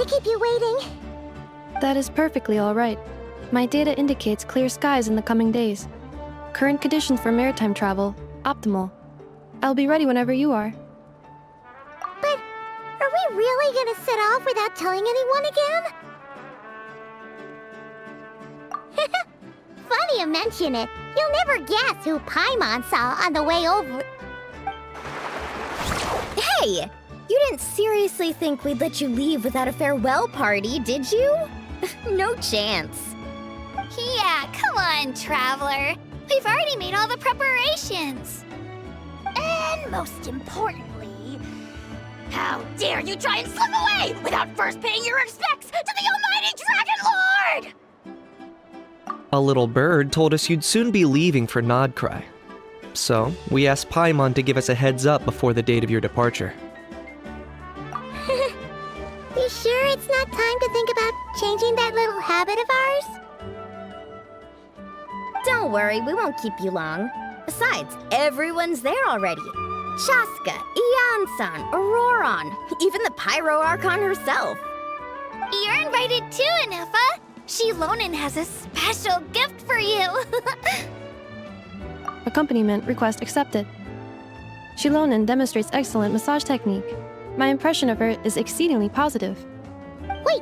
to keep you waiting. That is perfectly all right. My data indicates clear skies in the coming days. Current conditions for maritime travel, optimal. I'll be ready whenever you are. But are we really gonna set off without telling anyone again? Funny you mention it. You'll never guess who Paimon saw on the way over. Hey! You didn't seriously think we'd let you leave without a farewell party, did you? No chance. Yeah, come on, Traveler. We've already made all the preparations. And most importantly, how dare you try and slip away without first paying your respects to the almighty Dragon Lord! A little bird told us you'd soon be leaving for Nodcry. So, we asked Paimon to give us a heads up before the date of your departure. You sure it's not time to think about changing that little habit of ours? Don't worry, we won't keep you long. Besides, everyone's there already. Chaska, Ian-san, Auroron, even the Pyro Archon herself. You're invited too, Anefa. Shilonen has a special gift for you. Accompaniment request accepted. Shilonen demonstrates excellent massage technique. My impression of her is exceedingly positive. Wait,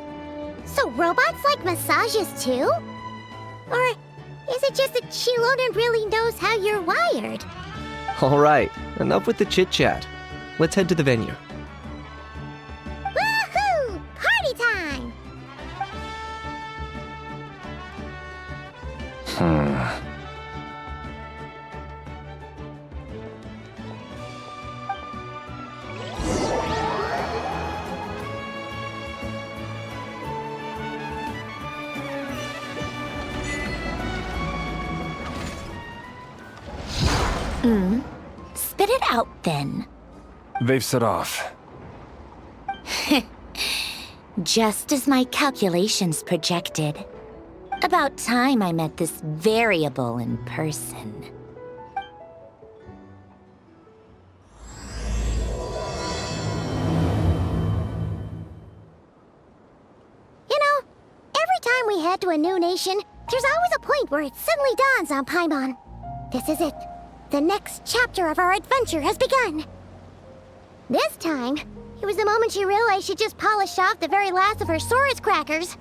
so robots like massages too? Or is it just that Shilonen really knows how you're wired? Alright, enough with the chit-chat. Let's head to the venue. Woohoo! Party time! Spit it out, then. They've set off. Just as my calculations projected. About time I met this variable in person. You know, every time we head to a new nation, there's always a point where it suddenly dawns on Paimon. This is it. The next chapter of our adventure has begun. This time, it was the moment she realized she just polished off the very last of her Saurus crackers.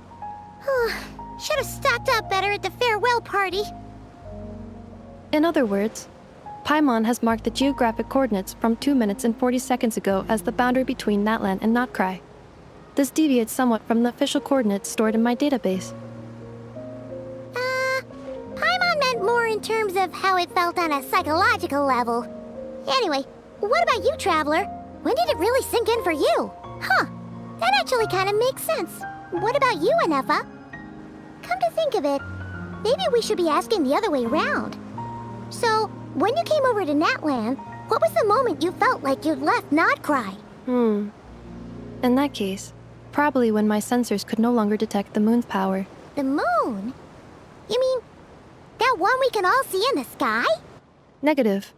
Should have stocked up better at the farewell party. In other words, Paimon has marked the geographic coordinates from 2 minutes and 40 seconds ago as the boundary between Natlan and Notcry. This deviates somewhat from the official coordinates stored in my database. Paimon meant more in terms of how it felt on a psychological level. Anyway, what about you, Traveler? When did it really sink in for you? Huh, that actually kind of makes sense. What about you, Anefa? Come to think of it, maybe we should be asking the other way around. So, when you came over to Natlan, what was the moment you felt like you'd left Nodcry? In that case, probably when my sensors could no longer detect the moon's power. The moon? You mean, that one we can all see in the sky? Negative.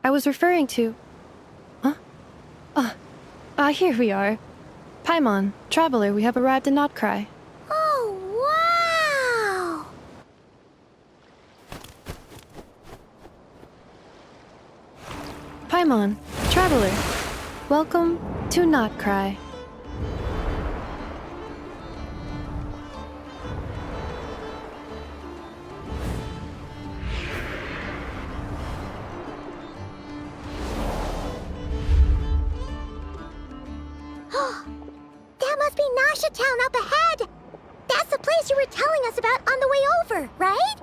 I was referring to... Here we are. Paimon, Traveler, we have arrived in Notcry. Oh, wow! Paimon, Traveler, welcome to Notcry. That must be Nasha Town up ahead! That's the place you were telling us about on the way over, right?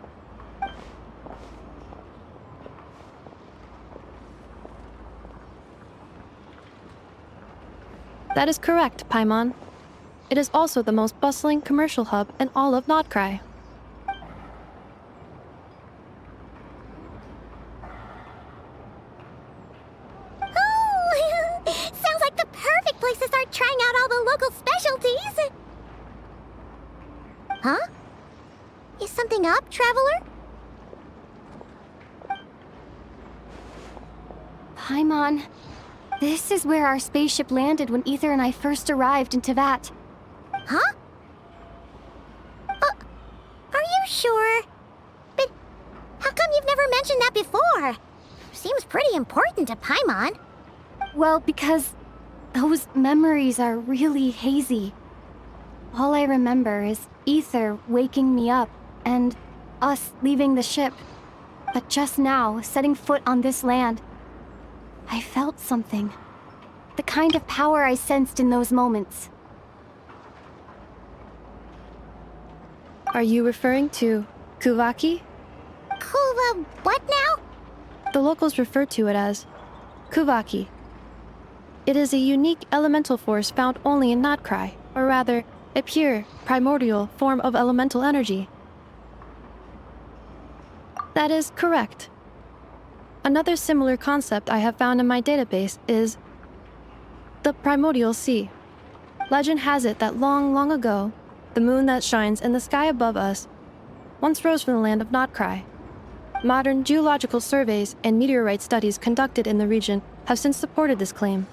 That is correct, Paimon. It is also the most bustling commercial hub in all of Notcry. Oh! Sounds like the perfect place to start trying out all the local specialties! Huh? Is something up, Traveler? Paimon, this is where our spaceship landed when Ether and I first arrived in Tevat. Huh? Are you sure? But how come you've never mentioned that before? Seems pretty important to Paimon. Well, because those memories are really hazy. All I remember is Ether waking me up and us leaving the ship. But just now, setting foot on this land, I felt something. The kind of power I sensed in those moments. Are you referring to Kuvaki? Kuva, what now? The locals refer to it as Kuvaki. It is a unique elemental force found only in Nodkrai, or rather, a pure, primordial form of elemental energy. That is correct. Another similar concept I have found in my database is the primordial sea. Legend has it that long, long ago, the moon that shines in the sky above us once rose from the land of Nodkrai. Modern geological surveys and meteorite studies conducted in the region have since supported this claim.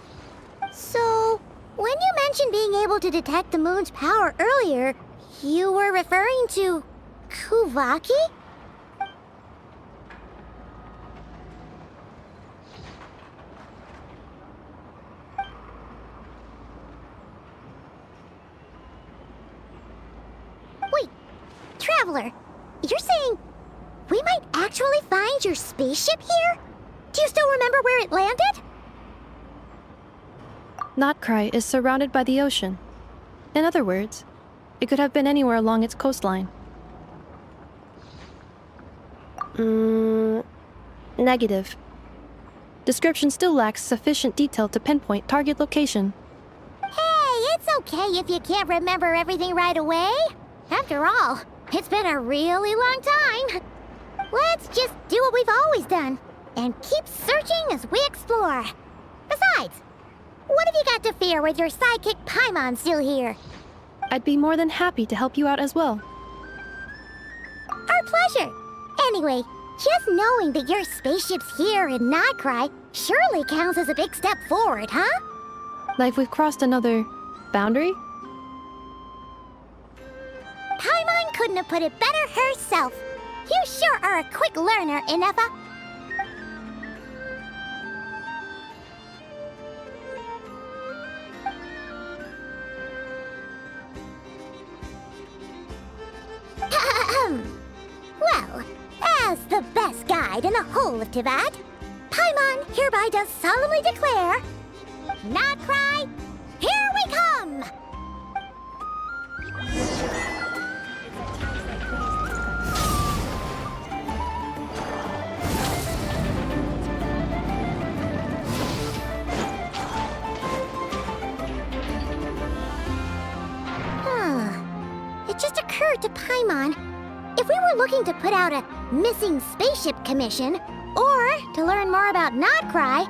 So, when you mentioned being able to detect the moon's power earlier, you were referring to Kuvaki? Wait, Traveler, you're saying we might actually find your spaceship here? Do you still remember where it landed? Nodkrai is surrounded by the ocean. In other words, it could have been anywhere along its coastline. Negative. Description still lacks sufficient detail to pinpoint target location. Hey, it's okay if you can't remember everything right away. After all, it's been a really long time. Let's just do what we've always done, and keep searching as we explore. Besides, what have you got to fear with your sidekick Paimon still here? I'd be more than happy to help you out as well. Our pleasure. Anyway, just knowing that your spaceship's here in Nodkrai surely counts as a big step forward, huh? Like we've crossed another boundary? Paimon couldn't have put it better herself. You sure are a quick learner, Inefa. Well, as the best guide in the whole of Tivat, Paimon hereby does solemnly declare, Nodkrai, here we come! It just occurred to Paimon, if we were looking to put out a missing spaceship commission, or to learn more about Nodkrai,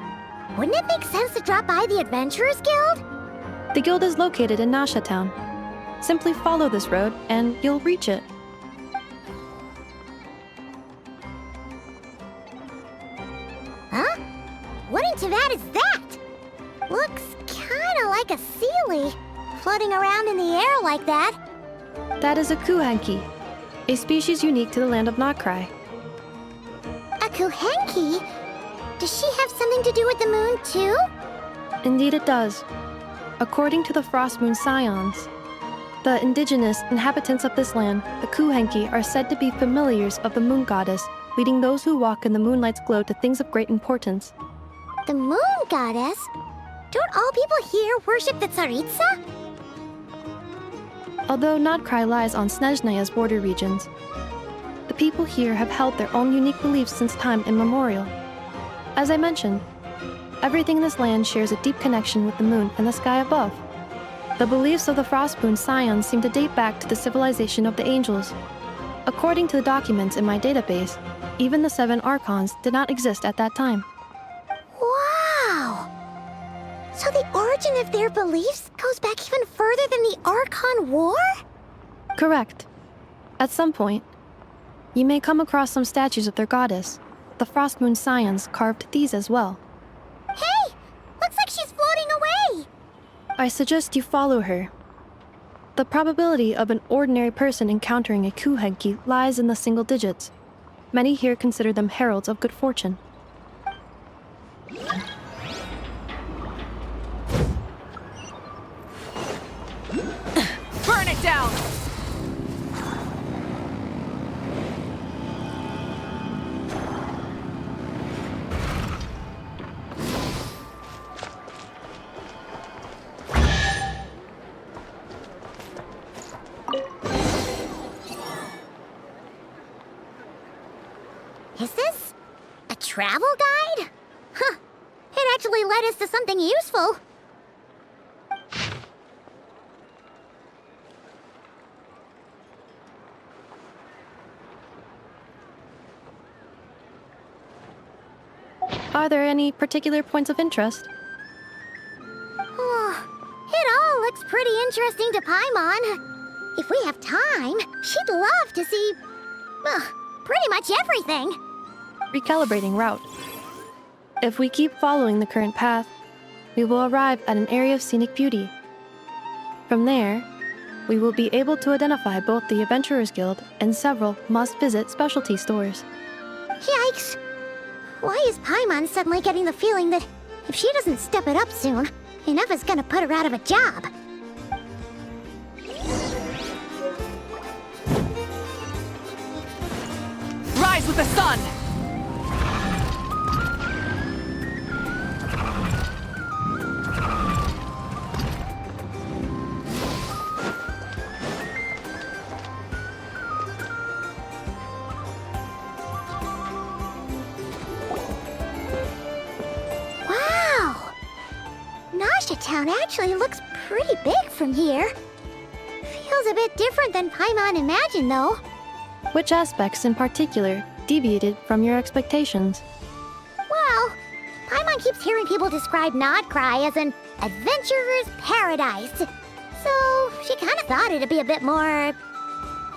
wouldn't it make sense to drop by the Adventurers Guild? The guild is located in Nasha Town. Simply follow this road and you'll reach it. Huh? What in Tivat is that? Looks kinda like a Sealy, floating around in the air like that. That is a Kuhanki, a species unique to the land of Nodkrai. A Kuhenki? Does she have something to do with the moon, too? Indeed it does. According to the Frost Moon Scions, the indigenous inhabitants of this land, the Kuhenki, are said to be familiars of the moon goddess, leading those who walk in the moonlight's glow to things of great importance. The moon goddess? Don't all people here worship the Tsaritsa? Although Nodkrai lies on Snezhnaya's border regions, the people here have held their own unique beliefs since time immemorial. As I mentioned, everything in this land shares a deep connection with the moon and the sky above. The beliefs of the Frost Moon Scions seem to date back to the civilization of the angels. According to the documents in my database, even the 7 Archons did not exist at that time. Wow! So the origin of their beliefs goes back even further than the Archon War? Correct. At some point, you may come across some statues of their goddess. The Frost Moon Scions carved these as well. Hey! Looks like she's floating away! I suggest you follow her. The probability of an ordinary person encountering a kuhenki lies in the single digits. Many here consider them heralds of good fortune. Burn it down! Is this a travel guide? Huh. It actually led us to something useful. Are there any particular points of interest? Oh, it all looks pretty interesting to Paimon. If we have time, she'd love to see, pretty much everything. Recalibrating route. If we keep following the current path, we will arrive at an area of scenic beauty. From there, we will be able to identify both the Adventurers Guild and several must-visit specialty stores. Yikes! Why is Paimon suddenly getting the feeling that if she doesn't step it up soon, enough is gonna put her out of a job? Rise with the sun! Wow! Nasha Town actually looks pretty big from here. Feels a bit different than Paimon imagined, though. Which aspects in particular deviated from your expectations? Well, Paimon keeps hearing people describe Nodcry as an adventurer's paradise. So she kind of thought it'd be a bit more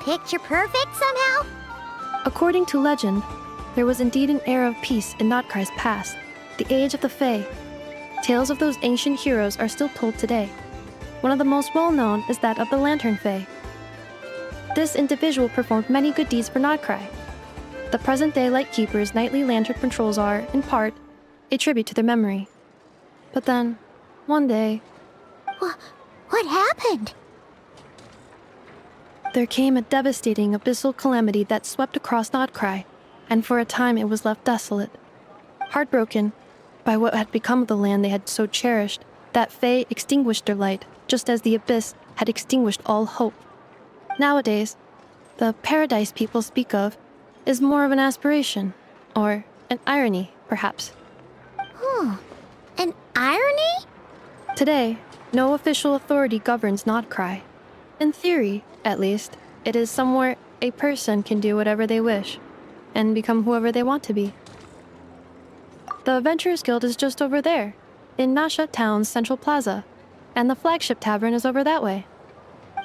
picture perfect somehow. According to legend, there was indeed an era of peace in Notcry's past, the age of the Fae. Tales of those ancient heroes are still told today. One of the most well-known is that of the Lantern Fae. This individual performed many good deeds for Nodcry. The present-day Lightkeeper's nightly lantern patrols are, in part, a tribute to their memory. But then, one day, What happened? there came a devastating abyssal calamity that swept across Nodcry, and for a time it was left desolate. Heartbroken by what had become of the land they had so cherished, that Fae extinguished their light, just as the abyss had extinguished all hope. Nowadays, the paradise people speak of is more of an aspiration, or an irony, perhaps. An irony? Today, no official authority governs Nodcry. In theory, at least, it is somewhere a person can do whatever they wish, and become whoever they want to be. The Adventurers Guild is just over there, in Nasha Town's Central Plaza, and the flagship tavern is over that way.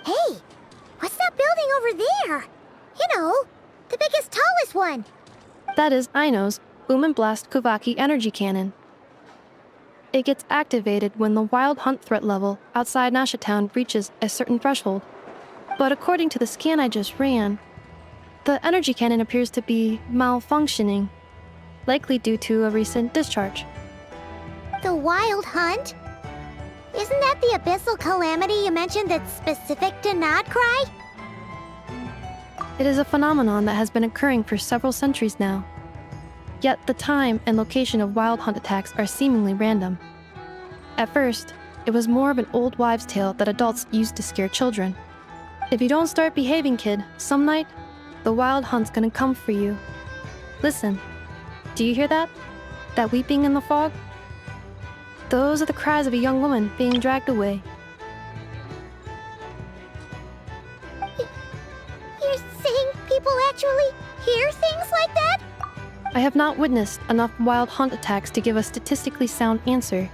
Hey, what's that building over there? You know, the biggest, tallest one. That is Aino's Boom and Blast Kuvaki energy cannon. It gets activated when the wild hunt threat level outside Nasha Town reaches a certain threshold. But according to the scan I just ran, the energy cannon appears to be malfunctioning, likely due to a recent discharge. The wild hunt? Isn't that the abyssal calamity you mentioned that's specific to Nodcry? It is a phenomenon that has been occurring for several centuries now. Yet the time and location of wild hunt attacks are seemingly random. At first, it was more of an old wives' tale that adults used to scare children. If you don't start behaving, kid, some night, the wild hunt's gonna come for you. Listen, do you hear that? That weeping in the fog? Those are the cries of a young woman being dragged away. You're saying people actually hear things like that? I have not witnessed enough wild hunt attacks to give a statistically sound answer.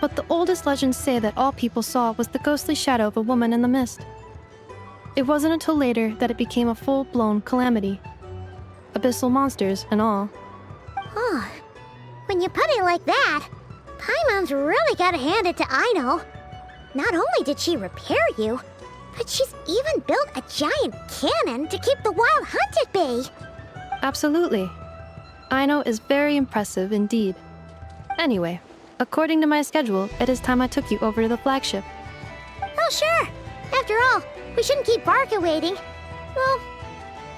But the oldest legends say that all people saw was the ghostly shadow of a woman in the mist. It wasn't until later that it became a full-blown calamity. Abyssal monsters and all. Oh, when you put it like that, Paimon's really gotta hand it to Aino. Not only did she repair you, but she's even built a giant cannon to keep the wild hunt at bay. Absolutely. Aino is very impressive indeed. Anyway, according to my schedule, it is time I took you over to the flagship. Oh, sure. After all, we shouldn't keep Barca waiting. Well,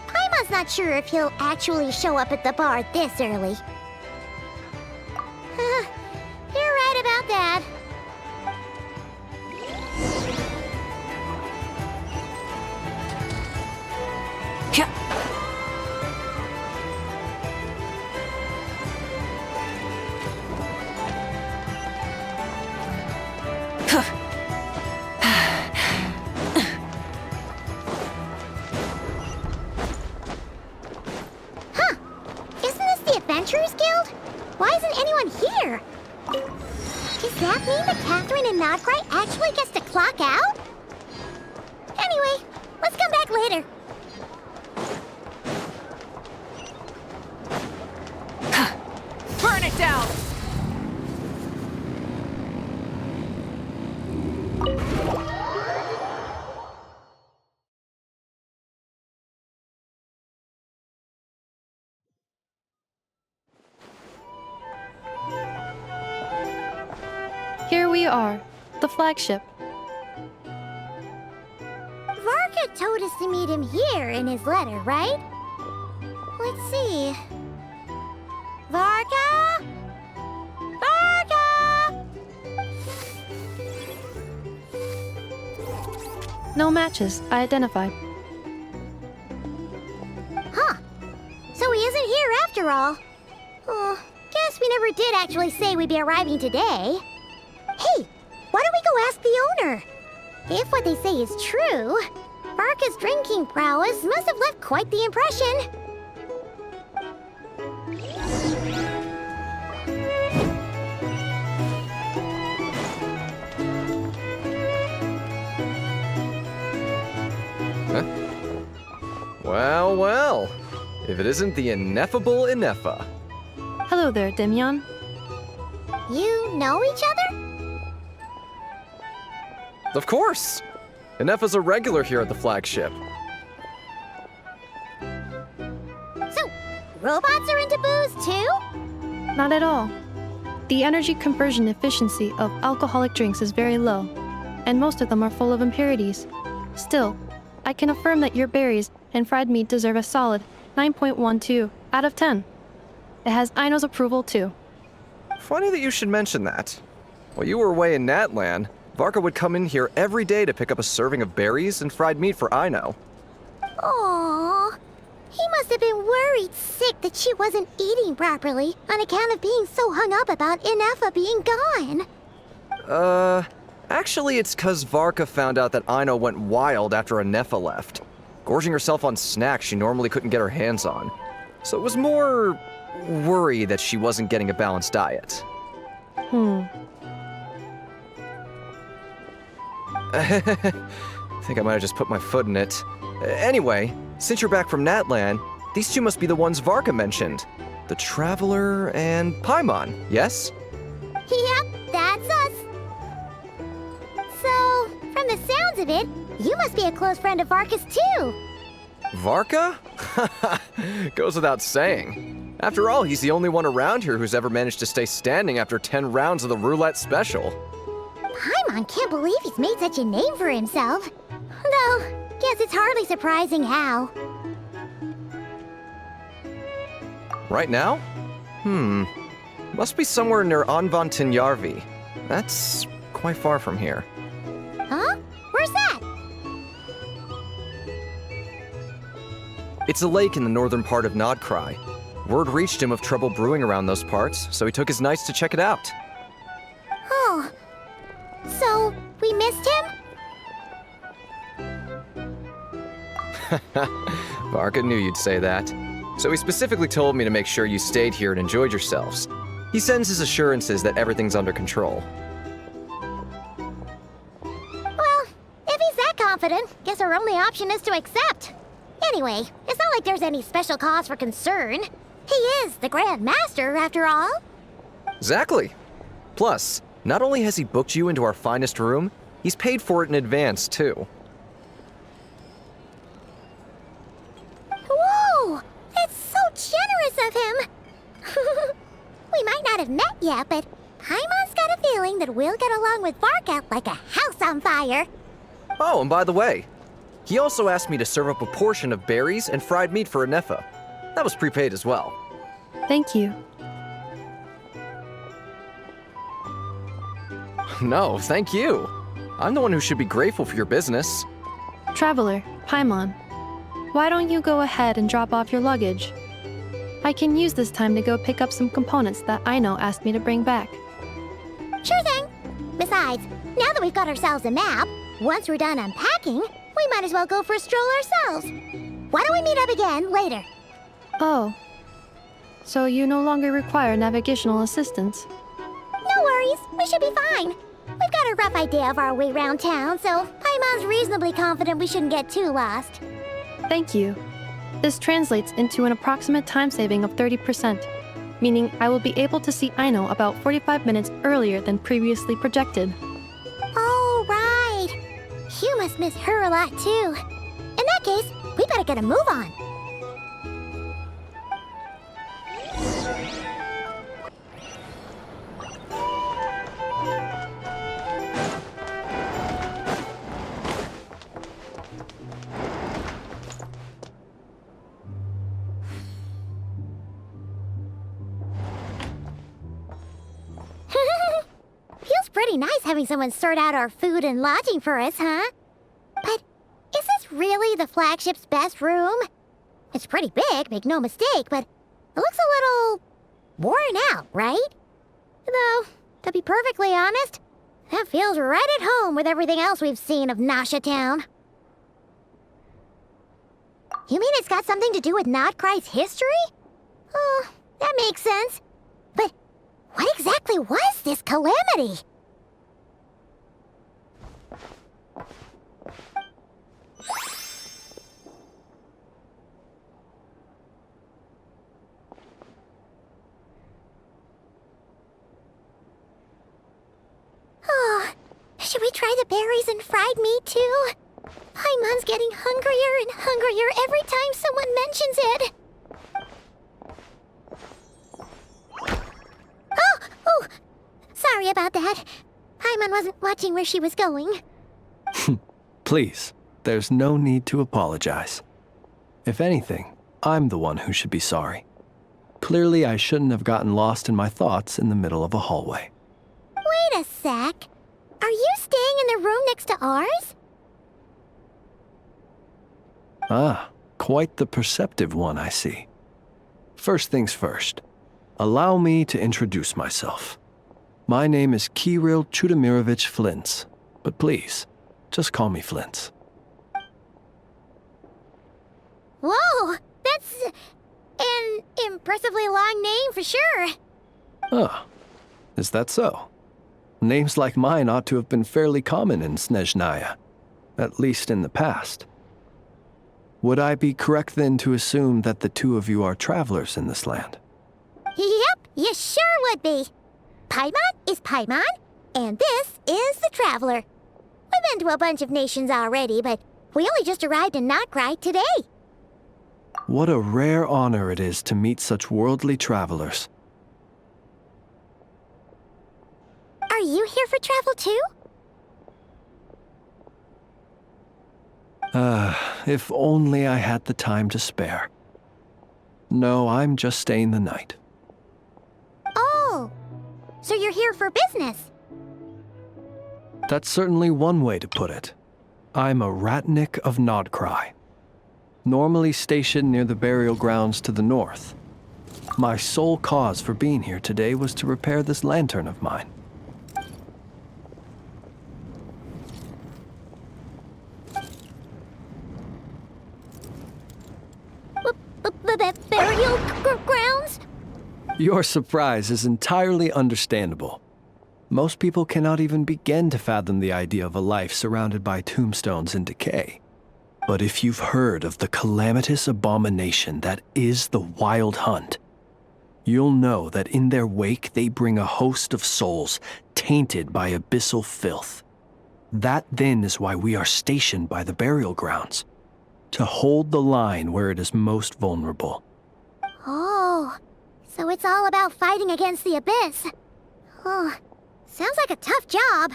Paimon's not sure if he'll actually show up at the bar this early. You're right about that. Adventurers Guild? Why isn't anyone here? Does that mean that Catherine and Nodcry actually gets to clock out? Anyway, let's come back later. Burn it down! Here we are, the flagship. Varka told us to meet him here in his letter, right? Let's see. Varka? Varka! No matches, I identified. Huh. So he isn't here after all. Oh, guess we never did actually say we'd be arriving today. Hey, why don't we go ask the owner? If what they say is true, Varka's drinking prowess must have left quite the impression. Well, well. If it isn't the ineffable Ineffa. Hello there, Demian. You know each other? Of course! Ineffa's a regular here at the flagship. So, robots are into booze too? Not at all. The energy conversion efficiency of alcoholic drinks is very low, and most of them are full of impurities. Still, I can affirm that your berries and fried meat deserve a solid 9.12 out of 10. It has Aino's approval too. Funny that you should mention that. While you were away in Natlan, Varka would come in here every day to pick up a serving of berries and fried meat for Aino. Aww. He must have been worried sick that she wasn't eating properly on account of being so hung up about Ineffa being gone. Actually it's 'cause Varka found out that Aino went wild after Ineffa left, gorging herself on snacks she normally couldn't get her hands on. So it was more worry that she wasn't getting a balanced diet. I think I might have just put my foot in it. Anyway, since you're back from Natlan, these two must be the ones Varka mentioned. The Traveler and Paimon, yes? Yep, that's us. So, from the sounds of it, you must be a close friend of Varka's too. Varka? Goes without saying. After all, he's the only one around here who's ever managed to stay standing after 10 rounds of the roulette special. Paimon can't believe he's made such a name for himself. Though, guess it's hardly surprising how. Right now? Must be somewhere near Anvantinyarvi. That's quite far from here. Huh? Where's that? It's a lake in the northern part of Nodcry. Word reached him of trouble brewing around those parts, so he took his knights to check it out. Oh. So, we missed him? Varka knew you'd say that. So he specifically told me to make sure you stayed here and enjoyed yourselves. He sends his assurances that everything's under control. Well, if he's that confident, guess our only option is to accept. Anyway, it's not like there's any special cause for concern. He is the Grand Master, after all. Exactly. Plus, not only has he booked you into our finest room, He's paid for it in advance, too. Whoa! That's so generous of him! We might not have met yet, but Paimon's got a feeling that we'll get along with Varka like a house on fire. Oh, and by the way, he also asked me to serve up a portion of berries and fried meat for Anefa. That was prepaid as well. Thank you. No, thank you. I'm the one who should be grateful for your business. Traveler, Paimon, why don't you go ahead and drop off your luggage? I can use this time to go pick up some components that Aino asked me to bring back. Sure thing. Besides, now that we've got ourselves a map, once we're done unpacking, we might as well go for a stroll ourselves. Why don't we meet up again later? Oh. So you no longer require navigational assistance? No worries, we should be fine. We've got a rough idea of our way around town, so Paimon's reasonably confident we shouldn't get too lost. Thank you. This translates into an approximate time saving of 30%, meaning I will be able to see Aino about 45 minutes earlier than previously projected. Oh, right. You must miss her a lot, too. In that case, we better get a move on. Feels pretty nice having someone sort out our food and lodging for us, huh? But is this really the flagship's best room? It's pretty big, make no mistake, but it looks a little worn out, right? Though, to be perfectly honest, that feels right at home with everything else we've seen of Nasha Town. You mean it's got something to do with Nodkrai's history? Oh, that makes sense. But what exactly was this calamity? Oh, should we try the berries and fried meat too? Paimon's getting hungrier and hungrier every time someone mentions it. Oh, sorry about that. Paimon wasn't watching where she was going. Please, there's no need to apologize. If anything, I'm the one who should be sorry. Clearly, I shouldn't have gotten lost in my thoughts in the middle of a hallway. Wait a sec. Are you staying in the room next to ours? Ah, quite the perceptive one, I see. First things first, allow me to introduce myself. My name is Kirill Chudamirovich Flintz, but please, just call me Flintz. Whoa, that's an impressively long name for sure. Ah, is that so? Names like mine ought to have been fairly common in Snezhnaya, at least in the past. Would I be correct then to assume that the two of you are travelers in this land? Yep, you sure would be. Paimon is Paimon, and this is the Traveler. We've been to a bunch of nations already, but we only just arrived in Nodkrai today. What a rare honor it is to meet such worldly travelers. Are you here for travel too? If only I had the time to spare. No, I'm just staying the night. Oh, so you're here for business? That's certainly one way to put it. I'm a ratnik of Nodkrai, normally stationed near the burial grounds to the north. My sole cause for being here today was to repair this lantern of mine. Burial grounds? Your surprise is entirely understandable. Most people cannot even begin to fathom the idea of a life surrounded by tombstones and decay. But if you've heard of the calamitous abomination that is the Wild Hunt, you'll know that in their wake they bring a host of souls tainted by abyssal filth. That then is why we are stationed by the burial grounds, to hold the line where it is most vulnerable. Oh, so it's all about fighting against the abyss. Oh, sounds like a tough job.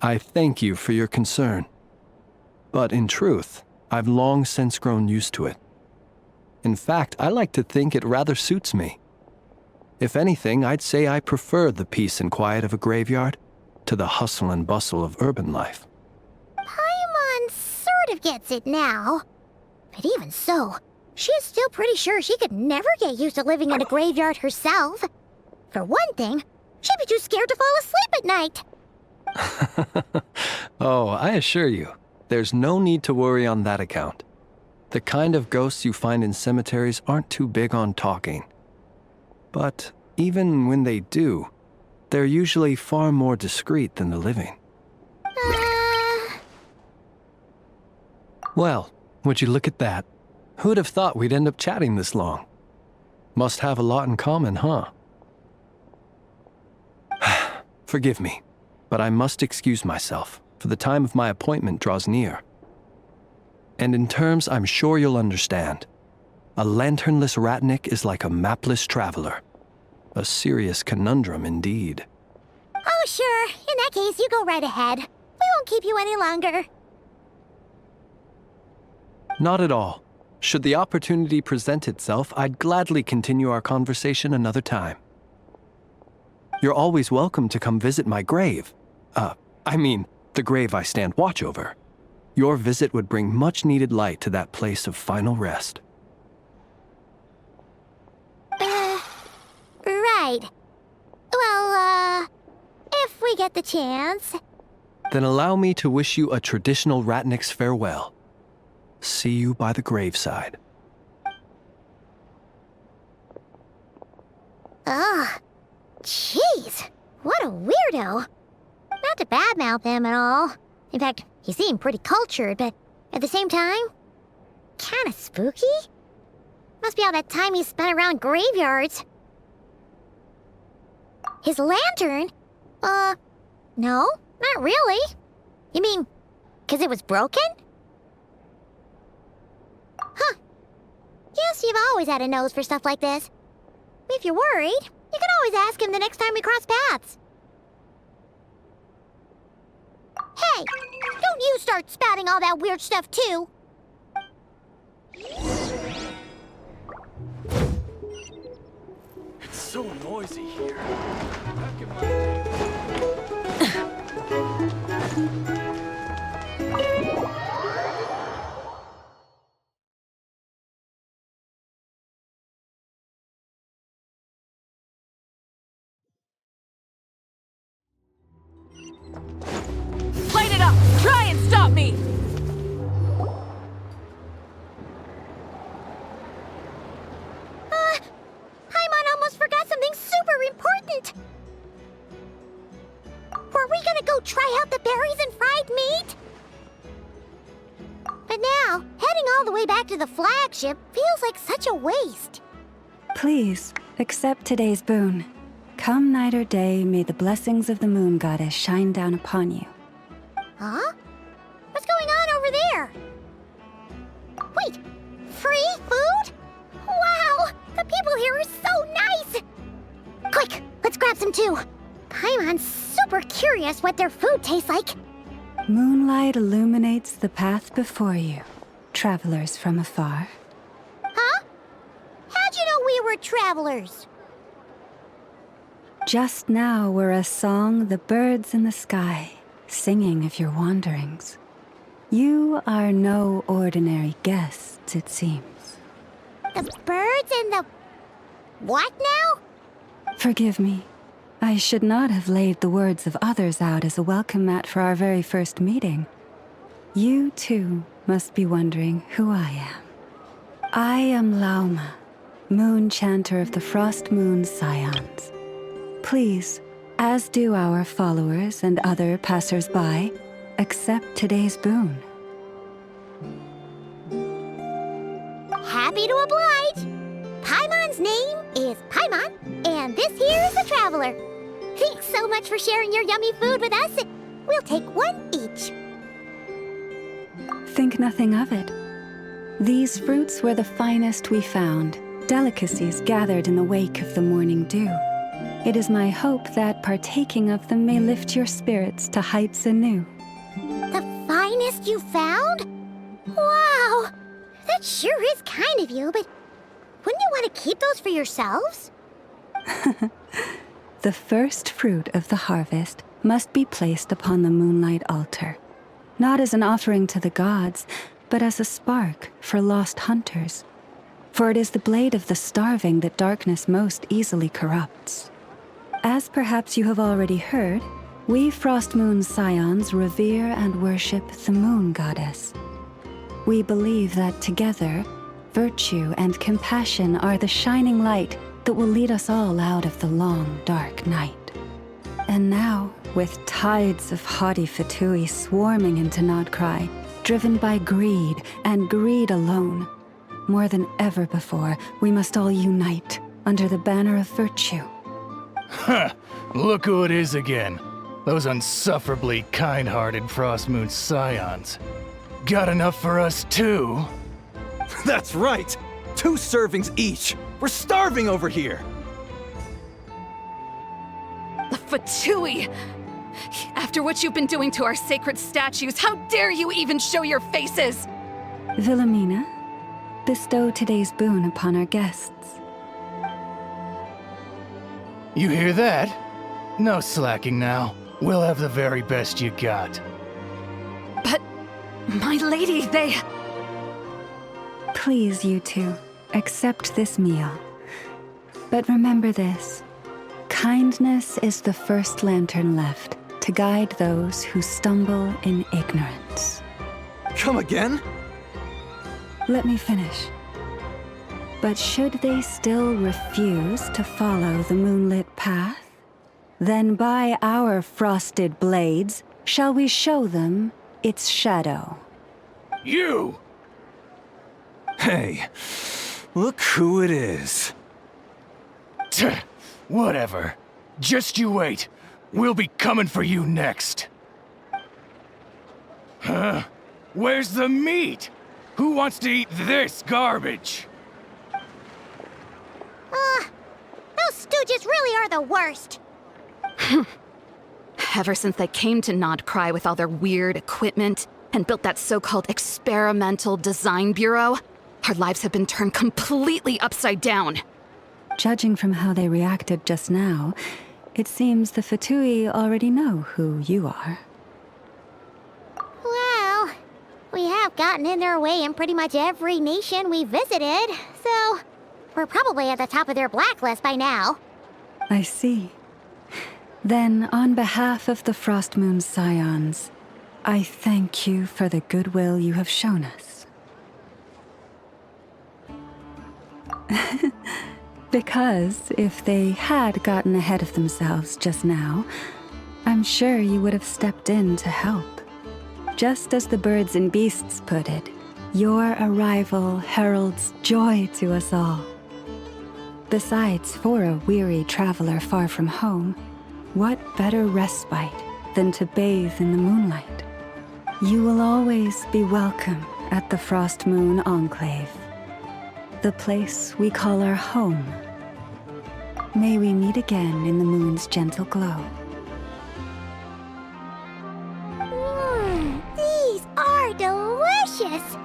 I thank you for your concern. But in truth, I've long since grown used to it. In fact, I like to think it rather suits me. If anything, I'd say I prefer the peace and quiet of a graveyard to the hustle and bustle of urban life. Paimon sort of gets it now. But even so, she is still pretty sure she could never get used to living in a graveyard herself. For one thing, she'd be too scared to fall asleep at night. Oh, I assure you, there's no need to worry on that account. The kind of ghosts you find in cemeteries aren't too big on talking. But even when they do, they're usually far more discreet than the living. Well, would you look at that? Who'd have thought we'd end up chatting this long? Must have a lot in common, huh? Forgive me, but I must excuse myself, for the time of my appointment draws near. And in terms I'm sure you'll understand, a lanternless ratnik is like a mapless traveler. A serious conundrum indeed. Oh, sure. In that case, you go right ahead. We won't keep you any longer. Not at all. Should the opportunity present itself, I'd gladly continue our conversation another time. You're always welcome to come visit my grave. The grave I stand watch over. Your visit would bring much-needed light to that place of final rest. Right. Well, if we get the chance. Then allow me to wish you a traditional ratnik's farewell. See you by the graveside. Ugh. Jeez. What a weirdo. Not to badmouth him at all. In fact, he seemed pretty cultured, but at the same time, kinda spooky? Must be all that time he spent around graveyards. His lantern? No, not really. You mean, 'cause it was broken? Huh. Guess you've always had a nose for stuff like this. If you're worried, you can always ask him the next time we cross paths. Hey, don't you start spouting all that weird stuff too. It's so noisy here. Light it up! Try and stop me! Paimon almost forgot something super important. Were we gonna go try out the berries and fried meat? But now, heading all the way back to the flagship feels like such a waste. Please, accept today's boon. Come night or day, may the blessings of the moon goddess shine down upon you. Huh? What's going on over there? Wait, free food? Wow, the people here are so nice! Quick, let's grab some too. Paimon's super curious what their food tastes like. Moonlight illuminates the path before you, travelers from afar. Huh? How'd you know we were travelers? Just now were a song the birds in the sky, singing of your wanderings. You are no ordinary guests, it seems. The birds and the... what now? Forgive me. I should not have laid the words of others out as a welcome mat for our very first meeting. You, too, must be wondering who I am. I am Lauma, moon chanter of the Frost Moon's scions. Please, as do our followers and other passers-by, accept today's boon. Happy to oblige. Paimon's name is Paimon, and this here is the Traveler. Thanks so much for sharing your yummy food with us. We'll take one each. Think nothing of it. These fruits were the finest we found, delicacies gathered in the wake of the morning dew. It is my hope that partaking of them may lift your spirits to heights anew. The finest you found? Wow! That sure is kind of you, but wouldn't you want to keep those for yourselves? The first fruit of the harvest must be placed upon the moonlight altar, not as an offering to the gods, but as a spark for lost hunters. For it is the blade of the starving that darkness most easily corrupts. As perhaps you have already heard, we Frost Moon Scions revere and worship the moon goddess. We believe that together, virtue and compassion are the shining light that will lead us all out of the long, dark night. And now, with tides of haughty Fatui swarming into Nodcry, driven by greed and greed alone, more than ever before, we must all unite under the banner of virtue. Huh, look who it is again. Those unsufferably kind-hearted Frost Moon Scions. Got enough for us too? That's right! 2 servings each! We're starving over here! The Fatui! After what you've been doing to our sacred statues, how dare you even show your faces? Wilhelmina, bestow today's boon upon our guests. You hear that? No slacking now. We'll have the very best you got. But, my lady, they... Please, you two, accept this meal. But remember this. Kindness is the first lantern left to guide those who stumble in ignorance. Come again? Let me finish. But should they still refuse to follow the moonlit path, then by our frosted blades shall we show them its shadow. You! Hey, look who it is. Tch, whatever. Just you wait. We'll be coming for you next. Huh? Where's the meat? Who wants to eat this garbage? Those stooges really are the worst. Ever since they came to Nodcry with all their weird equipment and built that so-called experimental design bureau, our lives have been turned completely upside down. Judging from how they reacted just now, it seems the Fatui already know who you are. Well, we have gotten in their way in pretty much every nation we visited, so we're probably at the top of their blacklist by now. I see. Then, on behalf of the Frost Moon Scions, I thank you for the goodwill you have shown us. Because if they had gotten ahead of themselves just now, I'm sure you would have stepped in to help. Just as the birds and beasts put it, your arrival heralds joy to us all. Besides, for a weary traveler far from home, what better respite than to bathe in the moonlight? You will always be welcome at the Frost Moon Enclave, the place we call our home. May we meet again in the moon's gentle glow. These are delicious!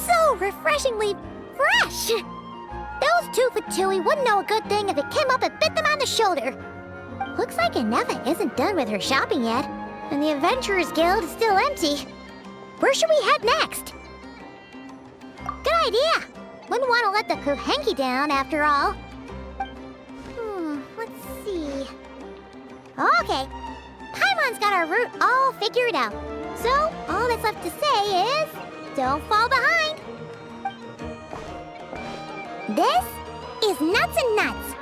So refreshingly fresh! Those 2 Fatui wouldn't know a good thing if it came up and bit them on the shoulder. Looks like Ineva isn't done with her shopping yet, and the Adventurers Guild is still empty. Where should we head next? Good idea! Wouldn't want to let the Kuhenki down, after all. Let's see... Okay, Paimon's got our route all figured out. So, all that's left to say is... don't fall behind! This is Nuts and Nuts.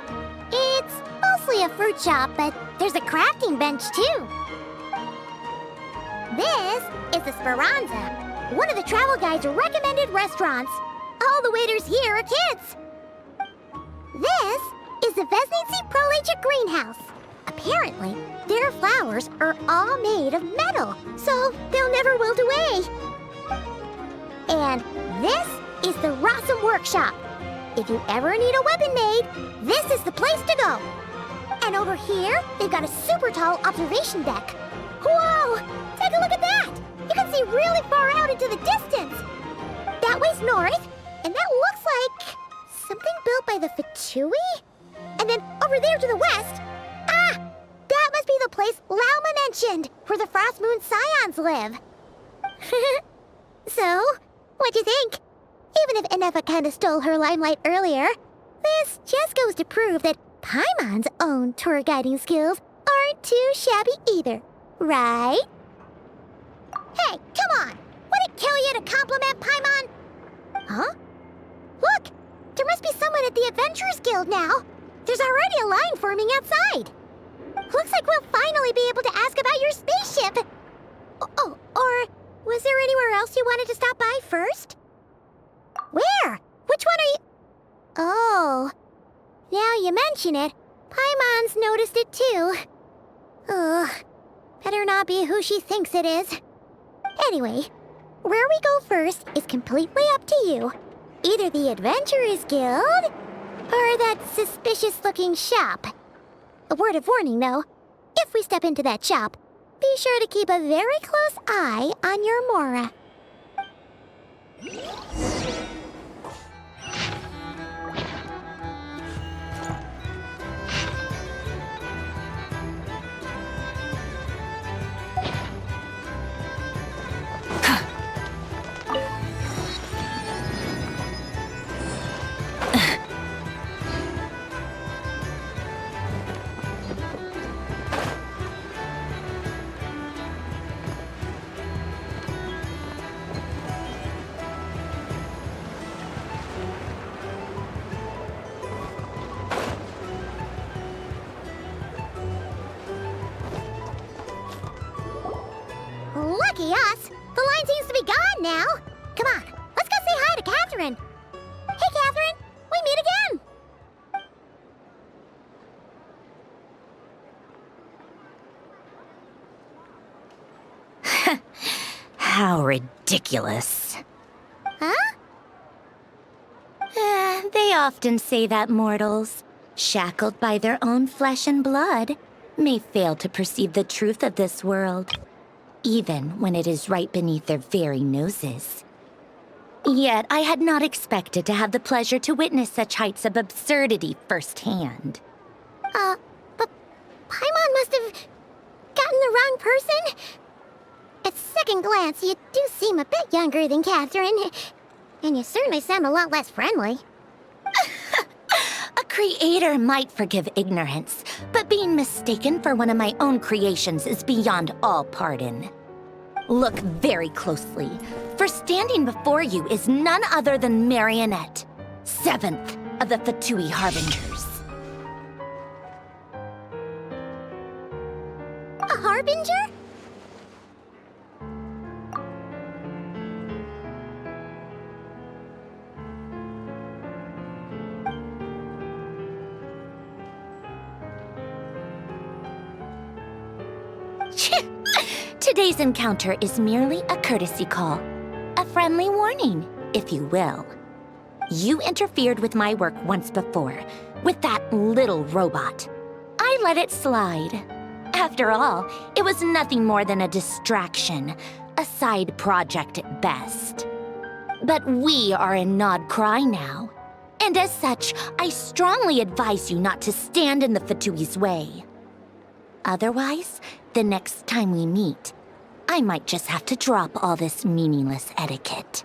It's mostly a fruit shop, but there's a crafting bench, too. This is the Speranza, one of the travel guide's recommended restaurants. All the waiters here are kids. This is the Vesnici Prolegia Greenhouse, Apparently, their flowers are all made of metal, so they'll never wilt away. And this is the Rossum Workshop. If you ever need a weapon made, this is the place to go. And over here, they've got a super tall observation deck. Whoa! Take a look at that! You can see really far out into the distance. That way's north, and that looks like something built by the Fatui? And then over there to the west, that must be the place Lauma mentioned, where the Frost Moon Scions live. So, what'd you think? Even if Enefa kinda stole her limelight earlier, this just goes to prove that Paimon's own tour guiding skills aren't too shabby either, right? Hey, come on! Would it kill you to compliment Paimon? Huh? Look! There must be someone at the Adventurers Guild now. There's already a line forming outside. Looks like we'll finally be able to ask about your spaceship. Oh, or was there anywhere else you wanted to stop by first? Where? Which one are you... Oh, now you mention it, Paimon's noticed it too. Ugh, better not be who she thinks it is. Anyway, where we go first is completely up to you. Either the Adventurers Guild, or that suspicious-looking shop. A word of warning, though. If we step into that shop, be sure to keep a very close eye on your Mora. Lucky us! The line seems to be gone now. Come on, let's go say hi to Catherine. Hey, Catherine, we meet again. How ridiculous. Huh? They often say that mortals, shackled by their own flesh and blood, may fail to perceive the truth of this world, even when it is right beneath their very noses. Yet I had not expected to have the pleasure to witness such heights of absurdity firsthand. But Paimon must have gotten the wrong person? At second glance, you do seem a bit younger than Catherine, and you certainly sound a lot less friendly. A creator might forgive ignorance, but being mistaken for one of my own creations is beyond all pardon. Look very closely, for standing before you is none other than Marionette, 7th of the Fatui Harbingers. A Harbinger? Today's encounter is merely a courtesy call. A friendly warning, if you will. You interfered with my work once before, with that little robot. I let it slide. After all, it was nothing more than a distraction, a side project at best. But we are in Nod Krai now, and as such, I strongly advise you not to stand in the Fatui's way. Otherwise, the next time we meet, I might just have to drop all this meaningless etiquette.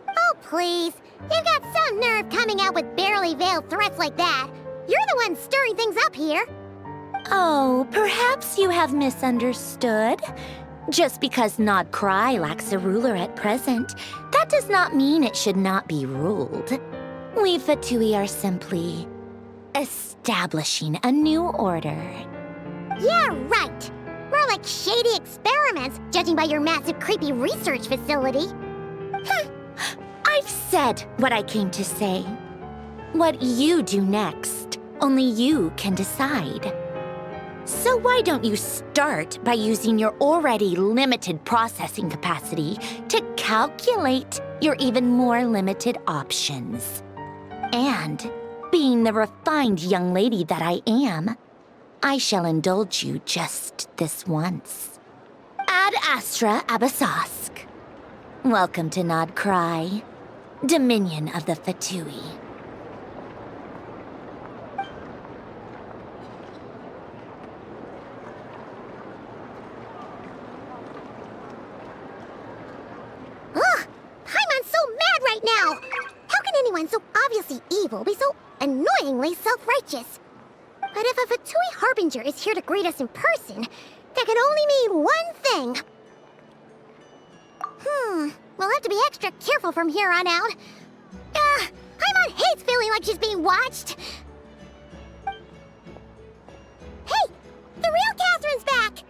Oh, please. You've got some nerve coming out with barely veiled threats like that. You're the one stirring things up here. Oh, perhaps you have misunderstood. Just because Nod Krai lacks a ruler at present, that does not mean it should not be ruled. We Fatui are simply establishing a new order. Yeah, right. More like shady experiments, judging by your massive, creepy research facility. I've said what I came to say. What you do next, only you can decide. So why don't you start by using your already limited processing capacity to calculate your even more limited options? And, being the refined young lady that I am, I shall indulge you just this once. Ad Astra Abyssosque. Welcome to Nod Krai, Dominion of the Fatui. Ugh! Paimon's so mad right now! How can anyone so obviously evil be so annoyingly self-righteous? But if a Fatui Harbinger is here to greet us in person, that can only mean one thing. We'll have to be extra careful from here on out. Paimon hates feeling like she's being watched. Hey! The real Catherine's back!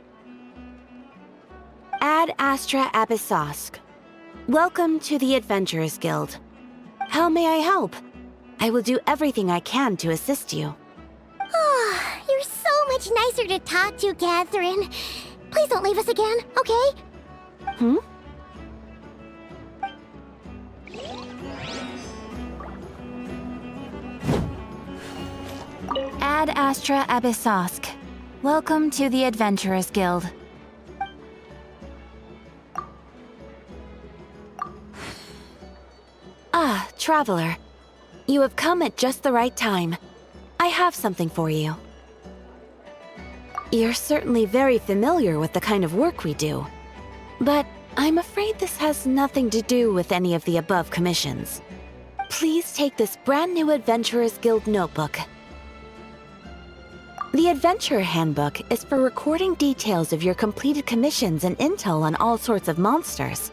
Ad Astra Abyssosque. Welcome to the Adventurers Guild. How may I help? I will do everything I can to assist you. You're so much nicer to talk to, Catherine. Please don't leave us again, okay? Ad Astra Abyssosque. Welcome to the Adventurers Guild. Ah, Traveler. You have come at just the right time. I have something for you. You're certainly very familiar with the kind of work we do. But I'm afraid this has nothing to do with any of the above commissions. Please take this brand new Adventurers Guild notebook. The Adventurer Handbook is for recording details of your completed commissions and intel on all sorts of monsters.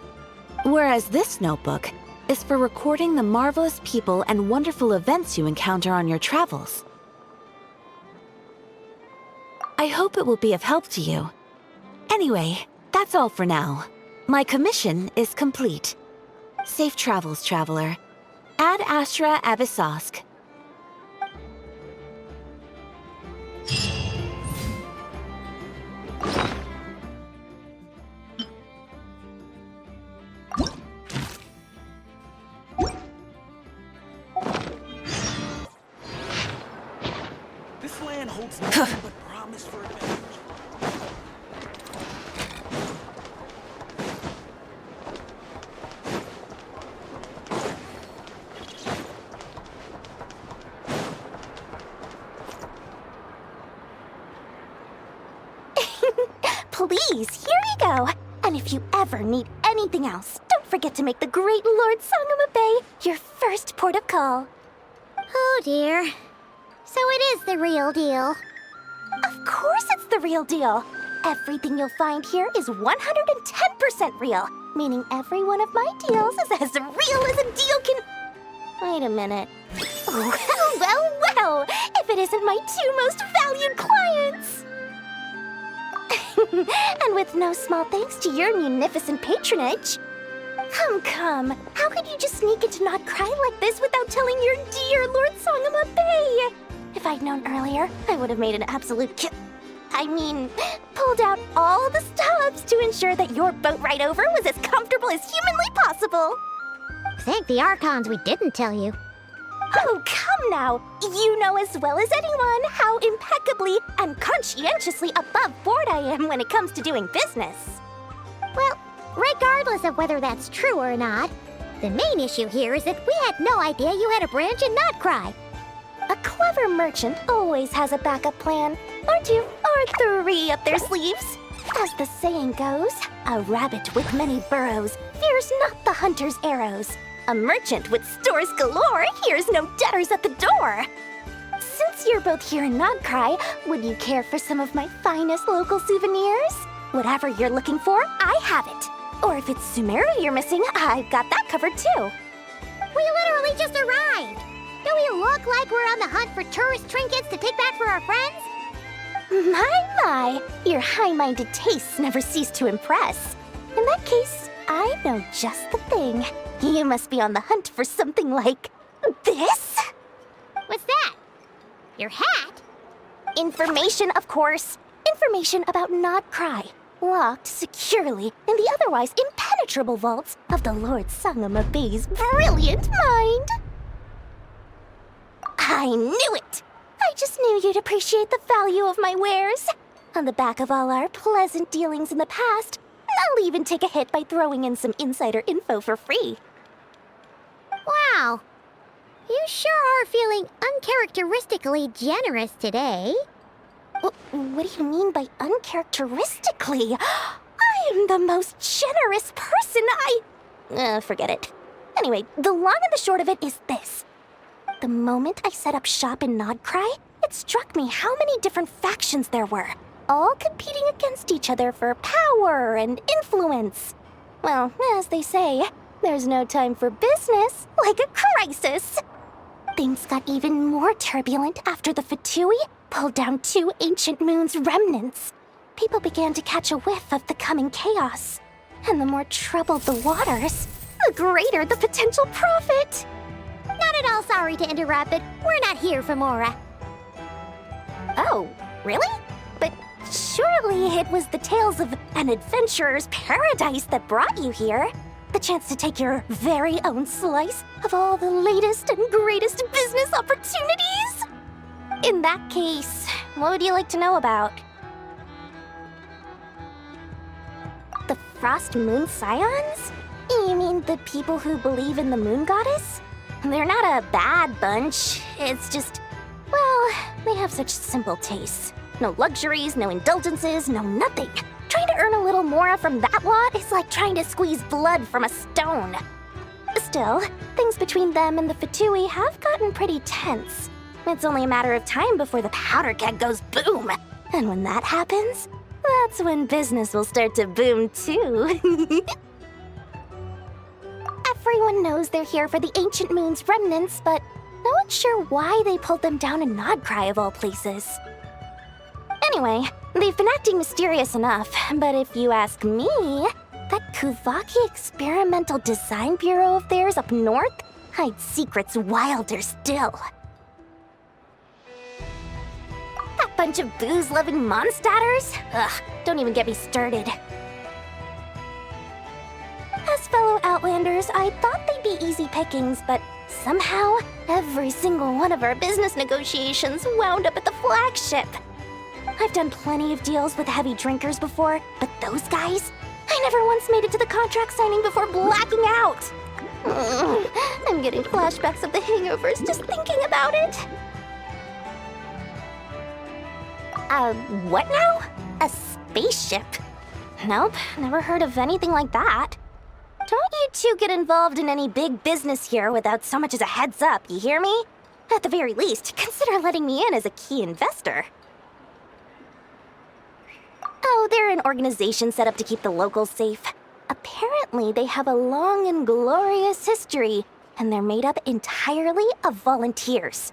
Whereas this notebook is for recording the marvelous people and wonderful events you encounter on your travels. I hope it will be of help to you. Anyway, that's all for now. My commission is complete. Safe travels, Traveler. Ad Astra Abyssosque. This land holds nothing but promise for adventure. Please, here you go. And if you ever need anything else, don't forget to make the great Lord Sangama Bay your first port of call. Oh dear. So it is the real deal. Of course it's the real deal. Everything you'll find here is 110% real, meaning every one of my deals is as real as a deal can... Wait a minute. Well, if it isn't my two most valued clients! And with no small thanks to your munificent patronage. Come. How could you just sneak into Nod Krai like this without telling your dear Lord Sangama Bay? If I'd known earlier, I would have made an absolute pulled out all the stops to ensure that your boat ride over was as comfortable as humanly possible. Thank the Archons we didn't tell you. Oh, come now! You know as well as anyone how impeccably and conscientiously above board I am when it comes to doing business. Well, regardless of whether that's true or not, the main issue here is that we had no idea you had a branch in Nod Krai. A clever merchant always has a backup plan, or two, or three up their sleeves. As the saying goes, a rabbit with many burrows fears not the hunter's arrows. A merchant with stores galore hears no debtors at the door. Since you're both here in Nod Krai, would you care for some of my finest local souvenirs? Whatever you're looking for, I have it. Or if it's Sumeru you're missing, I've got that covered too. We literally just arrived. Do we look like we're on the hunt for tourist trinkets to take back for our friends? My, your high-minded tastes never cease to impress. In that case, I know just the thing. You must be on the hunt for something like this? What's that? Your hat? Information, of course. information about Krai, locked securely in the otherwise impenetrable vaults of the Lord Sangama Bay's brilliant mind. I knew it! I just knew you'd appreciate the value of my wares. On the back of all our pleasant dealings in the past, I'll even take a hit by throwing in some insider info for free. Wow. You sure are feeling uncharacteristically generous today. What do you mean by uncharacteristically? I am the most generous person forget it. Anyway, the long and the short of it is this. The moment I set up shop in Krai, it struck me how many different factions there were, all competing against each other for power and influence. Well, as they say, there's no time for business like a crisis. Things got even more turbulent after the Fatui pulled down 2 ancient moon's remnants. People began to catch a whiff of the coming chaos. And the more troubled the waters, the greater the potential profit. Not at all sorry to interrupt, but we're not here for Mora. Oh, really? But surely it was the tales of an adventurer's paradise that brought you here. The chance to take your very own slice of all the latest and greatest business opportunities? In that case, what would you like to know about? The Frost Moon Scions? You mean the people who believe in the moon goddess? They're not a bad bunch. It's just, well, they have such simple tastes. No luxuries, no indulgences, no nothing. Trying to earn a little more from that lot is like trying to squeeze blood from a stone. Still, things between them and the Fatui have gotten pretty tense. It's only a matter of time before the powder keg goes boom. And when that happens, that's when business will start to boom too. Everyone knows they're here for the Ancient Moon's remnants, but no one's sure why they pulled them down in Krai of all places. Anyway, they've been acting mysterious enough, but if you ask me, that Kuvaki Experimental Design Bureau of theirs up north hides secrets wilder still. That bunch of booze-loving monsters? Ugh, don't even get me started. As fellow Outlanders, I thought they'd be easy pickings, but somehow, every single one of our business negotiations wound up at the flagship. I've done plenty of deals with heavy drinkers before, but those guys? I never once made it to the contract signing before blacking out. I'm getting flashbacks of the hangovers just thinking about it. What now? A spaceship? Nope, never heard of anything like that. Don't you two get involved in any big business here without so much as a heads up, you hear me? At the very least, consider letting me in as a key investor. Oh, they're an organization set up to keep the locals safe. Apparently, they have a long and glorious history, and they're made up entirely of volunteers.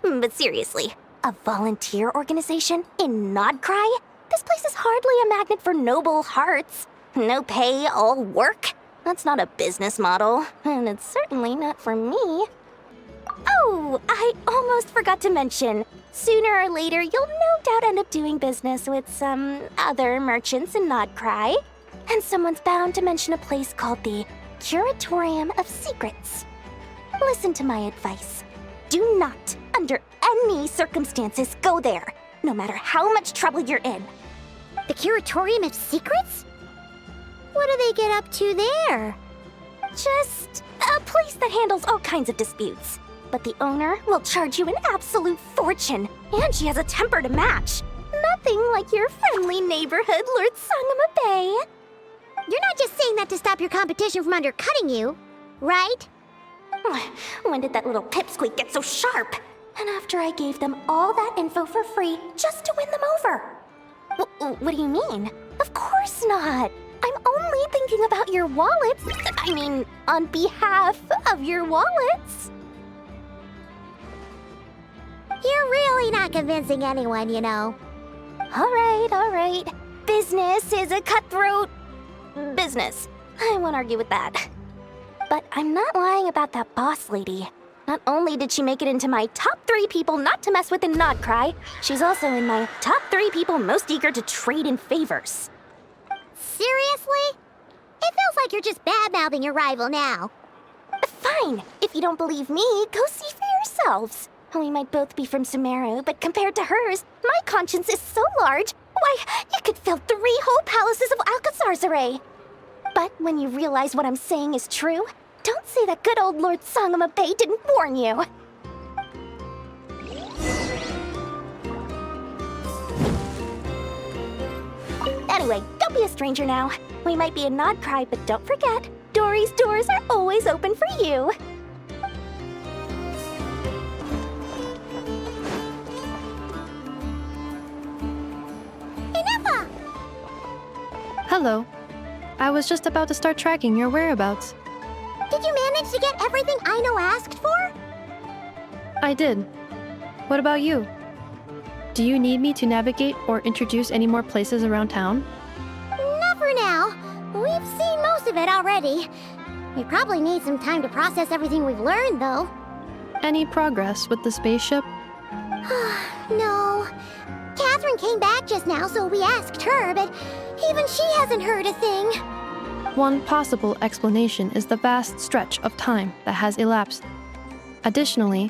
But seriously, a volunteer organization in Krai? This place is hardly a magnet for noble hearts. No pay, all work? That's not a business model, and it's certainly not for me. Oh, I almost forgot to mention. Sooner or later, you'll no doubt end up doing business with some other merchants in Krai. And someone's bound to mention a place called the Curatorium of Secrets. Listen to my advice. Do not, under any circumstances, go there, no matter how much trouble you're in. The Curatorium of Secrets? What do they get up to there? Just a place that handles all kinds of disputes. But the owner will charge you an absolute fortune, and she has a temper to match. Nothing like your friendly neighborhood, Lord Sangama Bay. You're not just saying that to stop your competition from undercutting you, right? When did that little pipsqueak get so sharp? And after I gave them all that info for free just to win them over. What do you mean? Of course not. I'm only thinking about your wallets. I mean, on behalf of your wallets. You're really not convincing anyone, you know. All right. Business is a cutthroat business. I won't argue with that. But I'm not lying about that boss lady. Not only did she make it into my top 3 people not to mess with in Nodcry, she's also in my top 3 people most eager to trade in favors. Seriously? It feels like you're just bad-mouthing your rival now. Fine. If you don't believe me, go see for yourselves. We might both be from Sumeru, but compared to hers, my conscience is so large, why, it could fill 3 whole palaces of Alcazar's array. But when you realize what I'm saying is true, don't say that good old Lord Sangama Bay didn't warn you. Anyway, don't be a stranger now. We might be a Nodcry, but don't forget, Dory's doors are always open for you. Enough! Hello. I was just about to start tracking your whereabouts. Did you manage to get everything Aino asked for? I did. What about you? Do you need me to navigate or introduce any more places around town? Not for now. We've seen most of it already. We probably need some time to process everything we've learned, though. Any progress with the spaceship? No. Catherine came back just now, so we asked her, but even she hasn't heard a thing. One possible explanation is the vast stretch of time that has elapsed. Additionally,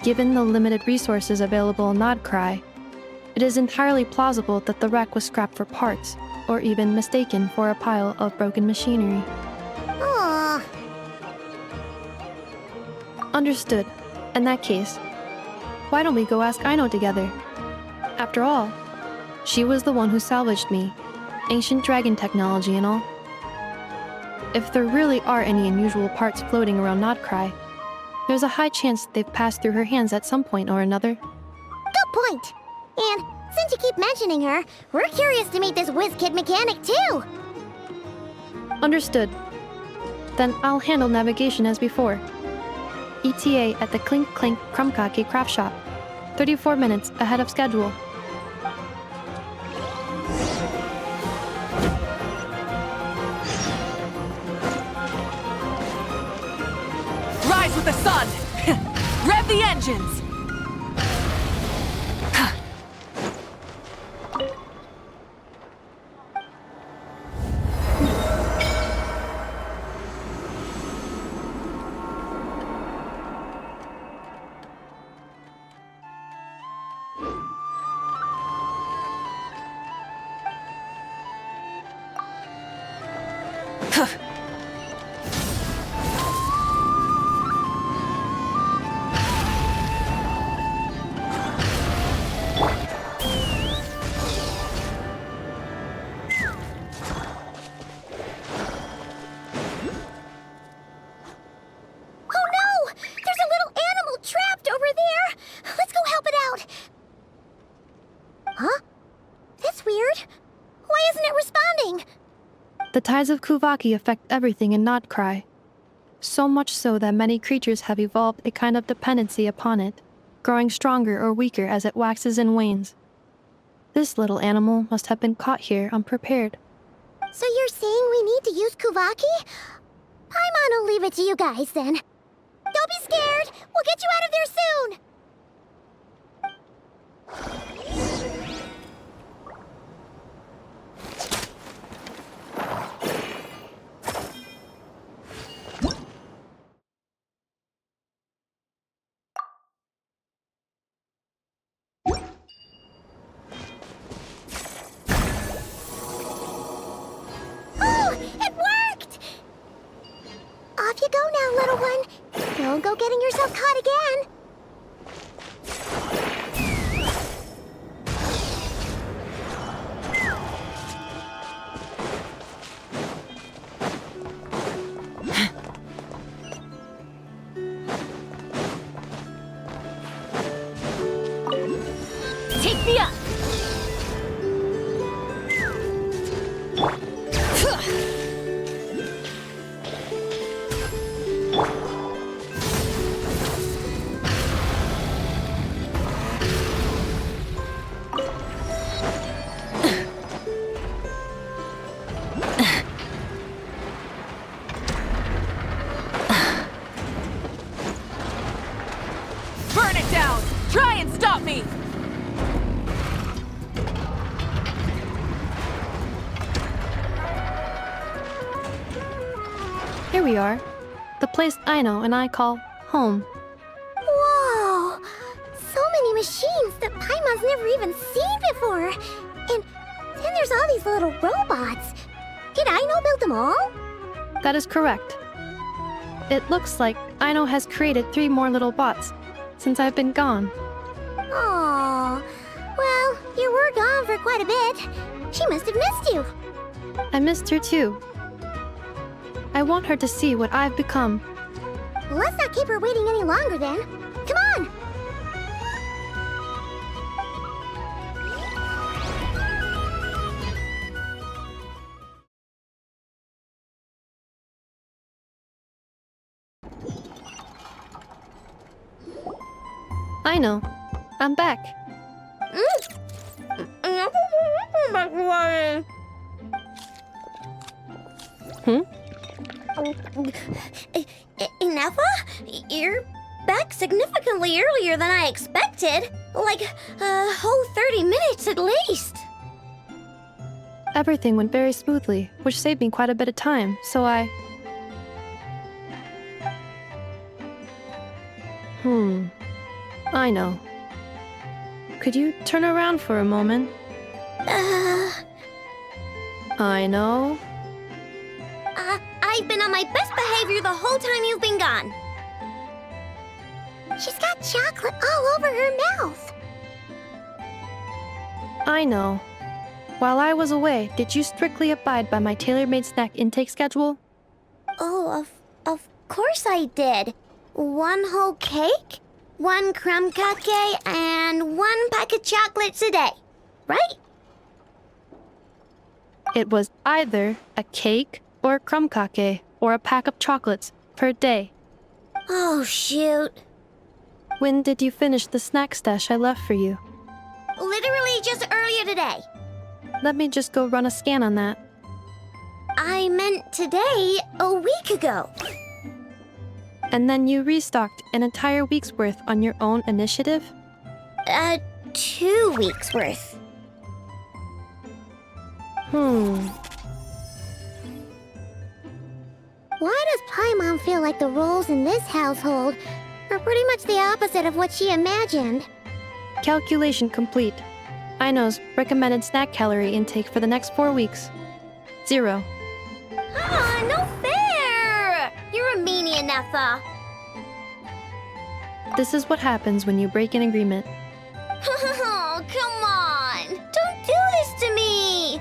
given the limited resources available in Nodcry, it is entirely plausible that the wreck was scrapped for parts, or even mistaken for a pile of broken machinery. Aww. Understood. In that case, why don't we go ask Aino together? After all, she was the one who salvaged me, ancient dragon technology and all. If there really are any unusual parts floating around Nodcry, there's a high chance they've passed through her hands at some point or another. Good point. And since you keep mentioning her, we're curious to meet this whiz-kid mechanic too. Understood. Then I'll handle navigation as before. ETA at the Clink Clink Krumkake craft shop. 34 minutes ahead of schedule. Rise with the sun! Rev the engines! The tides of Kuvaki affect everything in Nodcry. So much so that many creatures have evolved a kind of dependency upon it, growing stronger or weaker as it waxes and wanes. This little animal must have been caught here unprepared. So you're saying we need to use Kuvaki? Paimon will leave it to you guys then. Don't be scared! We'll get you out of there soon! Off you go now, little one. Don't go getting yourself caught again. Take me up! Here we are. The place Aino and I call home. Whoa! So many machines that Paimon's never even seen before. And then there's all these little robots. Did Aino build them all? That is correct. It looks like Aino has created 3 more little bots since I've been gone. Aww. Well, you were gone for quite a bit. She must have missed you. I missed her too. I want her to see what I've become. Let's not keep her waiting any longer then. Come on! Aino, I'm back. Ineffa? You're back significantly earlier than I expected. Like, a whole 30 minutes at least. Everything went very smoothly, which saved me quite a bit of time, so I... Aino. Could you turn around for a moment? Aino. I've been on my best behavior the whole time you've been gone. She's got chocolate all over her mouth. Aino. While I was away, did you strictly abide by my tailor-made snack intake schedule? Oh, of course I did. 1 whole cake, 1 crumb cake, and 1 pack of chocolates a day, right? It was either a cake or a crumb cake or a pack of chocolates per day. Oh, shoot. When did you finish the snack stash I left for you? Literally just earlier today. Let me just go run a scan on that. I meant today, a week ago. And then you restocked an entire week's worth on your own initiative? 2 weeks worth. Why does Paimon feel like the roles in this household are pretty much the opposite of what she imagined? Calculation complete. Aino's recommended snack calorie intake for the next 4 weeks. 0. Ah, no fair! You're a meanie, Ineffa. This is what happens when you break an agreement. Oh, come on! Don't do this to me!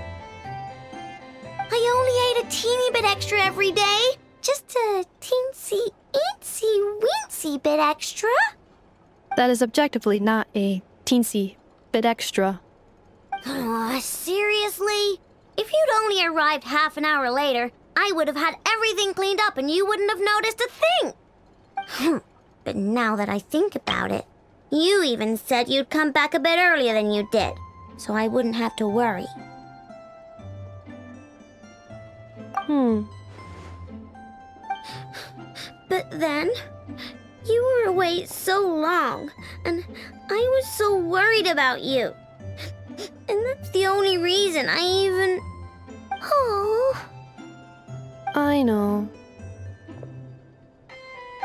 I only ate a teeny bit extra every day. Just a teensy, eensy, weensy bit extra. That is objectively not a teensy bit extra. Oh, seriously? If you'd only arrived half an hour later, I would have had everything cleaned up and you wouldn't have noticed a thing. But now that I think about it, you even said you'd come back a bit earlier than you did, so I wouldn't have to worry. But then, you were away so long, and I was so worried about you. And that's the only reason I even... Oh. I know.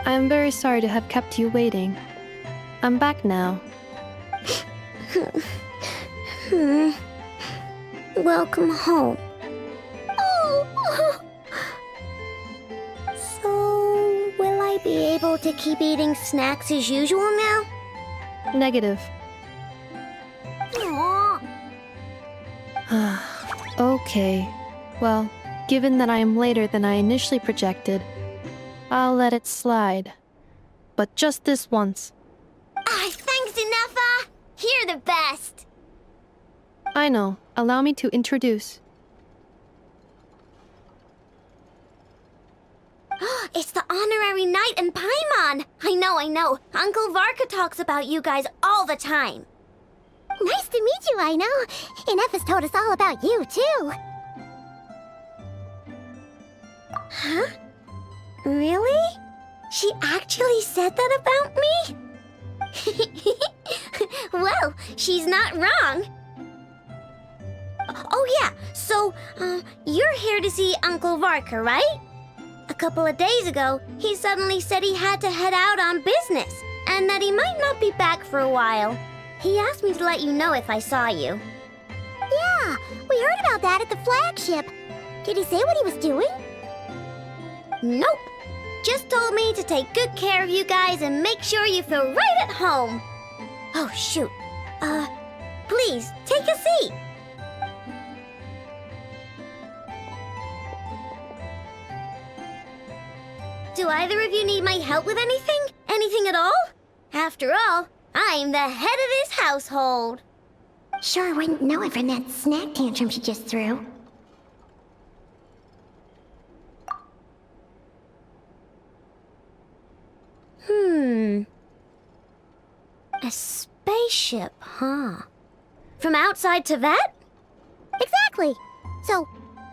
I am very sorry to have kept you waiting. I'm back now. Welcome home. Oh. So, will I be able to keep eating snacks as usual now? Negative. Okay. Well, given that I am later than I initially projected, I'll let it slide. But just this once. Thanks, Ineffa! You're the best! I know. Allow me to introduce. It's the honorary knight and Paimon! I know. Uncle Varka talks about you guys all the time. Nice to meet you, I know. Ineffa's told us all about you, too. Huh? Really? She actually said that about me? Well, she's not wrong. Oh yeah, so, you're here to see Uncle Varka, right? A couple of days ago, he suddenly said he had to head out on business, and that he might not be back for a while. He asked me to let you know if I saw you. Yeah, we heard about that at the flagship. Did he say what he was doing? Nope. Just told me to take good care of you guys and make sure you feel right at home. Oh, shoot. Please, take a seat. Do either of you need my help with anything? Anything at all? After all, I'm the head of this household. Sure wouldn't know it from that snack tantrum she just threw. A spaceship, huh? From outside to that? Exactly. So,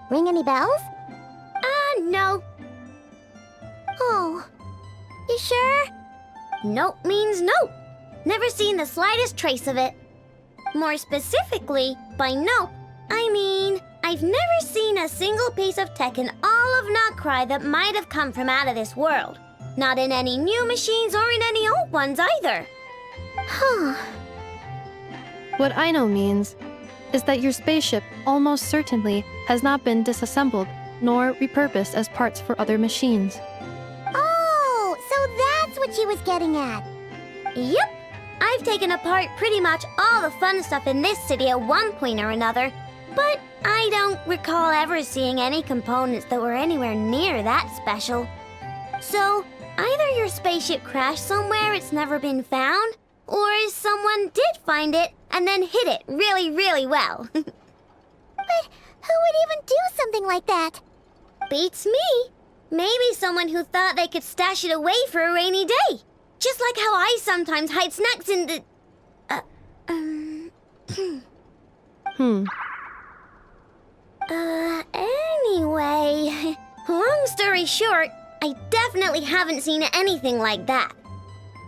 ring any bells? No. Oh, you sure? Nope means nope. Never seen the slightest trace of it. More specifically, by nope, I mean, I've never seen a single piece of tech in all of Notcry that might have come from out of this world. Not in any new machines or in any old ones either. Huh. What I know means is that your spaceship almost certainly has not been disassembled nor repurposed as parts for other machines. Oh, so that's what she was getting at. Yep. I've taken apart pretty much all the fun stuff in this city at one point or another, but I don't recall ever seeing any components that were anywhere near that special. So, either your spaceship crashed somewhere it's never been found, or someone did find it and then hid it really, really well. But who would even do something like that? Beats me. Maybe someone who thought they could stash it away for a rainy day. Just like how I sometimes hide snacks in the... Anyway, long story short, I definitely haven't seen anything like that.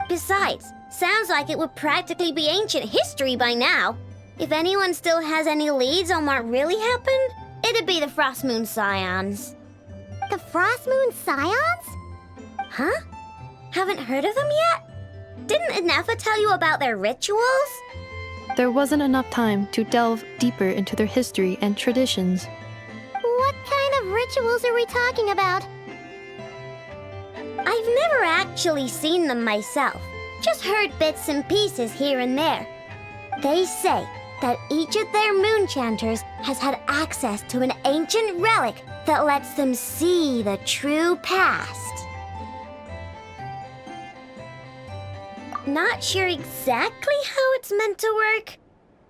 Besides, sounds like it would practically be ancient history by now. If anyone still has any leads on what really happened, it'd be the Frost Moon Scions. The Frost Moon Scions? Huh? Haven't heard of them yet? Didn't Inefa tell you about their rituals? There wasn't enough time to delve deeper into their history and traditions. What kind of rituals are we talking about? I've never actually seen them myself, just heard bits and pieces here and there. They say that each of their moon chanters has had access to an ancient relic that lets them see the true past. Not sure exactly how it's meant to work.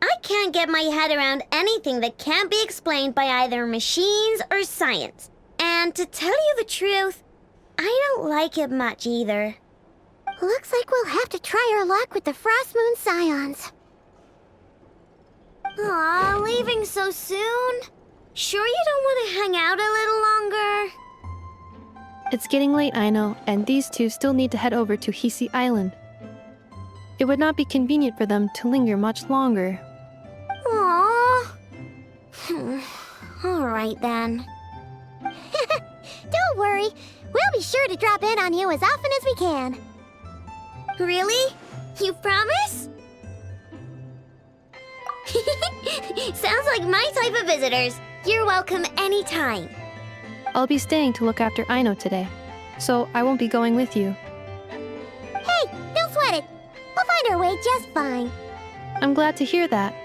I can't get my head around anything that can't be explained by either machines or science. And to tell you the truth, I don't like it much either. Looks like we'll have to try our luck with the Frost Moon Scions. Aw, leaving so soon? Sure you don't want to hang out a little longer? It's getting late, I know, and these two still need to head over to Hisi Island. It would not be convenient for them to linger much longer. Aww. All right then. Don't worry. We'll be sure to drop in on you as often as we can. Really? You promise? Sounds like my type of visitors. You're welcome anytime. I'll be staying to look after Aino today, so I won't be going with you. Hey, don't sweat it. We'll find our way just fine. I'm glad to hear that.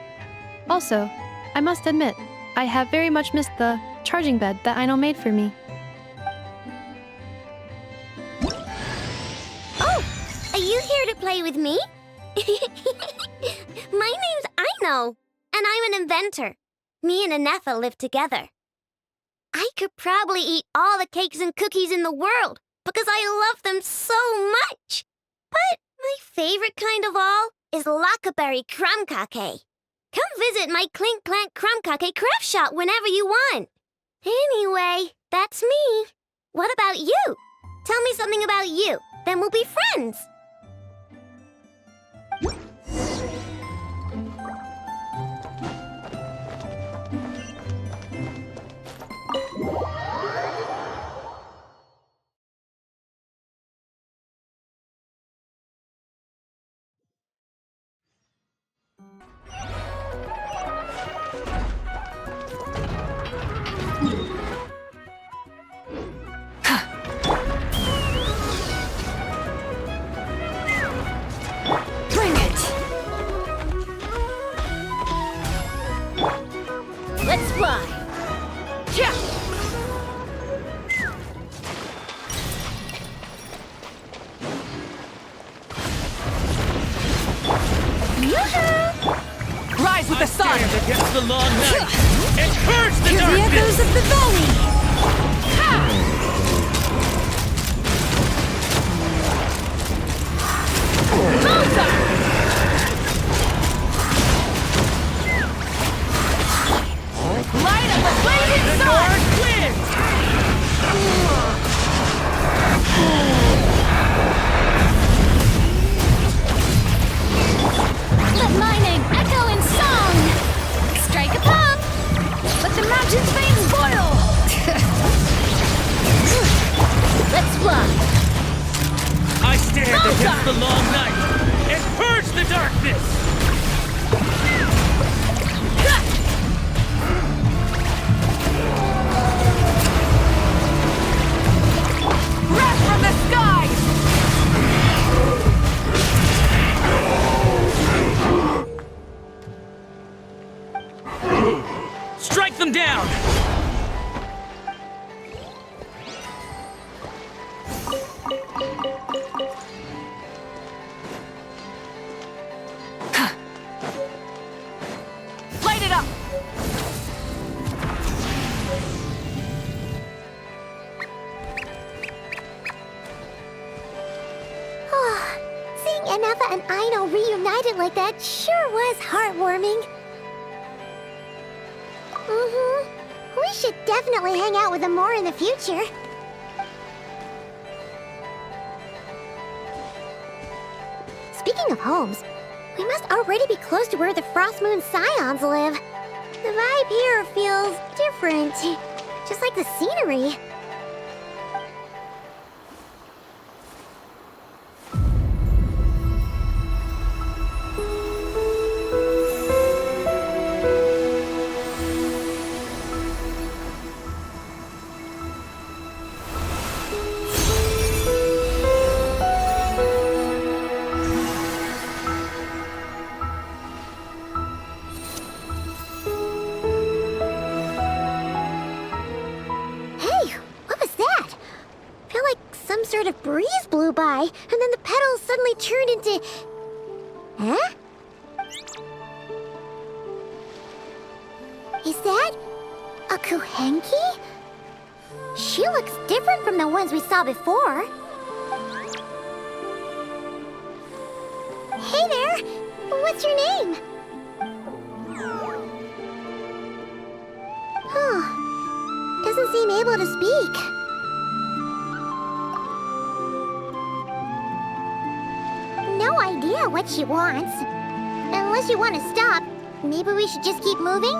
Also, I must admit, I have very much missed the charging bed that Aino made for me. Oh, are you here to play with me? My name's Aino, and I'm an inventor. Me and Inefa live together. I could probably eat all the cakes and cookies in the world because I love them so much. But my favorite kind of all is Lockaberry Crumb Cake. Come visit my Clink Clank Crumb Cake craft shop whenever you want. Anyway, that's me. What about you? Tell me something about you, then we'll be friends. the long night and purge the Hear the darkness! echoes of the valley! Light up the blazing sun! Let my name echo in song! Strike a pump! Let the mountain's veins boil! Let's fly! I stand against the long night and purge the darkness! Wrath from the skies! Strike them down! Light it up! Seeing Anafa and Aino reunited like that sure was heartwarming. We should definitely hang out with them more in the future. Speaking of homes, we must already be close to where the Frost Moon Scions live. The vibe here feels different, just like the scenery. Sort of breeze blew by, and then the petals suddenly turned into... Huh? Is that a Kuhenki? She looks different from the ones we saw before. Hey there! What's your name? Huh. Doesn't seem able to speak. No idea what she wants. Unless you want to stop, maybe we should just keep moving?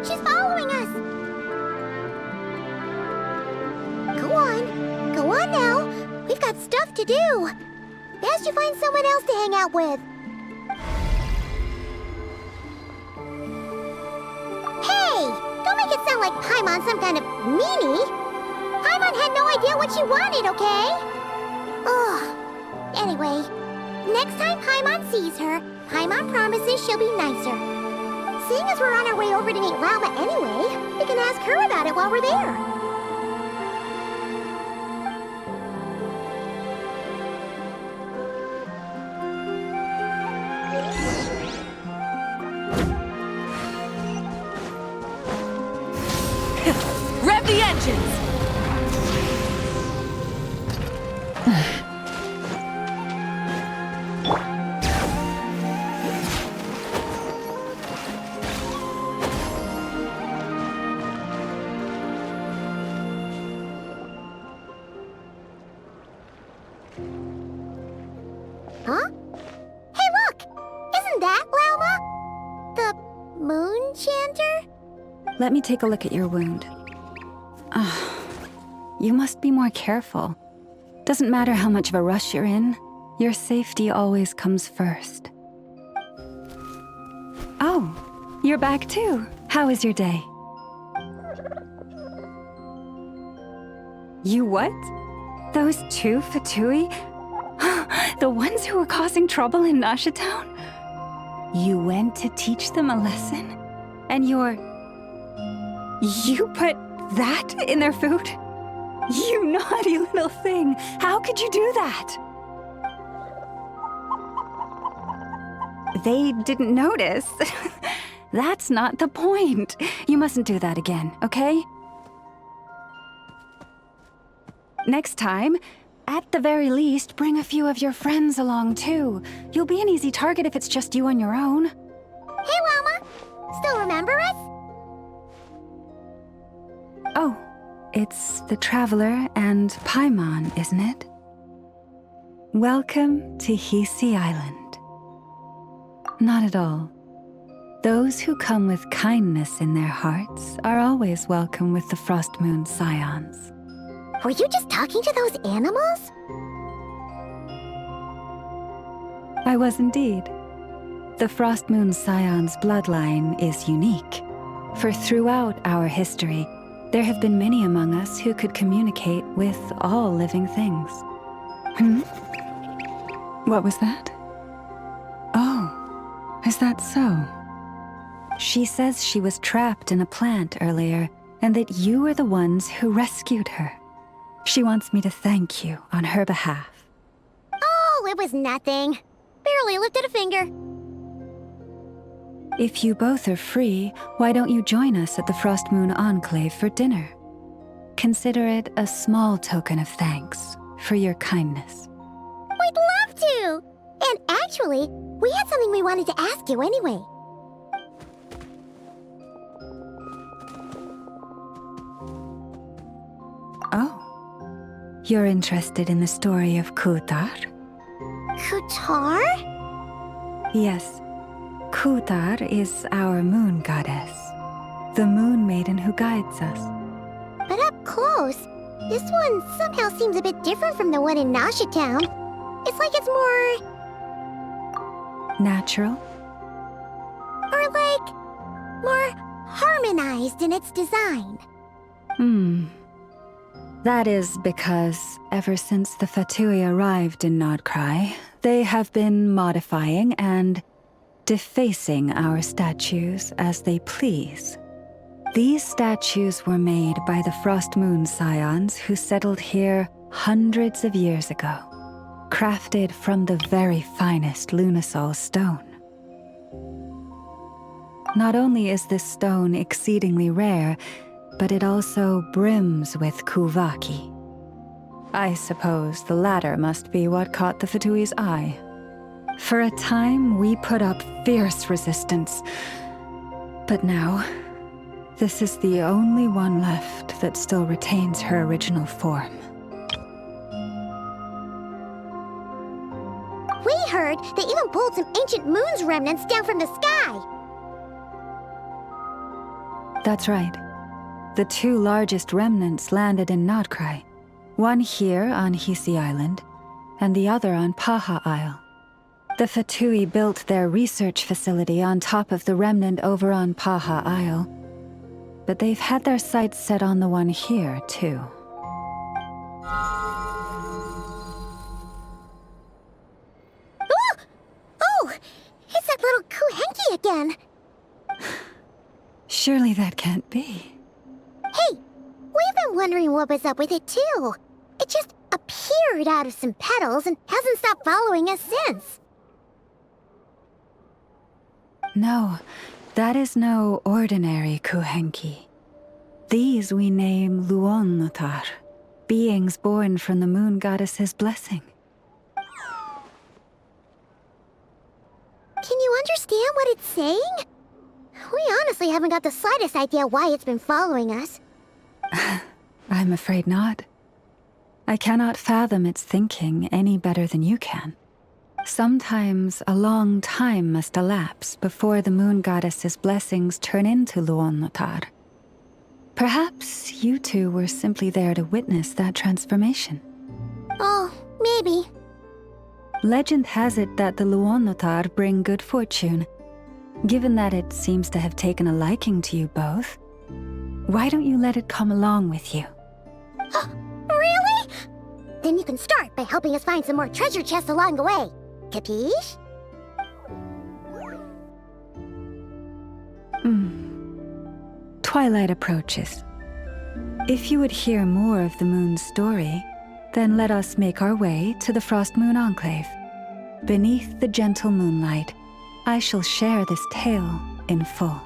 She's following us! Go on. Go on now. We've got stuff to do. Best you find someone else to hang out with. Hey! Don't make it sound like Paimon's some kind of meanie. Paimon had no idea what she wanted, okay? Ugh. Anyway, next time Paimon sees her, Paimon promises she'll be nicer. Seeing as we're on our way over to meet Lauma anyway, we can ask her about it while we're there. Rev the engines! Huh? Hey, look! Isn't that Lauma? The moon chanter? Let me take a look at your wound. You must be more careful. Doesn't matter how much of a rush you're in, your safety always comes first. Oh, you're back too. How was your day? You what? Those two Fatui? The ones who were causing trouble in Nasha Town? You went to teach them a lesson? And you put that in their food? You naughty little thing! How could you do that? They didn't notice. That's not the point. You mustn't do that again, okay? Next time, at the very least, bring a few of your friends along too. You'll be an easy target if it's just you on your own. Hey, Llama! Still remember us? Oh, it's the Traveler and Paimon, isn't it? Welcome to Hisi Island. Not at all. Those who come with kindness in their hearts are always welcome with the Frost Moon Scions. Were you just talking to those animals? I was indeed. The Frost Moon Scion's bloodline is unique, for throughout our history, there have been many among us who could communicate with all living things. What was that? Oh, is that so? She says she was trapped in a plant earlier, and that you were the ones who rescued her. She wants me to thank you on her behalf. Oh, it was nothing. Barely lifted a finger. If you both are free, why don't you join us at the Frost Moon Enclave for dinner? Consider it a small token of thanks for your kindness. We'd love to! And actually, we had something we wanted to ask you anyway. Oh. You're interested in the story of Kutar? Kutar? Yes. Kutar is our moon goddess, the moon maiden who guides us. But up close, this one somehow seems a bit different from the one in Nasha Town. It's like it's more... natural? Or like... more harmonized in its design. That is because, ever since the Fatui arrived in Nodkrai, they have been modifying and defacing our statues as they please. These statues were made by the Frost Moon Scions who settled here hundreds of years ago, crafted from the very finest Lunasol stone. Not only is this stone exceedingly rare, but it also brims with Kuvaki. I suppose the latter must be what caught the Fatui's eye. For a time, we put up fierce resistance. But now, this is the only one left that still retains her original form. We heard they even pulled some ancient moon's remnants down from the sky. That's right. The two largest remnants landed in Nodkrai, one here on Hisi Island, and the other on Paha Isle. The Fatui built their research facility on top of the remnant over on Paha Isle, but they've had their sights set on the one here, too. Oh! It's that little Kuhenki again! Surely that can't be. Hey, we've been wondering what was up with it too. It just appeared out of some petals and hasn't stopped following us since. No, that is no ordinary Kuhenki. These we name Luonnotar, beings born from the moon goddess's blessing. Can you understand what it's saying? We honestly haven't got the slightest idea why it's been following us. I'm afraid not. I cannot fathom its thinking any better than you can. Sometimes a long time must elapse before the moon goddess's blessings turn into Luonnotar. Perhaps you two were simply there to witness that transformation. Oh, maybe. Legend has it that the Luonnotar bring good fortune. Given that it seems to have taken a liking to you both, why don't you let it come along with you? Really? Then you can start by helping us find some more treasure chests along the way. Capiche? twilight approaches. If you would hear more of the moon's story, then let us make our way to the Frost Moon Enclave. Beneath the gentle moonlight, I shall share this tale in full.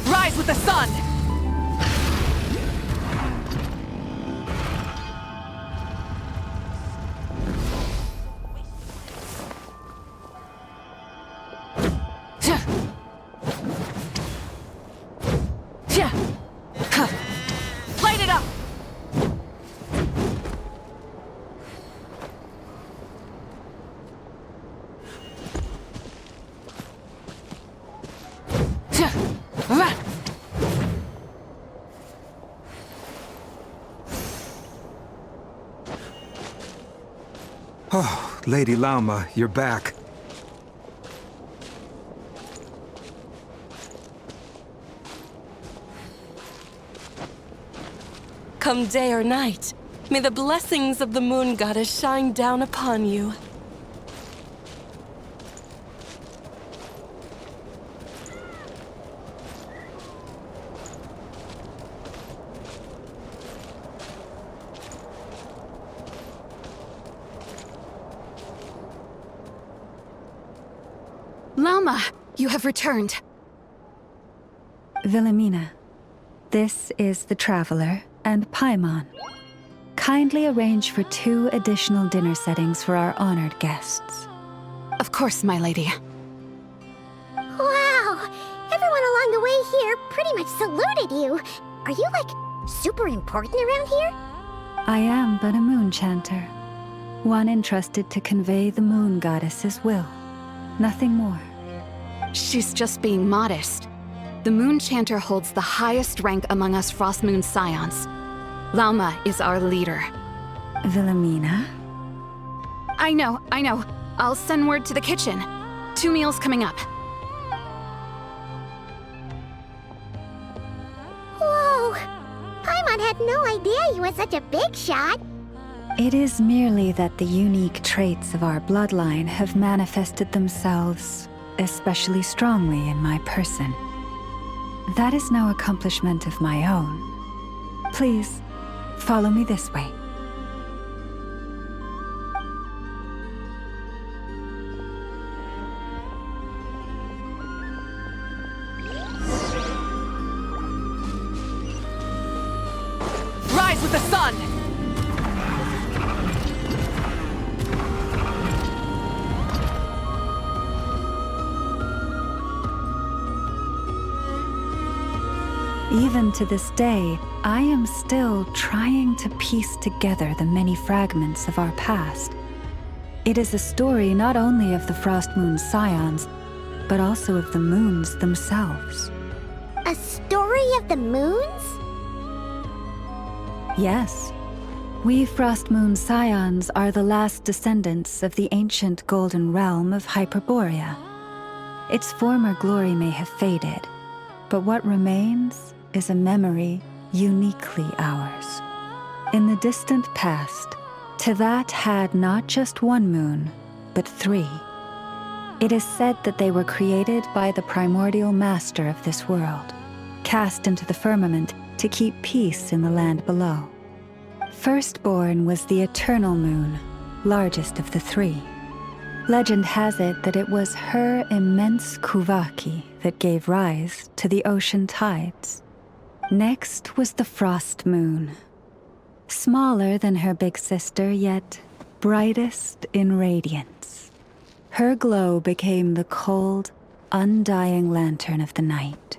Rise with the sun! Light it up! Oh, Lady Lauma, you're back. Come day or night, may the blessings of the moon goddess shine down upon you. Lauma, you have returned. Wilhelmina, this is the Traveler and Paimon. Kindly arrange for 2 additional dinner settings for our honored guests. Of course, my lady. Wow! Everyone along the way here pretty much saluted you. Are you, like, super important around here? I am but a moon chanter, one entrusted to convey the moon goddess's will. Nothing more. She's just being modest. The Moon Chanter holds the highest rank among us Frost Moon Scions. Lauma is our leader. Wilhelmina? I know. I'll send word to the kitchen. 2 meals coming up. Whoa! Paimon had no idea you were such a big shot. It is merely that the unique traits of our bloodline have manifested themselves especially strongly in my person. That is no accomplishment of my own. Please, follow me this way. Rise with the sun! Even to this day, I am still trying to piece together the many fragments of our past. It is a story not only of the Frost Moon Scions, but also of the moons themselves. A story of the moons? Yes. We Frost Moon Scions are the last descendants of the ancient golden realm of Hyperborea. Its former glory may have faded, but what remains is a memory uniquely ours. In the distant past, Tivat had not just 1 moon, but 3. It is said that they were created by the primordial master of this world, cast into the firmament to keep peace in the land below. Firstborn was the eternal moon, largest of the 3. Legend has it that it was her immense kuvaki that gave rise to the ocean tides. Next was the Frost Moon. Smaller than her big sister, yet brightest in radiance. Her glow became the cold, undying lantern of the night.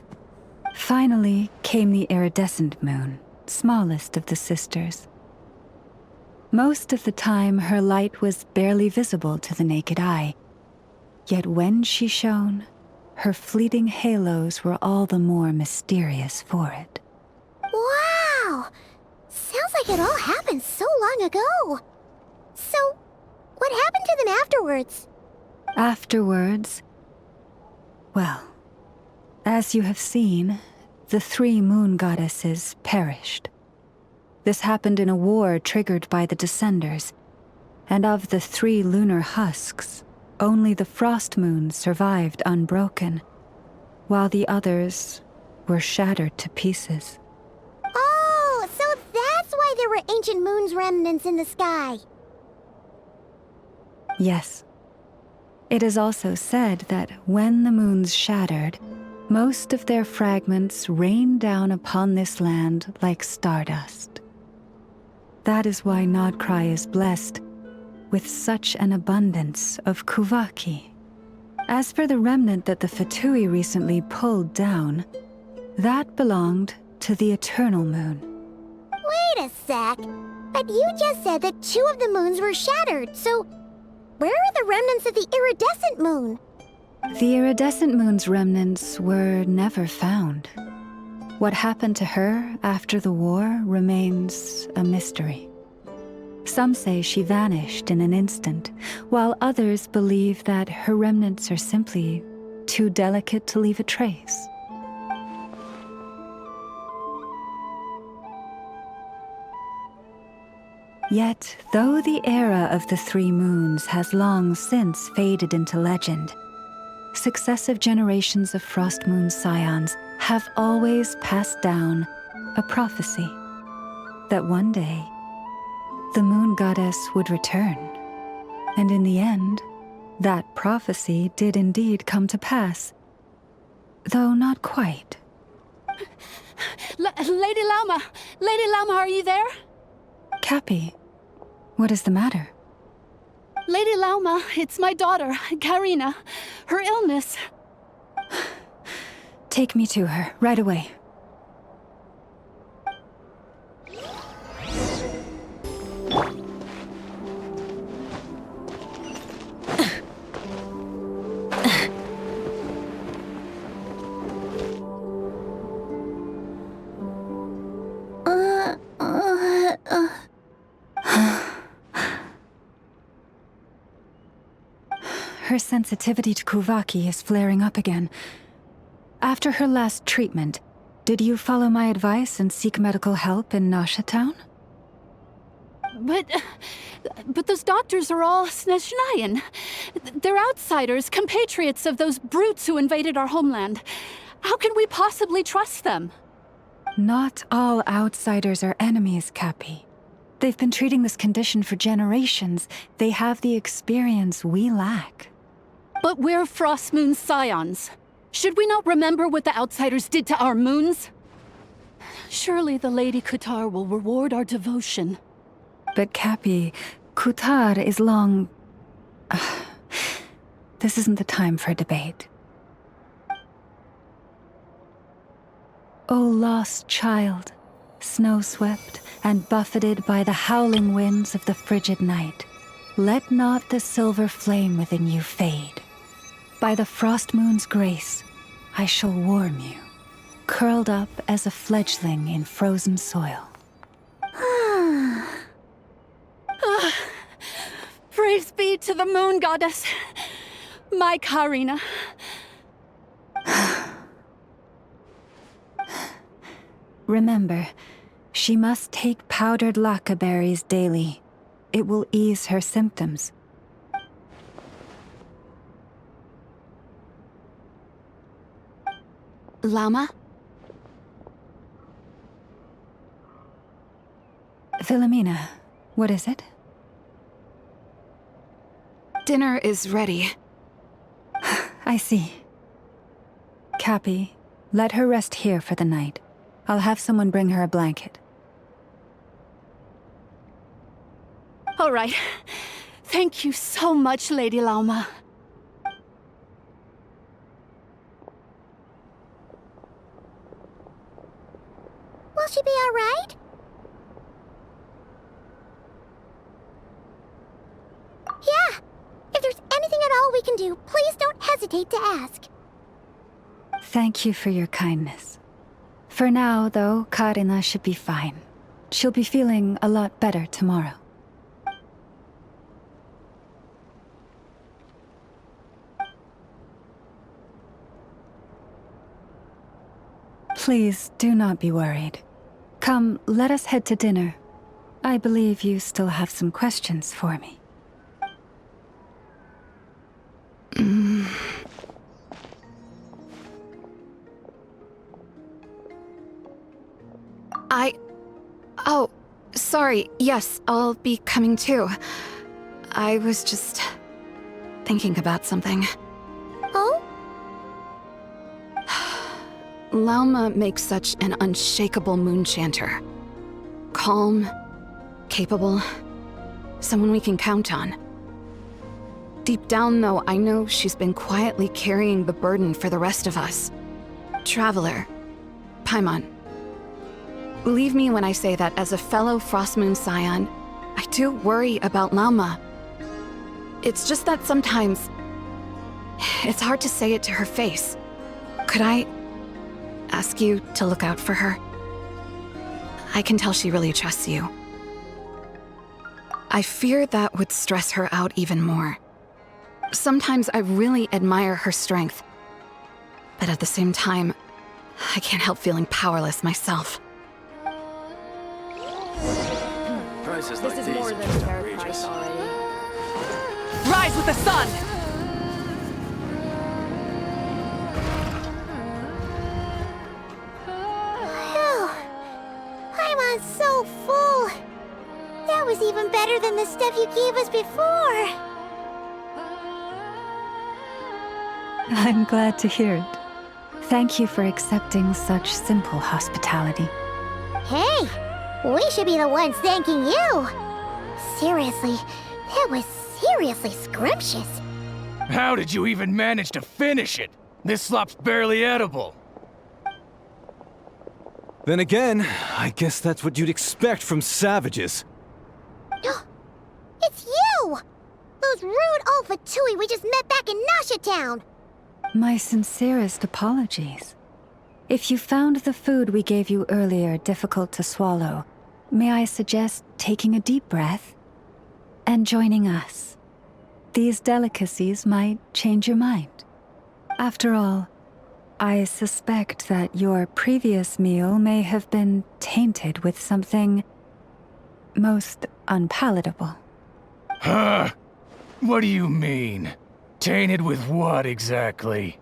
Finally came the iridescent moon, smallest of the sisters. Most of the time, her light was barely visible to the naked eye. Yet when she shone, her fleeting halos were all the more mysterious for it. Wow! Sounds like it all happened so long ago. So, What happened to them afterwards? Afterwards, well, as you have seen, the 3 moon goddesses perished. This happened in a war triggered by the Descenders, and of the 3 lunar husks, only the frost moon survived unbroken, while the others were shattered to pieces. Oh, so that's why there were ancient moon's remnants in the sky. Yes. It is also said that when the moons shattered, most of their fragments rained down upon this land like stardust. That is why Nodkrai is blessed with such an abundance of Kuvaki. As for the remnant that the Fatui recently pulled down, that belonged to the Eternal Moon. Wait a sec. But you just said that 2 of the moons were shattered, so where are the remnants of the iridescent moon? The iridescent moon's remnants were never found. What happened to her after the war remains a mystery. Some say she vanished in an instant, while others believe that her remnants are simply too delicate to leave a trace. Yet, though the era of the 3 moons has long since faded into legend, successive generations of Frost Moon scions have always passed down a prophecy that one day the moon goddess would return. And in the end, that prophecy did indeed come to pass, though not quite. Lady Lauma! Lady Lauma, are you there? Cappy, what is the matter? Lady Lauma, it's my daughter, Karina. Her illness. Take me to her, right away. Her sensitivity to Kuvaki is flaring up again. After her last treatment, did you follow my advice and seek medical help in Nasha Town? But those doctors are all Snezhnayan. They're outsiders, compatriots of those brutes who invaded our homeland. How can we possibly trust them? Not all outsiders are enemies, Cappy. They've been treating this condition for generations. They have the experience we lack. But we're Frost Moon scions. Should we not remember what the outsiders did to our moons? Surely the Lady Kutar will reward our devotion. But Cappy, Kutar is long... This isn't the time for debate. O lost child, snow-swept and buffeted by the howling winds of the frigid night, let not the silver flame within you fade. By the frost moon's grace, I shall warm you, curled up as a fledgling in frozen soil. Praise be to the moon goddess, my Karina. Remember, she must take powdered laka berries daily. It will ease her symptoms. Llama? Philomena, what is it? Dinner is ready. I see. Cappy, let her rest here for the night. I'll have someone bring her a blanket. All right. Thank you so much, Lady Lauma. Will she be all right? Yeah! If there's anything at all we can do, please don't hesitate to ask. Thank you for your kindness. For now, though, Karina should be fine. She'll be feeling a lot better tomorrow. Please do not be worried. Come, let us head to dinner. I believe you still have some questions for me. Oh, sorry. Yes, I'll be coming too. I was just thinking about something. Oh? Lauma makes such an unshakable moon chanter. Calm, capable, someone we can count on. Deep down, though, I know she's been quietly carrying the burden for the rest of us. Traveler, Paimon, believe me when I say that as a fellow Frostmoon Scion, I do worry about Lauma. It's just that sometimes it's hard to say it to her face. Could I ask you to look out for her? I can tell she really trusts you. I fear that would stress her out even more. Sometimes I really admire her strength, but at the same time, I can't help feeling powerless myself. Prices like these are just outrageous. Rise with the sun! Phew. Paimon's so full. That was even better than the stuff you gave us before. I'm glad to hear it. Thank you for accepting such simple hospitality. Hey, we should be the ones thanking you. Seriously, that was seriously scrumptious. How did you even manage to finish it? This slop's barely edible. Then again, I guess that's what you'd expect from savages. It's you! Those rude old Fatui we just met back in Nasha Town. My sincerest apologies. If you found the food we gave you earlier difficult to swallow, may I suggest taking a deep breath and joining us? These delicacies might change your mind. After all, I suspect that your previous meal may have been tainted with something most unpalatable. Huh? What do you mean? Tainted with what exactly?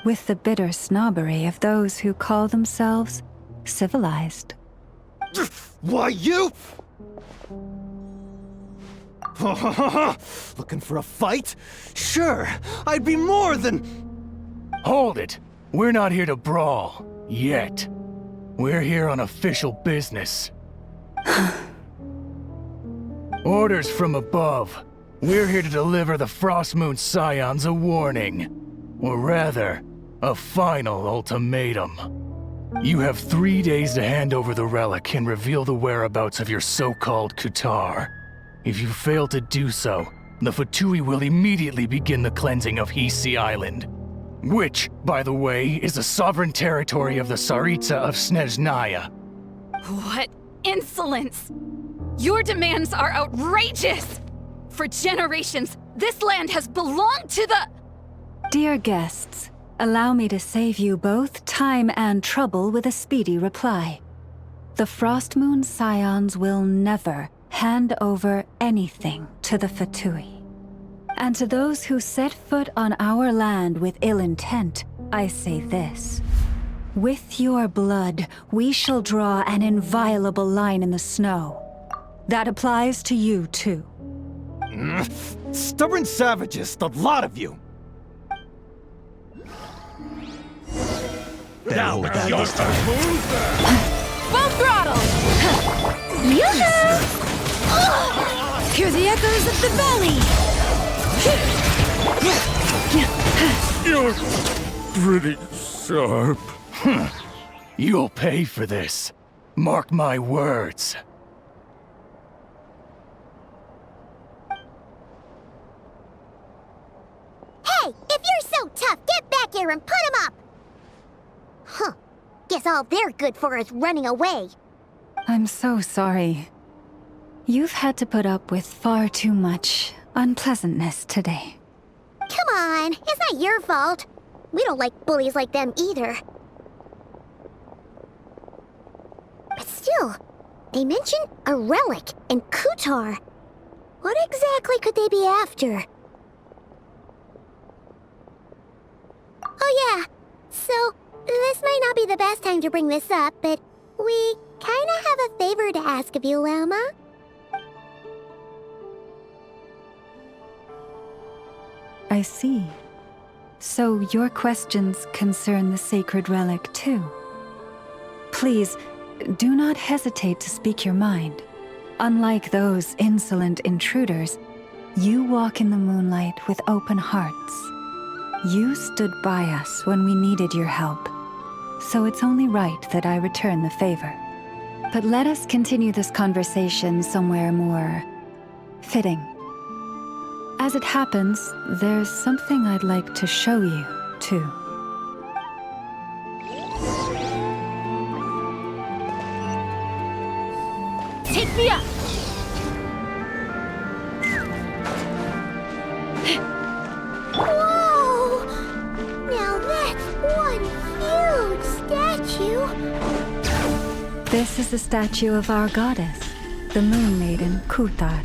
With the bitter snobbery of those who call themselves civilized. Why, you? Looking for a fight? Sure, I'd be more than... Hold it! We're not here to brawl. Yet. We're here on official business. Orders from above. We're here to deliver the Frostmoon Scions a warning. Or rather, a final ultimatum. You have 3 days to hand over the relic and reveal the whereabouts of your so-called Kutar. If you fail to do so, the Fatui will immediately begin the cleansing of Hisi Island. Which, by the way, is the sovereign territory of the Tsaritsa of Snezhnaya. What insolence! Your demands are outrageous! For generations, this land has belonged to the... Dear guests, allow me to save you both time and trouble with a speedy reply. The Frostmoon Scions will never hand over anything to the Fatui. And to those who set foot on our land with ill intent, I say this. With your blood, we shall draw an inviolable line in the snow. That applies to you, too. Stubborn savages, the lot of you! Now, your Full throttle! Hear the echoes of the valley! You're pretty sharp. You'll pay for this. Mark my words. Hey, if you're so tough, get back here and put him up! Huh. Guess all they're good for is running away. I'm so sorry. You've had to put up with far too much unpleasantness today. Come on, it's not your fault. We don't like bullies like them either. But still, they mention a relic and Kutar. What exactly could they be after? Oh yeah, so this might not be the best time to bring this up, but we kinda have a favor to ask of you, Lama. I see. So your questions concern the sacred relic too. Please, do not hesitate to speak your mind. Unlike those insolent intruders, you walk in the moonlight with open hearts. You stood by us when we needed your help, so it's only right that I return the favor. But let us continue this conversation somewhere more fitting. As it happens, there's something I'd like to show you, too. Take me up! Whoa! Now that's one huge statue! This is the statue of our goddess, the Moon Maiden Kutar.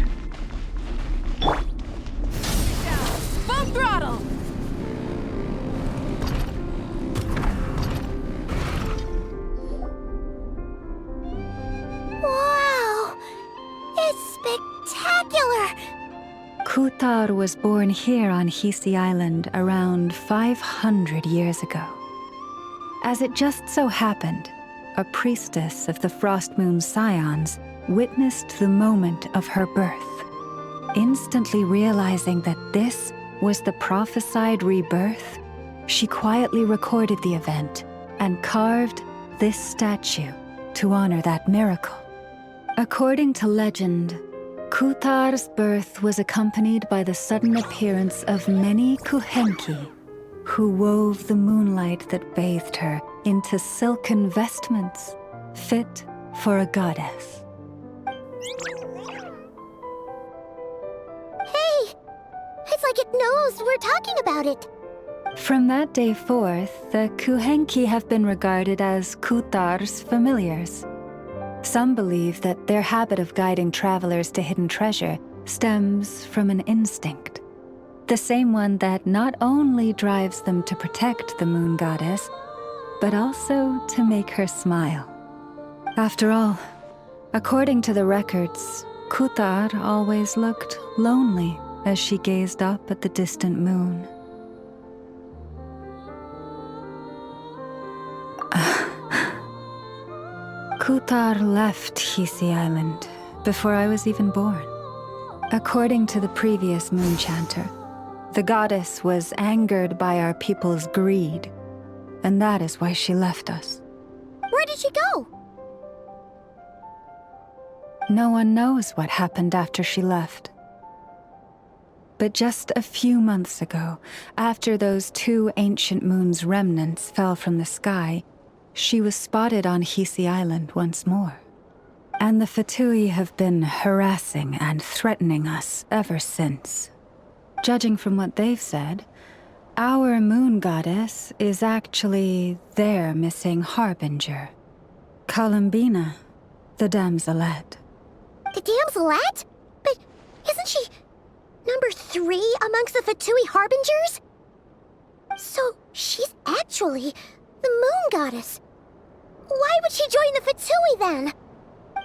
Full throttle! Wow! It's spectacular! Kutar was born here on Hisi Island around 500 years ago. As it just so happened, a priestess of the Frost Moon Scions witnessed the moment of her birth. Instantly realizing that this was the prophesied rebirth, she quietly recorded the event and carved this statue to honor that miracle. According to legend, Kutar's birth was accompanied by the sudden appearance of many Kuhenki, who wove the moonlight that bathed her into silken vestments fit for a goddess. Hey! It's like it knows we're talking about it. From that day forth, the Kuhenki have been regarded as Kutar's familiars. Some believe that their habit of guiding travelers to hidden treasure stems from an instinct. The same one that not only drives them to protect the moon goddess, but also to make her smile. After all, according to the records, Kutar always looked lonely as she gazed up at the distant moon. Kutar left Hisi Island before I was even born. According to the previous moon chanter, the goddess was angered by our people's greed, and that is why she left us. Where did she go? No one knows what happened after she left. But just a few months ago, after those 2 ancient moon's remnants fell from the sky, she was spotted on Hisi Island once more. And the Fatui have been harassing and threatening us ever since. Judging from what they've said, our moon goddess is actually their missing harbinger, Columbina, the damselette. The damselette? But isn't she number 3 amongst the Fatui harbingers? So she's actually the moon goddess. Why would she join the Fatui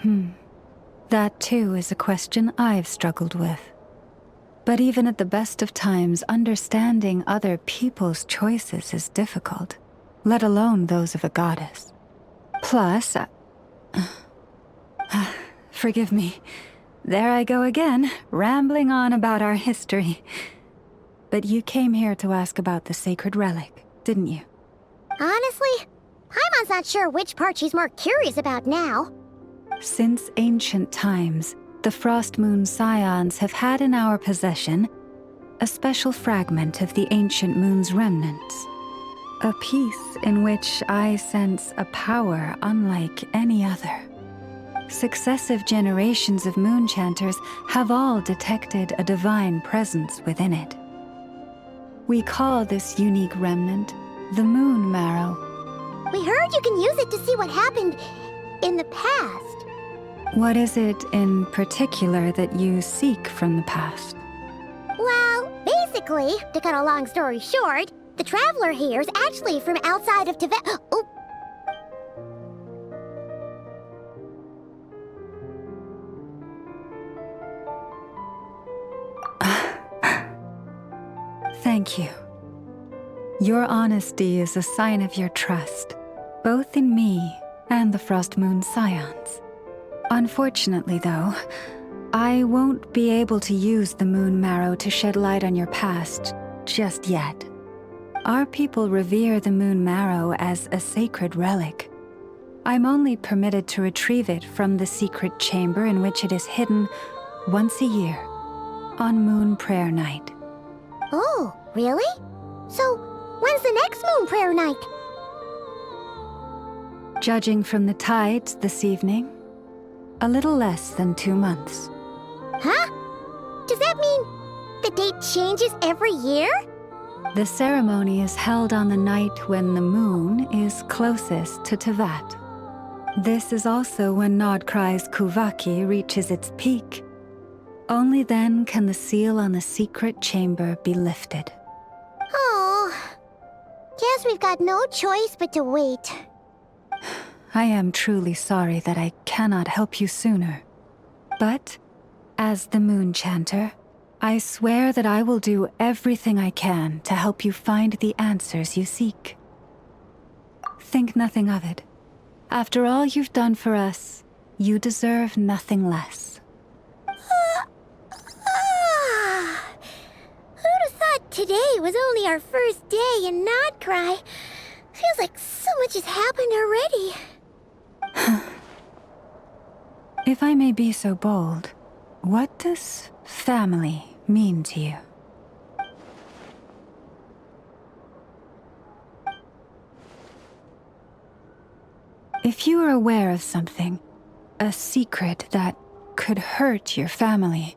then? That too is a question I've struggled with. But even at the best of times, understanding other people's choices is difficult, let alone those of a goddess. Plus, forgive me. There I go again, rambling on about our history. But you came here to ask about the sacred relic, didn't you? Honestly, Paimon's not sure which part she's more curious about now. Since ancient times, the Frost Moon Scions have had in our possession a special fragment of the ancient moon's remnants. A piece in which I sense a power unlike any other. Successive generations of moon chanters have all detected a divine presence within it. We call this unique remnant the Moon Marrow. We heard you can use it to see what happened in the past. What is it in particular that you seek from the past? Well, basically, to cut a long story short, the traveler here is actually from outside of Tibet. Oh. Thank you. Your honesty is a sign of your trust, both in me and the Frost Moon Scions. Unfortunately, though, I won't be able to use the moon marrow to shed light on your past just yet. Our people revere the moon marrow as a sacred relic. I'm only permitted to retrieve it from the secret chamber in which it is hidden once a year, on Moon Prayer Night. Oh, really? So, when's the next Moon Prayer Night? Judging from the tides this evening, a little less than 2 months. Huh? Does that mean the date changes every year? The ceremony is held on the night when the moon is closest to Tevat. This is also when Nodkrai's Kuvaki reaches its peak. Only then can the seal on the secret chamber be lifted. Oh, guess we've got no choice but to wait. I am truly sorry that I cannot help you sooner. But, as the Moon Chanter, I swear that I will do everything I can to help you find the answers you seek. Think nothing of it. After all you've done for us, you deserve nothing less. Who'd have thought today was only our first day in Nodkrai? Feels like so much has happened already. If I may be so bold, what does family mean to you? If you are aware of something, a secret that could hurt your family,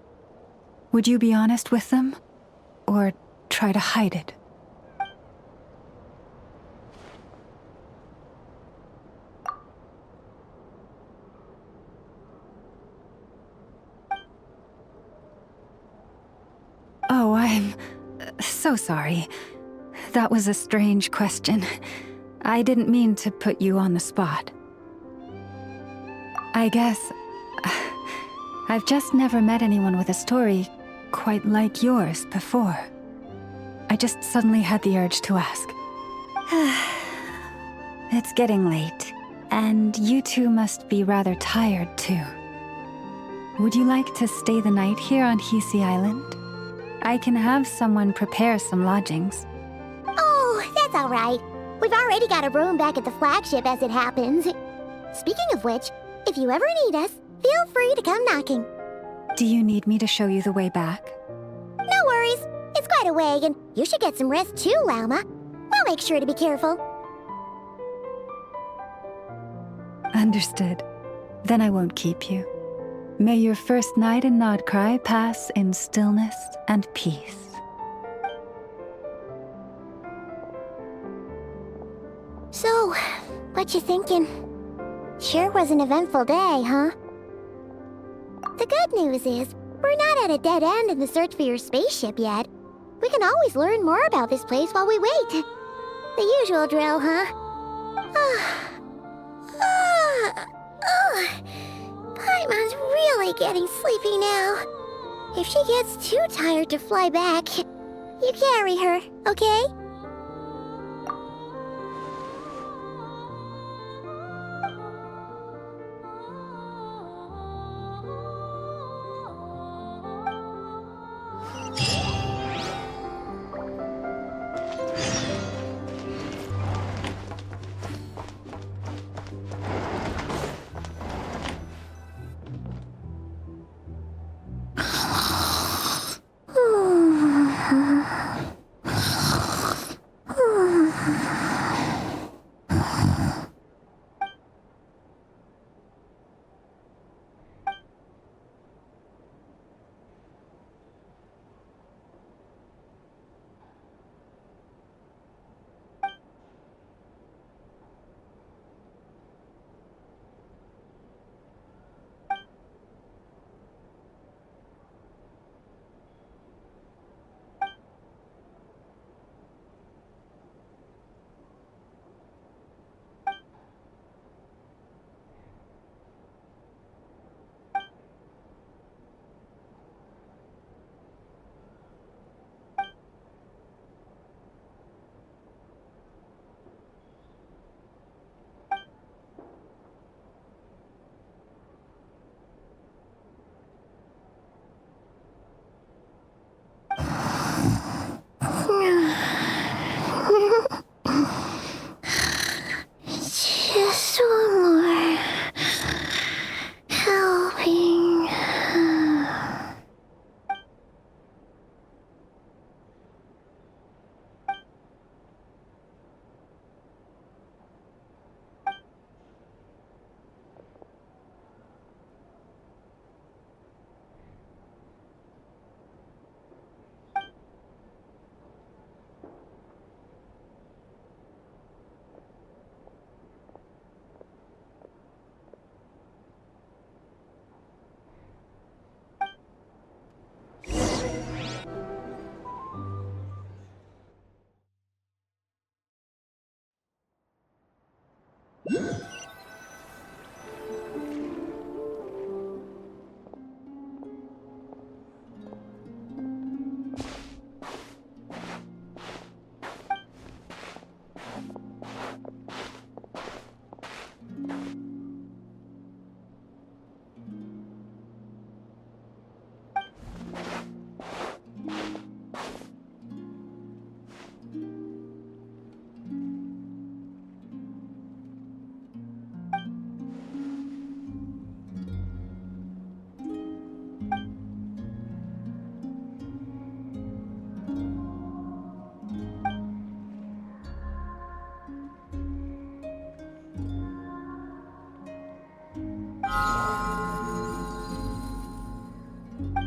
would you be honest with them? Or try to hide it? Oh, I'm so sorry. That was a strange question. I didn't mean to put you on the spot. I guess I've just never met anyone with a story quite like yours before. I just suddenly had the urge to ask. It's getting late, and you two must be rather tired too. Would you like to stay the night here on Hisi Island? I can have someone prepare some lodgings. Oh, that's all right. We've already got a room back at the flagship as it happens. Speaking of which, if you ever need us, feel free to come knocking. Do you need me to show you the way back? No worries. It's quite a way, and you should get some rest too, Lauma. We'll make sure to be careful. Understood. Then I won't keep you. May your first night in Nodkrai pass in stillness and peace. So, what you thinking? Sure was an eventful day, huh? The good news is, we're not at a dead end in the search for your spaceship yet. We can always learn more about this place while we wait. The usual drill, huh? Paimon's really getting sleepy now. If she gets too tired to fly back, you carry her, okay?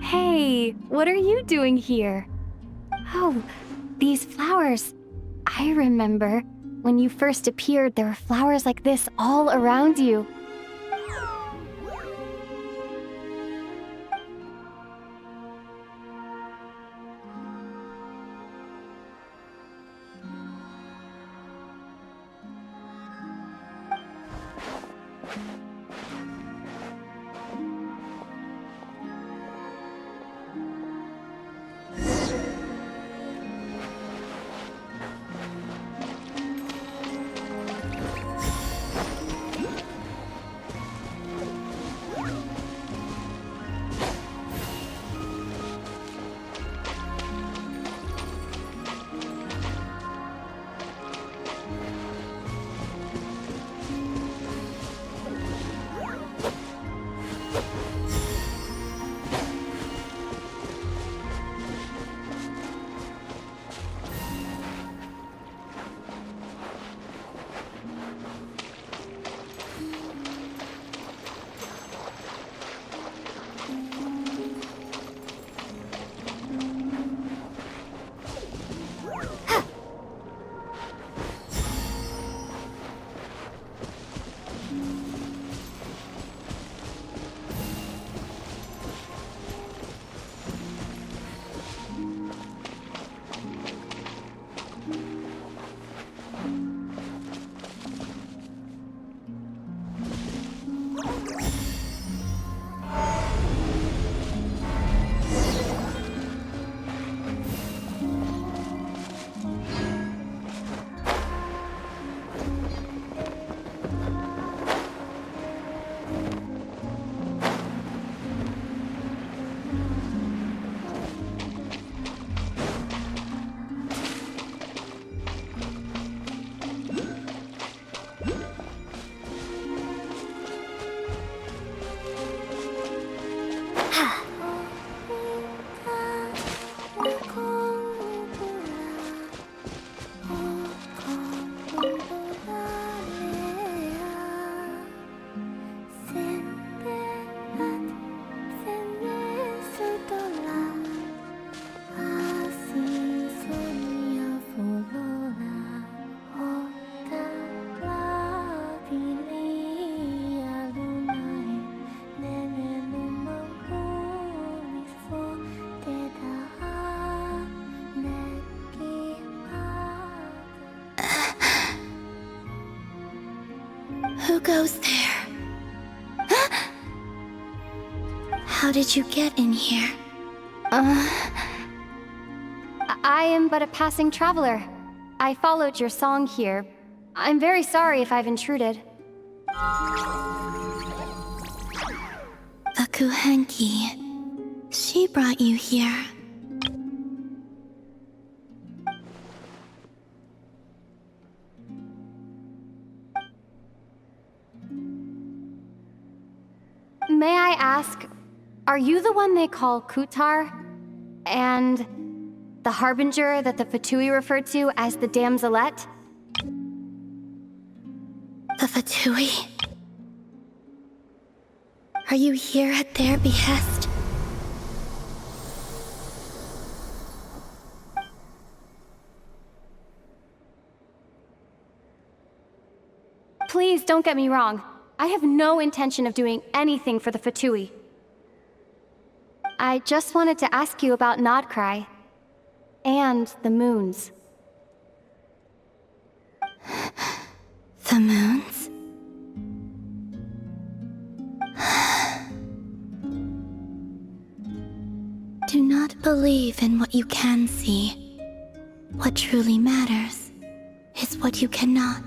Hey, what are you doing here? Oh, these flowers. I remember when you first appeared, there were flowers like this all around you. Who goes there? How did you get in here? I am but a passing traveler. I followed your song here. I'm very sorry if I've intruded. Akuhenki. She brought you here. May I ask, are you the one they call Kutar? And the harbinger that the Fatui referred to as the Damselette? The Fatui? Are you here at their behest? Please don't get me wrong. I have no intention of doing anything for the Fatui. I just wanted to ask you about Nodcry. And the moons. The moons? believe in what you can see. What truly matters is what you cannot.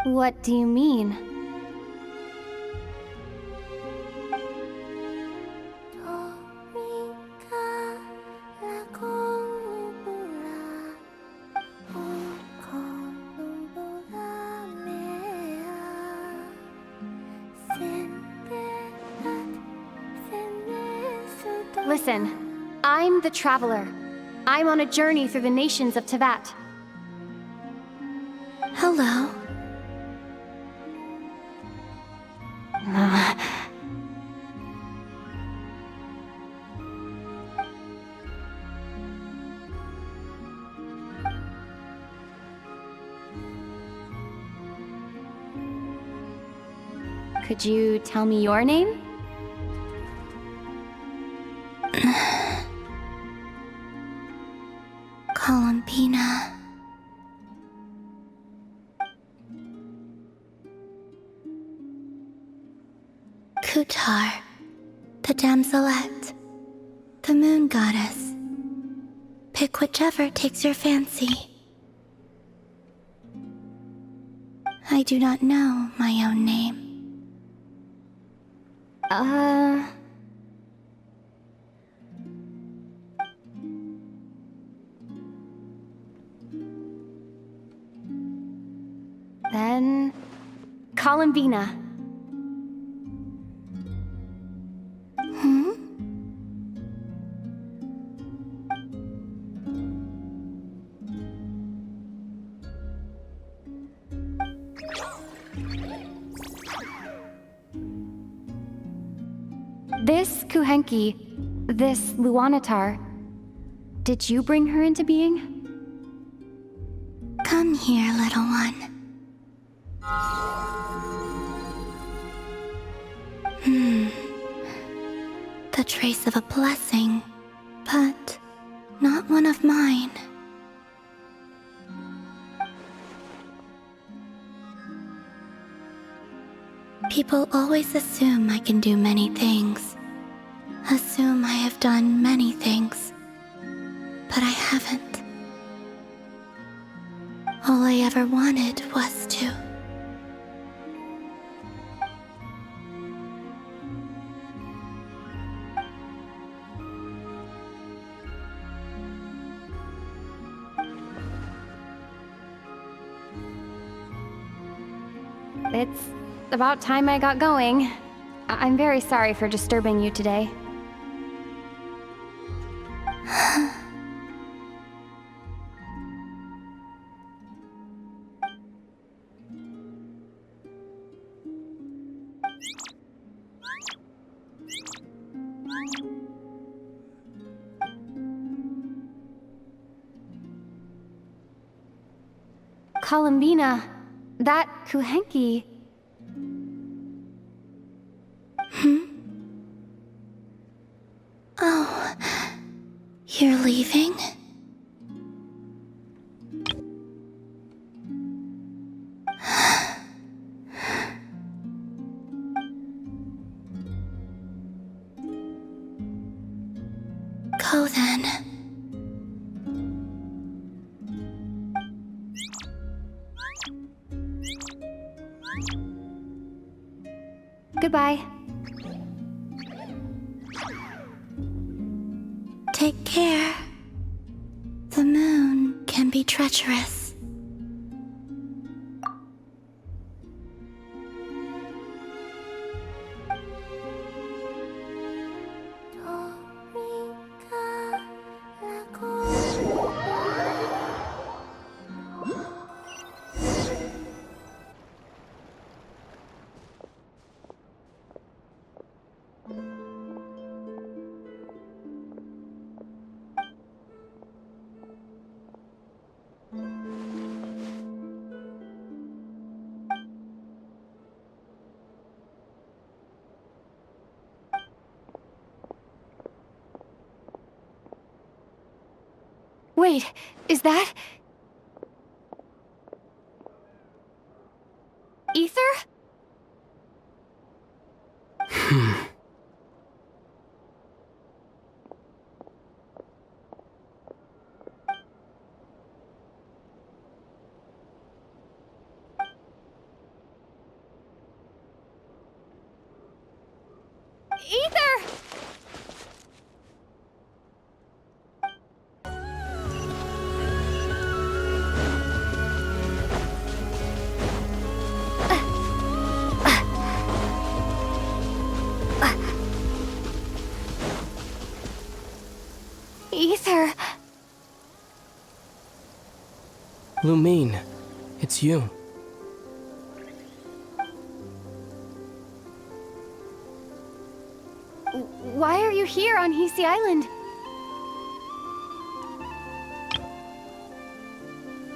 What do you mean? Listen, I'm the Traveler. I'm on a journey through the nations of Tevat. Hello. Could you tell me your name? Columbina. Kutar, the damselette, the moon goddess. Pick whichever takes your fancy. I do not know my own name. Then... Columbina. This Kuhenki, this Luanatar, did you bring her into being? Come here, little one. The trace of a blessing, but not one of mine. People always assume I can do many things. Assume I have done many things. But I haven't. All I ever wanted was to. It's about time I got going. I'm very sorry for disturbing you today. Columbina, that Kuhenki... Oh, you're leaving? Go then. Goodbye. Take care. The moon can be treacherous. Wait, is that... Ether? Ether! Ether! Lumine, it's you. Why are you here on Hisi Island?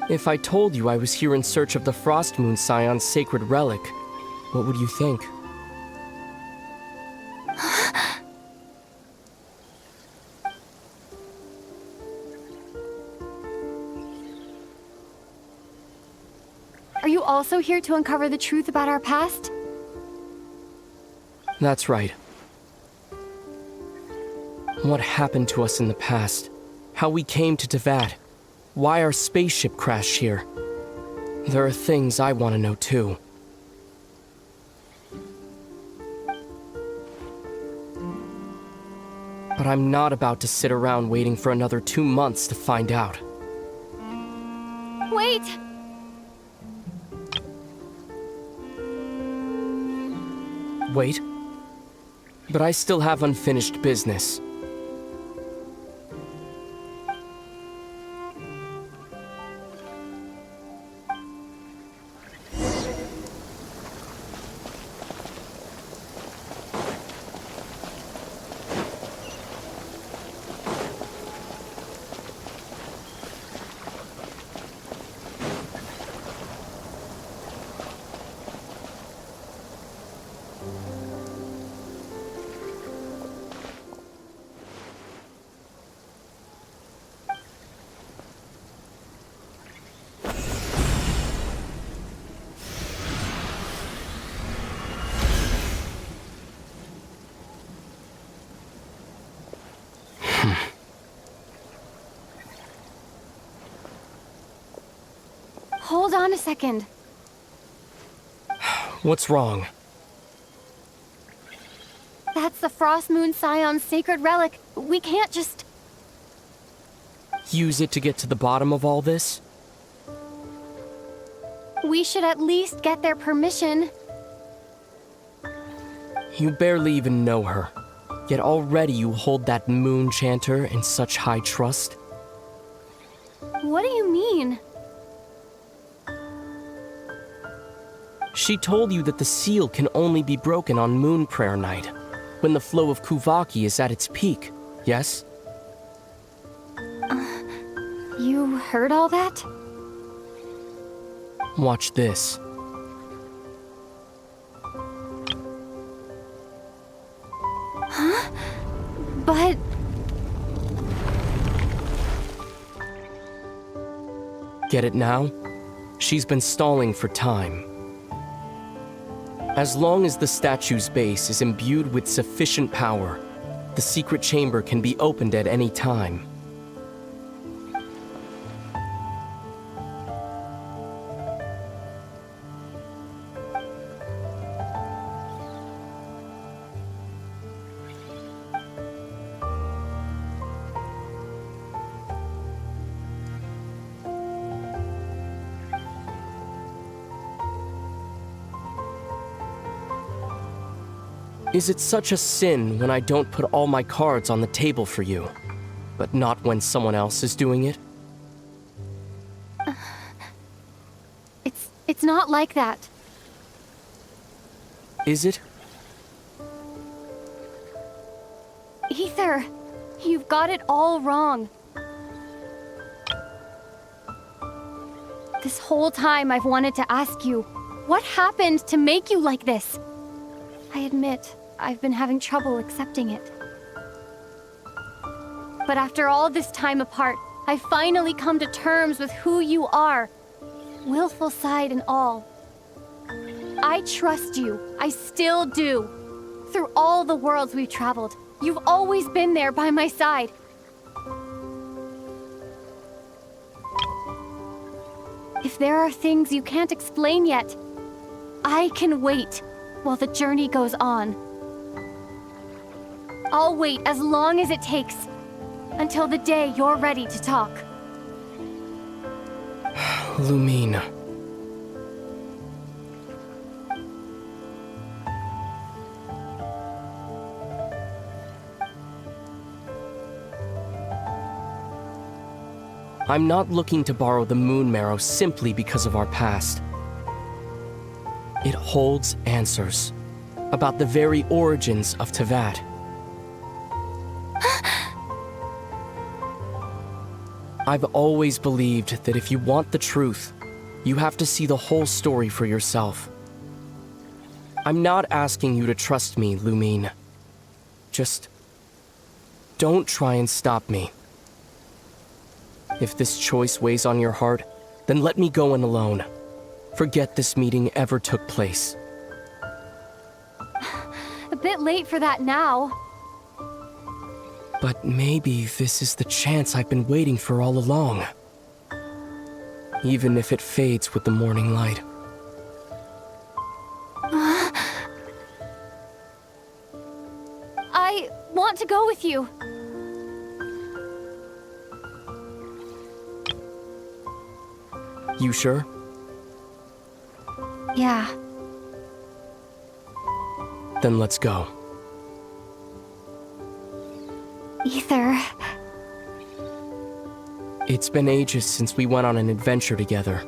If I told you I was here in search of the Frost Moon Scion's sacred relic, what would you think? Are you also here to uncover the truth about our past? That's right. What happened to us in the past? How we came to Tevat? Why our spaceship crashed here? There are things I want to know too. But I'm not about to sit around waiting for another 2 months to find out. Wait! Wait? But I still have unfinished business. Hold on a second. What's wrong? That's the Frost Moon Scion's sacred relic. We can't just... Use it to get to the bottom of all this? We should at least get their permission. You barely even know her. Yet already you hold that moon chanter in such high trust? What do you mean? She told you that the seal can only be broken on Moon Prayer Night, when the flow of Kuvaki is at its peak, yes? You heard all that? Watch this. Huh? But... Get it now? She's been stalling for time. As long as the statue's base is imbued with sufficient power, the secret chamber can be opened at any time. Is it such a sin when I don't put all my cards on the table for you, but not when someone else is doing it? It's not like that. Is it? Ether, you've got it all wrong. This whole time I've wanted to ask you, what happened to make you like this? I admit, I've been having trouble accepting it. But after all this time apart, I've finally come to terms with who you are. Willful side and all. I trust you. I still do. Through all the worlds we've traveled, you've always been there by my side. If there are things you can't explain yet, I can wait while the journey goes on. I'll wait as long as it takes, until the day you're ready to talk. Lumina. I'm not looking to borrow the Moon Marrow simply because of our past. It holds answers about the very origins of Teyvat. I've always believed that if you want the truth, you have to see the whole story for yourself. I'm not asking you to trust me, Lumine. Just don't try and stop me. If this choice weighs on your heart, then let me go in alone. Forget this meeting ever took place. A bit late for that now. But maybe this is the chance I've been waiting for all along. Even if it fades with the morning light. I want to go with you. You sure? Yeah. Then let's go. Ether. It's been ages since we went on an adventure together.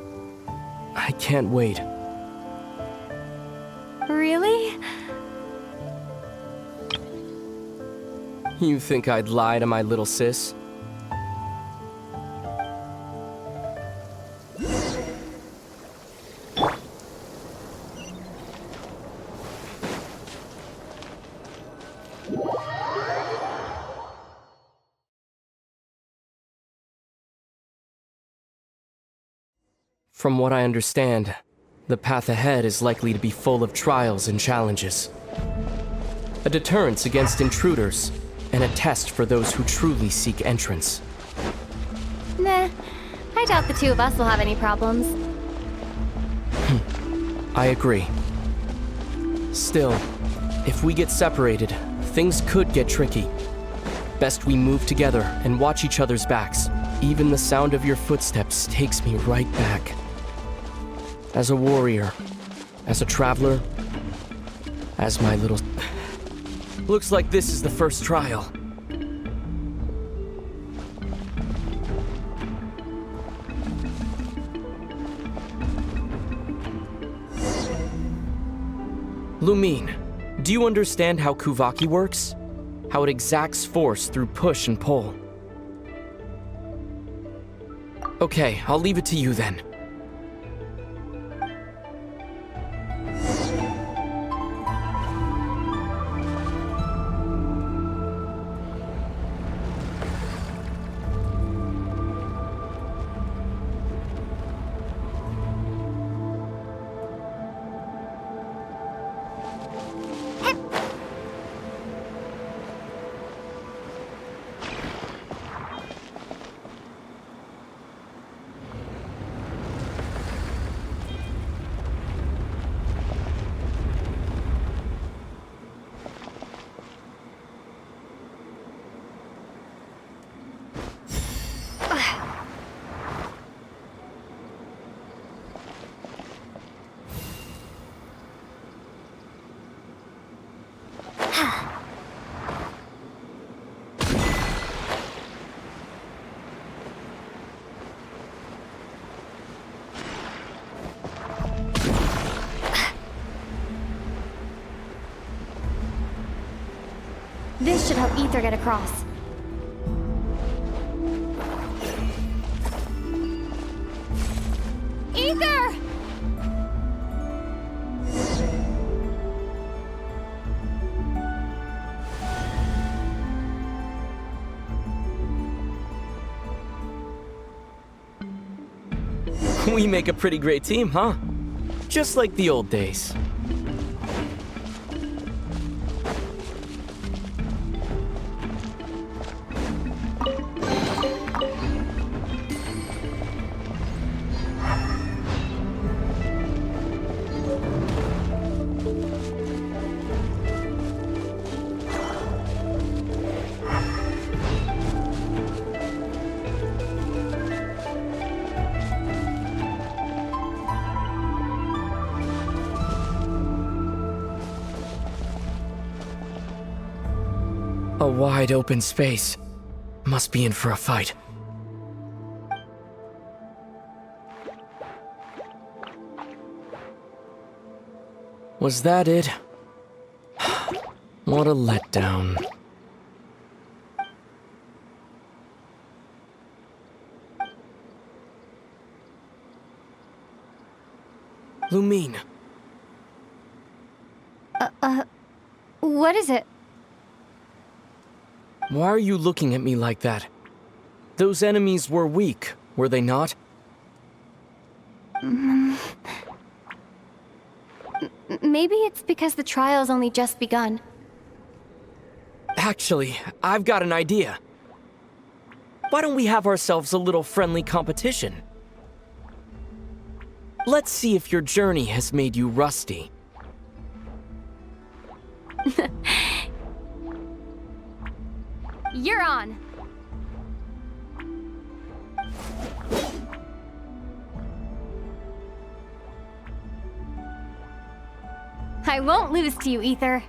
I can't wait. Really? You think I'd lie to my little sis? From what I understand, the path ahead is likely to be full of trials and challenges. A deterrence against intruders, and a test for those who truly seek entrance. Nah, I doubt the two of us will have any problems. I agree. Still, if we get separated, things could get tricky. Best we move together and watch each other's backs. Even the sound of your footsteps takes me right back. As a warrior, as a traveler, as my little... Looks like this is the first trial. Lumine, do you understand how Kuvaki works? How it exacts force through push and pull? Okay, I'll leave it to you then. This should help Ether get across. Ether! We make a pretty great team, huh? Just like the old days. A wide open space. Must be in for a fight. Was that it? What a letdown. Lumine. What is it? Why are you looking at me like that? Those enemies were weak, were they not? Maybe it's because the trial's only just begun. Actually, I've got an idea. Why don't we have ourselves a little friendly competition? Let's see if your journey has made you rusty. You're on. I won't lose to you, Ether.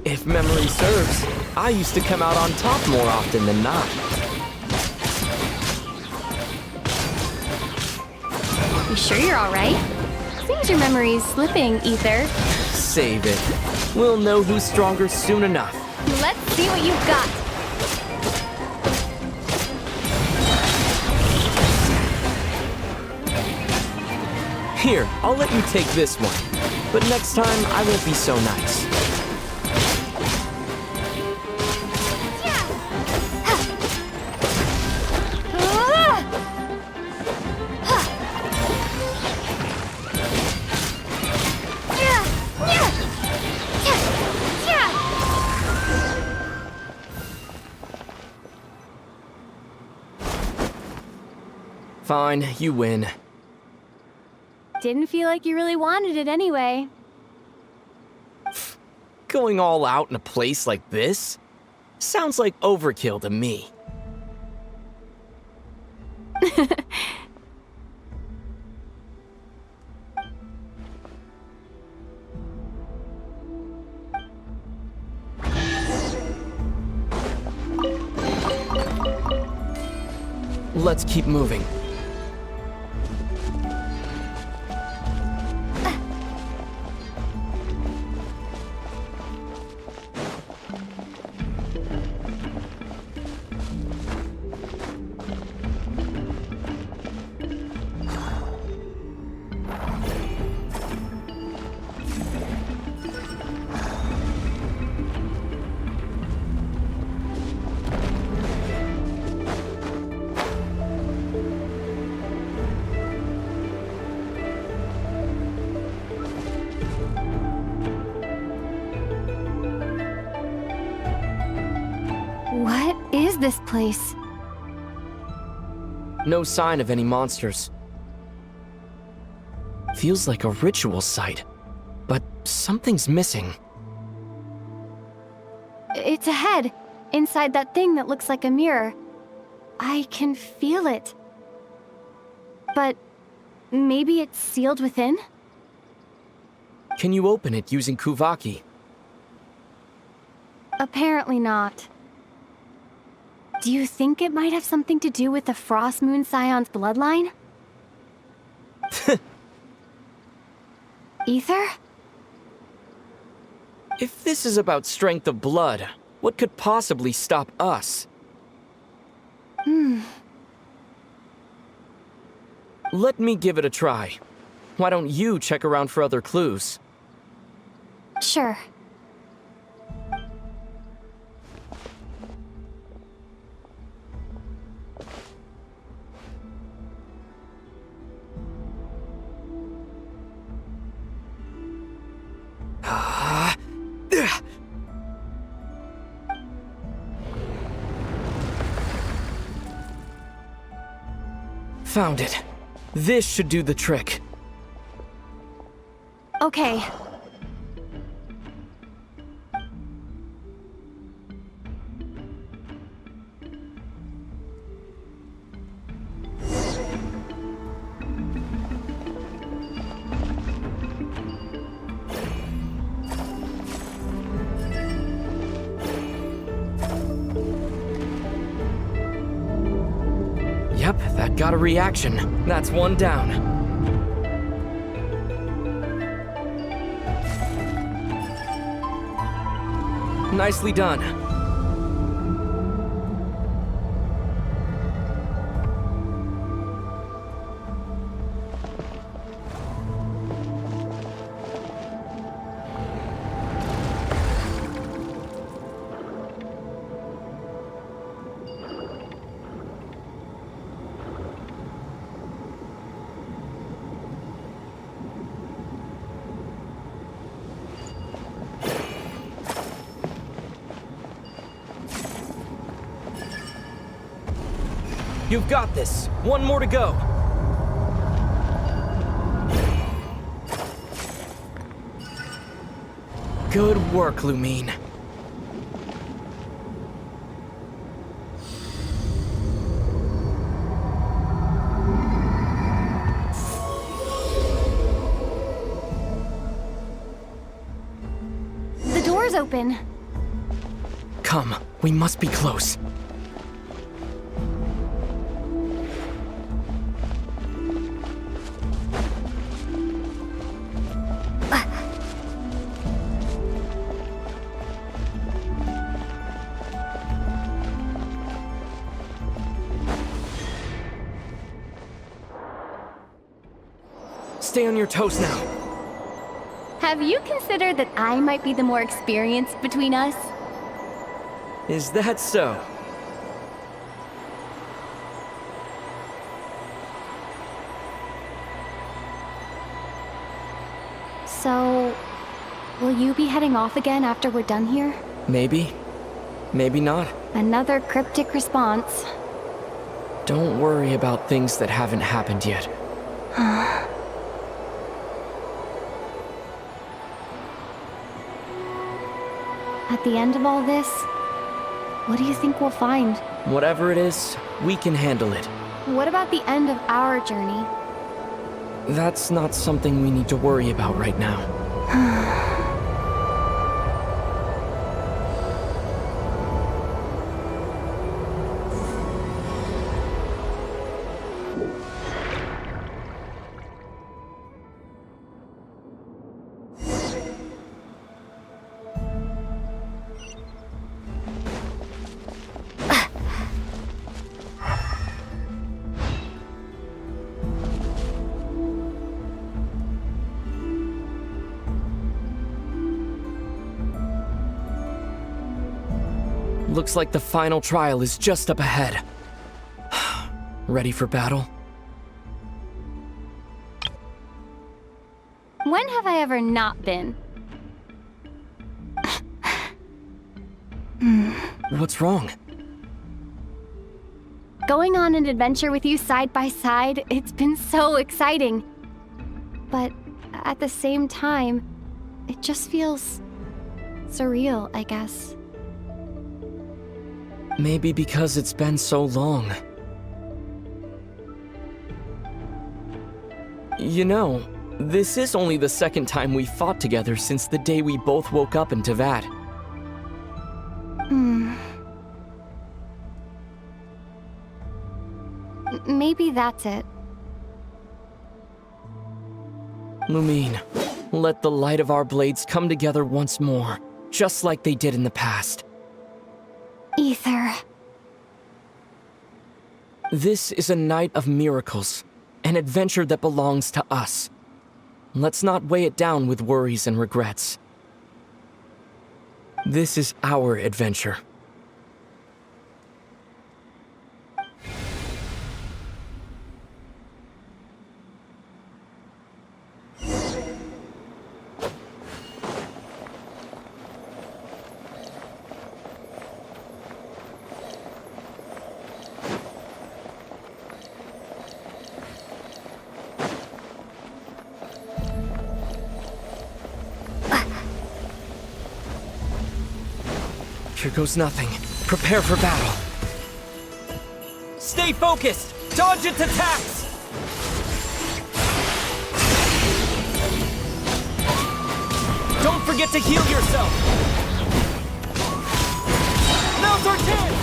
If memory serves, I used to come out on top more often than not. You sure you're all right? Seems your memory's slipping, Ether. Save it. We'll know who's stronger soon enough. Let's see what you've got. Here, I'll let you take this one. But next time, I won't be so nice. Fine, you win. Didn't feel like you really wanted it anyway. Going all out in a place like this? Sounds like overkill to me. Let's keep moving. What is this place? No sign of any monsters. Feels like a ritual site, but something's missing. It's ahead, inside that thing that looks like a mirror. I can feel it. But maybe it's sealed within? Can you open it using Kuvaki? Apparently not. Do you think it might have something to do with the Frost Moon Scion's bloodline? Ether? If this is about strength of blood, what could possibly stop us? Let me give it a try. Why don't you check around for other clues? Sure. Found it. This should do the trick. Okay. Yep, that got a reaction. That's one down. Nicely done. You've got this. One more to go. Good work, Lumine. The door's open. Come, we must be close. Stay on your toes now. Have you considered that I might be the more experienced between us? Is that so? So, will you be heading off again after we're done here? Maybe. Maybe not. Another cryptic response. Don't worry about things that haven't happened yet. At the end of all this, what do you think we'll find? Whatever it is, we can handle it. What about the end of our journey? That's not something we need to worry about right now. Looks like the final trial is just up ahead. Ready for battle? When have I ever not been? What's wrong? Going on an adventure with you side by side, it's been so exciting. But at the same time, it just feels surreal, I guess. Maybe because it's been so long. You know, this is only the second time we fought together since the day we both woke up in Teyvat. Maybe that's it. Lumine, let the light of our blades come together once more, just like they did in the past. Ether. This is a night of miracles, an adventure that belongs to us. Let's not weigh it down with worries and regrets. This is our adventure. Here goes nothing. Prepare for battle. Stay focused! Dodge its attacks! Don't forget to heal yourself! Now's our chance!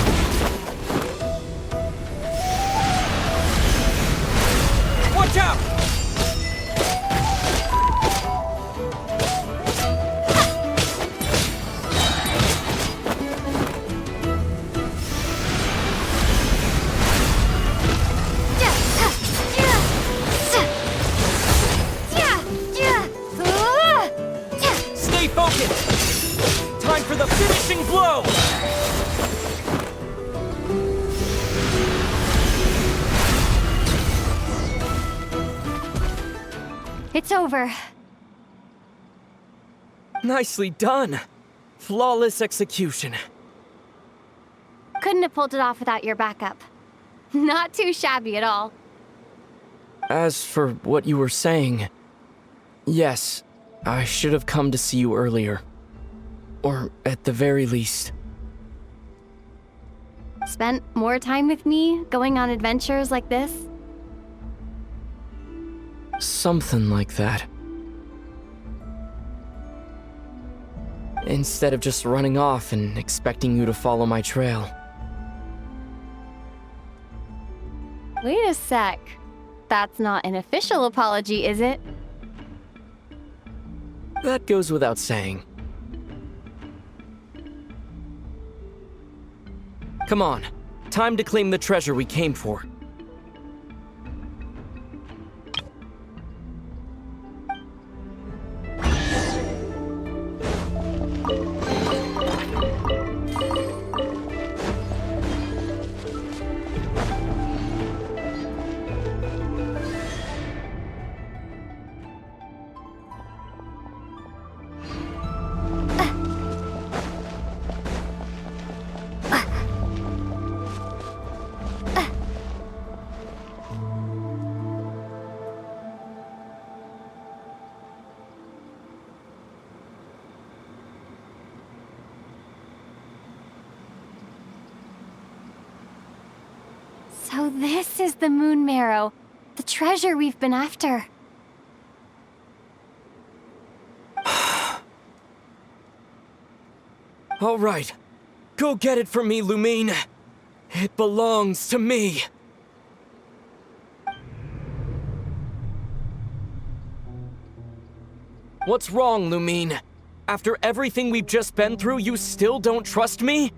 Watch out! Stay focused! Time for the finishing blow! It's over. Nicely done. Flawless execution. Couldn't have pulled it off without your backup. Not too shabby at all. As for what you were saying, yes, I should have come to see you earlier. Or at the very least. Spent more time with me, going on adventures like this? Something like that. Instead of just running off and expecting you to follow my trail. Wait a sec. That's not an official apology, is it? That goes without saying. Come on, time to claim the treasure we came for. So this is the Moon Marrow, the treasure we've been after. All right, go get it for me, Lumine. It belongs to me. What's wrong, Lumine? After everything we've just been through, you still don't trust me?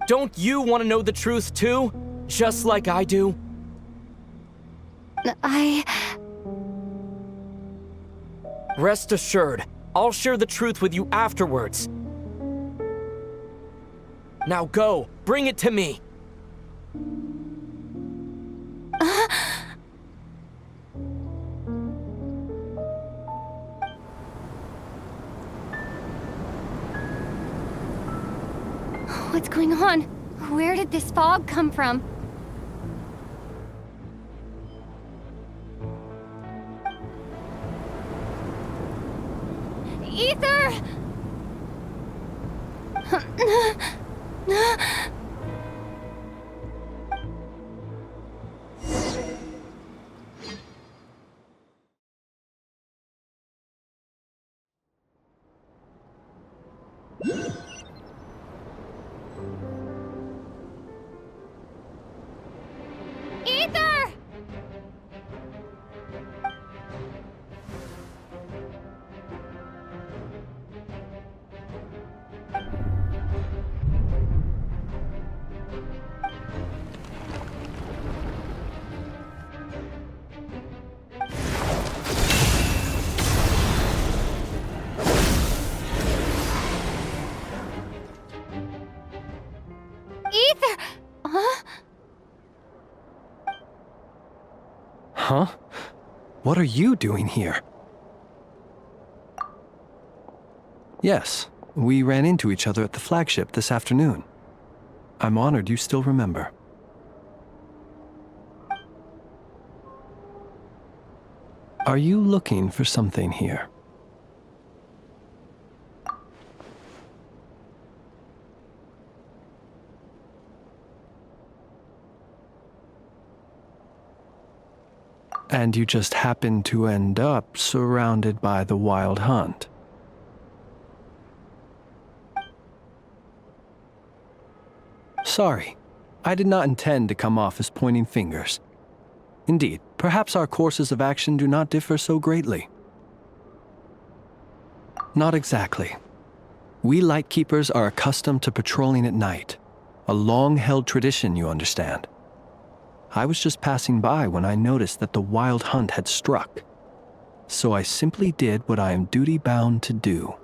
Don't you want to know the truth too? Just like I do? Rest assured, I'll share the truth with you afterwards. Now go, bring it to me. What's going on? Where did this fog come from? Ether! Ether! Ether! Huh? Huh? What are you doing here? Yes, we ran into each other at the flagship this afternoon. I'm honored you still remember. Are you looking for something here? And you just happened to end up surrounded by the Wild Hunt. Sorry, I did not intend to come off as pointing fingers. Indeed, perhaps our courses of action do not differ so greatly. Not exactly. We Lightkeepers are accustomed to patrolling at night. A long-held tradition, you understand. I was just passing by when I noticed that the Wild Hunt had struck. So I simply did what I am duty-bound to do.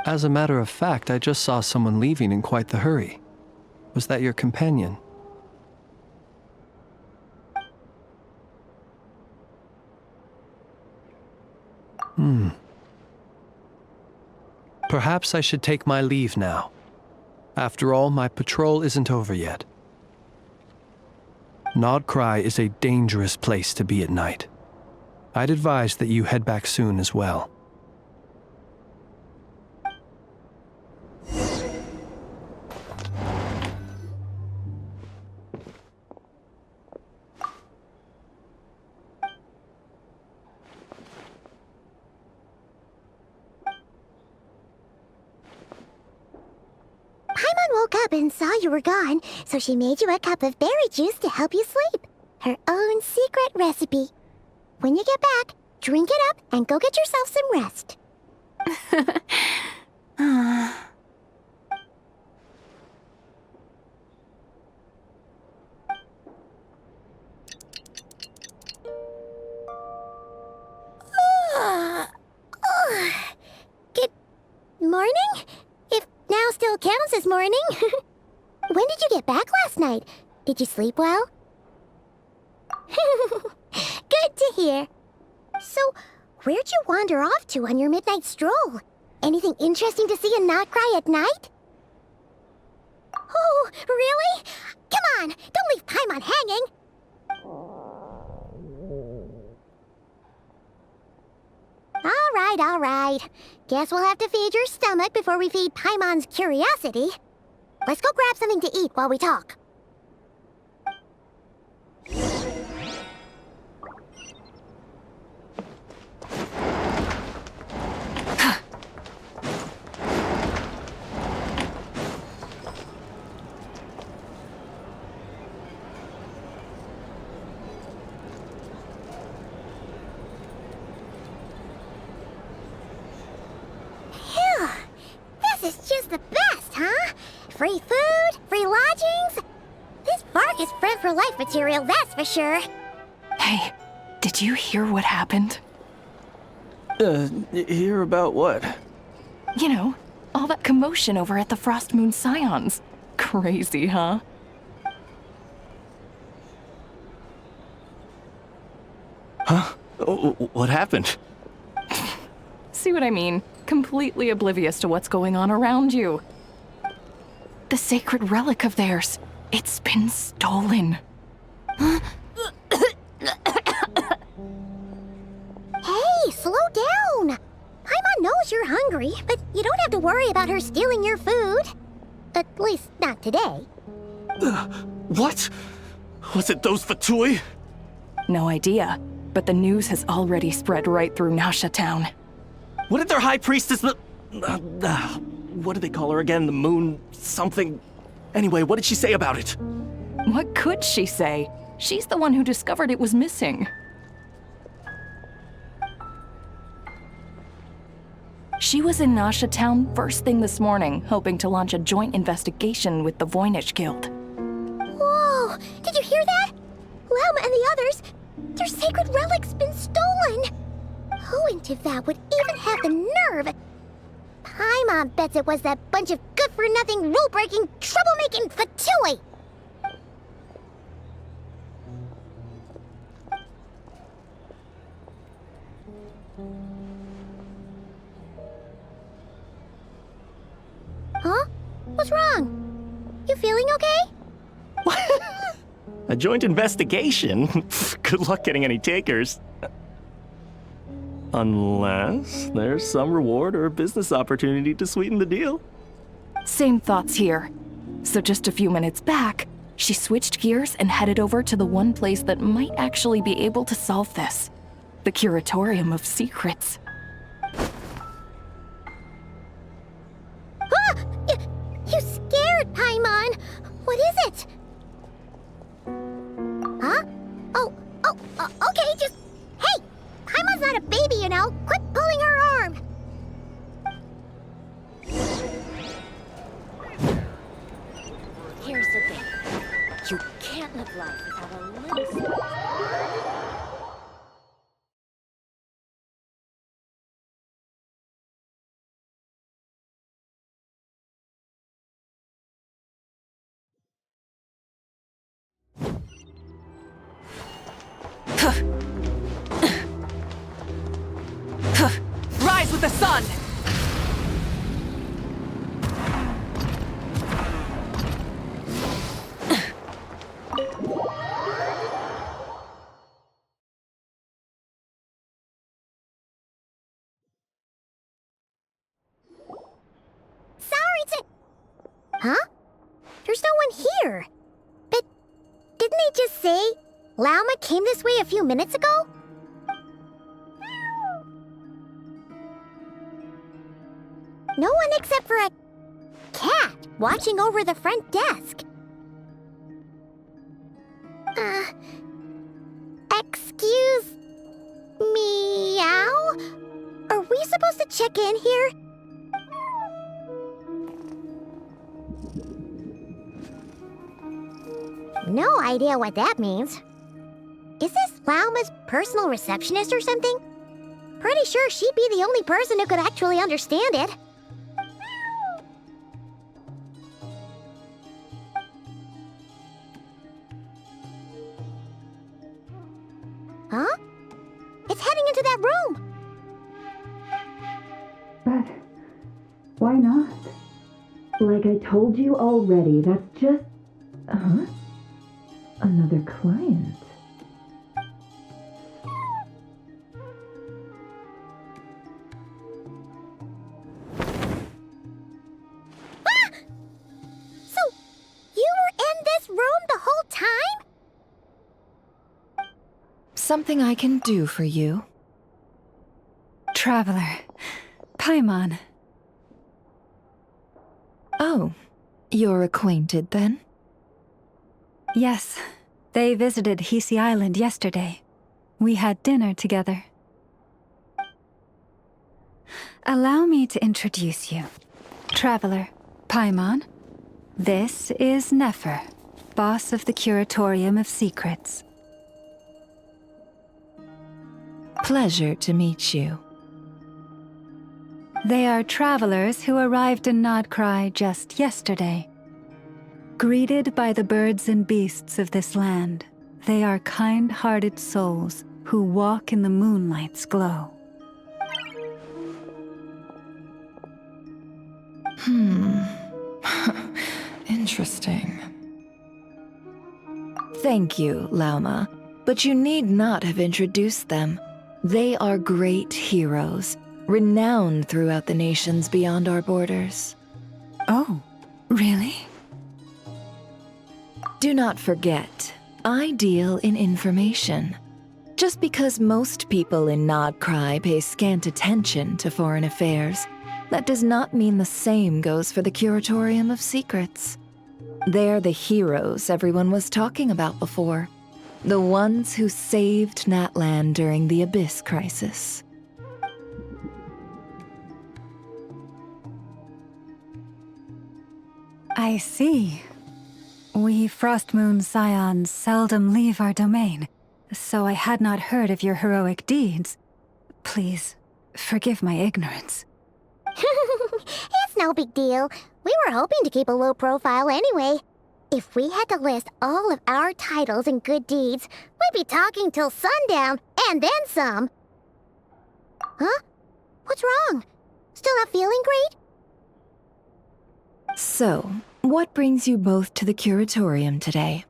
As a matter of fact, I just saw someone leaving in quite the hurry. Was that your companion? Perhaps I should take my leave now. After all, my patrol isn't over yet. Nod Krai is a dangerous place to be at night. I'd advise that you head back soon as well. Woke up and saw you were gone, so she made you a cup of berry juice to help you sleep. Her own secret recipe. When you get back, drink it up and go get yourself some rest. Good morning? If now still counts as morning. When did you get back last night? Did you sleep well? Good to hear. So, where'd you wander off to on your midnight stroll? Anything interesting to see in Krai at night? Oh, really? Come on, don't leave Paimon hanging. All right. Guess we'll have to feed your stomach before we feed Paimon's curiosity. Let's go grab something to eat while we talk. This is just the best, huh? Free food, free lodgings. This bark is bred for life material, that's for sure. Hey, did you hear what happened? Hear about what? You know, all that commotion over at the Frost Moon Scions. Crazy, huh? Huh? What happened? See what I mean? Completely oblivious to what's going on around you. The sacred relic of theirs. It's been stolen. Hey, slow down. Paimon knows you're hungry, but you don't have to worry about her stealing your food. At least, not today. What? Was it those Fatui? No idea, but the news has already spread right through Nasha Town. What did their high priestess... what do they call her again? The moon... something... Anyway, what did she say about it? What could she say? She's the one who discovered it was missing. She was in Nasha Town first thing this morning, hoping to launch a joint investigation with the Voynich Guild. Whoa! Did you hear that? Lauma and the others, their sacred relic's been stolen! Who in Tivau would even have the nerve? Paimon bets it was that bunch of good-for-nothing, rule-breaking, troublemaking Fatui! Huh? What's wrong? You feeling okay? A joint investigation? Good luck getting any takers. Unless there's some reward or business opportunity to sweeten the deal. Same thoughts here. So just a few minutes back, She switched gears and headed over to the one place that might actually be able to solve this. The Curatorium of Secrets. Ah! You scared, Paimon! What is it? Huh? Okay, just... Hey! Paimon's not a baby, you know! Quit pulling her arm! Here's the thing. You can't live life without a little... Rise with the sun! Huh? There's no one here. But didn't they just say Lauma came this way a few minutes ago? No one except for a cat watching over the front desk. Excuse meow? Are we supposed to check in here? No idea what that means. Is this Lauma's personal receptionist or something? Pretty sure she'd be the only person who could actually understand it. Huh? It's heading into that room! But why not? Like I told you already, that's just... Huh? Another client. Ah! So, you were in this room the whole time? Something I can do for you? Traveler. Paimon. Oh, you're acquainted then? Yes, they visited Hisi Island yesterday. We had dinner together. Allow me to introduce you. Traveler, Paimon. This is Nefer, boss of the Curatorium of Secrets. Pleasure to meet you. They are travelers who arrived in Nodkrai just yesterday. Greeted by the birds and beasts of this land, they are kind-hearted souls who walk in the moonlight's glow. Interesting. Thank you, Lauma, but you need not have introduced them. They are great heroes, renowned throughout the nations beyond our borders. Oh, really? Do not forget, I deal in information. Just because most people in Nodkrai pay scant attention to foreign affairs, that does not mean the same goes for the Curatorium of Secrets. They're the heroes everyone was talking about before. The ones who saved Natlan during the Abyss Crisis. I see. We Frostmoon Scions seldom leave our domain, so I had not heard of your heroic deeds. Please, forgive my ignorance. It's no big deal. We were hoping to keep a low profile anyway. If we had to list all of our titles and good deeds, we'd be talking till sundown, and then some. Huh? What's wrong? Still not feeling great? So, what brings you both to the Curatorium today?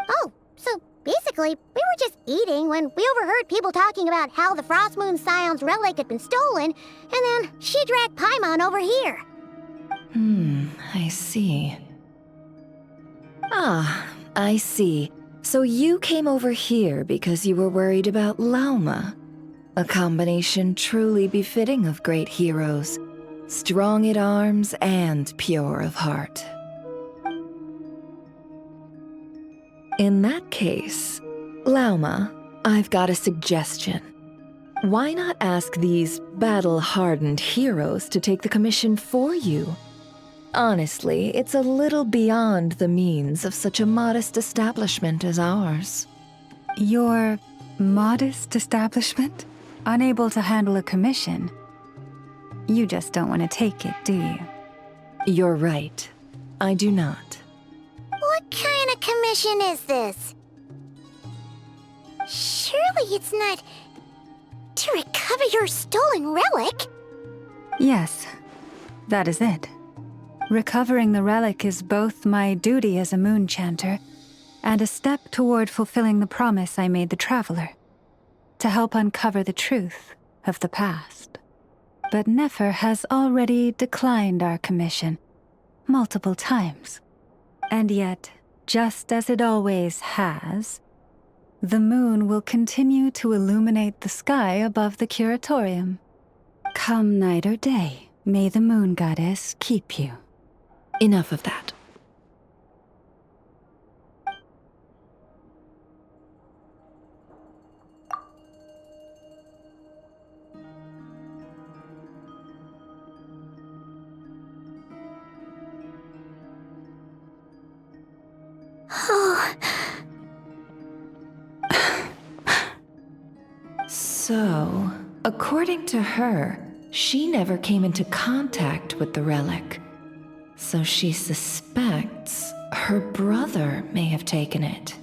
Oh, so basically, we were just eating when we overheard people talking about how the Frostmoon Scion's relic had been stolen, and then she dragged Paimon over here. I see. Ah, I see. So you came over here because you were worried about Lauma. A combination truly befitting of great heroes. Strong at arms and pure of heart. In that case, Lauma, I've got a suggestion. Why not ask these battle-hardened heroes to take the commission for you? Honestly, it's a little beyond the means of such a modest establishment as ours. Your modest establishment? Unable to handle a commission? You just don't want to take it, do you? You're right. I do not. What kind of commission is this? Surely it's not to recover your stolen relic? Yes, that is it. Recovering the relic is both my duty as a moon chanter and a step toward fulfilling the promise I made the traveler, to help uncover the truth of the past. But Nefer has already declined our commission multiple times. And yet, just as it always has, the moon will continue to illuminate the sky above the curatorium. Come night or day, may the moon goddess keep you. Enough of that. So, according to her, she never came into contact with the relic. So she suspects her brother may have taken it.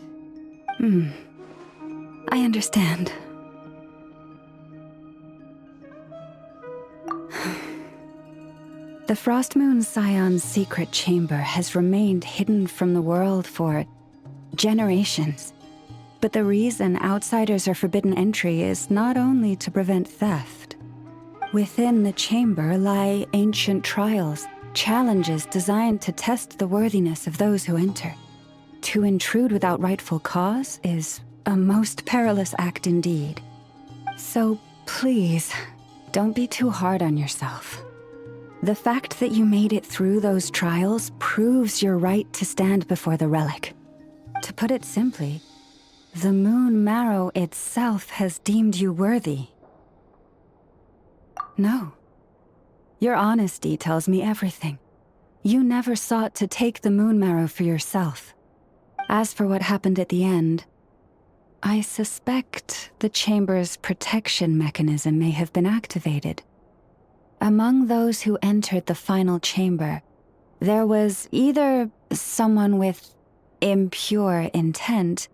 I understand. The Frost Moon Scion's secret chamber has remained hidden from the world for generations. But the reason outsiders are forbidden entry is not only to prevent theft. Within the chamber lie ancient trials, challenges designed to test the worthiness of those who enter. To intrude without rightful cause is a most perilous act indeed. So please, don't be too hard on yourself. The fact that you made it through those trials proves your right to stand before the relic. To put it simply, the Moon Marrow itself has deemed you worthy. No. Your honesty tells me everything. You never sought to take the Moon Marrow for yourself. As for what happened at the end, I suspect the chamber's protection mechanism may have been activated. Among those who entered the final chamber, there was either someone with impure intent,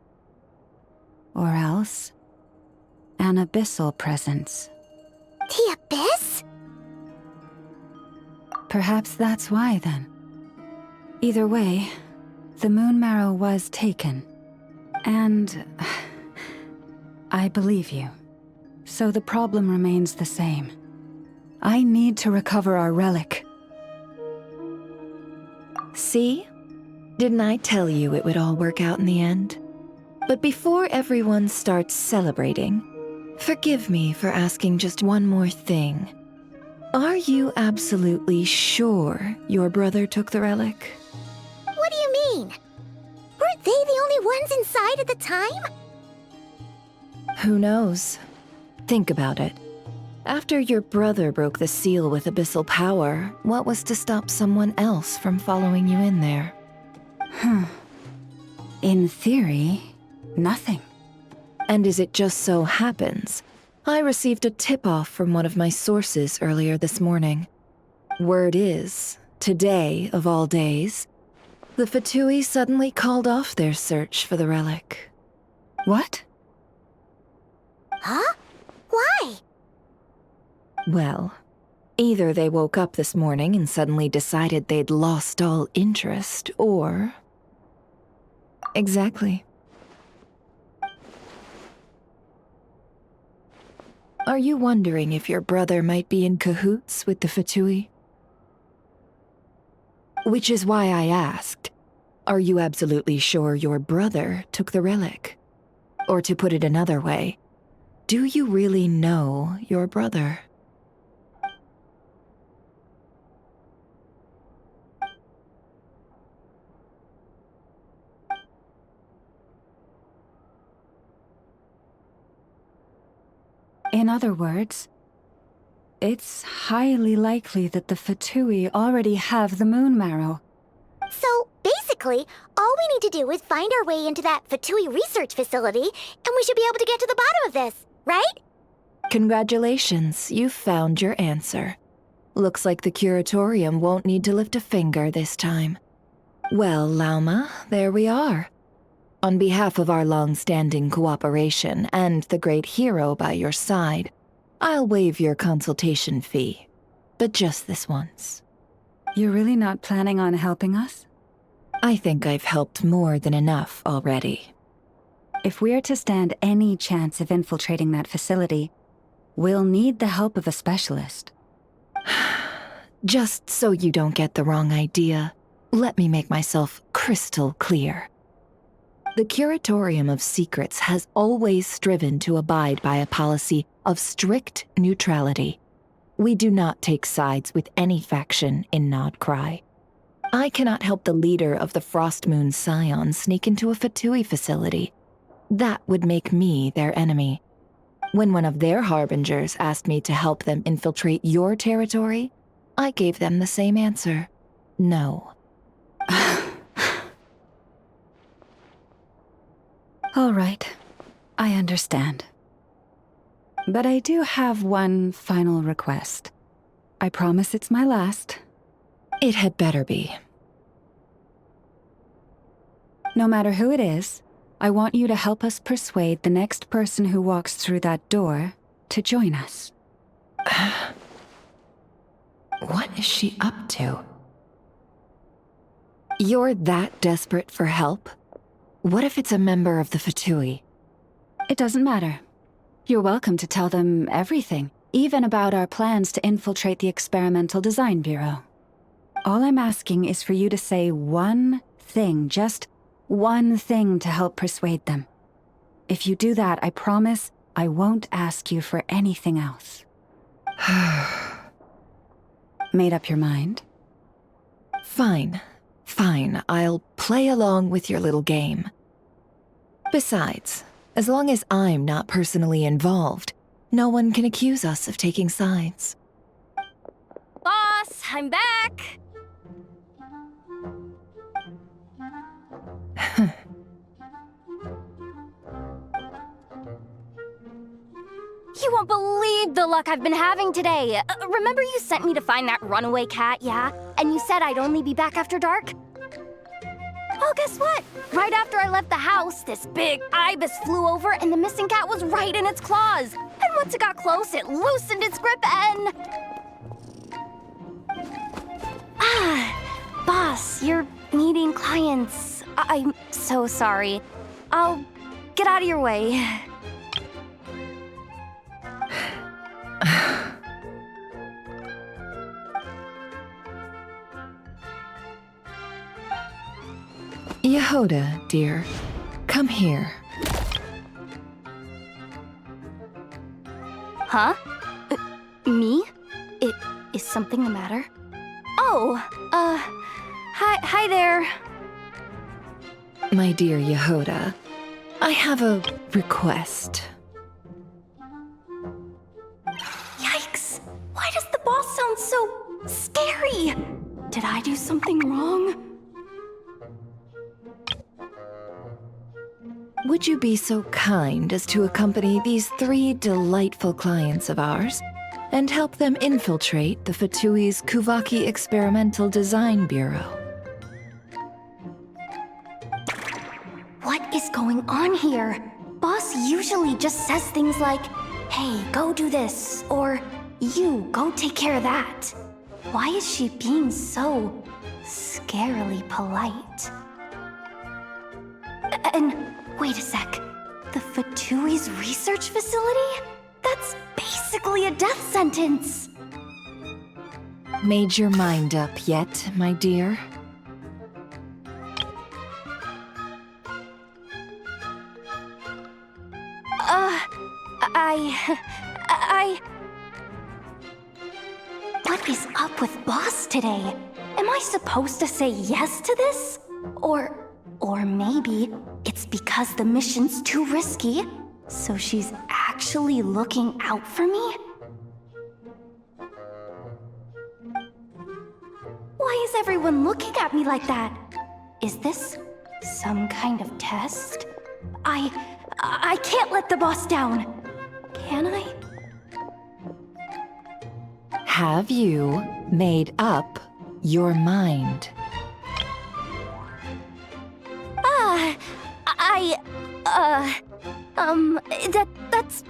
or else an abyssal presence. The Abyss? Perhaps that's why, then. Either way, the Moon Marrow was taken. And I believe you. So the problem remains the same. I need to recover our relic. See? Didn't I tell you it would all work out in the end? But before everyone starts celebrating, forgive me for asking just one more thing. Are you absolutely sure your brother took the relic? What do you mean? Weren't they the only ones inside at the time? Who knows? Think about it. After your brother broke the seal with abyssal power, what was to stop someone else from following you in there? In theory, nothing. And as it just so happens, I received a tip-off from one of my sources earlier this morning. Word is, today of all days, the Fatui suddenly called off their search for the relic. What? Huh? Why? Well, either they woke up this morning and suddenly decided they'd lost all interest, or... Exactly. Are you wondering if your brother might be in cahoots with the Fatui? Which is why I asked. Are you absolutely sure your brother took the relic? Or to put it another way, do you really know your brother? In other words, it's highly likely that the Fatui already have the moon marrow. So, basically, all we need to do is find our way into that Fatui research facility, and we should be able to get to the bottom of this, right? Congratulations, you've found your answer. Looks like the curatorium won't need to lift a finger this time. Well, Lauma, there we are. On behalf of our long-standing cooperation and the great hero by your side, I'll waive your consultation fee. But just this once. You're really not planning on helping us? I think I've helped more than enough already. If we're to stand any chance of infiltrating that facility, we'll need the help of a specialist. Just so you don't get the wrong idea, let me make myself crystal clear. The Curatorium of Secrets has always striven to abide by a policy of strict neutrality. We do not take sides with any faction in Nod Krai. I cannot help the leader of the Frost Moon Scions sneak into a Fatui facility. That would make me their enemy. When one of their harbingers asked me to help them infiltrate your territory, I gave them the same answer. No. All right, I understand. But I do have one final request. I promise it's my last. It had better be. No matter who it is, I want you to help us persuade the next person who walks through that door to join us. What is she up to? You're that desperate for help? What if it's a member of the Fatui? It doesn't matter. You're welcome to tell them everything, even about our plans to infiltrate the Experimental Design Bureau. All I'm asking is for you to say one thing, just one thing to help persuade them. If you do that, I promise I won't ask you for anything else. Made up your mind? Fine. Fine, I'll play along with your little game. Besides, as long as I'm not personally involved, no one can accuse us of taking sides. Boss, I'm back! You won't believe the luck I've been having today. Remember you sent me to find that runaway cat, yeah? And you said I'd only be back after dark? Well, guess what? Right after I left the house, this big ibis flew over and the missing cat was right in its claws. And once it got close, it loosened its grip and... Boss, you're meeting clients. I'm so sorry. I'll get out of your way. Yehoda, dear, come here. Huh? Me? Is something the matter? Oh, hi there. My dear Yehoda, I have a request. Yikes! Why does the boss sound so scary? Did I do something wrong? Would you be so kind as to accompany these 3 delightful clients of ours and help them infiltrate the Fatui's Kuvaki Experimental Design Bureau? What is going on here? Boss usually just says things like, hey, go do this, or you, go take care of that. Why is she being so scarily polite? And wait a sec, the Fatui's research facility? That's basically a death sentence. Made your mind up yet, my dear? What is up with Boss today? Am I supposed to say yes to this? Or maybe it's because the mission's too risky, so she's actually looking out for me? Why is everyone looking at me like that? Is this some kind of test? I can't let the boss down. Can I? Have you made up your mind? That's...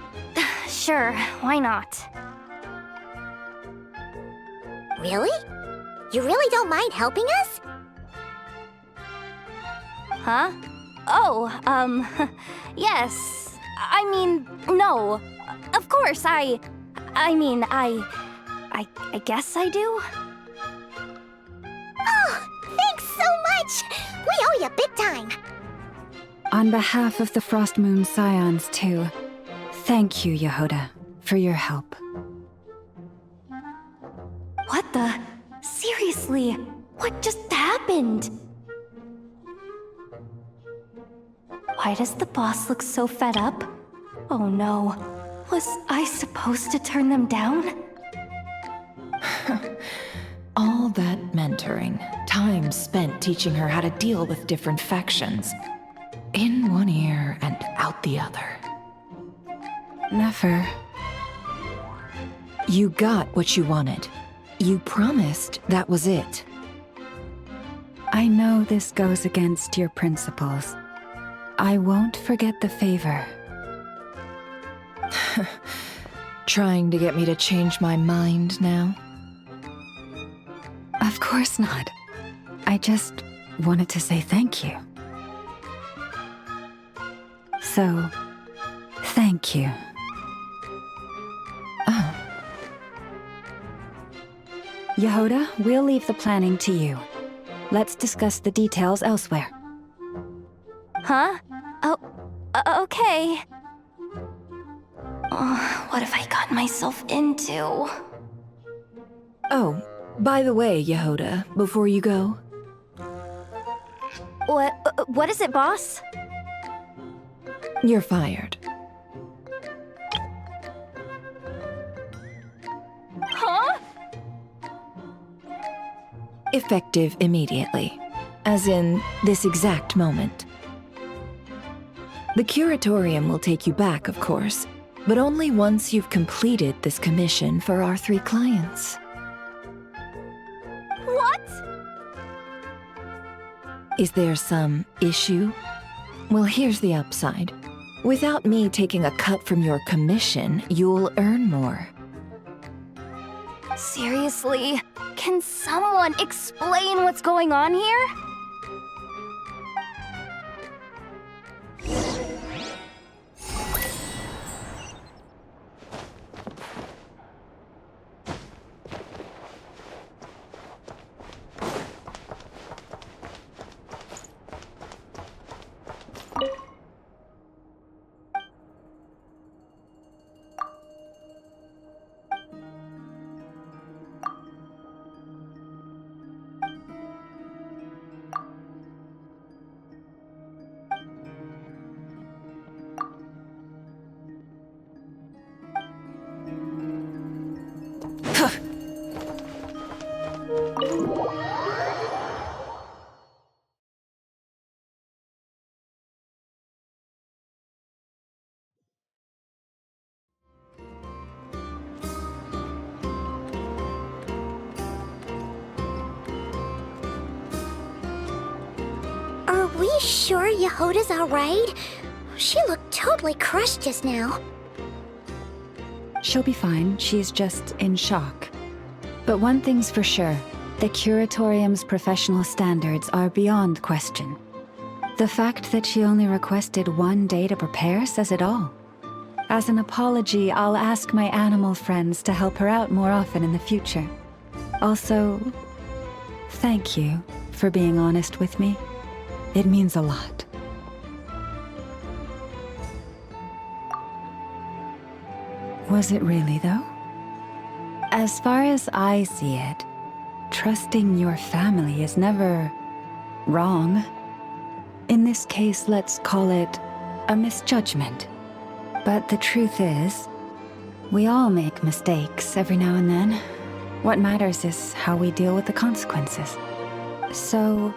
Sure, why not? Really? You really don't mind helping us? Huh? Oh, yes. I mean, no. Of course, I guess I do. Oh, thanks so much! We owe you big time! On behalf of the Frost Moon Scions, too, thank you, Yehoda, for your help. What the? Seriously, what just happened? Why does the boss look so fed up? Oh no, was I supposed to turn them down? All that mentoring, time spent teaching her how to deal with different factions. In one ear and out the other. Never. You got what you wanted. You promised that was it. I know this goes against your principles. I won't forget the favor. Trying to get me to change my mind now? Of course not. I just wanted to say thank you. So, thank you. Oh. Yehoda, we'll leave the planning to you. Let's discuss the details elsewhere. Huh? Oh, okay. Oh, what have I gotten myself into? Oh, by the way, Yehoda, before you go. What is it, boss? You're fired. Huh? Effective immediately. As in, this exact moment. The curatorium will take you back, of course, but only once you've completed this commission for our 3 clients. What? Is there some issue? Well, here's the upside. Without me taking a cut from your commission, you'll earn more. Seriously? Can someone explain what's going on here? Are we sure Yehoda's alright? She looked totally crushed just now. She'll be fine, she's just in shock. But one thing's for sure, the Curatorium's professional standards are beyond question. The fact that she only requested 1 day to prepare says it all. As an apology, I'll ask my animal friends to help her out more often in the future. Also, thank you for being honest with me. It means a lot. Was it really, though? As far as I see it, trusting your family is never wrong. In this case, let's call it a misjudgment. But the truth is, we all make mistakes every now and then. What matters is how we deal with the consequences. So,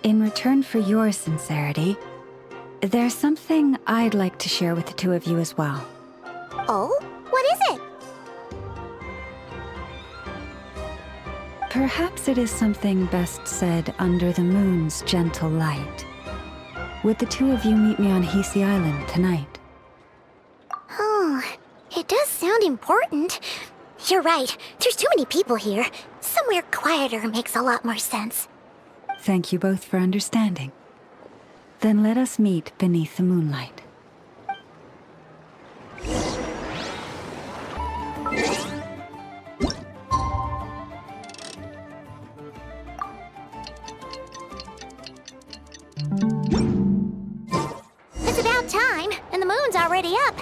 in return for your sincerity, there's something I'd like to share with the two of you as well. Oh? What is it? Perhaps it is something best said under the moon's gentle light. Would the two of you meet me on Hisi Island tonight? Oh, it does sound important. You're right, there's too many people here. Somewhere quieter makes a lot more sense. Thank you both for understanding. Then let us meet beneath the moonlight. It's about time, and the moon's already up.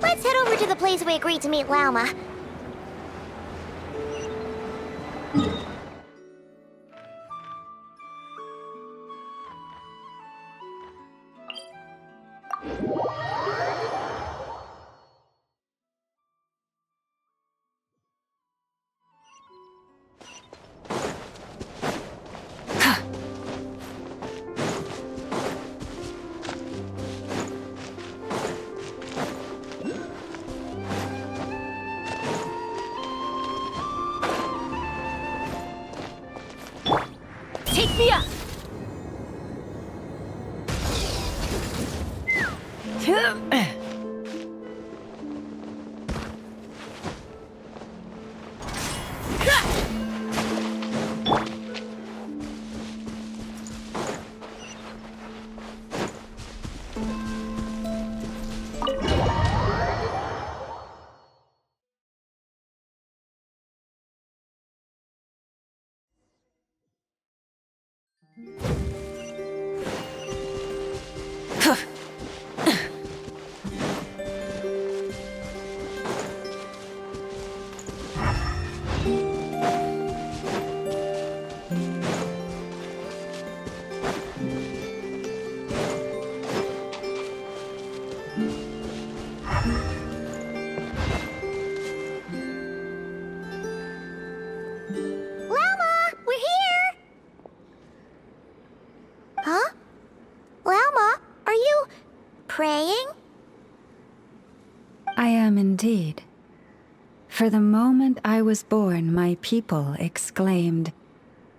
Let's head over to the place we agreed to meet Lauma. Take me up! Praying? I am indeed. For the moment I was born, my people exclaimed,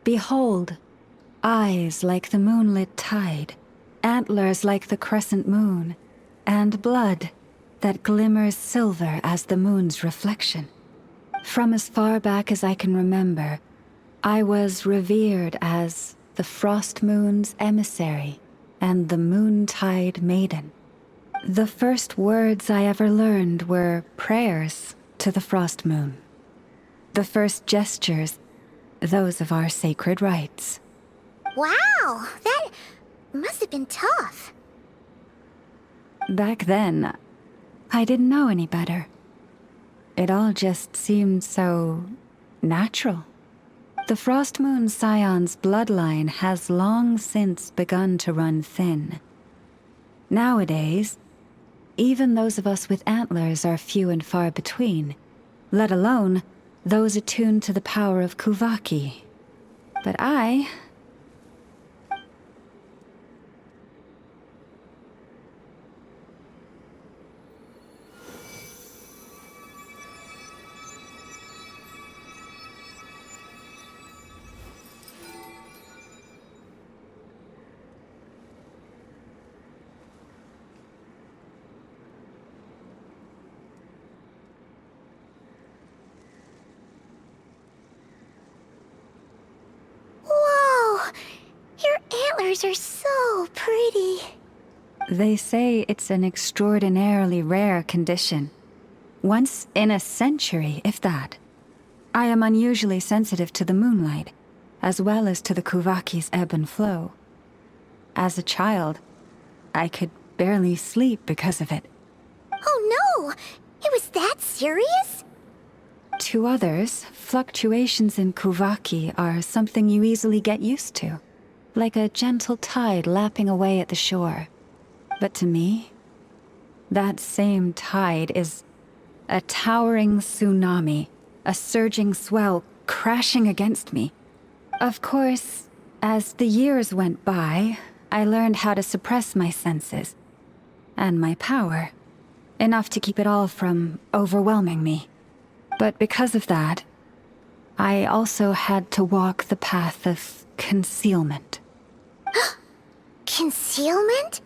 "Behold, eyes like the moonlit tide, antlers like the crescent moon, and blood that glimmers silver as the moon's reflection." From as far back as I can remember, I was revered as the Frost Moon's emissary and the Moontide Maiden. The first words I ever learned were prayers to the Frost Moon. The first gestures, those of our sacred rites. Wow, that must have been tough. Back then, I didn't know any better. It all just seemed so natural. The Frost Moon Scion's bloodline has long since begun to run thin. Nowadays, even those of us with antlers are few and far between, let alone those attuned to the power of Kuvaki. But I... Are so pretty. They say it's an extraordinarily rare condition. Once in a century, if that. I am unusually sensitive to the moonlight, as well as to the Kuvaki's ebb and flow. As a child, I could barely sleep because of it. Oh no! It was that serious? To others, fluctuations in Kuvaki are something you easily get used to, like a gentle tide lapping away at the shore. But to me, that same tide is a towering tsunami, a surging swell crashing against me. Of course, as the years went by, I learned how to suppress my senses and my power, enough to keep it all from overwhelming me. But because of that, I also had to walk the path of concealment. Concealment?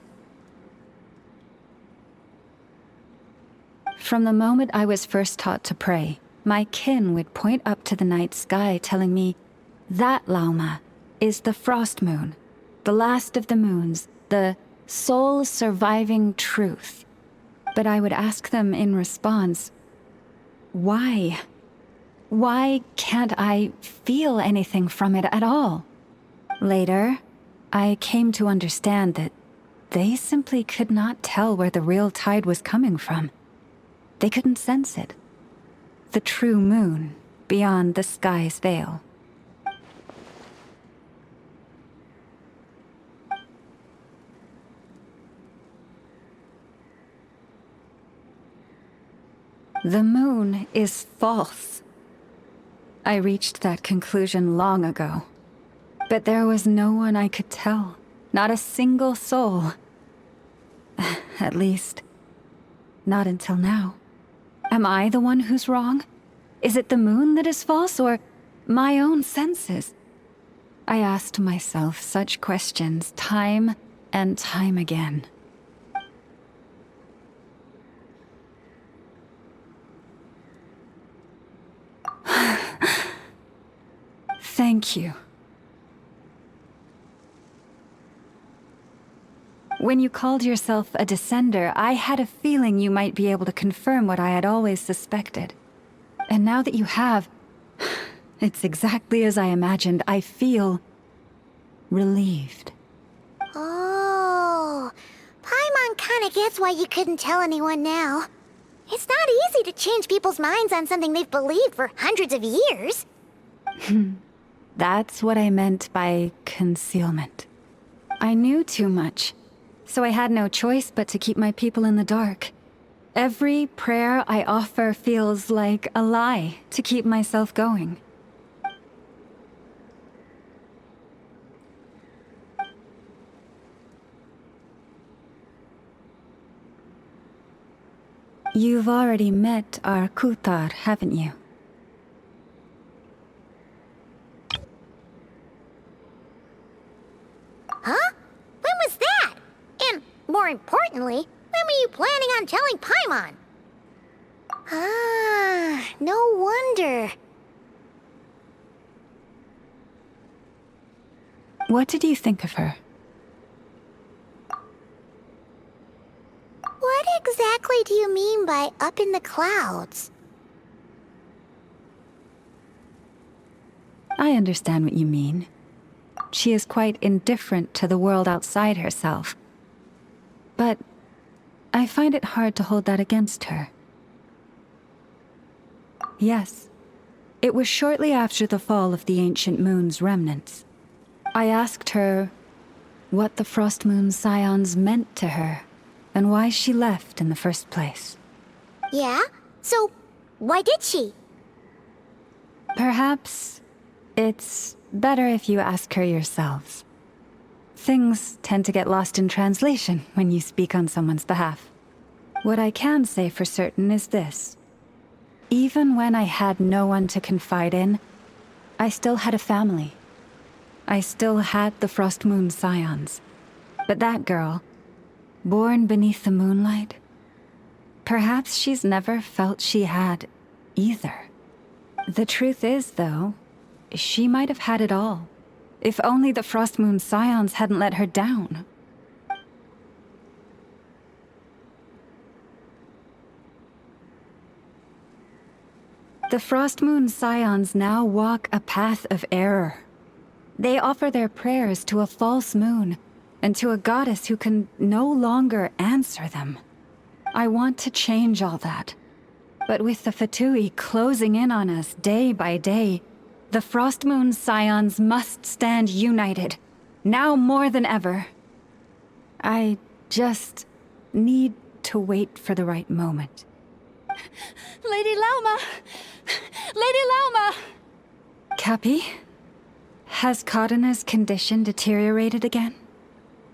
From the moment I was first taught to pray, my kin would point up to the night sky telling me, "That, Lauma, is the Frost Moon, the last of the moons, the sole surviving truth." But I would ask them in response, why? Why can't I feel anything from it at all? Later, I came to understand that they simply could not tell where the real tide was coming from. They couldn't sense it. The true moon beyond the sky's veil. The moon is false. I reached that conclusion long ago. But there was no one I could tell. Not a single soul. At least, not until now. Am I the one who's wrong? Is it the moon that is false, or my own senses? I asked myself such questions time and time again. Thank you. When you called yourself a descender, I had a feeling you might be able to confirm what I had always suspected. And now that you have, it's exactly as I imagined. I feel relieved. Oh, Paimon kinda gets why you couldn't tell anyone now. It's not easy to change people's minds on something they've believed for hundreds of years. That's what I meant by concealment. I knew too much, so I had no choice but to keep my people in the dark. Every prayer I offer feels like a lie to keep myself going. You've already met our Kutar, haven't you? Huh? When was that? And more importantly, when were you planning on telling Paimon? Ah, no wonder. What did you think of her? What exactly do you mean by up in the clouds? I understand what you mean. She is quite indifferent to the world outside herself. But I find it hard to hold that against her. Yes, it was shortly after the fall of the ancient moon's remnants. I asked her what the Frost Moon Scions meant to her, and why she left in the first place. Yeah? So, why did she? Perhaps it's better if you ask her yourselves. Things tend to get lost in translation when you speak on someone's behalf. What I can say for certain is this. Even when I had no one to confide in, I still had a family. I still had the Frost Moon Scions. But that girl, born beneath the moonlight, perhaps she's never felt she had either. The truth is, though, she might have had it all, if only the Frost Moon Scions hadn't let her down. The Frost Moon Scions now walk a path of error. They offer their prayers to a false moon, and to a goddess who can no longer answer them. I want to change all that. But with the Fatui closing in on us day by day, the Frost Moon Scions must stand united, now more than ever. I just need to wait for the right moment. Lady Lauma! Lady Lauma! Cappy? Has Cardina's condition deteriorated again?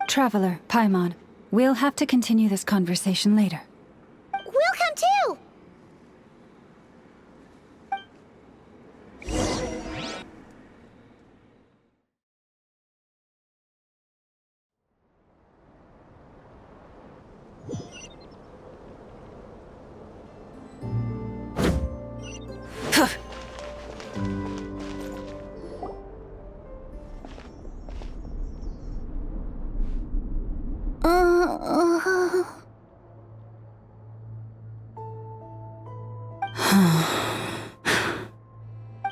Traveler, Paimon, we'll have to continue this conversation later. We'll come too!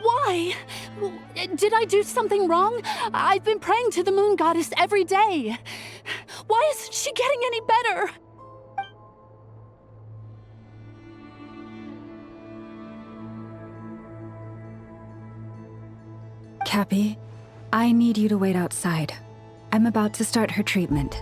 Why? Did I do something wrong? I've been praying to the moon goddess every day. Why isn't she getting any better? Cappy, I need you to wait outside. I'm about to start her treatment.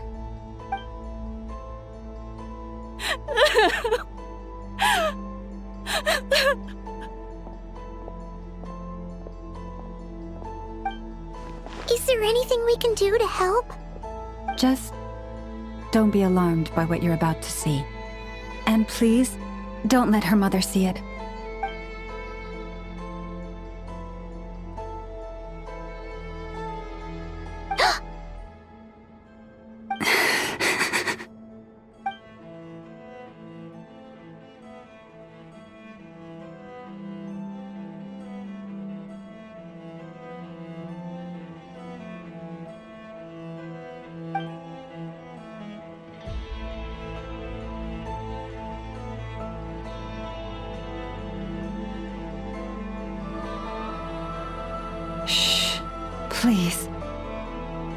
Is there anything we can do to help? Just don't be alarmed by what you're about to see. And please, don't let her mother see it. Please,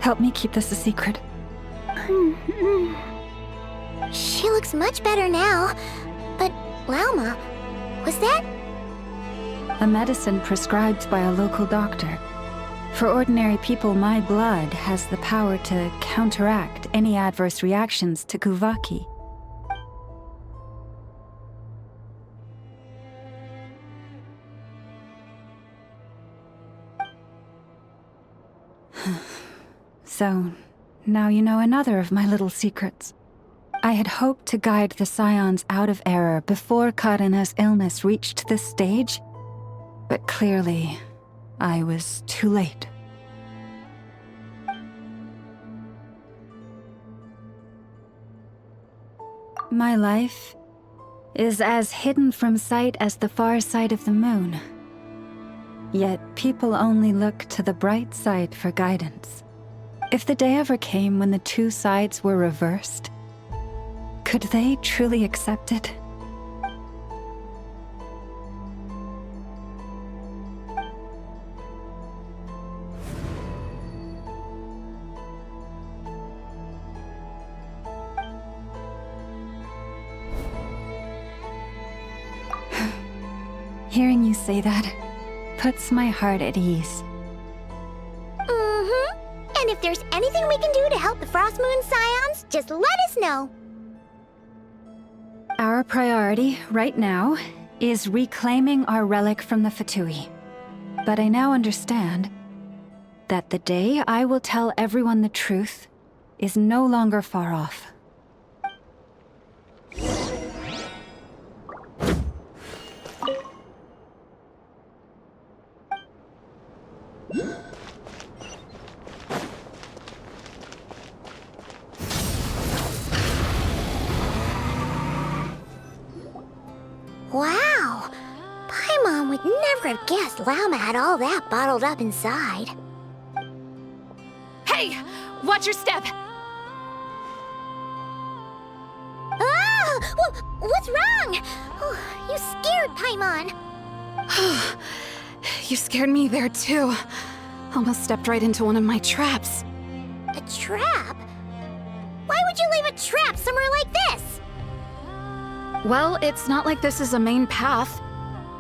help me keep this a secret. She looks much better now. But, Lauma, was that? A medicine prescribed by a local doctor. For ordinary people, my blood has the power to counteract any adverse reactions to Kuvaki. So, now you know another of my little secrets. I had hoped to guide the Scions out of error before Karina's illness reached this stage, but clearly, I was too late. My life is as hidden from sight as the far side of the moon. Yet people only look to the bright side for guidance. If the day ever came when the two sides were reversed, could they truly accept it? Hearing you say that puts my heart at ease. And if there's anything we can do to help the Frost Moon Scions, just let us know. Our priority, right now, is reclaiming our relic from the Fatui. But I now understand that the day I will tell everyone the truth is no longer far off. Wow! Paimon would never have guessed Lauma had all that bottled up inside. Hey! Watch your step! Ah! What's wrong? Oh, you scared Paimon. You scared me there too. Almost stepped right into one of my traps. A trap? Why would you leave a trap somewhere like this? Well, it's not like this is a main path.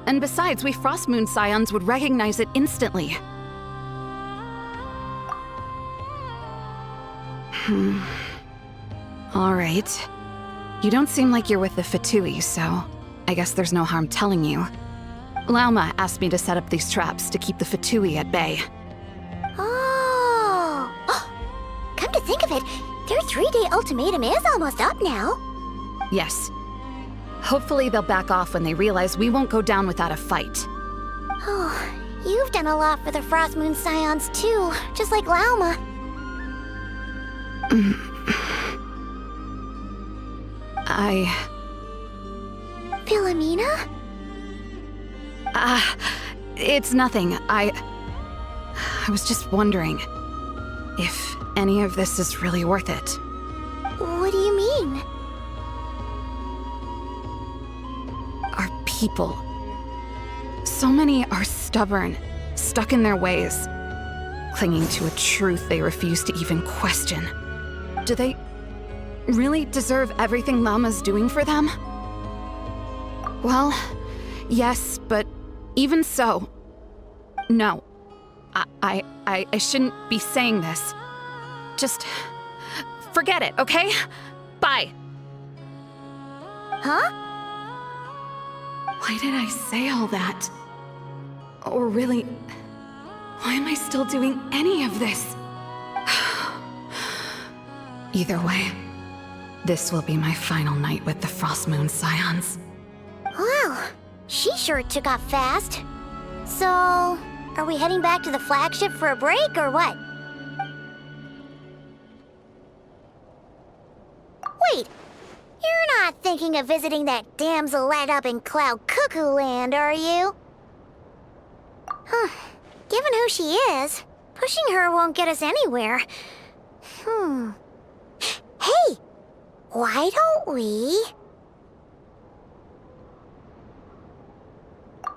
And besides, we Frost Moon Scions would recognize it instantly. Alright. You don't seem like you're with the Fatui, so I guess there's no harm telling you. Lauma asked me to set up these traps to keep the Fatui at bay. Oh! Come to think of it, their 3-day ultimatum is almost up now. Yes. Hopefully they'll back off when they realize we won't go down without a fight. Oh, you've done a lot for the Frost Moon Scions too, just like Lauma. Philomena? It's nothing. I was just wondering if any of this is really worth it. What do you mean? Our people. So many are stubborn, stuck in their ways, clinging to a truth they refuse to even question. Do they really deserve everything Lauma's doing for them? Well, yes, but even so, no. I shouldn't be saying this. Just forget it, okay? Bye. Huh? Why did I say all that? Or really, why am I still doing any of this? Either way, this will be my final night with the Frost Moon Scions. Wow, she sure took off fast. So, are we heading back to the flagship for a break or what? Wait, you're not thinking of visiting that damsel light up in Cloud Cuckoo Land, are you? Huh, given who she is, pushing her won't get us anywhere. Hey, why don't we...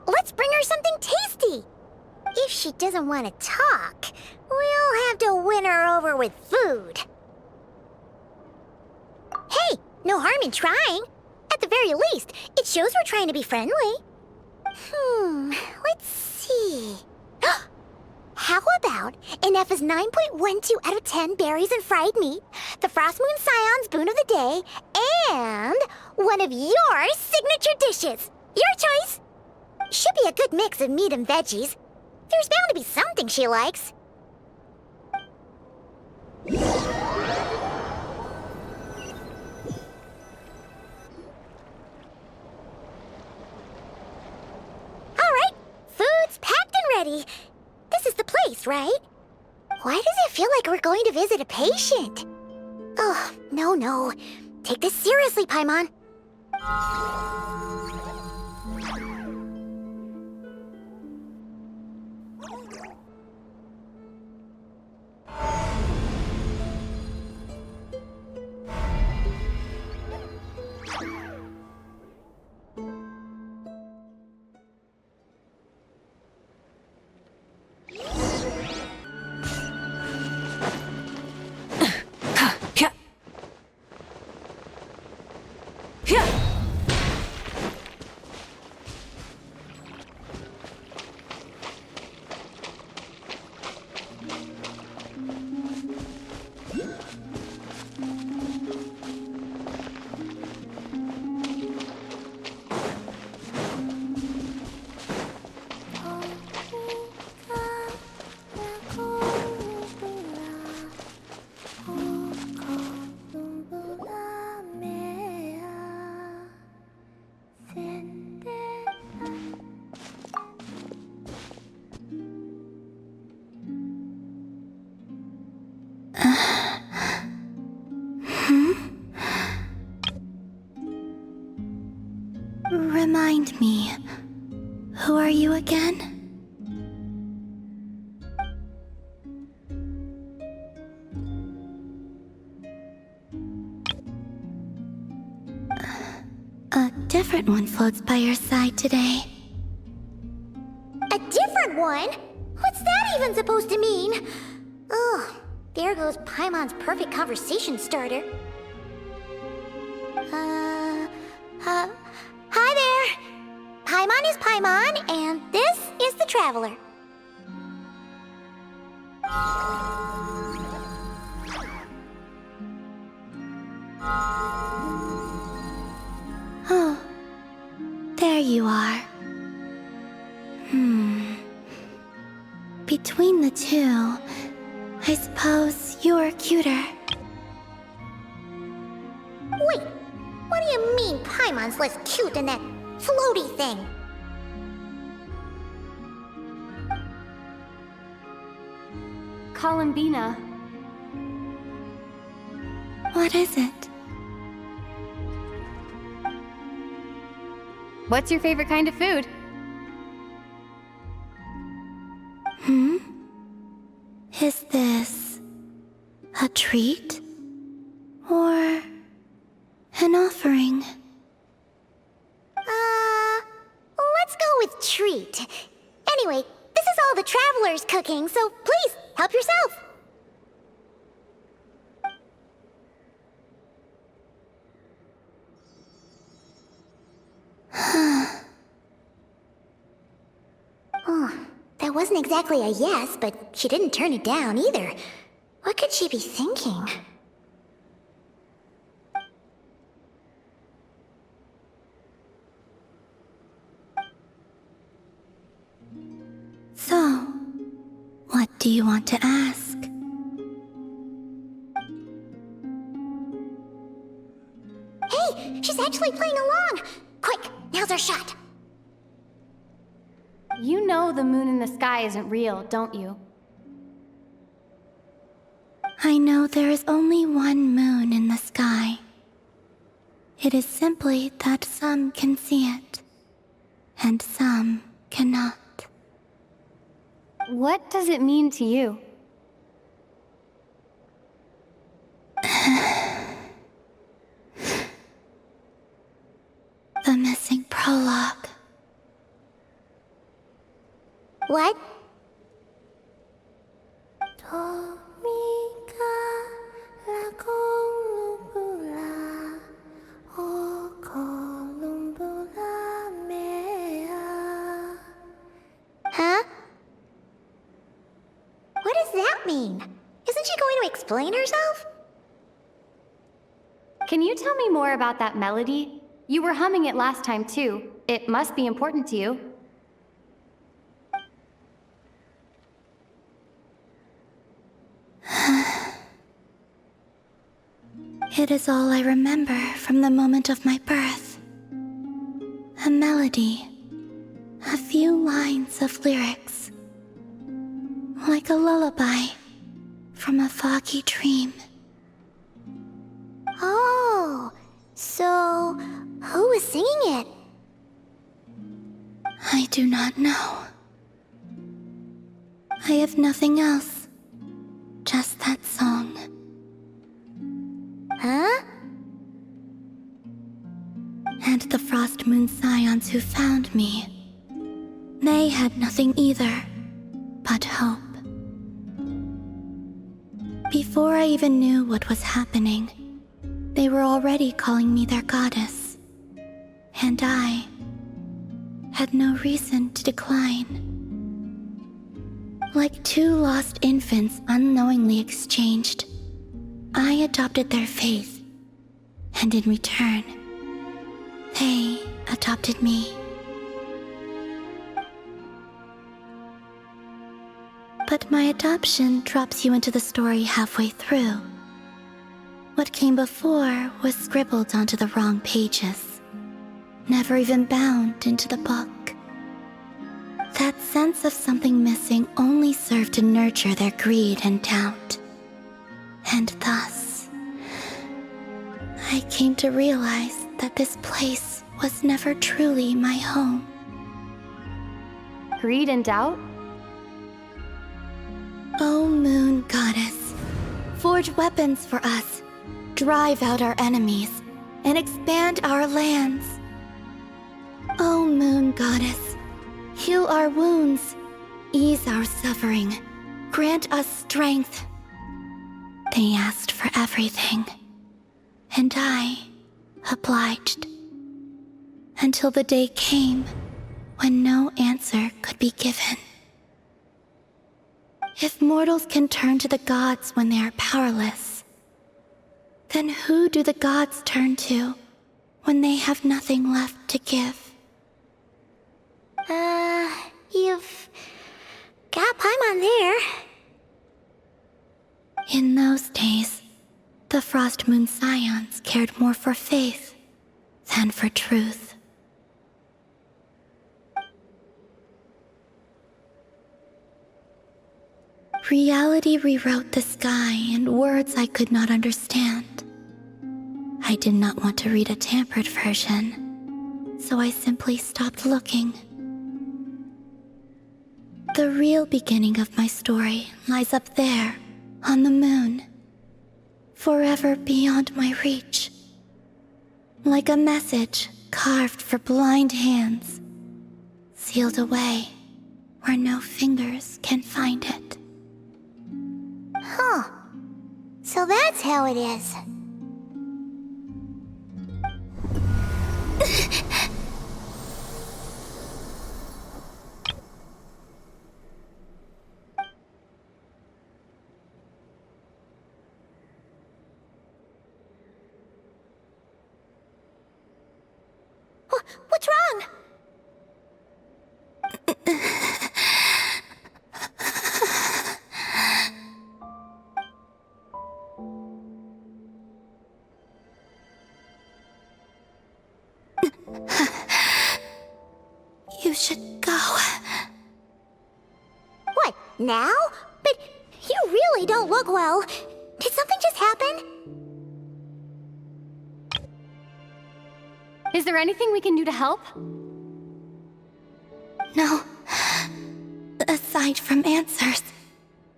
Let's bring her something tasty! If she doesn't want to talk, we'll have to win her over with food. Hey, no harm in trying. At the very least, it shows we're trying to be friendly. Let's see. How about Ineffa's 9.12 out of 10 berries and fried meat, the Frost Moon Scion's boon of the day, and one of your signature dishes. Your choice. Should be a good mix of meat and veggies. There's bound to be something she likes. Alright, food's packed and ready. This is the place, right? Why does it feel like we're going to visit a patient? Oh, no. Take this seriously, Paimon. Remind me, who are you again? A different one floats by your side today. A different one? What's that even supposed to mean? Ugh, there goes Paimon's perfect conversation starter. Hi there. Paimon is Paimon, and this is the Traveler. Oh, there you are. Between the two, I suppose you're cuter. Wait, what do you mean Paimon's less cute than that floaty thing? Columbina. What is it? What's your favorite kind of food? Is this a treat? Or an offering? Let's go with treat. Anyway, this is all the Traveler's cooking, so please, help yourself. Oh, that wasn't exactly a yes, but she didn't turn it down either. What could she be thinking? So, what do you want to ask? Hey, she's actually playing along! Quick, now's our shot. You know the moon in the sky isn't real, don't you? I know there is only one moon in the sky. It is simply that some can see it, and some cannot. What does it mean to you? The missing prologue. What? Huh? What does that mean? Isn't she going to explain herself? Can you tell me more about that melody? You were humming it last time too. It must be important to you. It is all I remember from the moment of my birth. A melody. A few lines of lyrics. Like a lullaby from a foggy dream. Oh, so who was singing it? I do not know. I have nothing else. Just that song. Huh? And the Frost Moon Scions who found me. They had nothing either, but hope. Before I even knew what was happening, they were already calling me their goddess. And I had no reason to decline. Like two lost infants unknowingly exchanged, I adopted their faith, and in return, they adopted me. But my adoption drops you into the story halfway through. What came before was scribbled onto the wrong pages, never even bound into the book. That sense of something missing only served to nurture their greed and doubt. And thus, I came to realize that this place was never truly my home. Greed and doubt? O Moon Goddess, forge weapons for us, drive out our enemies, and expand our lands. O Moon Goddess, heal our wounds, ease our suffering, grant us strength. They asked for everything, and I obliged. until the day came when no answer could be given. If mortals can turn to the gods when they are powerless, then who do the gods turn to when they have nothing left to give? You've got Paimon there. In those days, the Frost Moon Scions cared more for faith than for truth. Reality rewrote the sky in words I could not understand. I did not want to read a tampered version, so I simply stopped looking. The real beginning of my story lies up there, on the moon, forever beyond my reach. Like a message carved for blind hands, sealed away where no fingers can find it. Huh. So that's how it is. What's wrong? You should go. What, now? But you really don't look well. Did something just happen? Is there anything we can do to help? No. Aside from answers,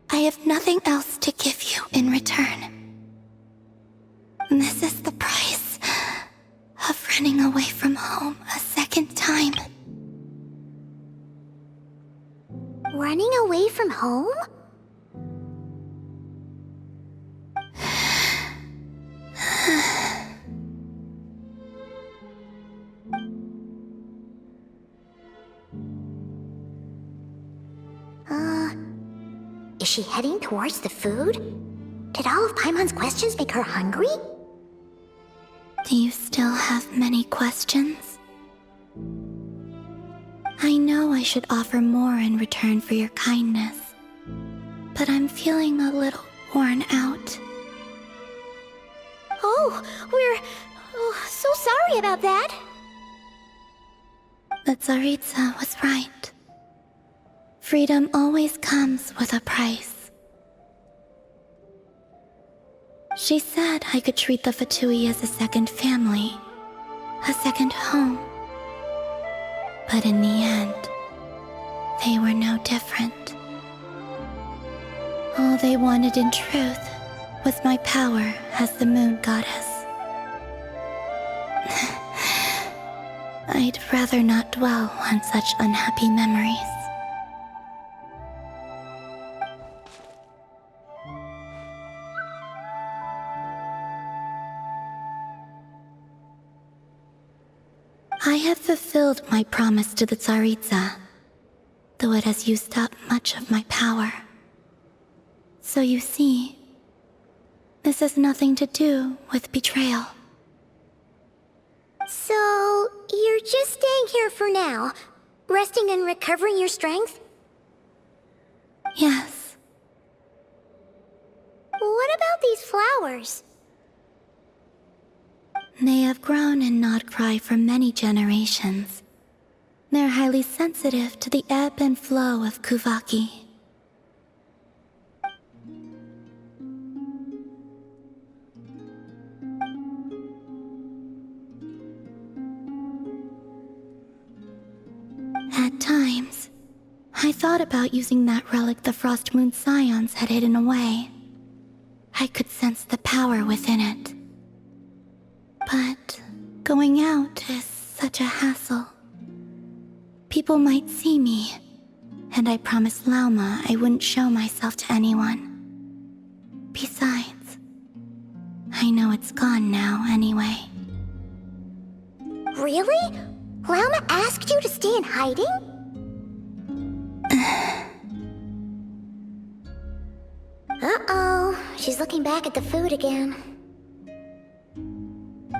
I have nothing else to give you in return. This is the price of running away from home a second time. Running away from home? Is she heading towards the food? Did all of Paimon's questions make her hungry? Do you still have many questions? I know I should offer more in return for your kindness, but I'm feeling a little worn out. Oh, we're so sorry about that. The Tsaritsa was right. Freedom always comes with a price. She said I could treat the Fatui as a second family, a second home. But in the end, they were no different. All they wanted in truth was my power as the moon goddess. I'd rather not dwell on such unhappy memories. I have fulfilled my promise to the Tsaritsa, though it has used up much of my power. So you see, this has nothing to do with betrayal. So, you're just staying here for now, resting and recovering your strength? Yes. What about these flowers? They have grown in Nodcry for many generations. They're highly sensitive to the ebb and flow of Kuvaki. At times, I thought about using that relic the Frost Moon Scions had hidden away. I could sense the power within it. But going out is such a hassle. People might see me, and I promised Lauma I wouldn't show myself to anyone. Besides, I know it's gone now anyway. Really? Lauma asked you to stay in hiding? Uh-oh, she's looking back at the food again.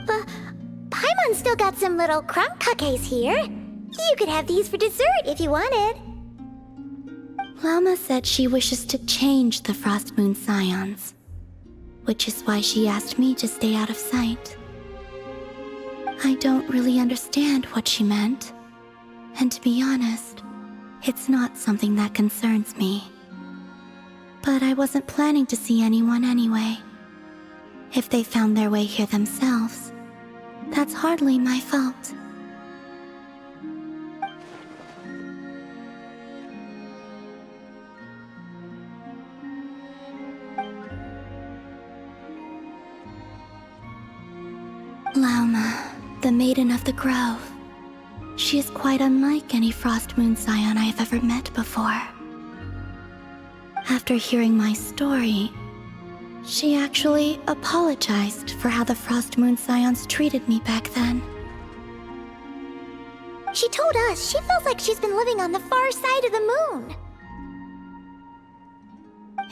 But Paimon's still got some little crumb cookies here. You could have these for dessert if you wanted. Lauma said she wishes to change the Frost Moon Scions, which is why she asked me to stay out of sight. I don't really understand what she meant, and to be honest, it's not something that concerns me. But I wasn't planning to see anyone anyway. If they found their way here themselves, that's hardly my fault. Lauma, the Maiden of the Grove. She is quite unlike any Frost Moon Scion I have ever met before. After hearing my story, she actually apologized for how the Frost Moon Scions treated me back then. She told us she feels like she's been living on the far side of the moon.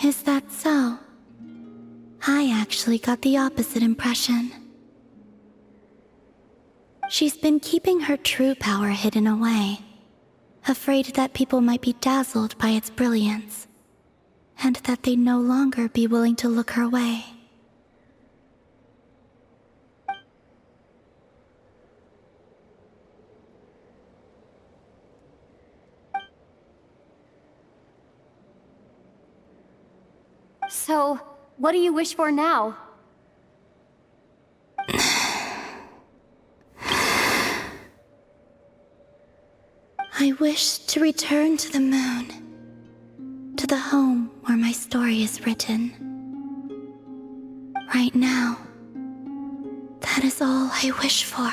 Is that so? I actually got the opposite impression. She's been keeping her true power hidden away, afraid that people might be dazzled by its brilliance, and that they'd no longer be willing to look her way. So, what do you wish for now? I wish to return to the moon, to the home where my story is written. Right now, that is all I wish for.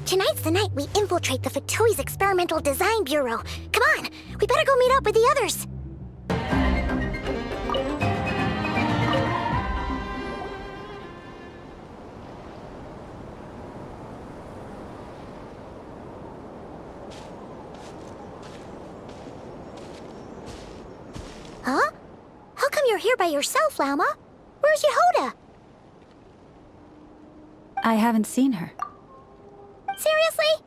Tonight's the night we infiltrate the Fatoi's Experimental Design Bureau. Come on, we better go meet up with the others. Huh? How come you're here by yourself, Lauma? Where's Yehoda? I haven't seen her. Seriously?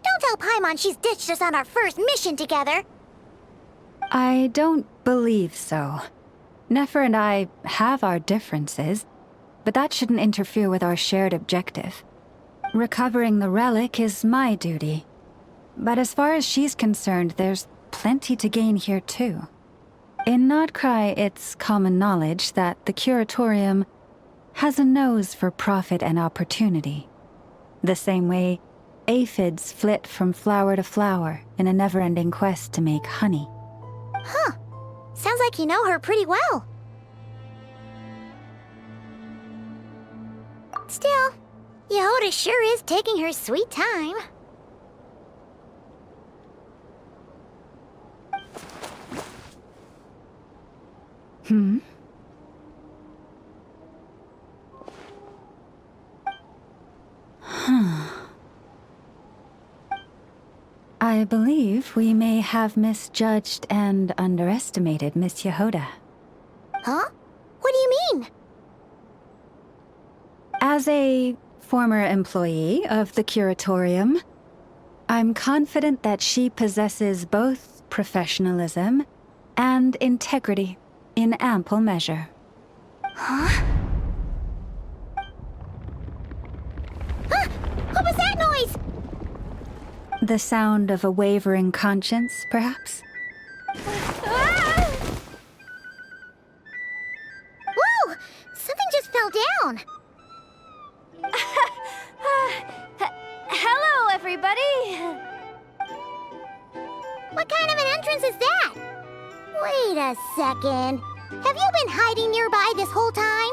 Don't tell Paimon she's ditched us on our first mission together. I don't believe so. Nefer and I have our differences, but that shouldn't interfere with our shared objective. Recovering the relic is my duty. But as far as she's concerned, there's plenty to gain here too. In Nodcry, it's common knowledge that the Curatorium has a nose for profit and opportunity. The same way aphids flit from flower to flower in a never-ending quest to make honey. Huh. Sounds like you know her pretty well. Still, Yehoda sure is taking her sweet time. I believe we may have misjudged and underestimated Miss Yehoda. Huh? What do you mean? As a former employee of the Curatorium, I'm confident that she possesses both professionalism and integrity in ample measure. Huh? What was that noise? The sound of a wavering conscience, perhaps? Whoa! Something just fell down! Hello, everybody! What kind of an entrance is that? Wait a second. Have you been hiding nearby this whole time?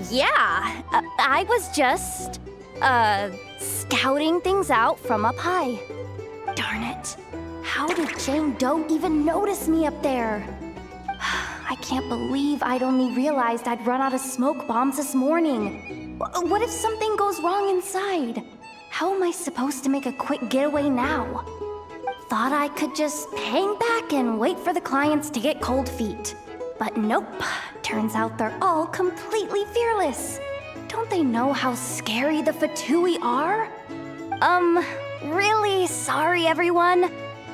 Yeah. I was just, scouting things out from up high. Darn it. How did Jane Doe even notice me up there? I can't believe I'd only realized I'd run out of smoke bombs this morning. What if something goes wrong inside? How am I supposed to make a quick getaway now? Thought I could just hang back and wait for the clients to get cold feet. But nope. Turns out they're all completely fearless. Don't they know how scary the Fatui are? Really sorry, everyone.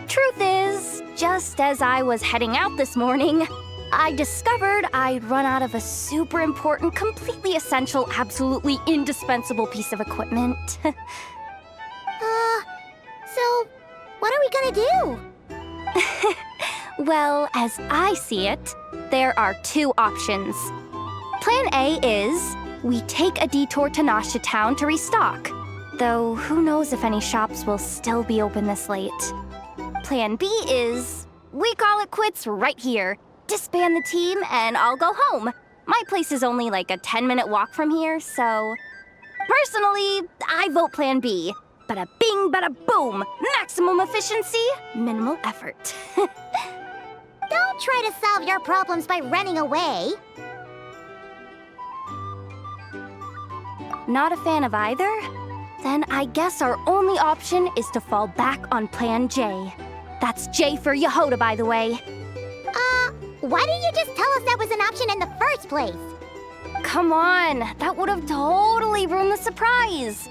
Truth is, just as I was heading out this morning, I discovered I'd run out of a super important, completely essential, absolutely indispensable piece of equipment. So, what are we gonna do? Well, as I see it, there are two options. Plan A is we take a detour to Nasha Town to restock, though who knows if any shops will still be open this late. Plan B is we call it quits right here, disband the team, and I'll go home. My place is only like a 10-minute walk from here, so... Personally, I vote Plan B. Bada bing, bada boom! Maximum efficiency, minimal effort. Don't try to solve your problems by running away. Not a fan of either? Then I guess our only option is to fall back on Plan J. That's J for Yehoda, by the way. Why didn't you just tell us that was an option in the first place? Come on, that would have totally ruined the surprise.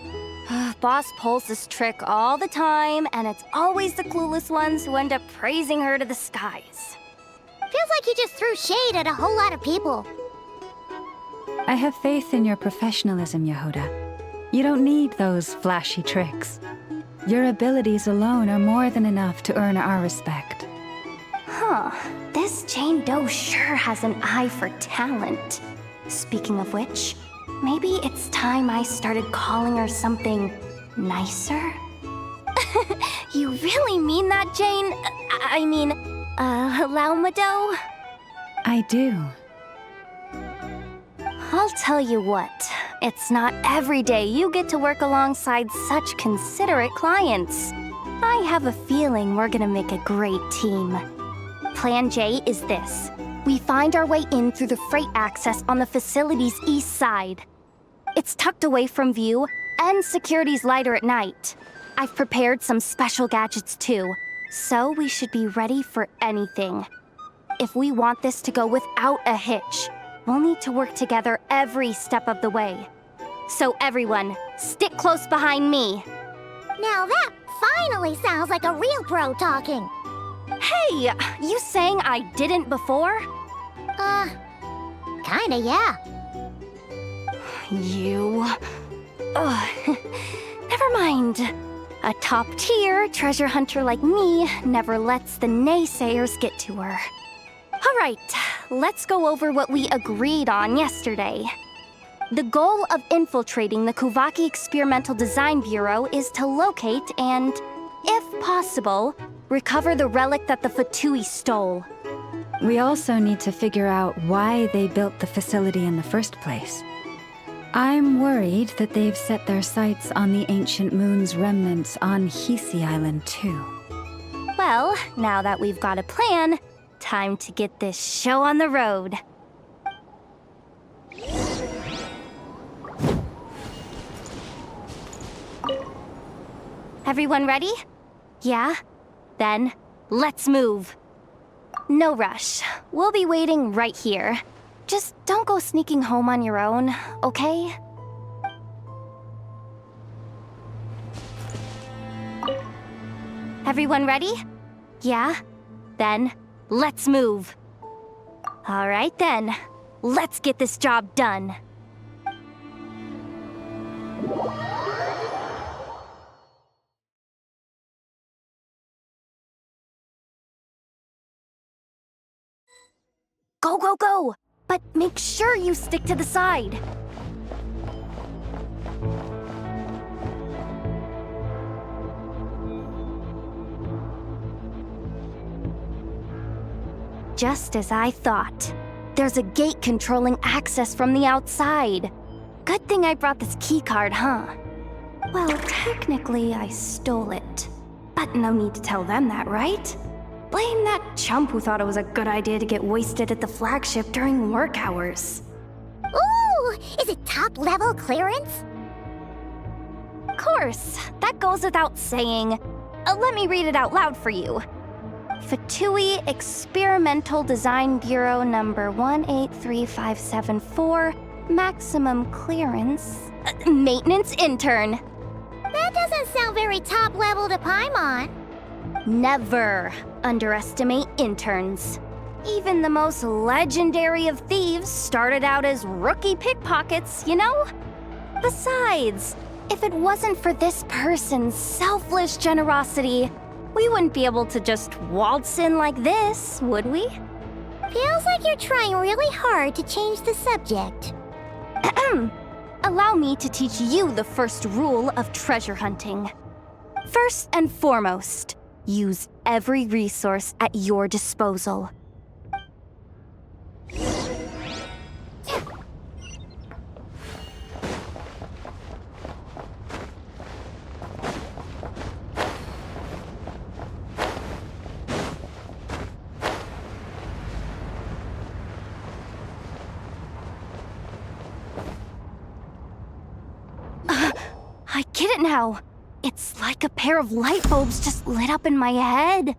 Boss pulls this trick all the time, and it's always the clueless ones who end up praising her to the skies. Feels like you just threw shade at a whole lot of people. I have faith in your professionalism, Yehoda. You don't need those flashy tricks. Your abilities alone are more than enough to earn our respect. Huh. This Jane Doe sure has an eye for talent. Speaking of which, maybe it's time I started calling her something nicer? You really mean that, Jane? Lauma Doe? I do. I'll tell you what, it's not every day you get to work alongside such considerate clients. I have a feeling we're gonna make a great team. Plan J is this. We find our way in through the freight access on the facility's east side. It's tucked away from view, and security's lighter at night. I've prepared some special gadgets too, so we should be ready for anything. If we want this to go without a hitch, we'll need to work together every step of the way. So everyone, stick close behind me. Now that finally sounds like a real pro talking. Hey, you saying I didn't before? Kinda, yeah. You... Ugh. Never mind. A top-tier treasure hunter like me never lets the naysayers get to her. All right, let's go over what we agreed on yesterday. The goal of infiltrating the Kuvaki Experimental Design Bureau is to locate and, if possible, recover the relic that the Fatui stole. We also need to figure out why they built the facility in the first place. I'm worried that they've set their sights on the ancient moon's remnants on Hisi Island too. Well, now that we've got a plan, time to get this show on the road. Everyone ready? Yeah? Then, let's move. No rush. We'll be waiting right here. Just don't go sneaking home on your own, okay? Everyone ready? Yeah? Then, let's move. All right then, let's get this job done. Go, go, go! But make sure you stick to the side. Just as I thought. There's a gate controlling access from the outside. Good thing I brought this keycard, huh? Well, technically, I stole it. But no need to tell them that, right? Blame that chump who thought it was a good idea to get wasted at the flagship during work hours. Ooh! Is it top-level clearance? Of course, that goes without saying. Let me read it out loud for you. Fatui Experimental Design Bureau number 183574, maximum clearance. Maintenance intern. That doesn't sound very top-level to Paimon. Never underestimate interns. Even the most legendary of thieves started out as rookie pickpockets, you know? Besides, if it wasn't for this person's selfless generosity, we wouldn't be able to just waltz in like this, would we? Feels like you're trying really hard to change the subject. Allow me to teach you the first rule of treasure hunting. First and foremost, use every resource at your disposal. I get it now. It's like a pair of light bulbs just lit up in my head.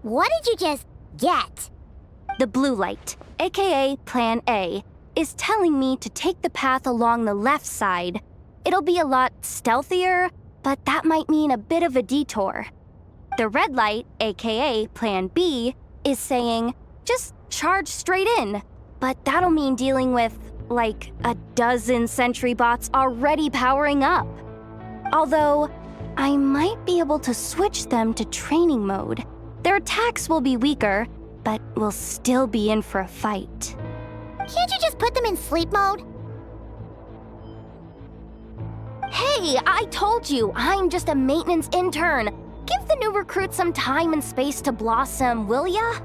What did you just get? The blue light, aka Plan A, is telling me to take the path along the left side. It'll be a lot stealthier, but that might mean a bit of a detour. The red light, aka Plan B, is saying, just charge straight in. But that'll mean dealing with, like, a dozen sentry bots already powering up. Although, I might be able to switch them to training mode. Their attacks will be weaker, but we'll still be in for a fight. Can't you just put them in sleep mode? Hey, I told you, I'm just a maintenance intern. Give the new recruits some time and space to blossom, will ya?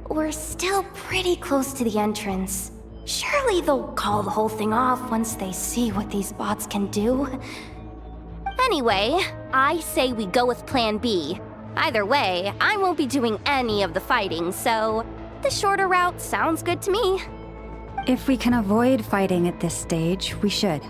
We're still pretty close to the entrance. Surely they'll call the whole thing off once they see what these bots can do. Anyway, I say we go with Plan B. Either way, I won't be doing any of the fighting, so the shorter route sounds good to me. If we can avoid fighting at this stage, we should.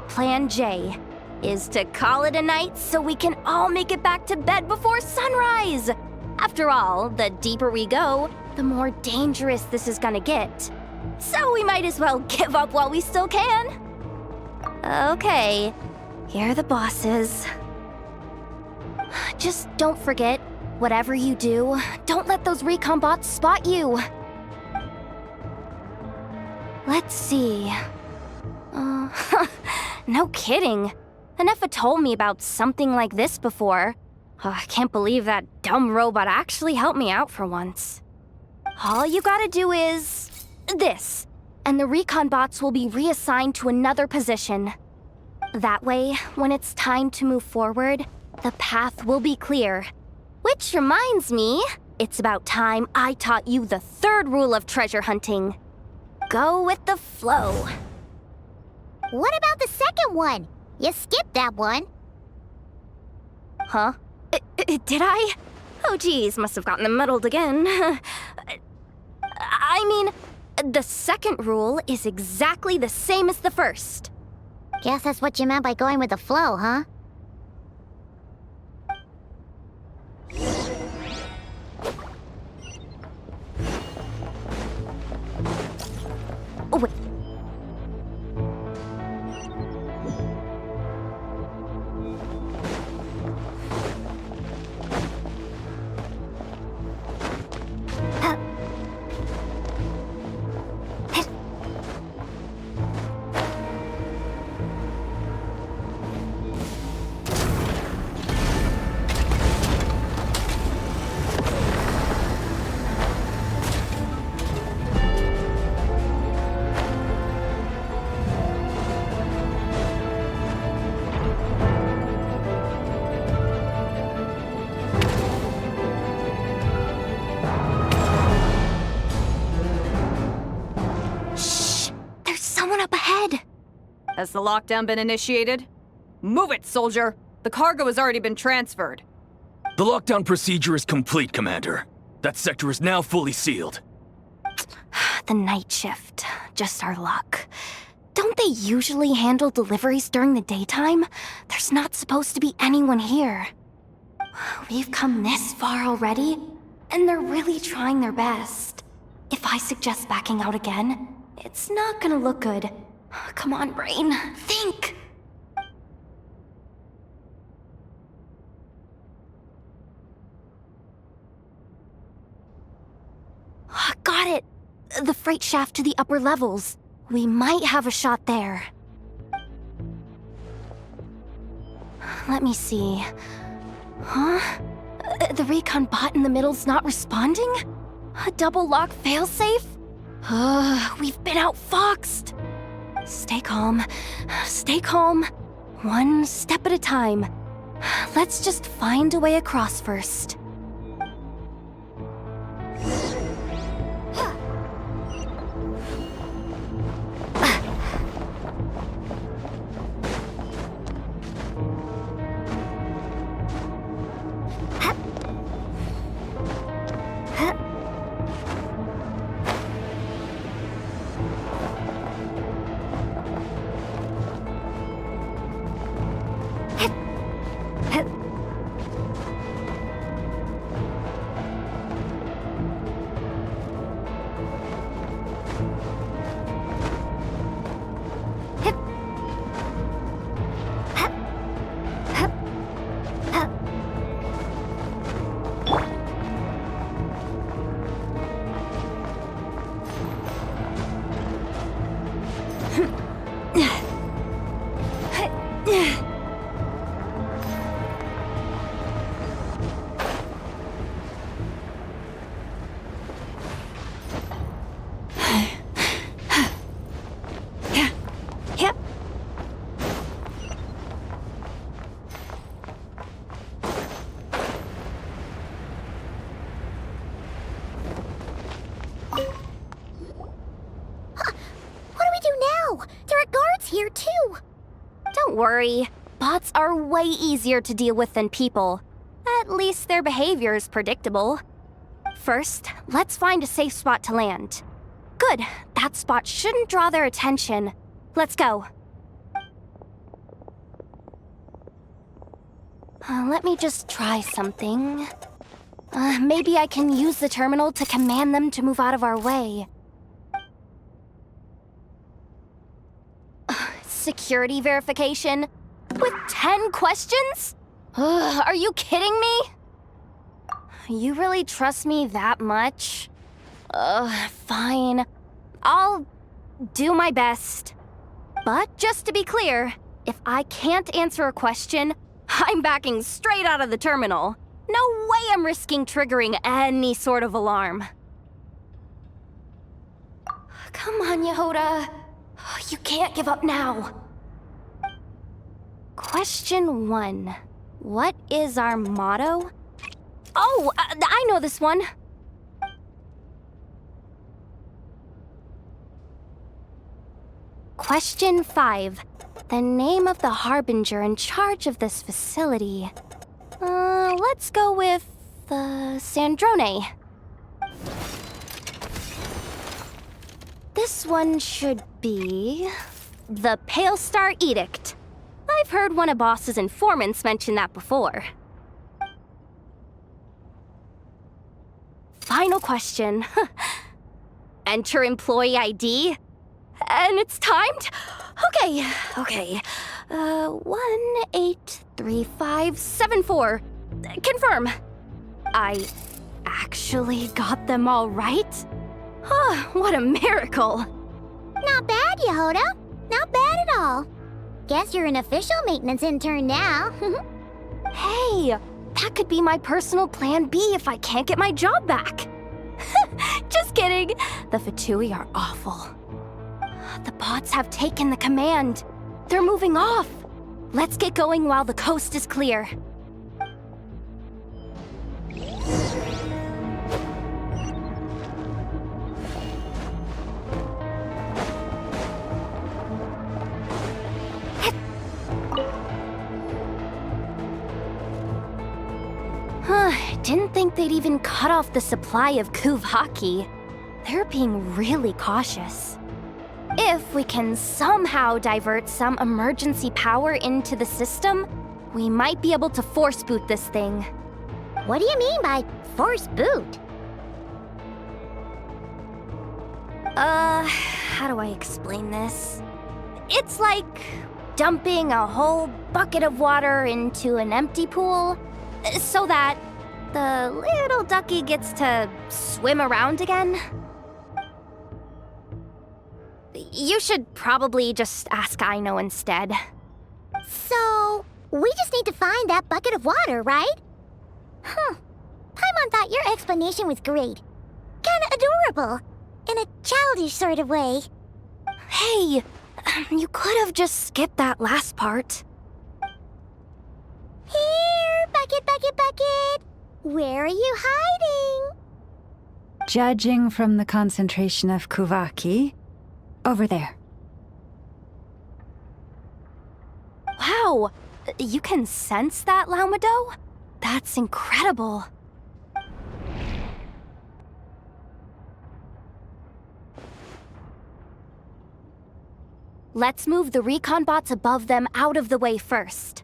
Plan J is to call it a night so we can all make it back to bed before sunrise. After all, the deeper we go, the more dangerous this is gonna get. So we might as well give up while we still can. Okay, here are the bosses. Just don't forget, whatever you do, don't let those recon bots spot you. Let's see. No kidding. Enough told me about something like this before. I can't believe that dumb robot actually helped me out for once. All you gotta do is this, and the recon bots will be reassigned to another position. That way, when it's time to move forward, the path will be clear. Which reminds me, it's about time I taught you the third rule of treasure hunting. Go with the flow. What about the second one? You skipped that one. Huh? Did I? Oh geez, must have gotten muddled again. I mean, the second rule is exactly the same as the first. Guess that's what you meant by going with the flow, huh? Oh, wait. up ahead. Has the lockdown been initiated? Move it, soldier! The cargo has already been transferred. The lockdown procedure is complete, Commander. That sector is now fully sealed. The night shift. Just our luck. Don't they usually handle deliveries during the daytime? There's not supposed to be anyone here. We've come this far already, and they're really trying their best. If I suggest backing out again, it's not gonna look good. Come on, brain. Think! Got it! The freight shaft to the upper levels. We might have a shot there. Let me see. Huh? The recon bot in the middle's not responding? A double lock failsafe? We've been outfoxed. Stay calm. Stay calm. One step at a time. Let's just find a way across first. Here too. Don't worry. Bots are way easier to deal with than people. At least their behavior is predictable. First, let's find a safe spot to land. Good. That spot shouldn't draw their attention. Let's go. Let me just try something. Maybe I can use the terminal to command them to move out of our way. Security verification? With 10 questions? Are you kidding me? You really trust me that much? Fine. I'll do my best. But just to be clear, if I can't answer a question, I'm backing straight out of the terminal. No way I'm risking triggering any sort of alarm. Come on, Yehoda. You can't give up now. Question 1. What is our motto? Oh, I know this one. Question 5. The name of the harbinger in charge of this facility. Let's go with, Sandrone. This one should be the Pale Star Edict. I've heard one of Boss's informants mention that before. Final question. Enter employee ID. And it's timed? Okay. 183574. Confirm. I actually got them all right? What a miracle. Not bad, Yehoda. Not bad at all. Guess you're an official maintenance intern now. Hey, that could be my personal plan B if I can't get my job back. Just kidding. The Fatui are awful. The bots have taken the command. They're moving off. Let's get going while the coast is clear. they'd even cut off the supply of Kuvaki. They're being really cautious. If we can somehow divert some emergency power into the system, we might be able to force boot this thing. What do you mean by force boot? How do I explain this? It's like dumping a whole bucket of water into an empty pool so that the little ducky gets to swim around again. You should probably just ask Aino instead. So, we just need to find that bucket of water, right? Huh. Paimon thought your explanation was great. Kinda adorable. In a childish sort of way. Hey, you could have just skipped that last part. Here, bucket, bucket, bucket. Where are you hiding? Judging from the concentration of Kuvaki, over there. Wow, you can sense that, Laumado? That's incredible. Let's move the recon bots above them out of the way first.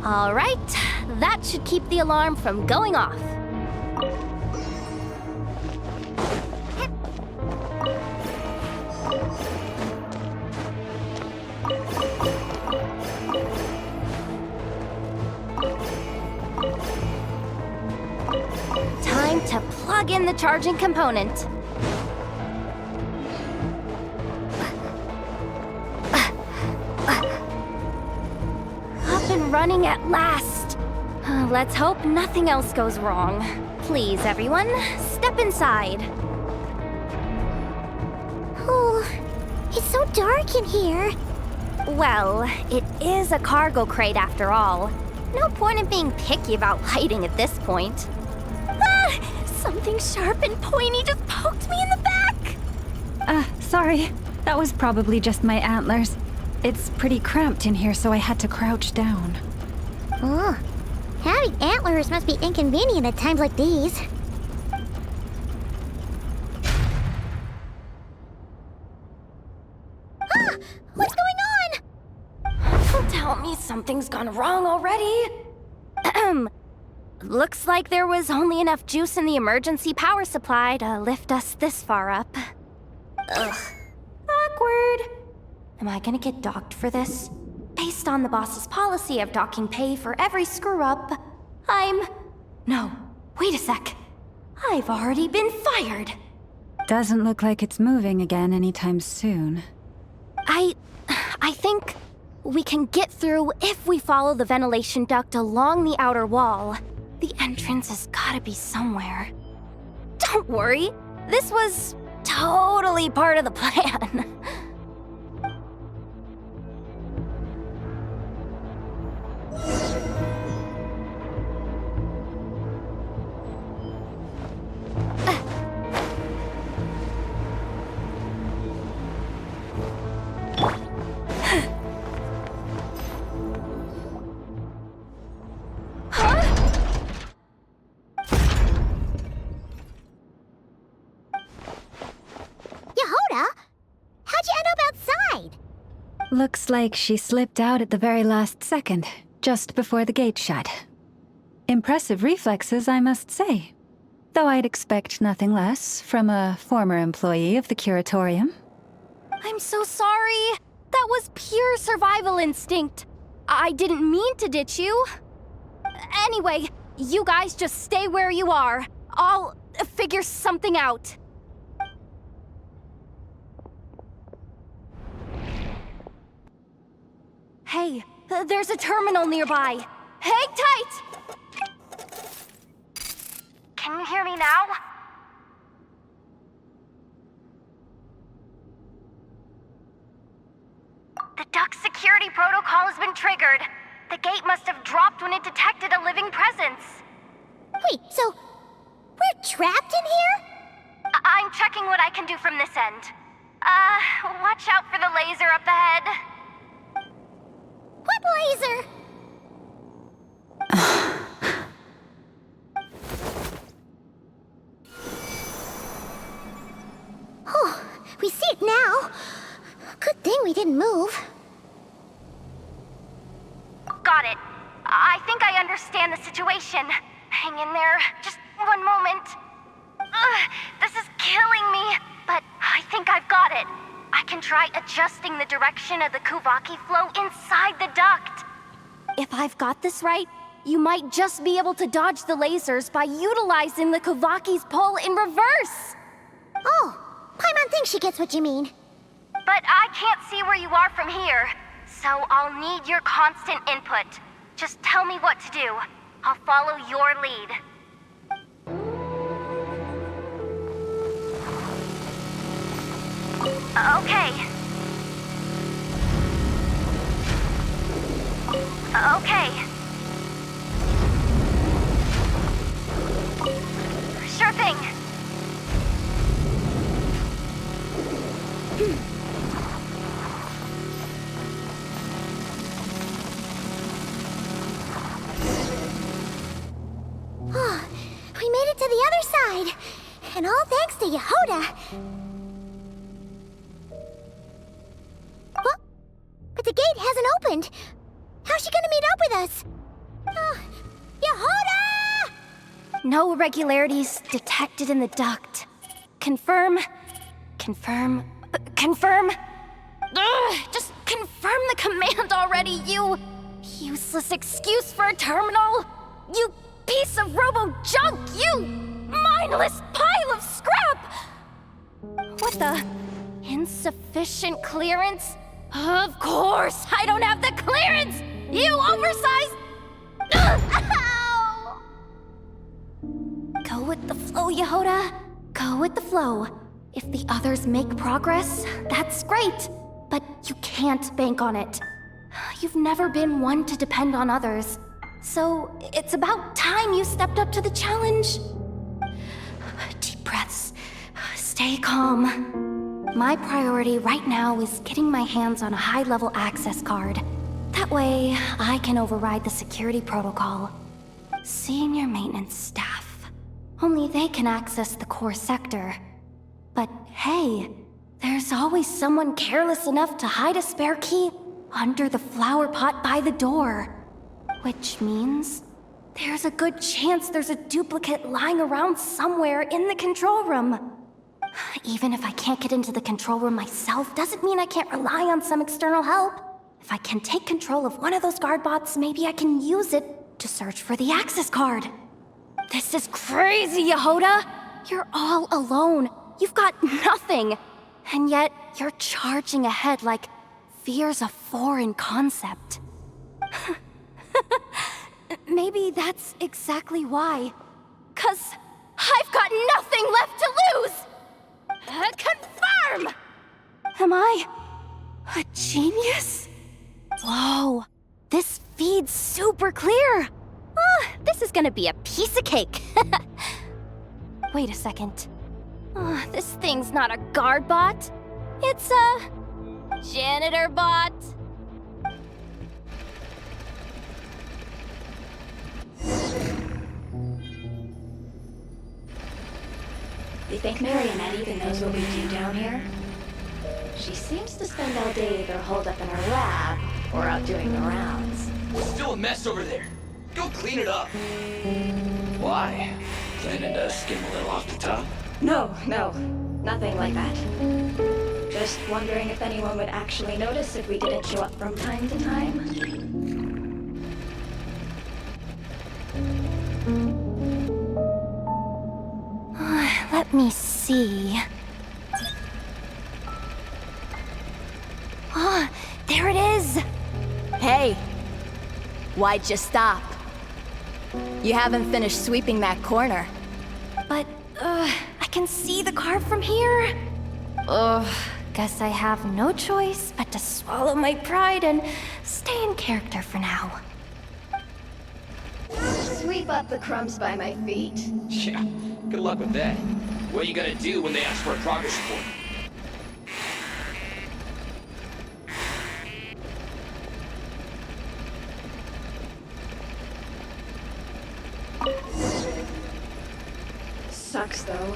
All right, that should keep the alarm from going off. Time to plug in the charging component. Running at last. Let's hope nothing else goes wrong. Please, everyone, step inside. Oh, it's so dark in here. Well, it is a cargo crate after all. No point in being picky about lighting at this point. Ah! Something sharp and pointy just poked me in the back! Sorry. That was probably just my antlers. It's pretty cramped in here, so I had to crouch down. Oh, having antlers must be inconvenient at times like these. Ah! What's going on? Don't tell me something's gone wrong already. Looks like there was only enough juice in the emergency power supply to lift us this far up. Ugh. Awkward. Am I gonna get docked for this? Based on the boss's policy of docking pay for every screw-up, No, wait a sec. I've already been fired. Doesn't look like it's moving again anytime soon. I think we can get through if we follow the ventilation duct along the outer wall. The entrance has gotta be somewhere. Don't worry, this was totally part of the plan. Looks like she slipped out at the very last second, just before the gate shut. Impressive reflexes, I must say. Though I'd expect nothing less from a former employee of the Curatorium. I'm so sorry. That was pure survival instinct. I didn't mean to ditch you. Anyway, you guys just stay where you are. I'll figure something out. Hey, there's a terminal nearby. Hang tight! Can you hear me now? The duck security protocol has been triggered. The gate must have dropped when it detected a living presence. Wait, so we're trapped in here? I'm checking what I can do from this end. Watch out for the laser up ahead. What laser? Oh, we see it now. Good thing we didn't move. Got it. I think I understand the situation. Hang in there. Just one moment. This is killing me, but I think I've got it. I can try adjusting the direction of the Kuvaki flow inside the duct. If I've got this right, you might just be able to dodge the lasers by utilizing the Kuvaki's pull in reverse. Oh, Paimon thinks she gets what you mean. But I can't see where you are from here, so I'll need your constant input. Just tell me what to do. I'll follow your lead. Okay. Sure thing. Oh, we made it to the other side. And all thanks to Yehoda. What? But the gate hasn't opened. How's she gonna meet up with us? Yehoda! No irregularities detected in the duct. Confirm. Confirm. Confirm. Ugh, just confirm the command already, you useless excuse for a terminal. You piece of robo-junk, you mindless pile of scrap! What the? Insufficient clearance? Of course, I don't have the clearance! You oversized... Ow! Go with the flow, Yehoda. Go with the flow. If the others make progress, that's great. But you can't bank on it. You've never been one to depend on others. So it's about time you stepped up to the challenge. Deep breaths. Stay calm. My priority right now is getting my hands on a high-level access card. That way, I can override the security protocol. Senior maintenance staff. Only they can access the core sector. But hey, there's always someone careless enough to hide a spare key under the flower pot by the door. Which means there's a good chance there's a duplicate lying around somewhere in the control room. Even if I can't get into the control room myself, doesn't mean I can't rely on some external help. If I can take control of one of those guard bots, maybe I can use it to search for the access card. This is crazy, Yehoda! You're all alone. You've got nothing. And yet, you're charging ahead like fear's a foreign concept. Maybe that's exactly why. 'Cause I've got nothing left to lose! Confirm! Am I a genius? Whoa, this feed's super clear. This is gonna be a piece of cake. Wait a second. This thing's not a guard bot. It's a janitor bot. You think Marionette even knows what we do down here? She seems to spend all day either holed up in her lab or out doing the rounds. It's still a mess over there. Go clean it up. Why? Planning to skim a little off the top? No, nothing like that. Just wondering if anyone would actually notice if we didn't show up from time to time. Let me see. There it is! Hey, why'd you stop? You haven't finished sweeping that corner. But, I can see the car from here. Guess I have no choice but to swallow my pride and stay in character for now. Sweep up the crumbs by my feet. Yeah, good luck with that. What are you gonna do when they ask for a progress report? Sucks though.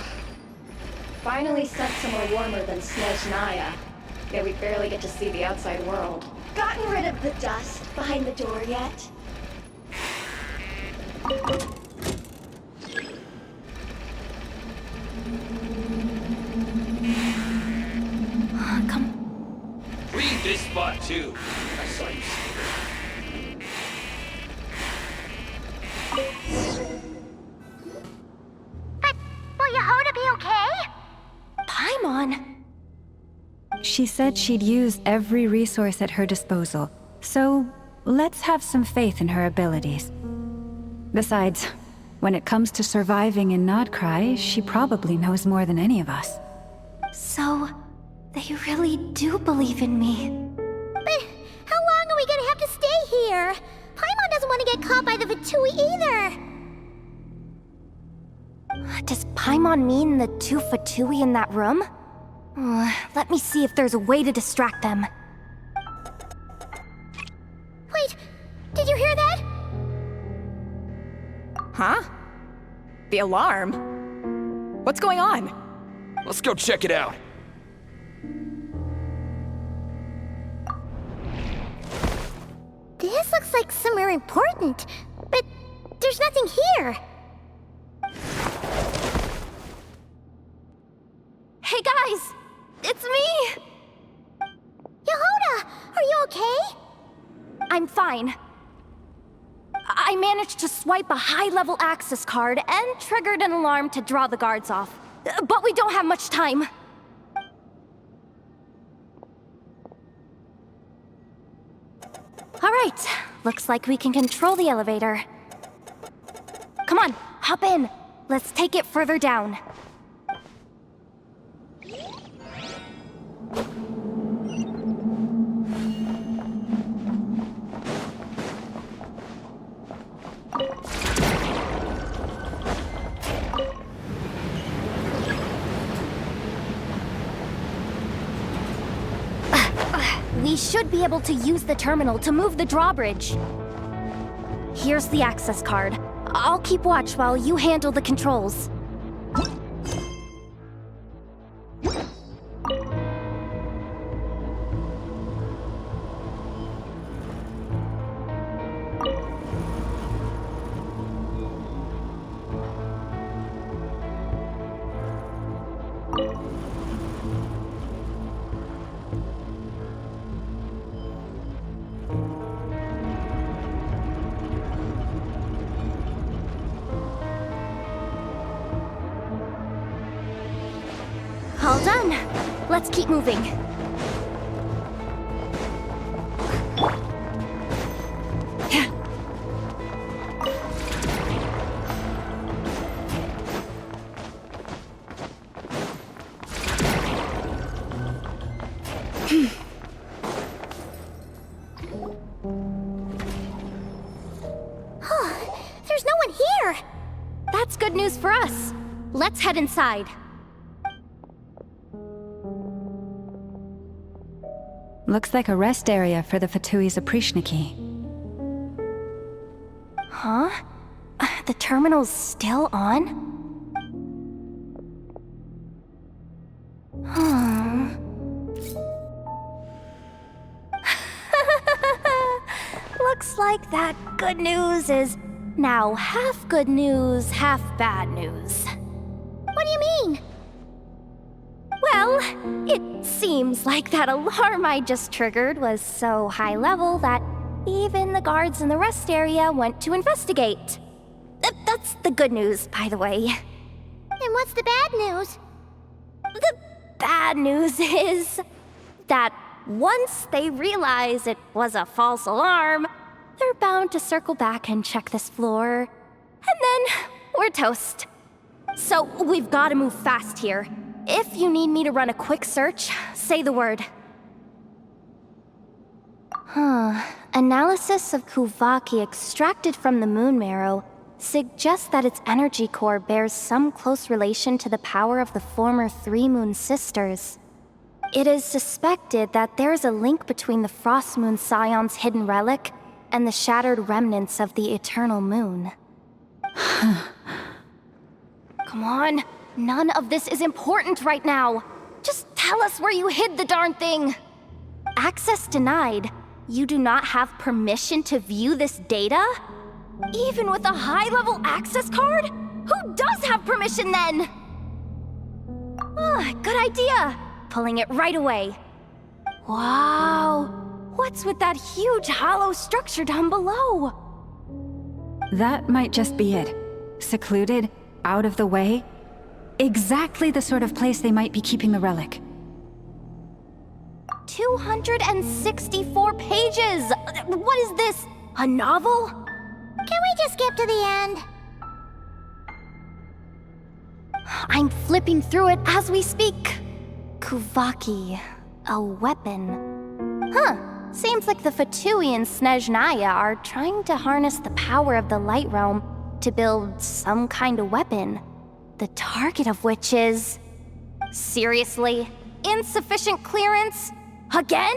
Finally sent somewhere warmer than Snezhnaya. Yet we barely get to see the outside world. Gotten rid of the dust behind the door yet? Come. Leave this spot too. I saw you. But will Yehoda be okay? Paimon! She said she'd use every resource at her disposal, so let's have some faith in her abilities. Besides, when it comes to surviving in Nodkrai, she probably knows more than any of us. So, they really do believe in me. But how long are we gonna have to stay here? Paimon doesn't want to get caught by the Fatui either. Does Paimon mean the two Fatui in that room? Let me see if there's a way to distract them. Wait, did you hear that? Huh? The alarm? What's going on? Let's go check it out. This looks like somewhere important, but there's nothing here. Hey guys! It's me! Yehoda, are you okay? I'm fine. I managed to swipe a high-level access card and triggered an alarm to draw the guards off. But we don't have much time. Alright, looks like we can control the elevator. Come on, hop in. Let's take it further down. We should be able to use the terminal to move the drawbridge. Here's the access card. I'll keep watch while you handle the controls. All done. Let's keep moving. There's no one here! That's good news for us. Let's head inside. Looks like a rest area for the Fatui's Oprishniki. Huh? The terminal's still on? Looks like that good news is now half good news, half bad news. What do you mean? Well, it seems like that alarm I just triggered was so high level that even the guards in the rest area went to investigate. That's the good news, by the way. And what's the bad news? The bad news is that once they realize it was a false alarm, they're bound to circle back and check this floor And then we're toast. So we've got to move fast here. If you need me to run a quick search, say the word. Analysis of Kuvaki extracted from the moon marrow suggests that its energy core bears some close relation to the power of the former Three Moon Sisters. It is suspected that there is a link between the Frost Moon Scion's hidden relic and the shattered remnants of the Eternal Moon. Come on, none of this is important right now. Just tell us where you hid the darn thing. Access denied. You do not have permission to view this data? Even with a high-level access card? Who does have permission then? Good idea. Pulling it right away. Wow. What's with that huge hollow structure down below? That might just be it. Secluded, out of the way. Exactly the sort of place they might be keeping the relic. 264 pages! What is this? A novel? Can we just skip to the end? I'm flipping through it as we speak. Kuvaki, a weapon. Seems like the Fatui and Snezhnaya are trying to harness the power of the Light Realm to build some kind of weapon. The target of which is... Seriously? Insufficient clearance? Again?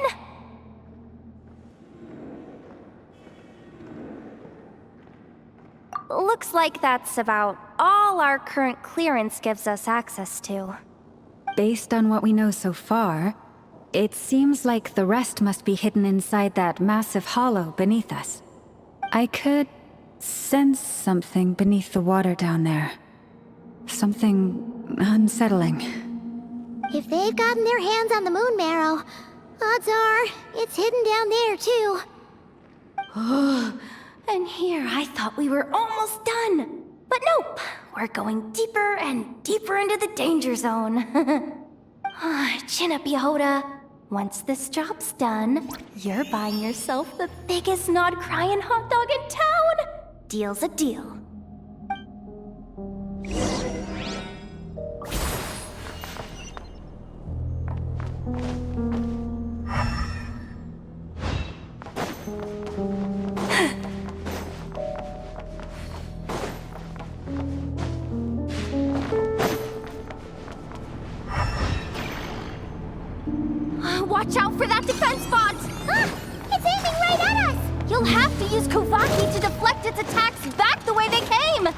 Looks like that's about all our current clearance gives us access to. Based on what we know so far, it seems like the rest must be hidden inside that massive hollow beneath us. I could sense something beneath the water down there. Something unsettling. If they've gotten their hands on the moon marrow, odds are it's hidden down there too. And here I thought we were almost done. But nope, we're going deeper and deeper into the danger zone. Chin up, Yehoda. Once this job's done, you're buying yourself the biggest nod-crying hot dog in town. Deal's a deal. Watch out for that defense bot! It's aiming right at us! You'll have to use Kuvaki to deflect its attacks back the way they came!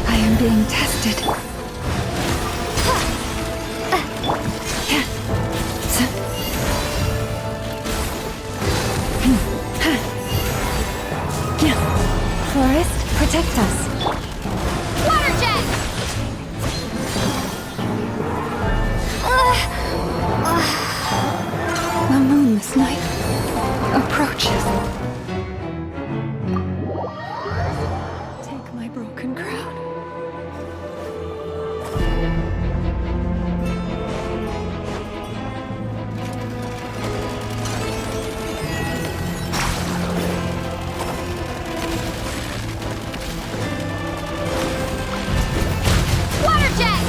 I am being tested. Forest, protect us. Water jet! The moon this night approaches. Take my broken crown. Water jet!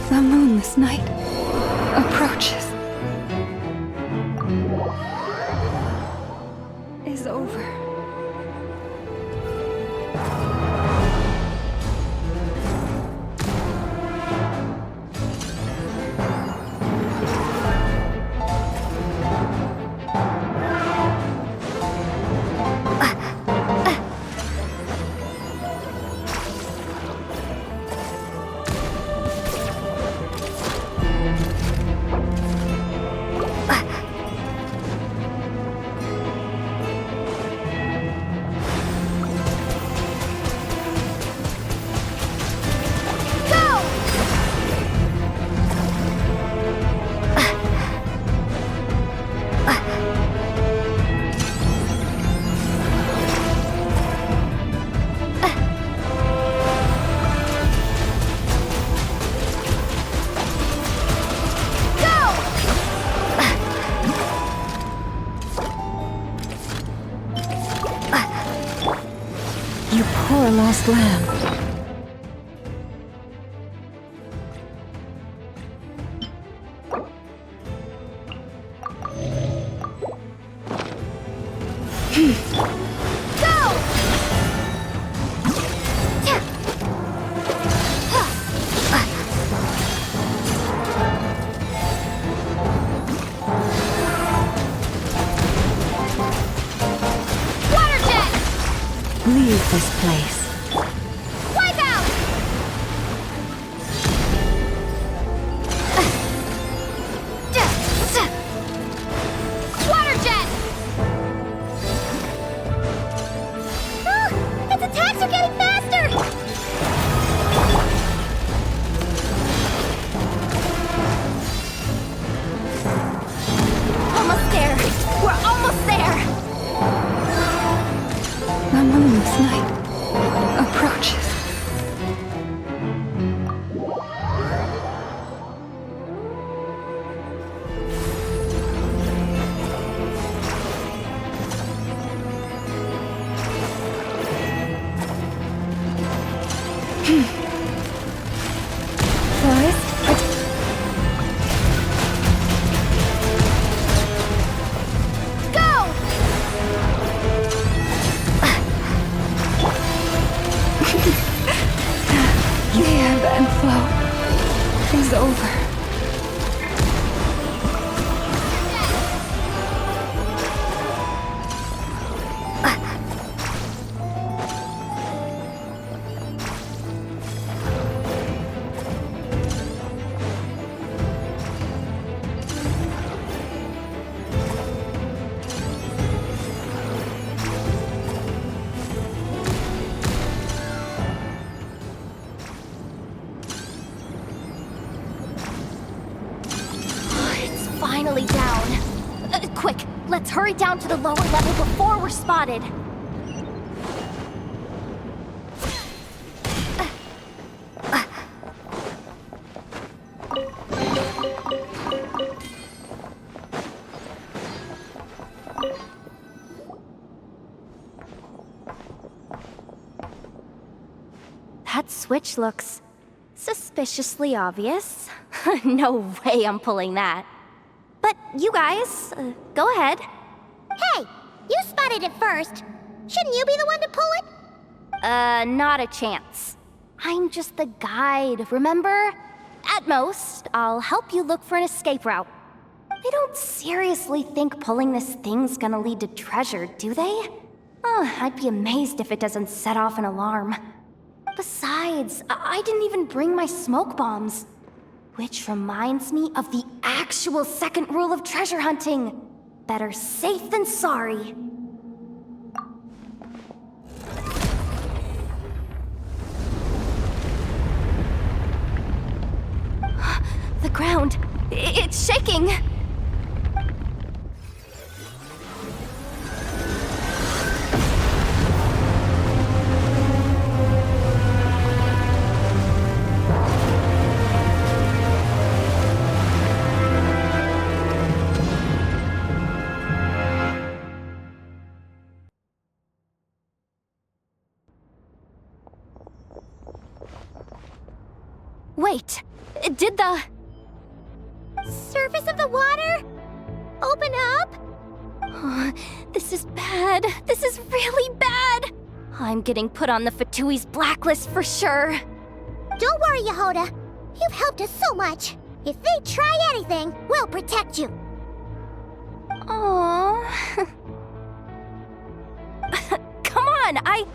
The moon this night approaches. Poor lost lamb. Leave this place. Wipe out! Water jet! Its attacks are getting faster! Almost there! We're almost there! The moon's night approaches. Finally down. Quick, let's hurry down to the lower level before we're spotted. That switch looks suspiciously obvious. No way I'm pulling that. But you guys, go ahead. Hey, you spotted it first. Shouldn't you be the one to pull it? Not a chance. I'm just the guide, remember? At most, I'll help you look for an escape route. They don't seriously think pulling this thing's gonna lead to treasure, do they? I'd be amazed if it doesn't set off an alarm. Besides, I didn't even bring my smoke bombs. Which reminds me of the actual second rule of treasure hunting. Better safe than sorry. The ground, it's shaking. Wait, did the surface of the water open up? This is bad. This is really bad. I'm getting put on the Fatui's blacklist for sure. Don't worry, Yehoda. You've helped us so much. If they try anything, we'll protect you. Aww. Come on, I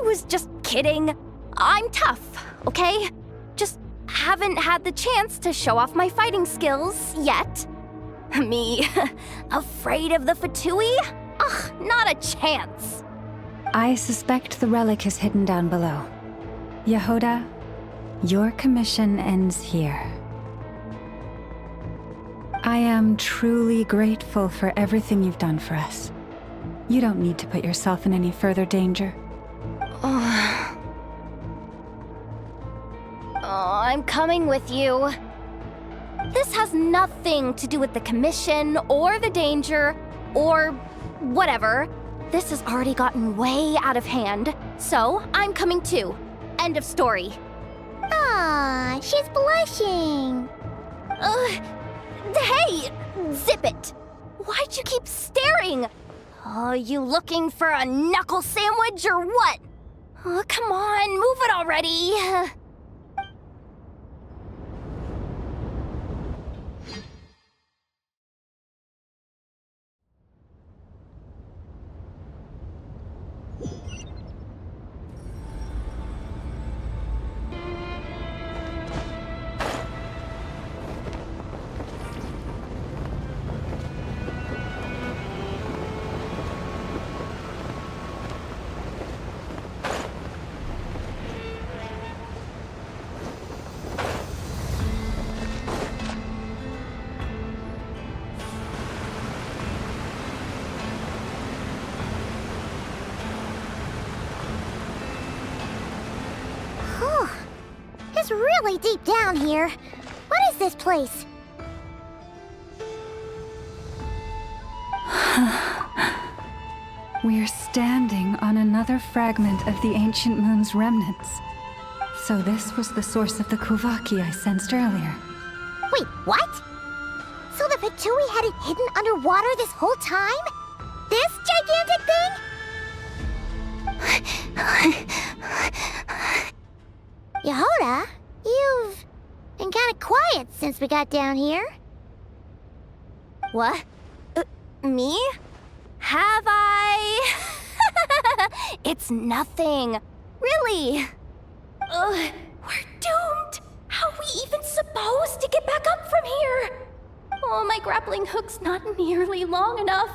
was just kidding. I'm tough, okay? Just haven't had the chance to show off my fighting skills yet. Me, afraid of the Fatui? Ugh, not a chance. I suspect the relic is hidden down below. Yehoda, your commission ends here. I am truly grateful for everything you've done for us. You don't need to put yourself in any further danger. Oh, I'm coming with you. This has nothing to do with the commission or the danger or whatever. This has already gotten way out of hand, so I'm coming too. End of story. Ah, she's blushing. Hey, zip it. Why'd you keep staring? Oh, you looking for a knuckle sandwich or what? Oh, come on, move it already. It's really deep down here. What is this place? We're standing on another fragment of the ancient moon's remnants. So this was the source of the Kuvaki I sensed earlier. Wait, what? So the Fatui had it hidden underwater this whole time? This gigantic thing? Yehoda, you've been kind of quiet since we got down here. What? Me? Have I? It's nothing. Really. We're doomed. How are we even supposed to get back up from here? Oh, my grappling hook's not nearly long enough.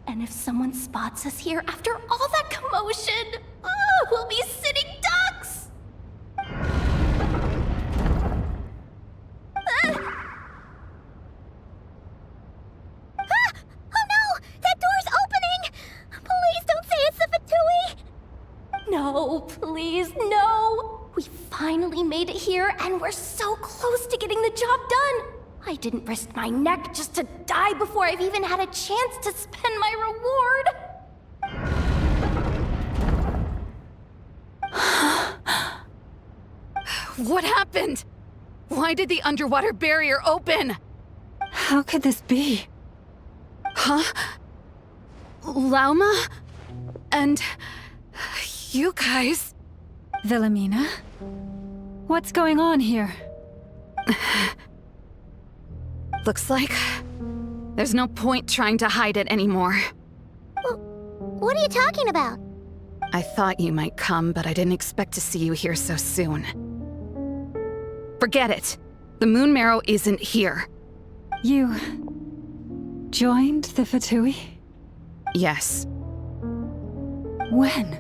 And if someone spots us here after all that commotion, we'll be sitting ducks. Oh no! That door's opening! Please don't say it's the Fatui! No, please, no! We finally made it here, and we're so close to getting the job done! I didn't risk my neck just to die before I've even had a chance to spend my reward! What happened? Why did the underwater barrier open? How could this be? Huh? Lauma? And... you guys... Wilhelmina? What's going on here? Looks like... there's no point trying to hide it anymore. Well, what are you talking about? I thought you might come, but I didn't expect to see you here so soon. Forget it. The Moon Marrow isn't here. You... joined the Fatui? Yes. When?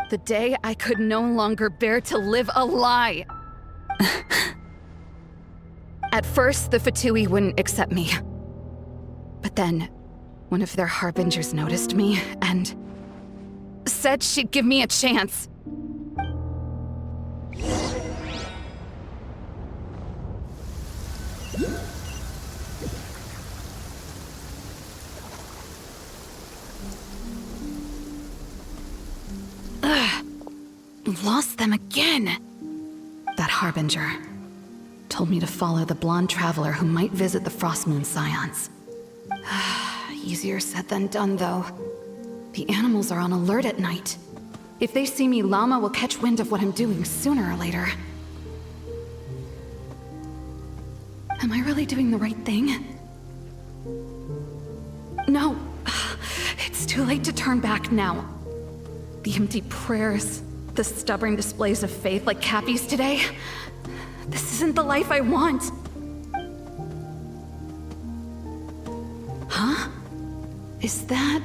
The day I could no longer bear to live a lie. At first, the Fatui wouldn't accept me. But then, one of their harbingers noticed me and said she'd give me a chance. Lost them again. That harbinger told me to follow the blonde traveler who might visit the Frostmoon Scions. Easier said than done, though. The animals are on alert at night. If they see me, Llama will catch wind of what I'm doing sooner or later. Am I really doing the right thing? No. It's too late to turn back now. The empty prayers, the stubborn displays of faith like Cappy's today. This isn't the life I want. Huh? Is that...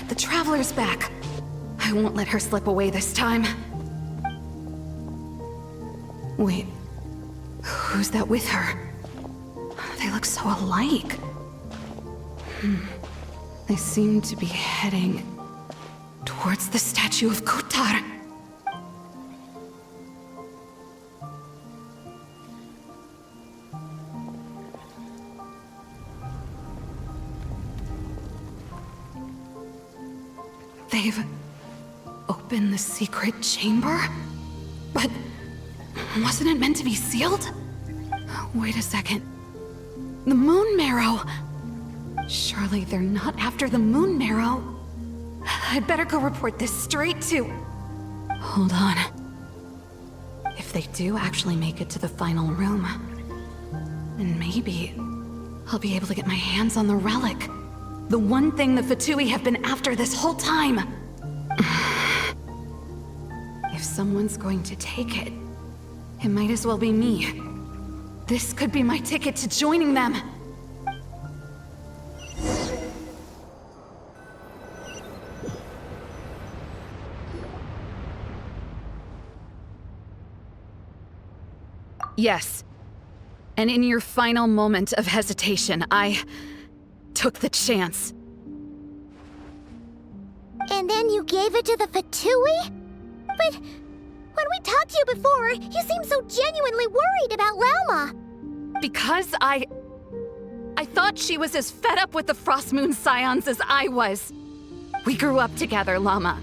the Traveler's back. I won't let her slip away this time. Wait, who's that with her? They look so alike. They seem to be heading towards the statue of Kotar. They've opened the secret chamber? But wasn't it meant to be sealed? Wait a second. The Moon Marrow! Surely they're not after the Moon Marrow. I'd better go report this straight to... Hold on. If they do actually make it to the final room, then maybe I'll be able to get my hands on the relic. The one thing the Fatui have been after this whole time. If someone's going to take it, it might as well be me. This could be my ticket to joining them. Yes. And in your final moment of hesitation, I took the chance. And then you gave it to the Fatui? But when we talked to you before, you seemed so genuinely worried about Lauma. Because I thought she was as fed up with the Frost Moon Scions as I was. We grew up together, Llama.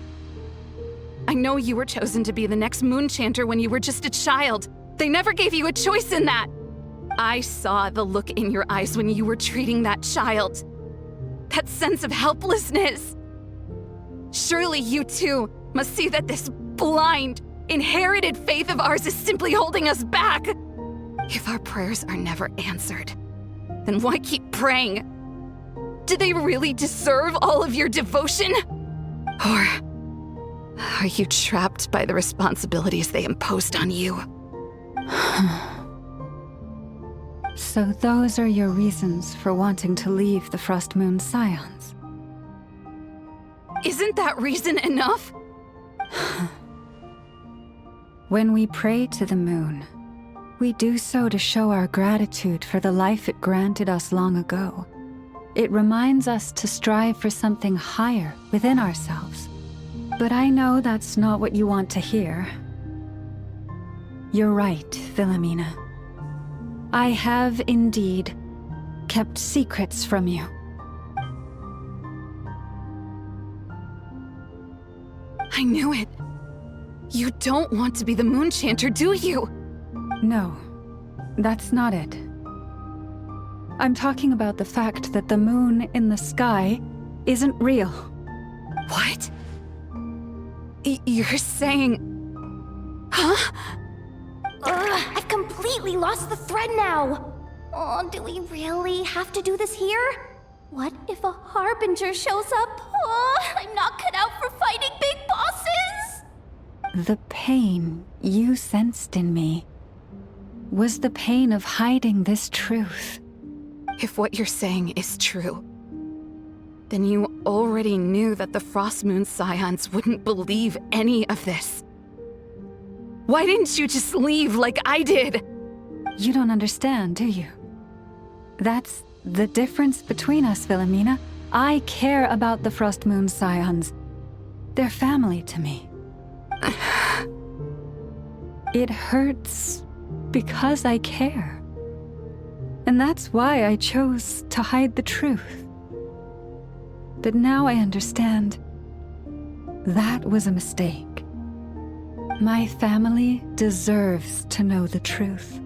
I know you were chosen to be the next Moon Chanter when you were just a child. They never gave you a choice in that. I saw the look in your eyes when you were treating that child. That sense of helplessness. Surely you too must see that this blind, inherited faith of ours is simply holding us back. If our prayers are never answered, then why keep praying? Do they really deserve all of your devotion? Or are you trapped by the responsibilities they imposed on you? So those are your reasons for wanting to leave the Frost Moon Scions? Isn't that reason enough? When we pray to the moon, we do so to show our gratitude for the life it granted us long ago. It reminds us to strive for something higher within ourselves. But I know that's not what you want to hear. You're right, Philomena. I have indeed kept secrets from you. I knew it. You don't want to be the Moon Chanter, do you? No, that's not it. I'm talking about the fact that the moon in the sky isn't real. What? You're saying... Huh? I've completely lost the thread now. Oh, do we really have to do this here? What if a Harbinger shows up? Oh, I'm not cut out for fighting big bosses! The pain you sensed in me was the pain of hiding this truth. If what you're saying is true, then you already knew that the Frost Moon Scions wouldn't believe any of this. Why didn't you just leave like I did? You don't understand, do you? That's the difference between us, Philomena. I care about the Frost Moon Scions. They're family to me. It hurts because I care. And that's why I chose to hide the truth. But now I understand that was a mistake. My family deserves to know the truth.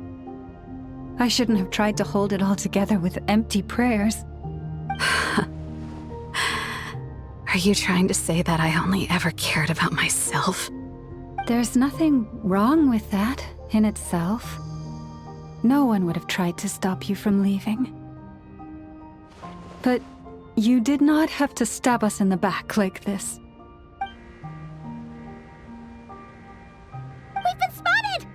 I shouldn't have tried to hold it all together with empty prayers. Are you trying to say that I only ever cared about myself? There's nothing wrong with that in itself. No one would have tried to stop you from leaving. But you did not have to stab us in the back like this. We've been spotted!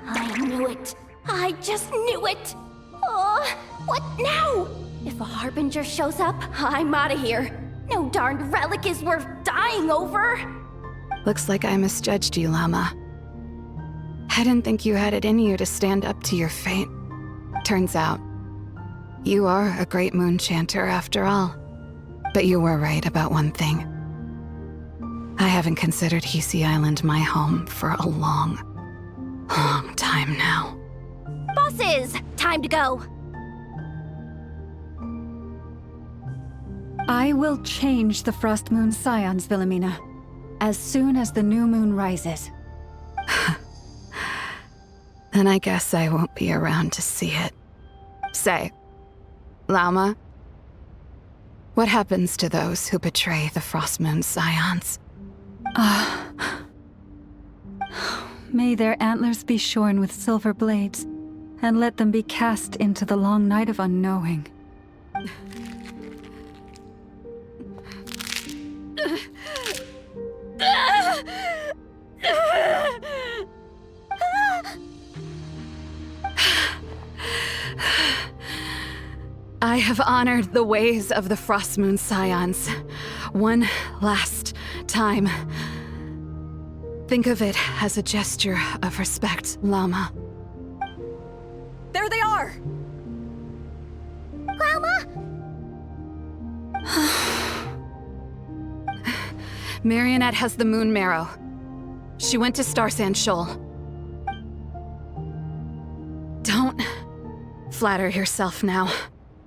I knew it. I just knew it. Oh, what now? If a Harbinger shows up, I'm out of here. No darned relic is worth dying over. Looks like I misjudged you, Llama. I didn't think you had it in you to stand up to your fate. Turns out, you are a great moon chanter after all. But you were right about one thing. I haven't considered Hisi Island my home for a long time now. Bosses, time to go. I will change the Frost Moon Scions, Wilhelmina, as soon as the new moon rises. Then I guess I won't be around to see it. Say, Llama, what happens to those who betray the Frost Moon Scions? May their antlers be shorn with silver blades, and let them be cast into the long night of unknowing. I have honored the ways of the Frost Moon Scions one last time. Think of it as a gesture of respect, Llama. There they are! Grandma? Marionette has the moon marrow. She went to Starsand Shoal. Don't flatter yourself now.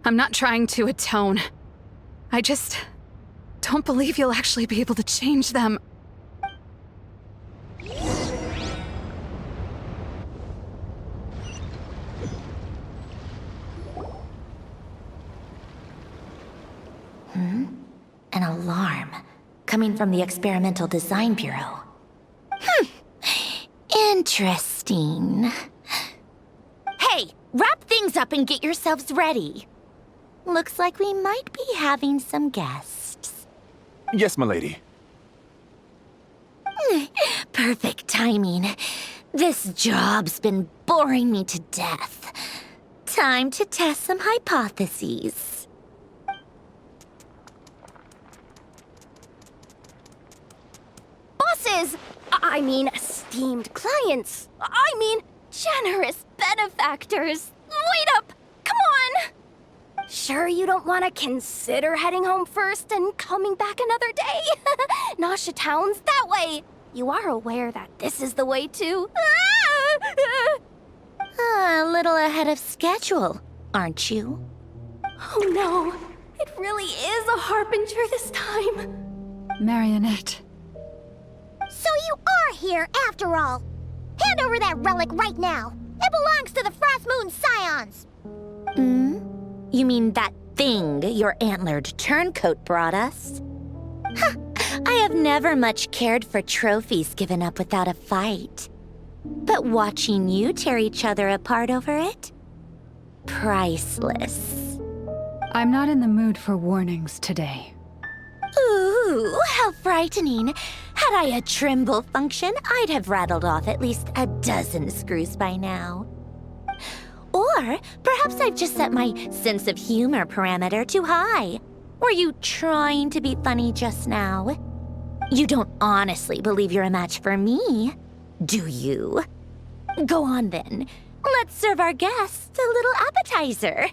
I'm not trying to atone. I just don't believe you'll actually be able to change them. An alarm coming from the Experimental Design Bureau. Interesting. Hey, wrap things up and get yourselves ready. Looks like we might be having some guests. Yes, milady. Perfect timing. This job's been boring me to death. Time to test some hypotheses. Bosses! I mean, esteemed clients. I mean, generous benefactors. Wait up! Come on! Sure you don't want to consider heading home first and coming back another day? Nasha Town's that way. You are aware that this is the way to... A little ahead of schedule, aren't you? Oh no, it really is a Harbinger this time. Marionette. So you are here after all. Hand over that relic right now. It belongs to the Frost Moon Scions. You mean that thing your antlered turncoat brought us? I have never much cared for trophies given up without a fight. But watching you tear each other apart over it? Priceless. I'm not in the mood for warnings today. Ooh, how frightening. Had I a Trimble function, I'd have rattled off at least a dozen screws by now. Or perhaps I've just set my sense of humor parameter too high. Were you trying to be funny just now? You don't honestly believe you're a match for me, do you? Go on then. Let's serve our guests a little appetizer.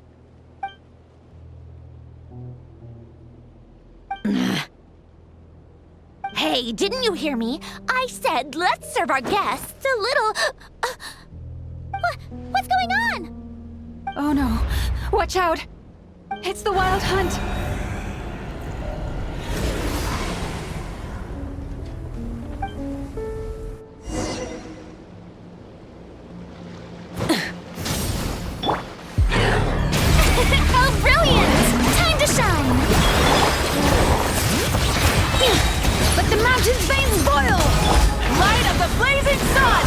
Hey, didn't you hear me? I said let's serve our guests a little... What's going on? Oh no. Watch out! It's the Wild Hunt! How brilliant! Time to shine! Let the mountain's veins boil! Light of the blazing sun!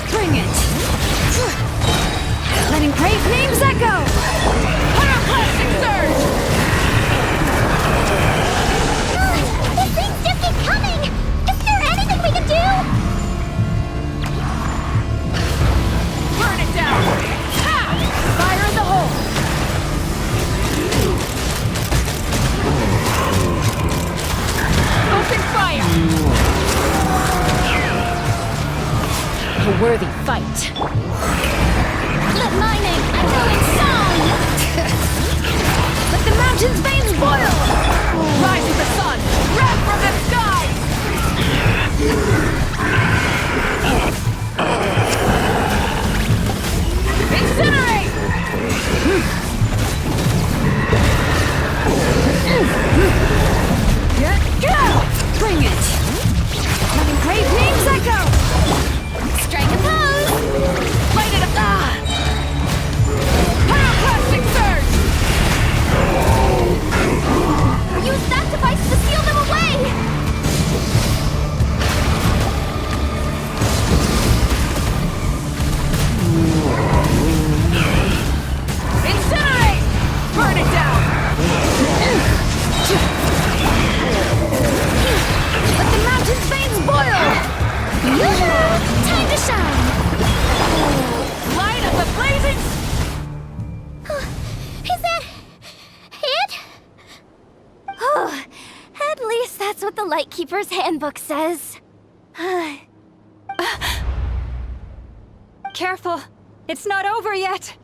Bring it! Letting brave names echo! Pyroclastic surge! These things just keep coming! Is there anything we can do? Burn it down! Ha! Fire in the hole! Open fire! A worthy fight. Let my name echo in song! Let the mountain's veins boil! Rise with the sun! Wrap from the sky! Incinerate! Bring it! Letting brave names echo! Strike a pose! Light it up! Pyroclastic surge! Use that device to seal them away! Incinerate! Burn it down! Let the mountain's veins boil! Time to shine! Light of the blazing... Is that it? Oh, at least that's what the Lightkeeper's Handbook says. Careful! It's not over yet!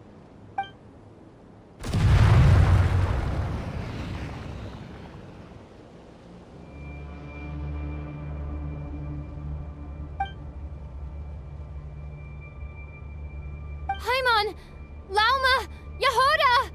Paimon! Lauma! Yehoda!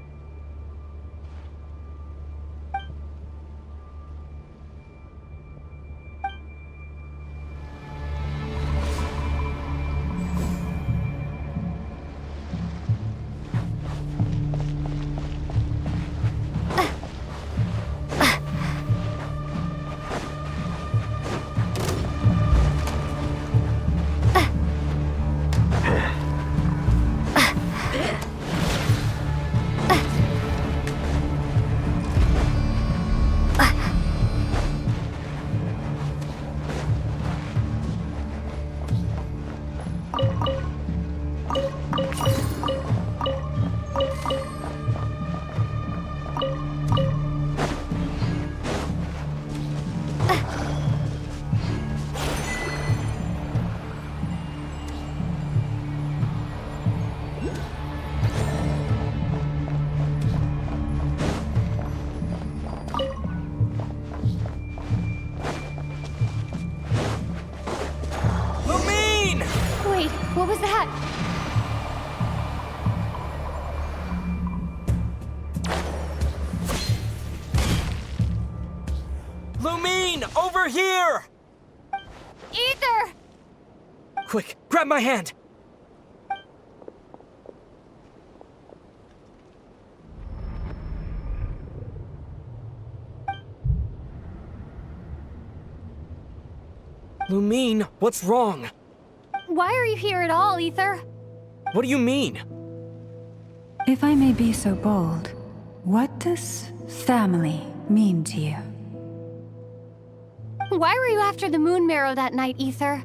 Wait, what was that? Lumine, over here! Ether! Quick, grab my hand! Lumine, what's wrong? Why are you here at all, Ether? What do you mean? If I may be so bold, what does family mean to you? Why were you after the Moon Marrow that night, Ether?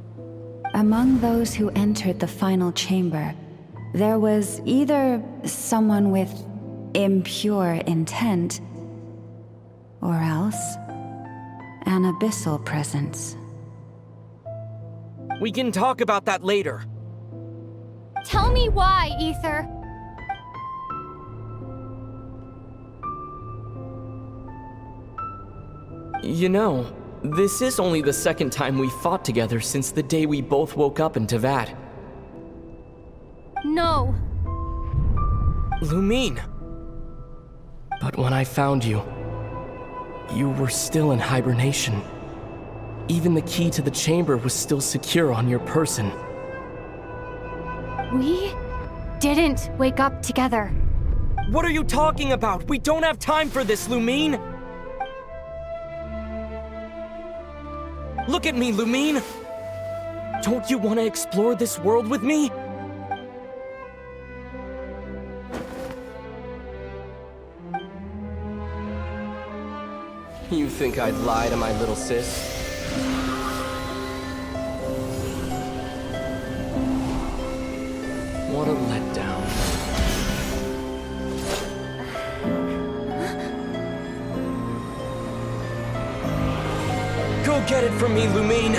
Among those who entered the final chamber, there was either someone with impure intent, or else an abyssal presence. We can talk about that later. Tell me why, Ether. You know, this is only the second time we fought together since the day we both woke up in Teyvat. No. Lumine, But when I found you, you were still in hibernation. Even the key to the chamber was still secure on your person. We didn't wake up together. What are you talking about? We don't have time for this, Lumine! Look at me, Lumine! Don't you want to explore this world with me? You think I'd lie to my little sis? What a letdown. Go get it from me, Lumine.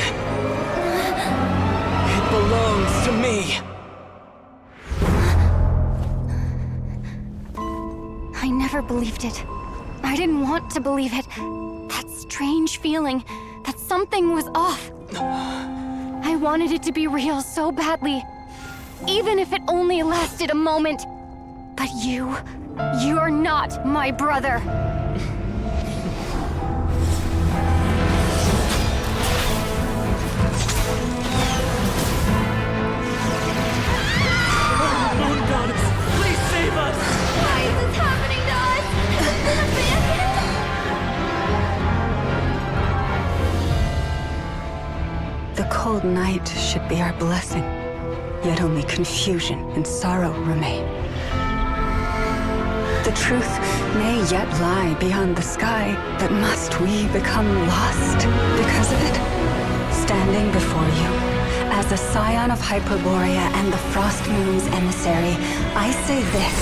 It belongs to me. I never believed it. I didn't want to believe it. That strange feeling that something was off. I wanted it to be real so badly, even if it only lasted a moment. But you're not my brother. Moon Goddess, please save us! Why is this happening to us? Is this abandoned? The cold night should be our blessing, yet only confusion and sorrow remain. The truth may yet lie beyond the sky, but must we become lost because of it? Standing before you, as a scion of Hyperborea and the Frost Moon's emissary, I say this.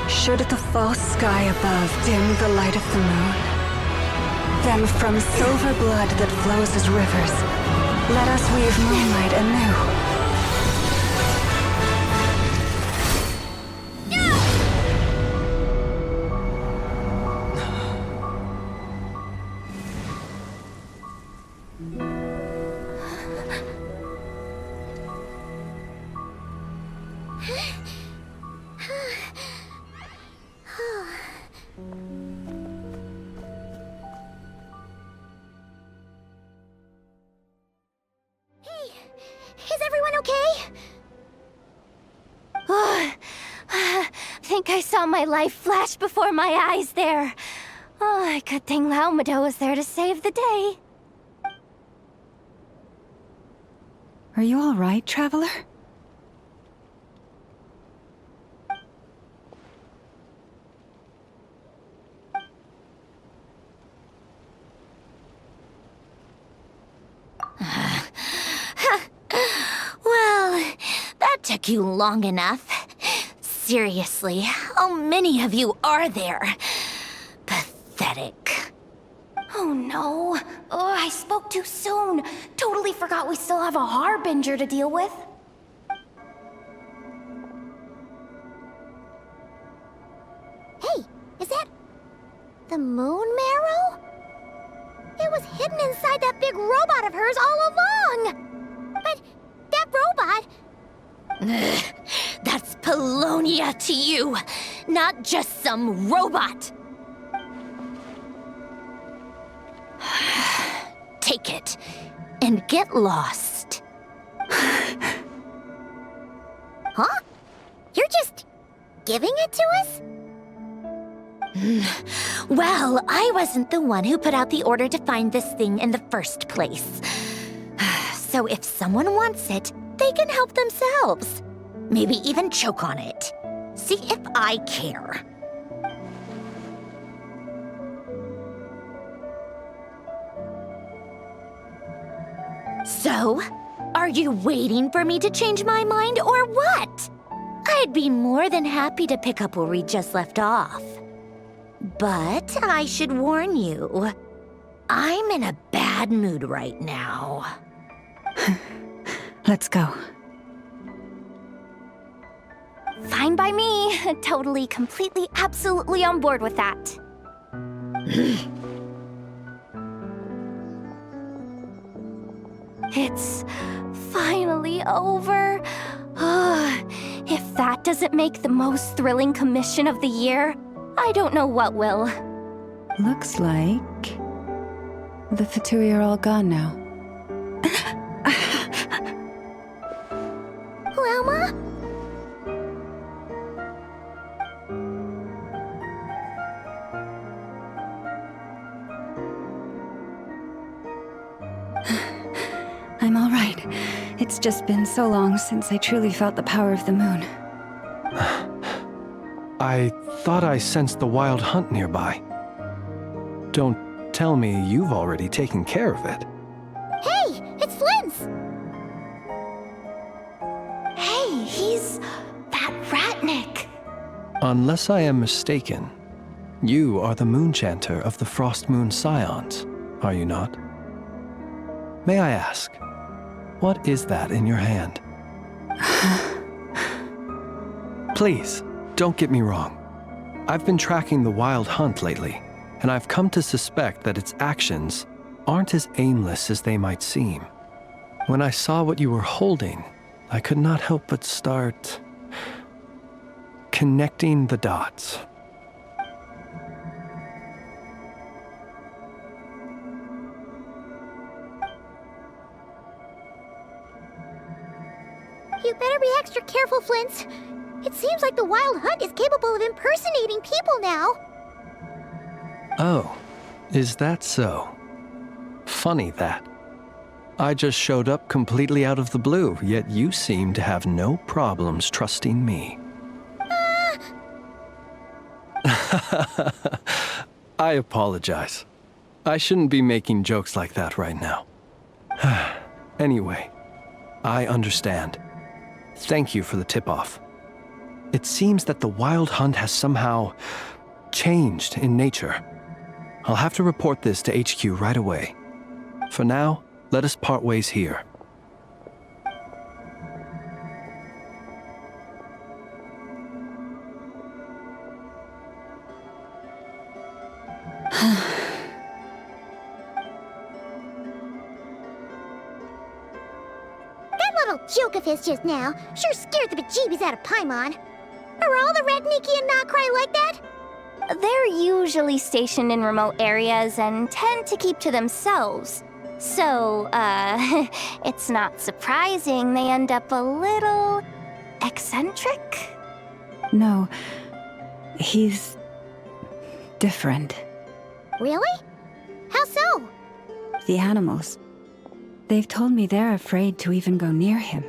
Should the false sky above dim the light of the moon, then from silver blood that flows as rivers, let us weave moonlight anew. Is everyone okay? I think I saw my life flash before my eyes there. Oh, good thing Laumado was there to save the day. Are you all right, traveler? Well, that took you long enough. Seriously, how many of you are there? Pathetic. Oh no. Oh, I spoke too soon. Totally forgot we still have a Harbinger to deal with. Hey, is that the moon marrow? It was hidden inside that big robot of hers all along. But that robot... That's Polonia to you, not just some robot. Take it and get lost. Huh? You're just giving it to us? Well, I wasn't the one who put out the order to find this thing in the first place. So if someone wants it, they can help themselves. Maybe even choke on it. See if I care. So, are you waiting for me to change my mind or what? I'd be more than happy to pick up where we just left off. But I should warn you, I'm in a bad mood right now. Let's go. Fine by me. Totally, completely, absolutely on board with that. It's finally over. If that doesn't make the most thrilling commission of the year, I don't know what will. Looks like the Fatui are all gone now. Lalma? I'm all right. It's just been so long since I truly felt the power of the moon. I thought I sensed the wild hunt nearby. Don't tell me you've already taken care of it. Hey, it's Flint's! Hey, he's that Ratnik. Unless I am mistaken, you are the Moonchanter of the Frost Moon Scions, are you not? May I ask, what is that in your hand? Please, don't get me wrong. I've been tracking the wild hunt lately, and I've come to suspect that its actions aren't as aimless as they might seem. When I saw what you were holding, I could not help but start connecting the dots. You better be extra careful, Flint. It seems like the Wild Hunt is capable of impersonating people now. Oh, is that so? Funny that. I just showed up completely out of the blue, yet you seem to have no problems trusting me. I apologize. I shouldn't be making jokes like that right now. Anyway, I understand. Thank you for the tip-off. It seems that the Wild Hunt has somehow changed in nature. I'll have to report this to HQ right away. For now, let us part ways here. That little joke of his just now sure scared the bejeebies out of Paimon. Are all the Radniki and Nokrai like that? They're usually stationed in remote areas and tend to keep to themselves. So, it's not surprising they end up a little eccentric? No, he's different. Really? How so? The animals. They've told me they're afraid to even go near him.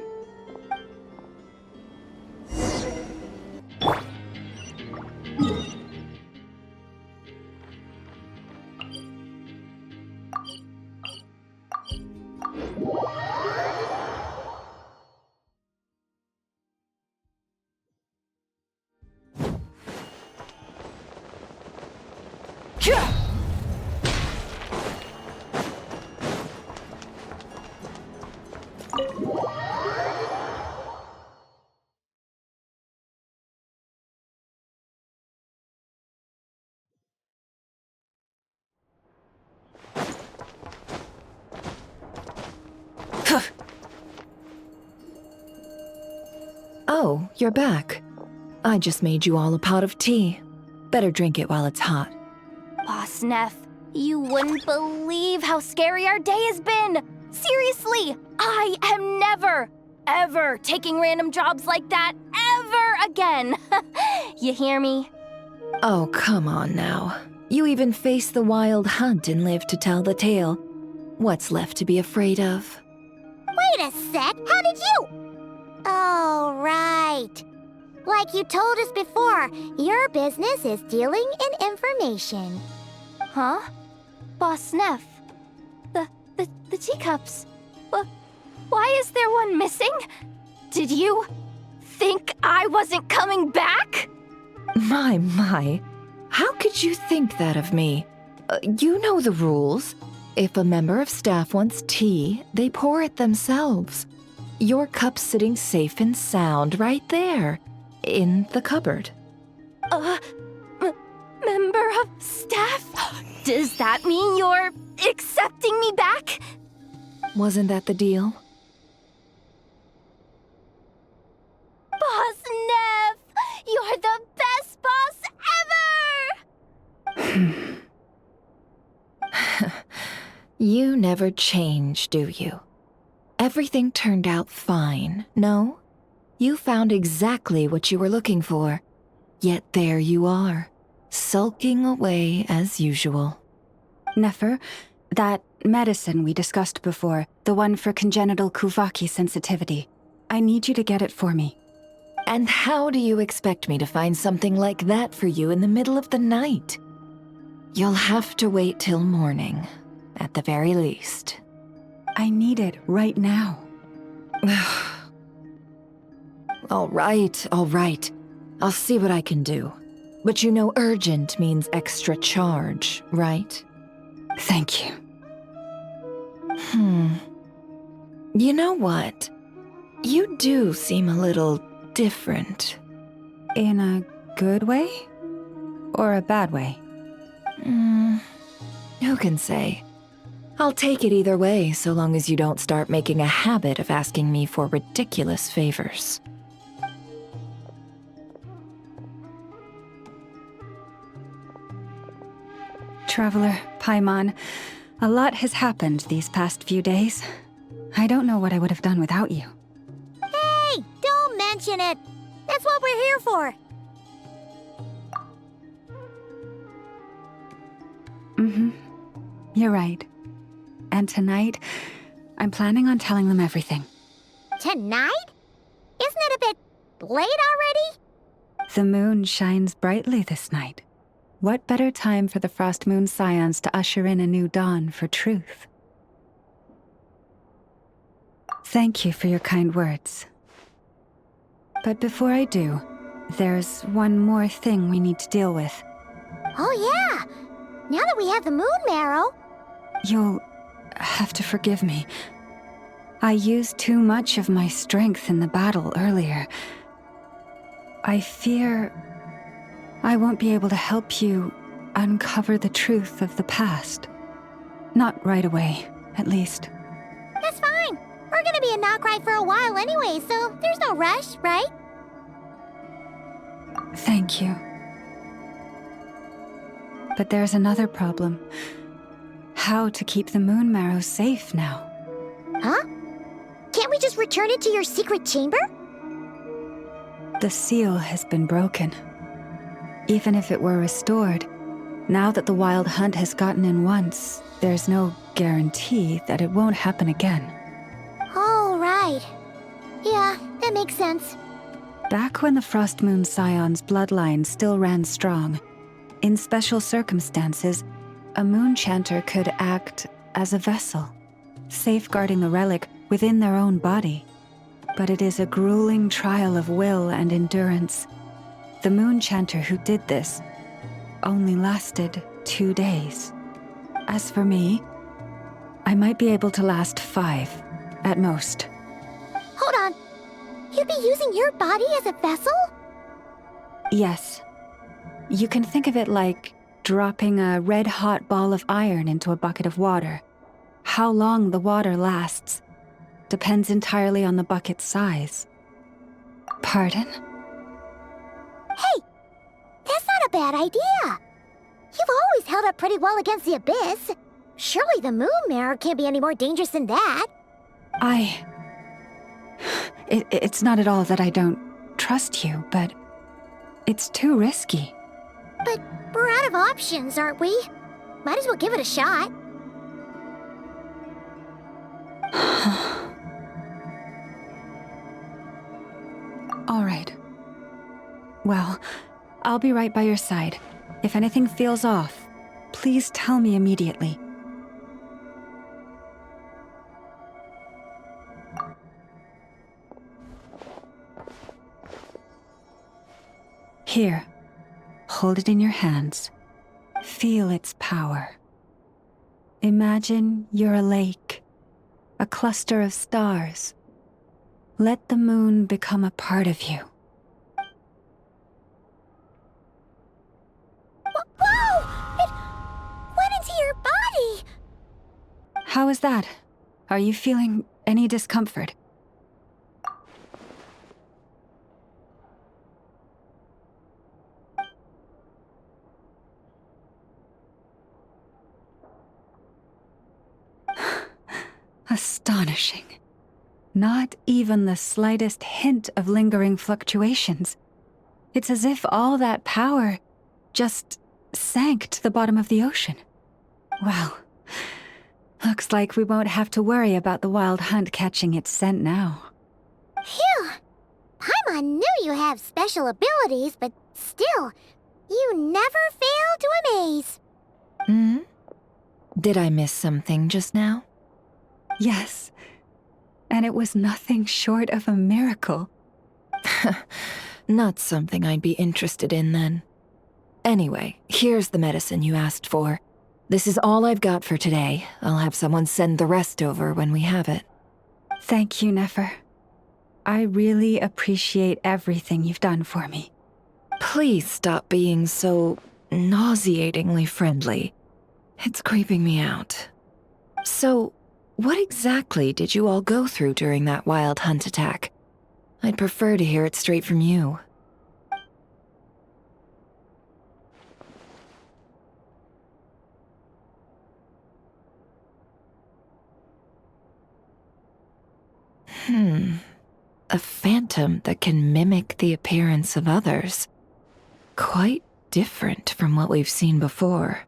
Oh, you're back. I just made you all a pot of tea. Better drink it while it's hot. Boss Neff, you wouldn't believe how scary our day has been! Seriously, I am never, ever taking random jobs like that ever again! You hear me? Oh, come on now. You even faced the wild hunt and lived to tell the tale. What's left to be afraid of? Wait a sec, how did you? Oh, right. Like you told us before, your business is dealing in information. Huh? Boss Neff, the teacups. Why is there one missing? Did you think I wasn't coming back? My. How could you think that of me? You know the rules. If a member of staff wants tea, they pour it themselves. Your cup's sitting safe and sound right there, in the cupboard. Member of staff? Does that mean you're accepting me back? Wasn't that the deal? Boss Neff! You're the best boss ever! You never change, do you? Everything turned out fine, no? You found exactly what you were looking for. Yet there you are, sulking away as usual. Nefer, that medicine we discussed before, the one for congenital Kuvaki sensitivity, I need you to get it for me. And how do you expect me to find something like that for you in the middle of the night? You'll have to wait till morning, at the very least. I need it right now. All right. I'll see what I can do. But you know urgent means extra charge, right? Thank you. You know what? You do seem a little different. In a good way? Or a bad way? Who can say? I'll take it either way, so long as you don't start making a habit of asking me for ridiculous favors. Traveler, Paimon, a lot has happened these past few days. I don't know what I would have done without you. Hey, don't mention it. That's what we're here for. You're right. And tonight, I'm planning on telling them everything. Tonight? Isn't it a bit late already? The moon shines brightly this night. What better time for the Frost Moon Scions to usher in a new dawn for truth? Thank you for your kind words. But before I do, there's one more thing we need to deal with. Oh yeah! Now that we have the moon marrow... You'll have to forgive me. I used too much of my strength in the battle earlier. I fear I won't be able to help you uncover the truth of the past. Not right away, at least. That's fine. We're gonna be in Krai for a while anyway, so there's no rush, right? Thank you. But there's another problem. How to keep the moon marrow safe now. Huh? Can't we just return it to your secret chamber? The seal has been broken. Even if it were restored, now that the wild hunt has gotten in once, there's no guarantee that it won't happen again. Oh, right. Yeah, that makes sense. Back when the Frost Moon Scion's bloodline still ran strong, in special circumstances, a moon chanter could act as a vessel, safeguarding the relic within their own body. But it is a grueling trial of will and endurance. The moon chanter who did this only lasted 2 days. As for me, I might be able to last 5, at most. Hold on. You'd be using your body as a vessel? Yes. You can think of it like dropping a red-hot ball of iron into a bucket of water. How long the water lasts depends entirely on the bucket's size. Pardon? Hey! That's not a bad idea! You've always held up pretty well against the abyss. Surely the moon mirror can't be any more dangerous than that. It's not at all that I don't trust you, but it's too risky. But we're out of options, aren't we? Might as well give it a shot. All right. Well, I'll be right by your side. If anything feels off, please tell me immediately. Here, hold it in your hands. Feel its power. Imagine you're a lake, a cluster of stars. Let the moon become a part of you. Whoa! It went into your body! How is that? Are you feeling any discomfort? Astonishing. Not even the slightest hint of lingering fluctuations. It's as if all that power just sank to the bottom of the ocean. Well, looks like we won't have to worry about the wild hunt catching its scent now. Phew! Paimon knew you have special abilities, but still, you never fail to amaze. Hmm? Did I miss something just now? Yes. And it was nothing short of a miracle. Not something I'd be interested in then. Anyway, here's the medicine you asked for. This is all I've got for today. I'll have someone send the rest over when we have it. Thank you, Nefer. I really appreciate everything you've done for me. Please stop being so nauseatingly friendly. It's creeping me out. So, what exactly did you all go through during that wild hunt attack? I'd prefer to hear it straight from you. A phantom that can mimic the appearance of others. Quite different from what we've seen before.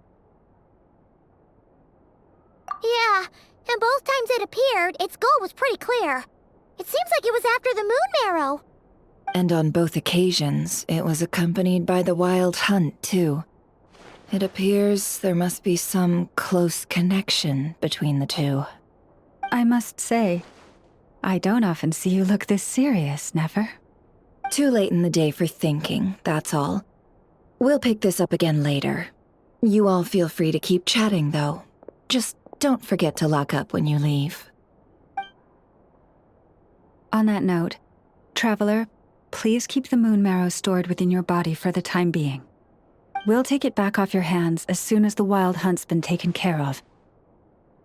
Yeah, and both times it appeared, its goal was pretty clear. It seems like it was after the moon marrow. And on both occasions, it was accompanied by the wild hunt, too. It appears there must be some close connection between the two. I must say, I don't often see you look this serious, Nefer. Too late in the day for thinking, that's all. We'll pick this up again later. You all feel free to keep chatting, though. Just don't forget to lock up when you leave. On that note, Traveler, please keep the moon marrow stored within your body for the time being. We'll take it back off your hands as soon as the wild hunt's been taken care of.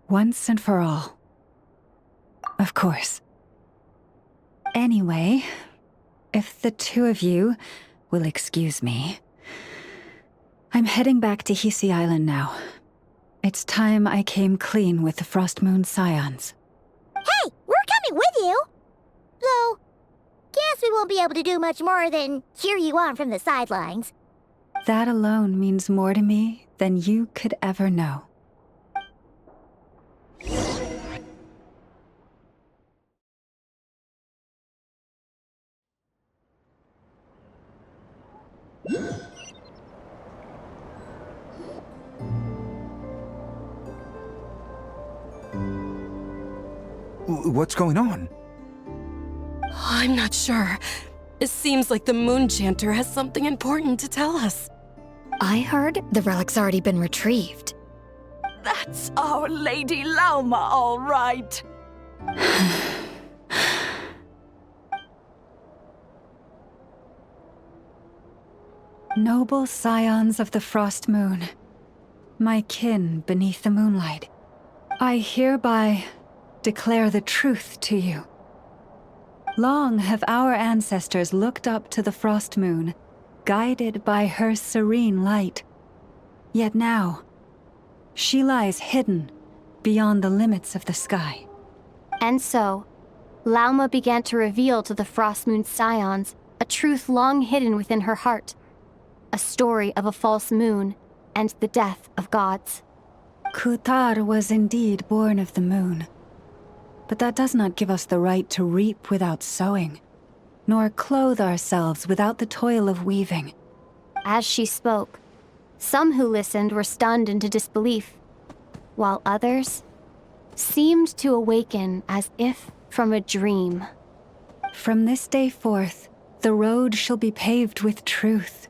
Once and for all. Of course. Anyway, if the two of you will excuse me, I'm heading back to Hisi Island now. It's time I came clean with the Frost Moon Scions. Hey, we're coming with you! Though, guess we won't be able to do much more than cheer you on from the sidelines. That alone means more to me than you could ever know. What's going on? I'm not sure. It seems like the Moon Chanter has something important to tell us. I heard the relic's already been retrieved. That's our Lady Lauma, all right. Noble scions of the Frost Moon, my kin beneath the moonlight, I hereby declare the truth to you. Long have our ancestors looked up to the Frost Moon, guided by her serene light. Yet now, she lies hidden beyond the limits of the sky. And so, Lauma began to reveal to the Frost Moon Scions a truth long hidden within her heart. A story of a false moon and the death of gods. Kutar was indeed born of the moon. But that does not give us the right to reap without sowing, nor clothe ourselves without the toil of weaving. As she spoke, some who listened were stunned into disbelief, while others seemed to awaken as if from a dream. From this day forth, the road shall be paved with truth,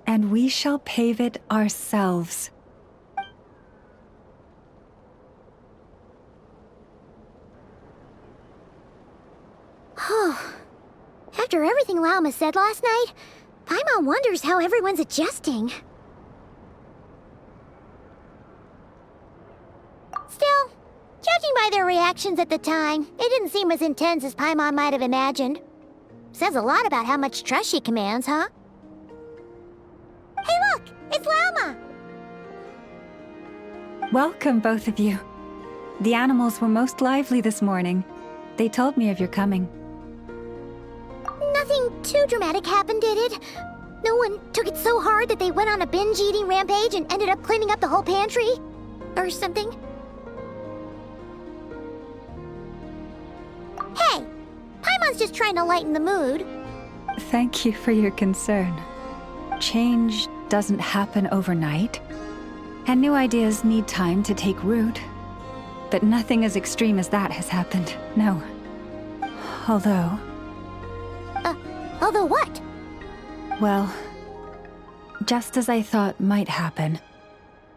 and we shall pave it ourselves. After everything Lauma said last night, Paimon wonders how everyone's adjusting. Still, Judging by their reactions at the time, it didn't seem as intense as Paimon might have imagined. Says a lot about how much trust she commands, huh? Hey look! It's Lauma! Welcome, both of you. The animals were most lively this morning. They told me of your coming. Nothing too dramatic happened, did it? No one took it so hard that they went on a binge-eating rampage and ended up cleaning up the whole pantry? Or something? Hey! Paimon's just trying to lighten the mood. Thank you for your concern. Change doesn't happen overnight, and new ideas need time to take root. But nothing as extreme as that has happened, no. Although... Although what? Well, just as I thought might happen,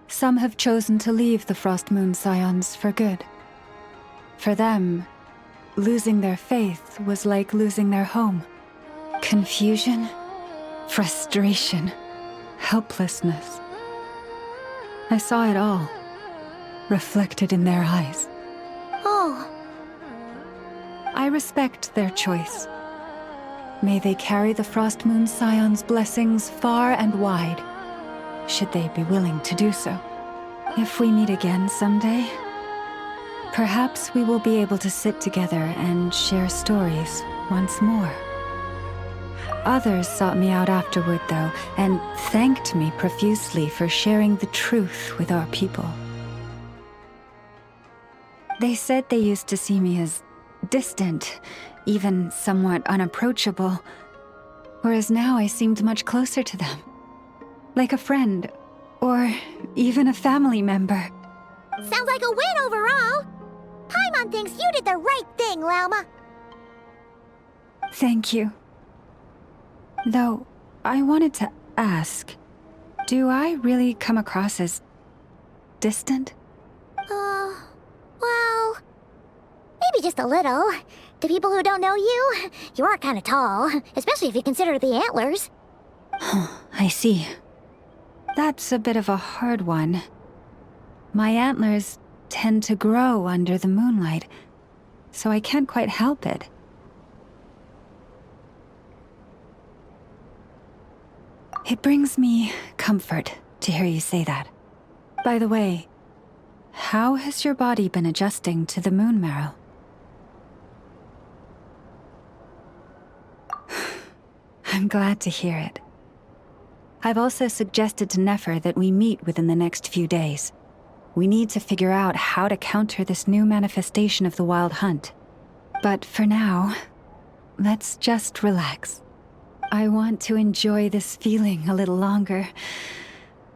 some have chosen to leave the Frost Moon Scions for good. For them, losing their faith was like losing their home. Confusion, frustration, helplessness. I saw it all, reflected in their eyes. Oh. I respect their choice. May they carry the Frost Moon Scion's blessings far and wide, should they be willing to do so. If we meet again someday, perhaps we will be able to sit together and share stories once more. Others sought me out afterward, though, and thanked me profusely for sharing the truth with our people. They said they used to see me as distant, even somewhat unapproachable, whereas now I seemed much closer to them. Like a friend, or even a family member. Sounds like a win overall! Paimon thinks you did the right thing, Lauma. Thank you. Though, I wanted to ask, do I really come across as distant? Well, maybe just a little. To people who don't know you, you are kind of tall, especially if you consider the antlers. I see. That's a bit of a hard one. My antlers tend to grow under the moonlight, so I can't quite help it. It brings me comfort to hear you say that. By the way, how has your body been adjusting to the moon marrow? I'm glad to hear it. I've also suggested to Nefer that we meet within the next few days. We need to figure out how to counter this new manifestation of the Wild Hunt. But for now, let's just relax. I want to enjoy this feeling a little longer,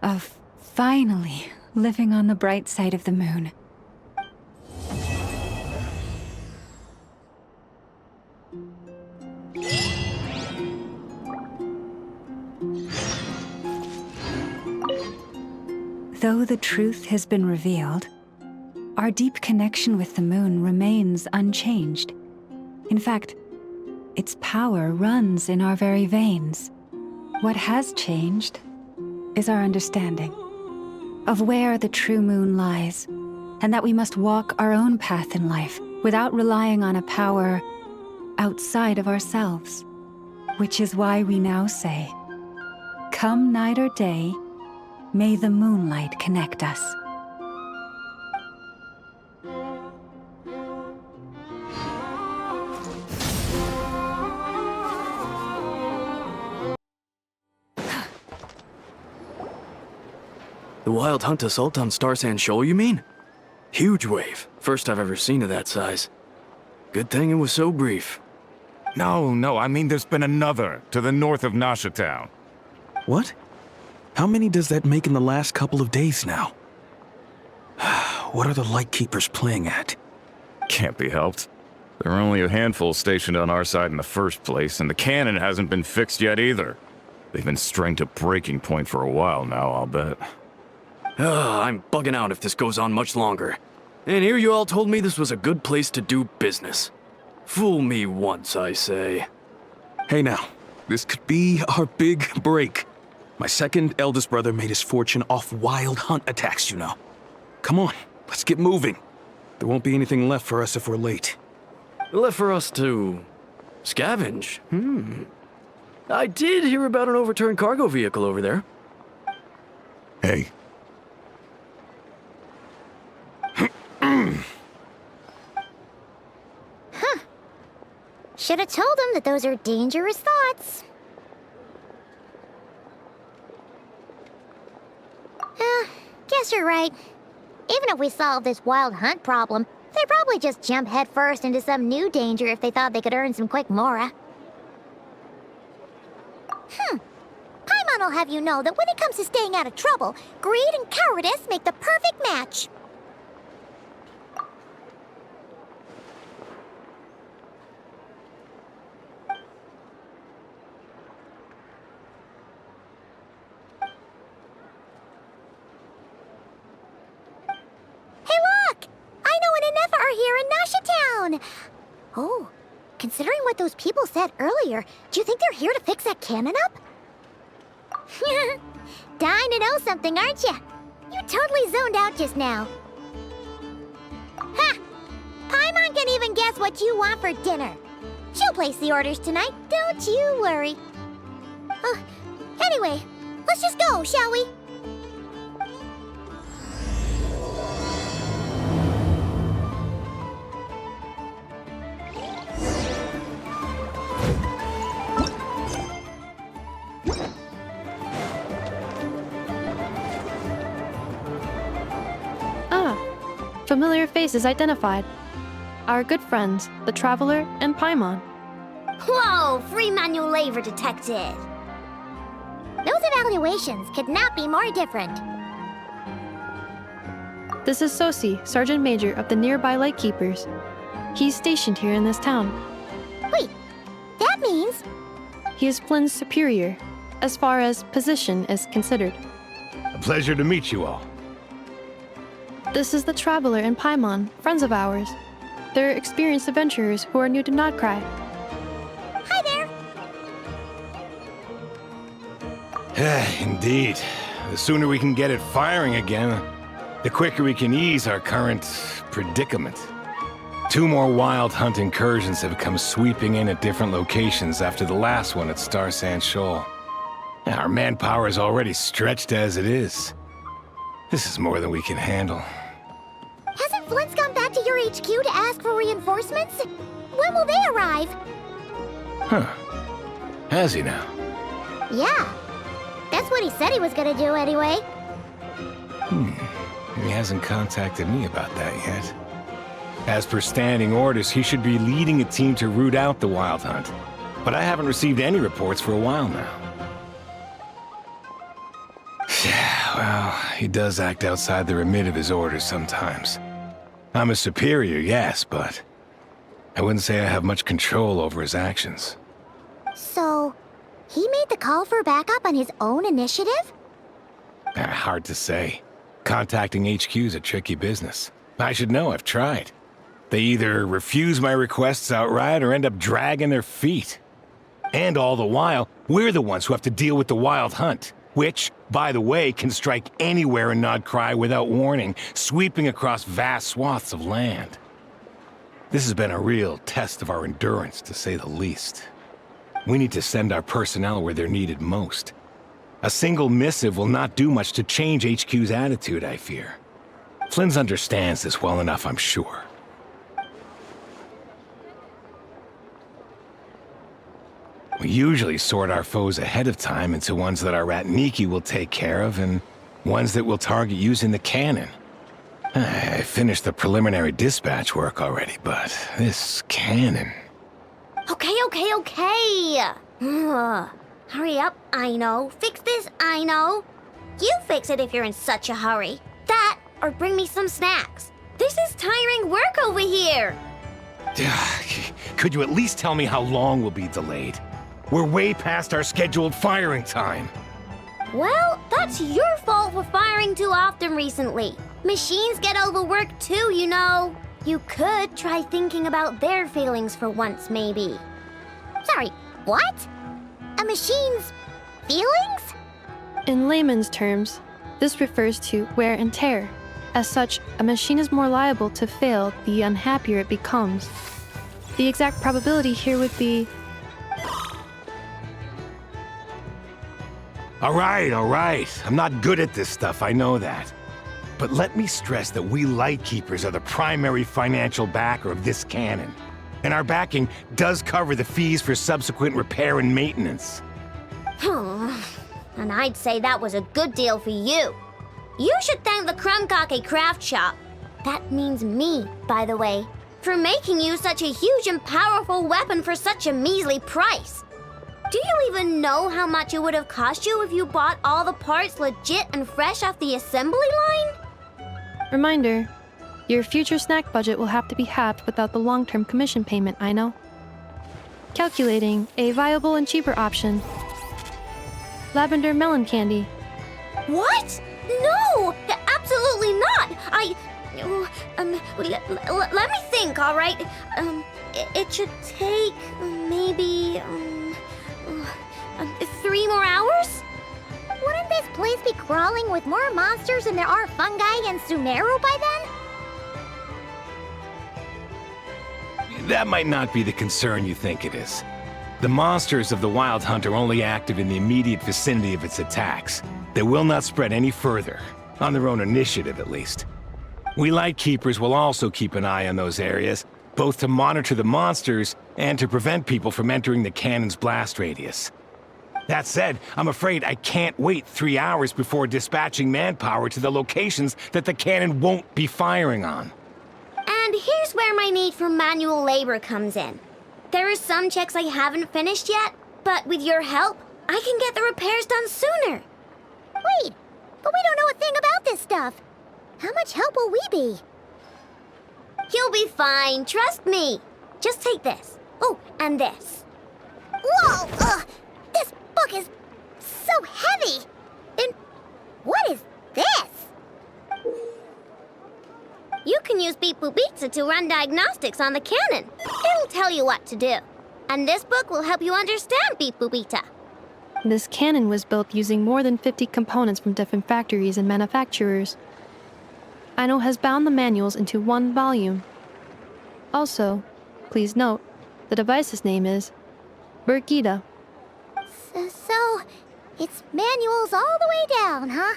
of finally living on the bright side of the moon. Though the truth has been revealed, our deep connection with the moon remains unchanged. In fact, its power runs in our very veins. What has changed is our understanding of where the true moon lies, and that we must walk our own path in life without relying on a power outside of ourselves. Which is why we now say, come night or day, may the moonlight connect us. The Wild Hunt assault on Star Sand Shoal, you mean? Huge wave. First I've ever seen of that size. Good thing it was so brief. No, I mean there's been another to the north of Nasha Town. What? How many does that make in the last couple of days now? What are the Lightkeepers playing at? Can't be helped. There are only a handful stationed on our side in the first place, and the cannon hasn't been fixed yet either. They've been strained to breaking point for a while now, I'll bet. I'm bugging out if this goes on much longer. And here you all told me this was a good place to do business. Fool me once, I say. Hey now, this could be our big break. My second eldest brother made his fortune off Wild Hunt attacks, you know. Come on, let's get moving. There won't be anything left for us if we're late. Left for us to scavenge? I did hear about an overturned cargo vehicle over there. Hey. Should have told him that those are dangerous thoughts. Guess you're right. Even if we solve this wild hunt problem, they'd probably just jump headfirst into some new danger if they thought they could earn some quick mora. Paimon will have you know that when it comes to staying out of trouble, greed and cowardice make the perfect match. Oh, considering what those people said earlier, do you think they're here to fix that cannon up? Dying to know something, aren't you? You totally zoned out just now. Ha! Paimon can even guess what you want for dinner. She'll place the orders tonight, don't you worry. Anyway, let's just go, shall we? Familiar faces identified. Our good friends, the Traveler and Paimon. Whoa, free manual labor detected. Those evaluations could not be more different. This is Sosi, Sergeant Major of the nearby Lightkeepers. He's stationed here in this town. Wait, that means... He is Flynn's superior, as far as position is considered. A pleasure to meet you all. This is the Traveler and Paimon, friends of ours. They're experienced adventurers who are new to Nodcry. Hi there! Indeed. The sooner we can get it firing again, the quicker we can ease our current predicament. 2 more wild hunt incursions have come sweeping in at different locations after the last one at Star Sand Shoal. Our manpower is already stretched as it is. This is more than we can handle. Hasn't Flint's gone back to your HQ to ask for reinforcements? When will they arrive? Has he now? Yeah. That's what he said he was gonna do anyway. He hasn't contacted me about that yet. As per standing orders, he should be leading a team to root out the wild hunt. But I haven't received any reports for a while now. Well, he does act outside the remit of his orders sometimes. I'm a superior, yes, but I wouldn't say I have much control over his actions. So, he made the call for backup on his own initiative? Hard to say. Contacting HQ's a tricky business. I should know, I've tried. They either refuse my requests outright or end up dragging their feet. And all the while, we're the ones who have to deal with the wild hunt. Which, by the way, can strike anywhere in Nodcry without warning, sweeping across vast swaths of land. This has been a real test of our endurance, to say the least. We need to send our personnel where they're needed most. A single missive will not do much to change HQ's attitude, I fear. Flynn's understands this well enough, I'm sure. We usually sort our foes ahead of time into ones that our Ratniki will take care of and ones that we'll target using the cannon. I finished the preliminary dispatch work already, but this cannon... Okay. Hurry up, I know. Fix this, I know. You fix it if you're in such a hurry. That, or bring me some snacks. This is tiring work over here. Could you at least tell me how long we'll be delayed? We're way past our scheduled firing time. Well, that's your fault for firing too often recently. Machines get overworked too, you know. You could try thinking about their feelings for once, maybe. Sorry, what? A machine's feelings? In layman's terms, this refers to wear and tear. As such, a machine is more liable to fail the unhappier it becomes. The exact probability here would be... All right. I'm not good at this stuff, I know that. But let me stress that we Lightkeepers are the primary financial backer of this cannon. And our backing does cover the fees for subsequent repair and maintenance. And I'd say that was a good deal for you. You should thank the Krumkake craft shop. That means me, by the way, for making you such a huge and powerful weapon for such a measly price. Do you even know how much it would have cost you if you bought all the parts legit and fresh off the assembly line? Reminder, your future snack budget will have to be halved without the long-term commission payment, I know. Calculating a viable and cheaper option. Lavender melon candy. What? No! Absolutely not! Let me think, all right? It should take maybe 3 more hours? Wouldn't this place be crawling with more monsters than there are fungi and Sumeru by then? That might not be the concern you think it is. The monsters of the Wild Hunt are only active in the immediate vicinity of its attacks. They will not spread any further, on their own initiative at least. We Lightkeepers will also keep an eye on those areas, both to monitor the monsters and to prevent people from entering the cannon's blast radius. That said, I'm afraid I can't wait 3 hours before dispatching manpower to the locations that the cannon won't be firing on. And here's where my need for manual labor comes in. There are some checks I haven't finished yet, but with your help, I can get the repairs done sooner. Wait, but we don't know a thing about this stuff. How much help will we be? You'll be fine, trust me. Just take this. Oh, and this. Whoa! This book is so heavy! And what is this? You can use Beep Boop Pizza to run diagnostics on the cannon. It'll tell you what to do. And this book will help you understand Beep Boop Pizza. This cannon was built using more than 50 components from different factories and manufacturers. Aino has bound the manuals into one volume. Also, please note, the device's name is Birgitta. So, it's manuals all the way down, huh?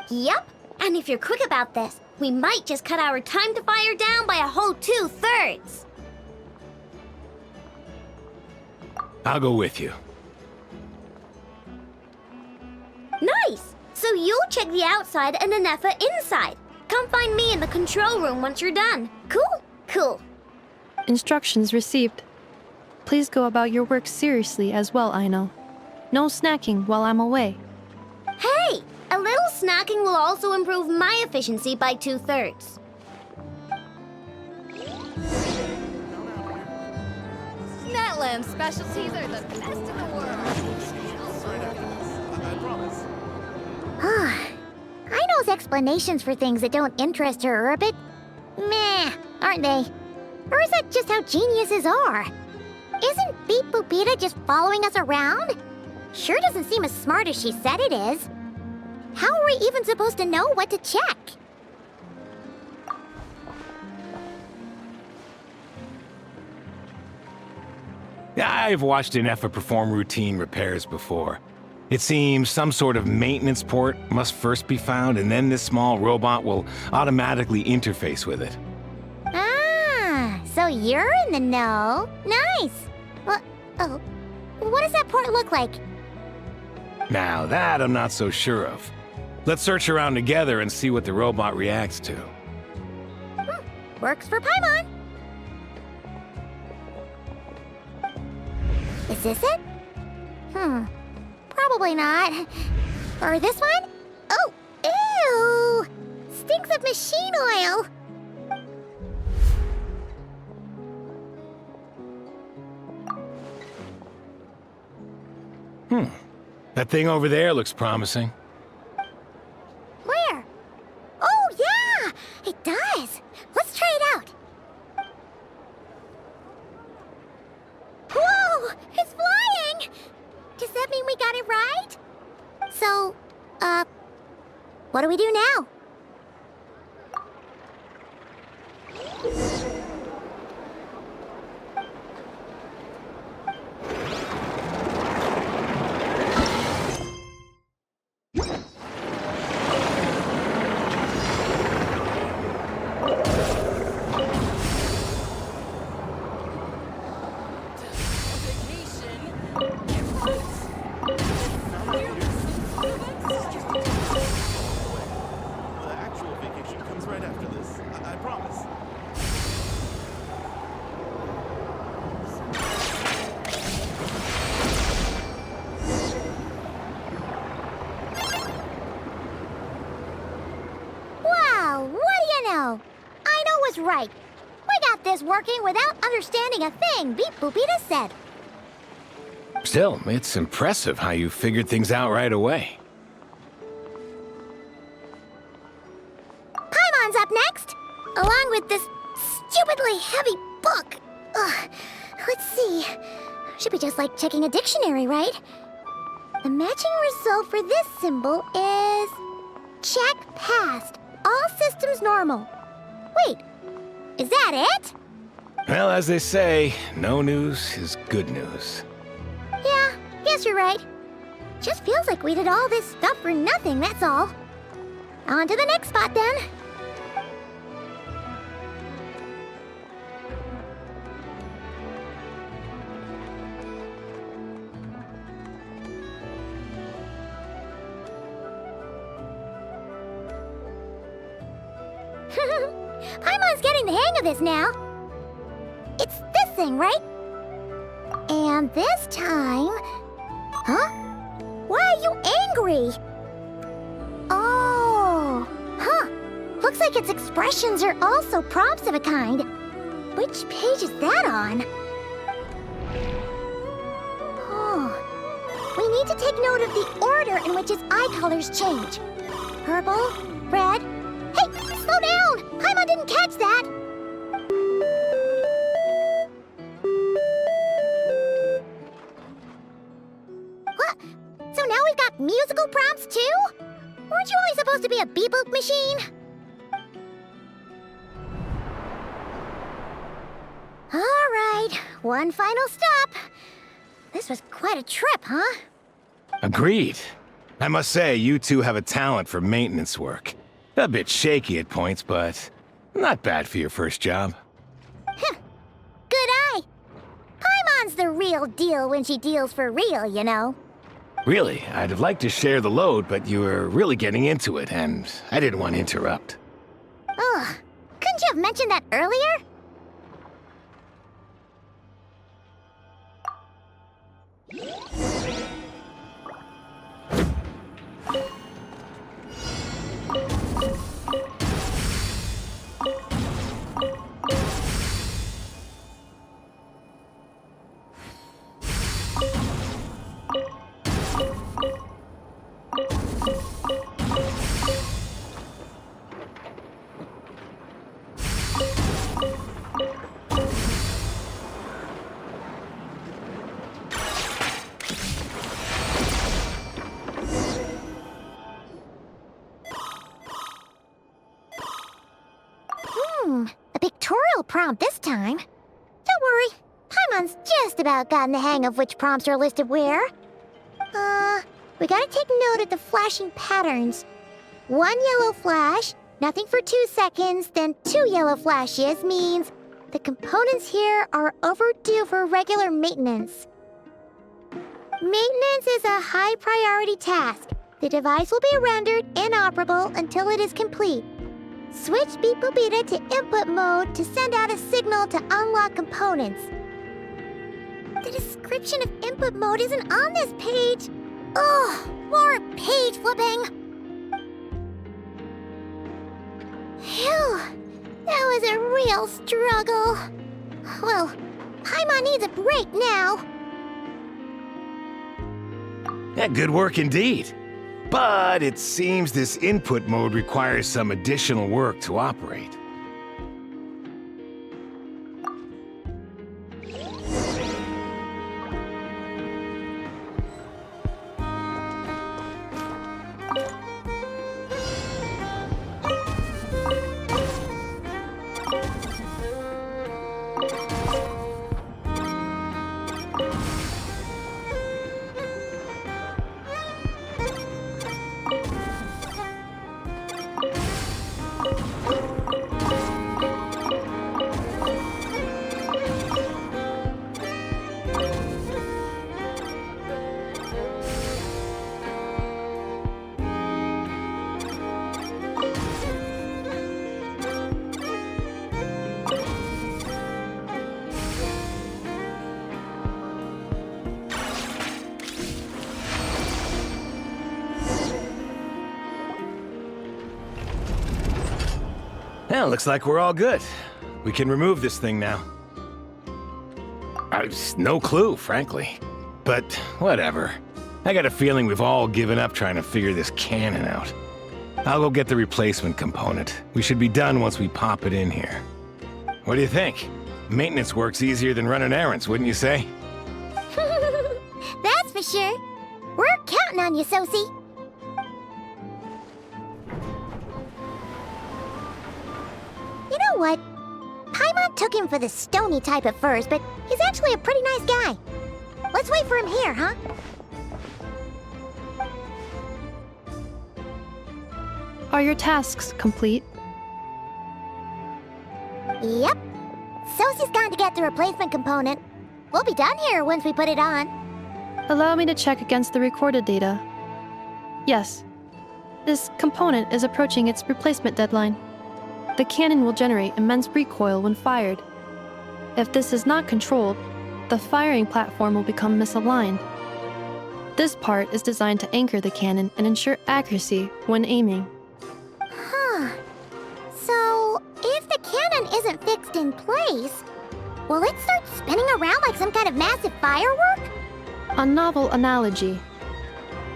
Yep, and if you're quick about this, we might just cut our time to fire down by a whole 2/3. I'll go with you. Nice! So you'll check the outside and Anefa inside. Come find me in the control room once you're done. Cool? Cool. Instructions received. Please go about your work seriously as well, Aino. No snacking while I'm away. Hey! A little snacking will also improve my efficiency by 2/3. Snetland specialties are the best in the world. Aino's explanations for things that don't interest her are a bit meh, aren't they? Or is that just how geniuses are? Isn't Beep Boopita just following us around? Sure doesn't seem as smart as she said it is. How are we even supposed to know what to check? I've watched Anefa perform routine repairs before. It seems some sort of maintenance port must first be found, and then this small robot will automatically interface with it. Ah, so you're in the know. Nice. Well, what does that port look like? Now that I'm not so sure of. Let's search around together and see what the robot reacts to. Works for Paimon. Is this it? Probably not. Or this one? Oh, ew! Stinks of machine oil. That thing over there looks promising. Where? Oh, yeah! It does. Let's try it out. Whoa! It's flying! Does that mean we got it right? So, what do we do now? got this working without understanding a thing, Beep Boopita said. Still, it's impressive how you figured things out right away. Paimon's up next, along with this stupidly heavy book. Ugh. Let's see. Should be just like checking a dictionary, right? The matching result for this symbol is... check passed. All systems normal. Wait, is that it? Well, as they say, no news is good news. Yeah, guess you're right. Just feels like we did all this stuff for nothing, that's all. On to the next spot, then. Paimon's getting the hang of this now. It's this thing, right? And this time... Huh? Why are you angry? Oh... Huh. Looks like its expressions are also prompts of a kind. Which page is that on? Oh... We need to take note of the order in which its eye colors change. Purple, red... Hey! Slow down! Paimon didn't catch that! What? So now we've got musical prompts too? Weren't you only supposed to be a beep-boop machine? Alright, one final stop. This was quite a trip, huh? Agreed. I must say, you two have a talent for maintenance work. A bit shaky at points, but not bad for your first job. Good eye. Paimon's the real deal when she deals for real, you know. Really, I'd have liked to share the load, but you were really getting into it, and I didn't want to interrupt. Ugh. Couldn't you have mentioned that earlier? A pictorial prompt this time. Don't worry, Paimon's just about gotten the hang of which prompts are listed where. We gotta take note of the flashing patterns. 1 yellow flash, nothing for 2 seconds, then 2 yellow flashes means the components here are overdue for regular maintenance. Maintenance is a high priority task. The device will be rendered inoperable until it is complete. Switch Beep Boopita to input mode to send out a signal to unlock components. The description of input mode isn't on this page. Ugh, more page flipping. Phew, that was a real struggle. Well, Paimon needs a break now. Yeah, good work indeed. But it seems this input mode requires some additional work to operate. Well, looks like we're all good. We can remove this thing now. I've no clue, frankly. But whatever. I got a feeling we've all given up trying to figure this cannon out. I'll go get the replacement component. We should be done once we pop it in here. What do you think? Maintenance work's easier than running errands, wouldn't you say? That's for sure. We're counting on you, Sosie. You know what? Paimon took him for the stony type at first, but he's actually a pretty nice guy. Let's wait for him here, huh? Are your tasks complete? Yep. Sosie's gone to get the replacement component. We'll be done here once we put it on. Allow me to check against the recorded data. Yes. This component is approaching its replacement deadline. The cannon will generate immense recoil when fired. If this is not controlled, the firing platform will become misaligned. This part is designed to anchor the cannon and ensure accuracy when aiming. Huh. So, if the cannon isn't fixed in place, will it start spinning around like some kind of massive firework? A novel analogy,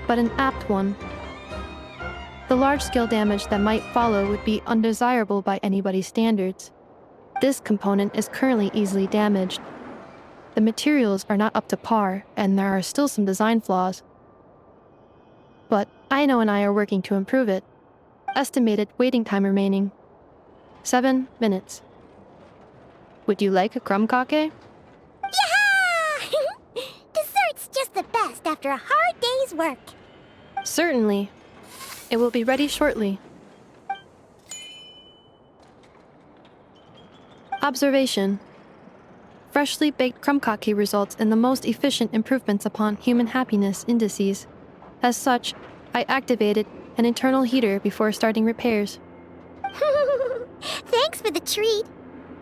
but an apt one. The large-scale damage that might follow would be undesirable by anybody's standards. This component is currently easily damaged. The materials are not up to par, and there are still some design flaws. But Aino and I are working to improve it. Estimated waiting time remaining: 7 minutes. Would you like a crumb cake? Yeah! Dessert's just the best after a hard day's work. Certainly. It will be ready shortly. Observation. Freshly baked crumb cake results in the most efficient improvements upon human happiness indices. As such, I activated an internal heater before starting repairs. Thanks for the treat.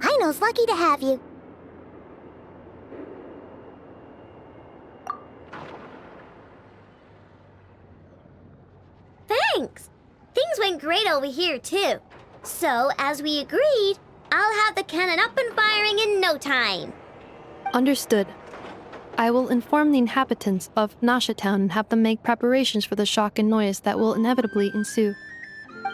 Aino's lucky to have you. Thanks! Things went great over here, too. So, as we agreed, I'll have the cannon up and firing in no time. Understood. I will inform the inhabitants of Nasha Town and have them make preparations for the shock and noise that will inevitably ensue.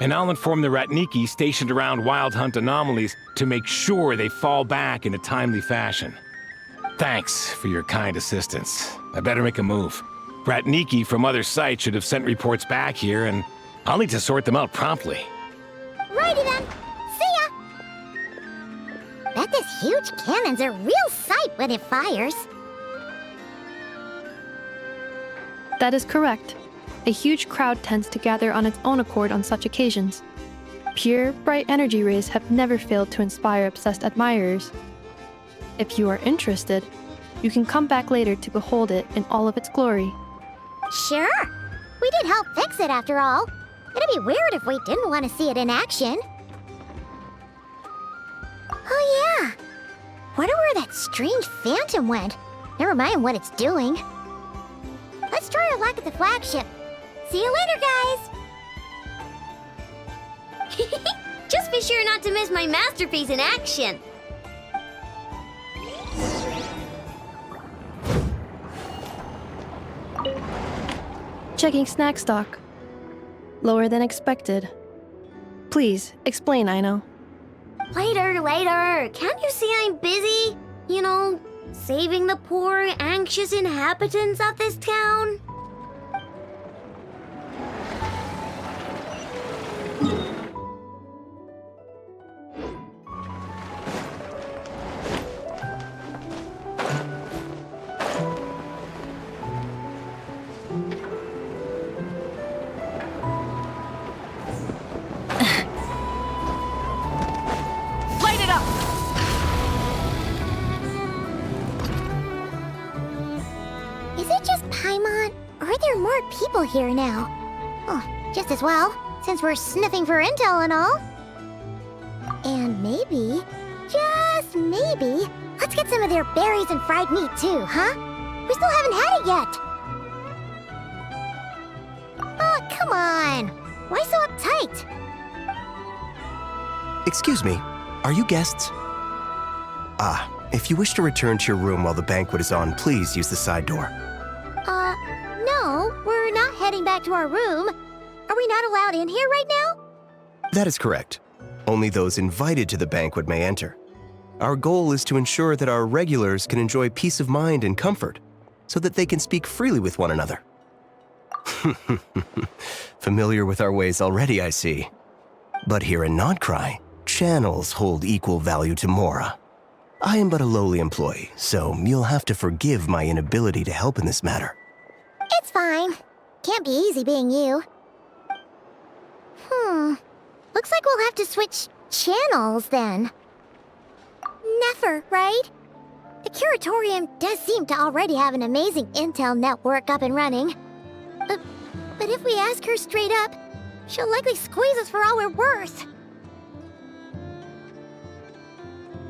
And I'll inform the Ratniki stationed around Wild Hunt anomalies to make sure they fall back in a timely fashion. Thanks for your kind assistance. I better make a move. Ratniki from other sites should have sent reports back here, and I'll need to sort them out promptly. Righty then. See ya! Bet this huge cannon's a real sight when it fires. That is correct. A huge crowd tends to gather on its own accord on such occasions. Pure, bright energy rays have never failed to inspire obsessed admirers. If you are interested, you can come back later to behold it in all of its glory. Sure. We did help fix it after all. It'd be weird if we didn't want to see it in action. Oh yeah. Wonder where that strange phantom went. Never mind what it's doing. Let's try our luck at the flagship. See you later, guys! Just be sure not to miss my masterpiece in action. Checking snack stock. Lower than expected. Please, explain, Aino. Later. Can't you see I'm busy? You know, saving the poor, anxious inhabitants of this town? People here now. Oh, just as well, since we're sniffing for intel and all. And maybe, just maybe, let's get some of their berries and fried meat too, huh? We still haven't had it yet. Oh, come on. Why so uptight? Excuse me, are you guests? If you wish to return to your room while the banquet is on, please use the side door. No, we're not heading back to our room. Are we not allowed in here right now? That is correct. Only those invited to the banquet may enter. Our goal is to ensure that our regulars can enjoy peace of mind and comfort, so that they can speak freely with one another. Familiar with our ways already, I see. But here in Krai, channels hold equal value to Mora. I am but a lowly employee, so you'll have to forgive my inability to help in this matter. It's fine. Can't be easy being you. Looks like we'll have to switch channels then. Never, right? The Curatorium does seem to already have an amazing intel network up and running. But if we ask her straight up, she'll likely squeeze us for all we're worth.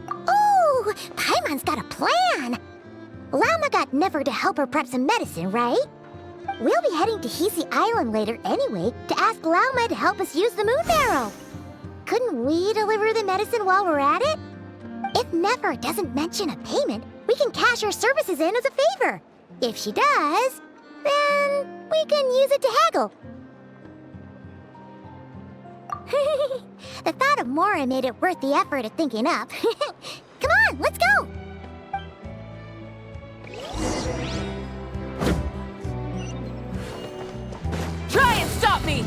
Ooh, Paimon's got a plan! Llama got Never to help her prep some medicine, right? We'll be heading to Hisi Island later anyway to ask Llama to help us use the moon barrow. Couldn't we deliver the medicine while we're at it? If Never doesn't mention a payment, we can cash her services in as a favor. If she does, then we can use it to haggle. The thought of Mora made it worth the effort of thinking up. Come on, let's go! Try and stop me!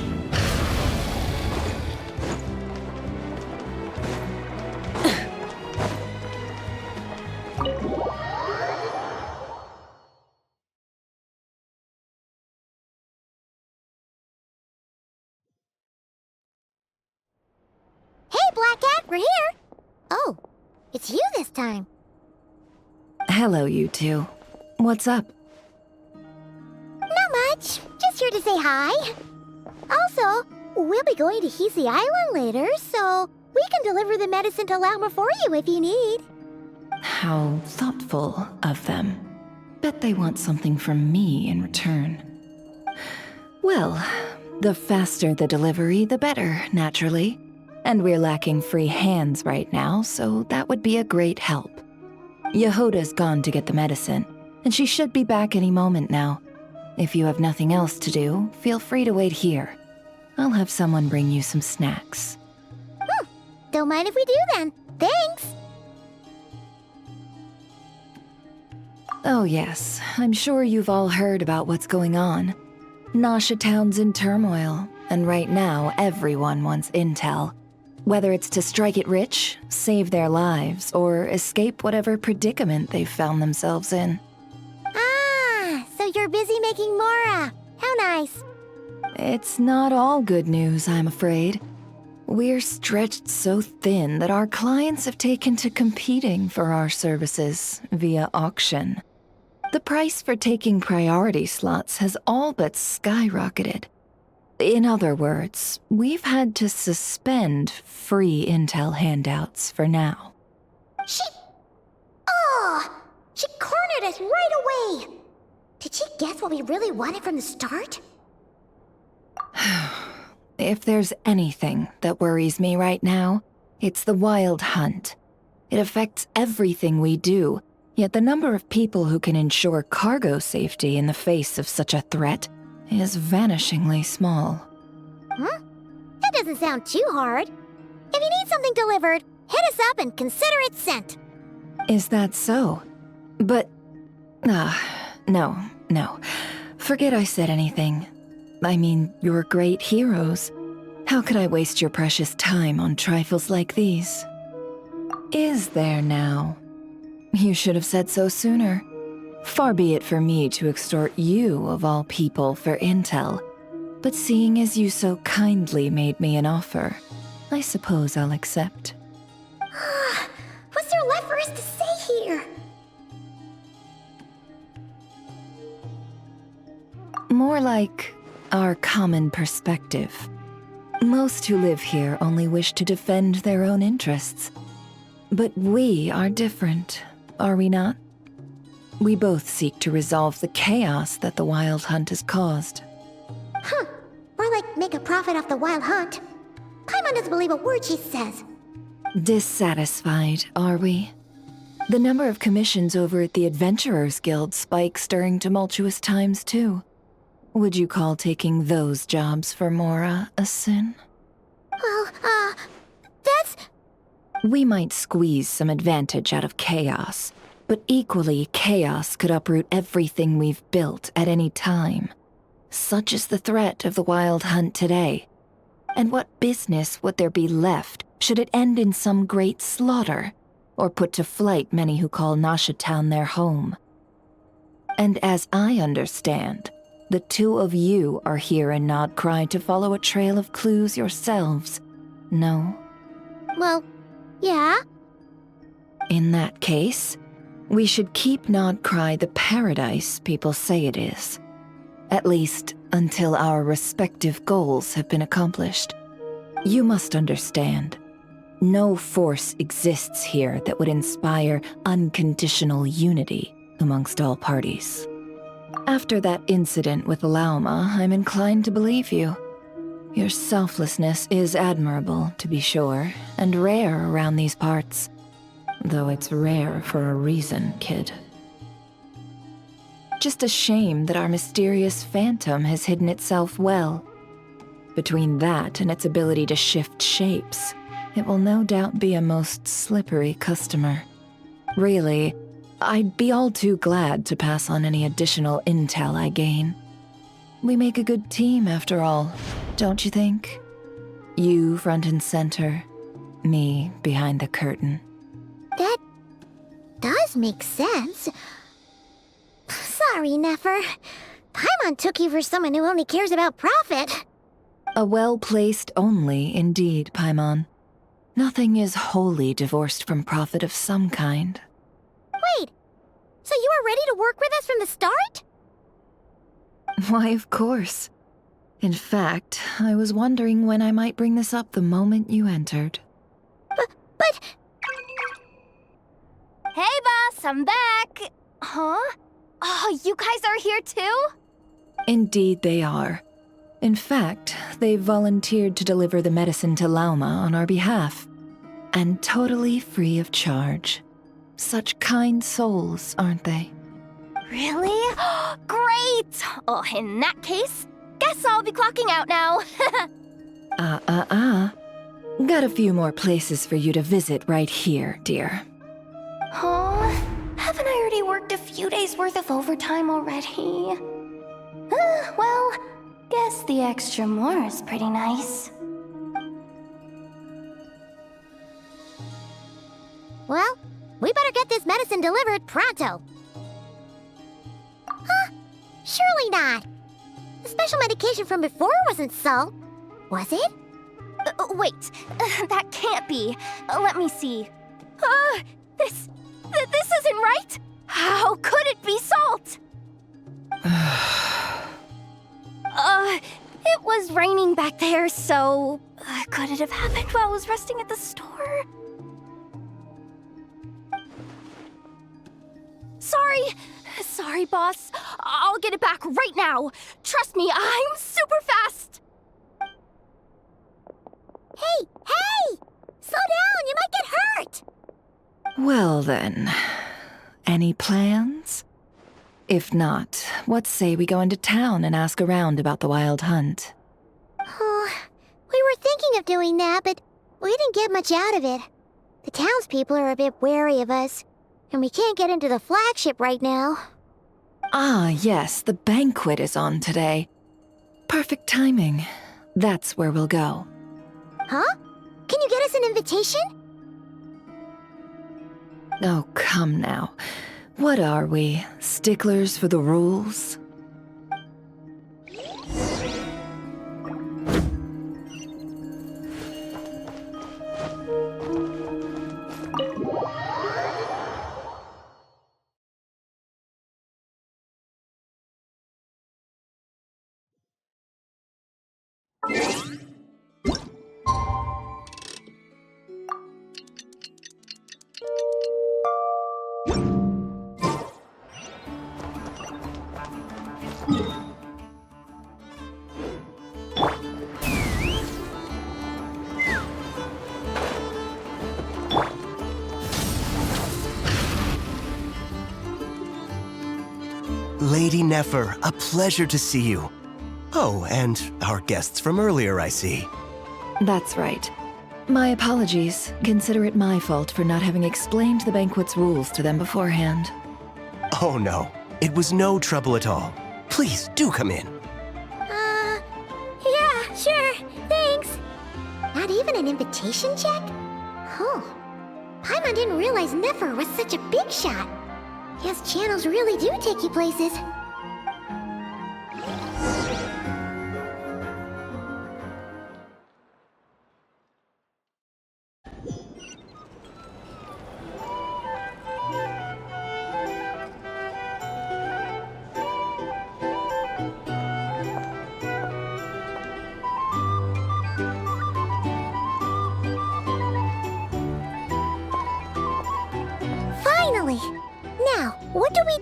Hey, Black Cat, we're here! Oh, it's you this time. Hello, you two. What's up? Not much. Just here to say hi. Also, we'll be going to Hisi Island later, so we can deliver the medicine to Llama for you if you need. How thoughtful of them. Bet they want something from me in return. Well, the faster the delivery, the better, naturally. And we're lacking free hands right now, so that would be a great help. Yehoda's gone to get the medicine, and she should be back any moment now. If you have nothing else to do, feel free to wait here. I'll have someone bring you some snacks. Don't mind if we do then. Thanks! Oh yes, I'm sure you've all heard about what's going on. Nasha Town's in turmoil, and right now everyone wants intel. Whether it's to strike it rich, save their lives, or escape whatever predicament they've found themselves in. Ah, so you're busy making Mora. How nice. It's not all good news, I'm afraid. We're stretched so thin that our clients have taken to competing for our services via auction. The price for taking priority slots has all but skyrocketed. In other words, we've had to suspend free intel handouts for now. She cornered us right away! Did she guess what we really wanted from the start? If there's anything that worries me right now, it's the wild hunt. It affects everything we do, yet the number of people who can ensure cargo safety in the face of such a threat is vanishingly small. That doesn't sound too hard. If you need something delivered, hit us up and consider it sent. Is that so? But... no. Forget I said anything. I mean, you're great heroes. How could I waste your precious time on trifles like these? Is there now? You should have said so sooner. Far be it for me to extort you, of all people, for intel. But seeing as you so kindly made me an offer, I suppose I'll accept. What's there left for us to say here? More like our common perspective. Most who live here only wish to defend their own interests. But we are different, are we not? We both seek to resolve the chaos that the Wild Hunt has caused. More like make a profit off the Wild Hunt. Paimon doesn't believe a word she says. Dissatisfied, are we? The number of commissions over at the Adventurers Guild spikes during tumultuous times, too. Would you call taking those jobs for Mora a sin? Well, that's... We might squeeze some advantage out of chaos, but equally, chaos could uproot everything we've built at any time. Such is the threat of the Wild Hunt today. And what business would there be left should it end in some great slaughter, or put to flight many who call Nasha Town their home? And as I understand, the two of you are here in Nod Cry to follow a trail of clues yourselves, no? Well, yeah. In that case, we should keep Nod Cry the paradise people say it is. At least until our respective goals have been accomplished. You must understand, no force exists here that would inspire unconditional unity amongst all parties. After that incident with Lauma, I'm inclined to believe you. Your selflessness is admirable, to be sure, and rare around these parts. Though it's rare for a reason, kid. Just a shame that our mysterious phantom has hidden itself well. Between that and its ability to shift shapes, it will no doubt be a most slippery customer. Really, I'd be all too glad to pass on any additional intel I gain. We make a good team, after all, don't you think? You front and center, me behind the curtain. That does make sense. Sorry, Nefer. Paimon took you for someone who only cares about profit. A well-placed only, indeed, Paimon. Nothing is wholly divorced from profit of some kind. Wait, so you were ready to work with us from the start? Why, of course. In fact, I was wondering when I might bring this up the moment you entered. But... Hey, boss, I'm back! Huh? Oh, you guys are here too? Indeed they are. In fact, they've volunteered to deliver the medicine to Lauma on our behalf. And totally free of charge. Such kind souls, aren't they? Really? Great! Oh, in that case, guess I'll be clocking out now. Got a few more places for you to visit right here, dear. Huh? Haven't I already worked a few days worth of overtime already? Well, guess the extra more is pretty nice. Well, we better get this medicine delivered pronto. Huh? Surely not. The special medication from before wasn't salt, was it? Wait, that can't be. Let me see. This isn't right! How could it be salt? It was raining back there, so... could it have happened while I was resting at the store? Sorry, boss. I'll get it back right now. Trust me, I'm super fast! Hey! Slow down, you might get hurt! Well then, any plans? If not, what say we go into town and ask around about the Wild Hunt? Oh, we were thinking of doing that, but we didn't get much out of it. The townspeople are a bit wary of us, and we can't get into the flagship right now. Ah, yes, the banquet is on today. Perfect timing. That's where we'll go. Huh? Can you get us an invitation? Oh, come now. What are we, sticklers for the rules? Lady Nefer, a pleasure to see you. Oh, and our guests from earlier, I see. That's right. My apologies. Consider it my fault for not having explained the banquet's rules to them beforehand. Oh no, it was no trouble at all. Please, do come in. Yeah, sure, thanks. Not even an invitation check? Oh, Paimon didn't realize Nefer was such a big shot. Yes, channels really do take you places. Finally! Now, what do we...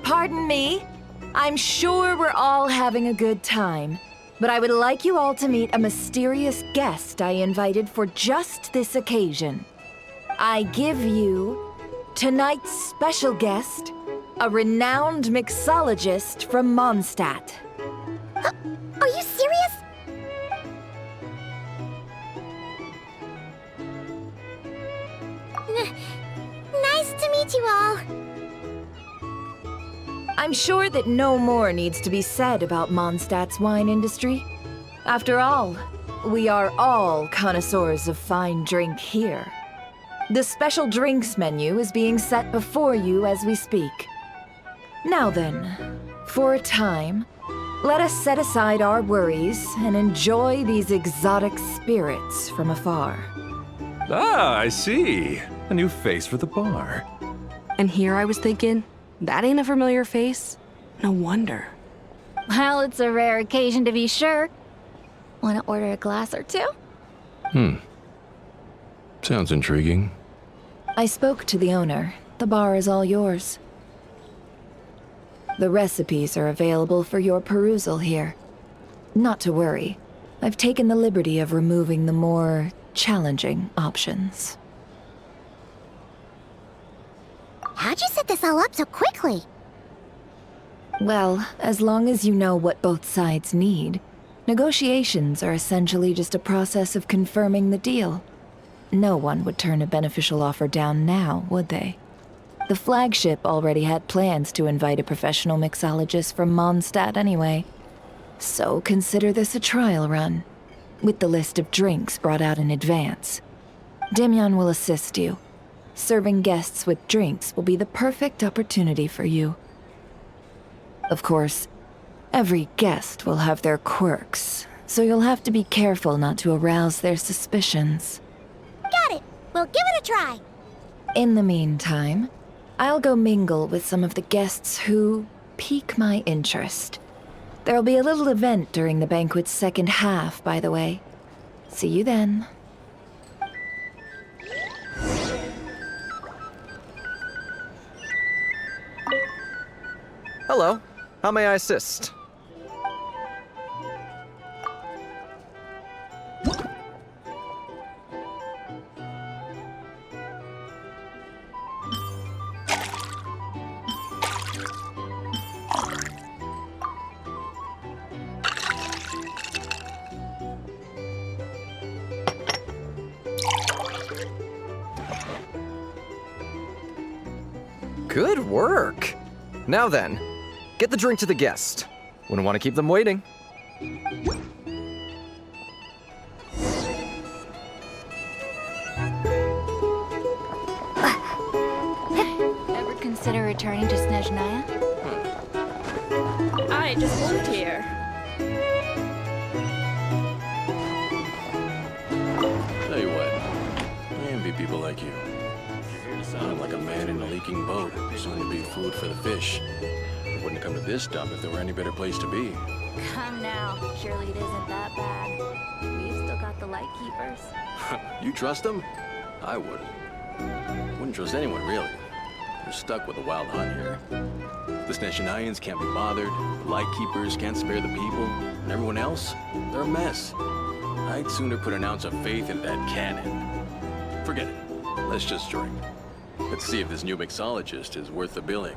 Pardon me. I'm sure we're all having a good time, but I would like you all to meet a mysterious guest I invited for just this occasion. I give you tonight's special guest, a renowned mixologist from Mondstadt. Are you serious? Nice to meet you all. I'm sure that no more needs to be said about Mondstadt's wine industry. After all, we are all connoisseurs of fine drink here. The special drinks menu is being set before you as we speak. Now then, for a time, let us set aside our worries and enjoy these exotic spirits from afar. Ah, I see. A new face for the bar. And here I was thinking, that ain't a familiar face. No wonder. Well, it's a rare occasion to be sure. Want to order a glass or two? Sounds intriguing. I spoke to the owner. The bar is all yours. The recipes are available for your perusal here. Not to worry. I've taken the liberty of removing the more challenging options. How'd you set this all up so quickly? Well, as long as you know what both sides need, negotiations are essentially just a process of confirming the deal. No one would turn a beneficial offer down now, would they? The flagship already had plans to invite a professional mixologist from Mondstadt anyway. So consider this a trial run, with the list of drinks brought out in advance. Demyon will assist you. Serving guests with drinks will be the perfect opportunity for you. Of course, every guest will have their quirks, so you'll have to be careful not to arouse their suspicions. Got it! We'll give it a try! In the meantime, I'll go mingle with some of the guests who pique my interest. There'll be a little event during the banquet's second half, by the way. See you then. Hello. How may I assist? Good work. Now then, get the drink to the guest. Wouldn't want to keep them waiting. Ever consider returning to Snezhnaya? I just moved here. Tell you what, I envy people like you. You're here to sound like a man in a leaking boat, soon to be food for the fish. I wouldn't come to this dump if there were any better place to be. Come now. Surely it isn't that bad. We've still got the light keepers. You trust them? I wouldn't. Wouldn't trust anyone, really. You're stuck with a wild hunt here. The Snezhnayans can't be bothered, the Lightkeepers can't spare the people, and everyone else, they're a mess. I'd sooner put an ounce of faith in that cannon. Forget it. Let's just drink. Let's see if this new mixologist is worth the billing.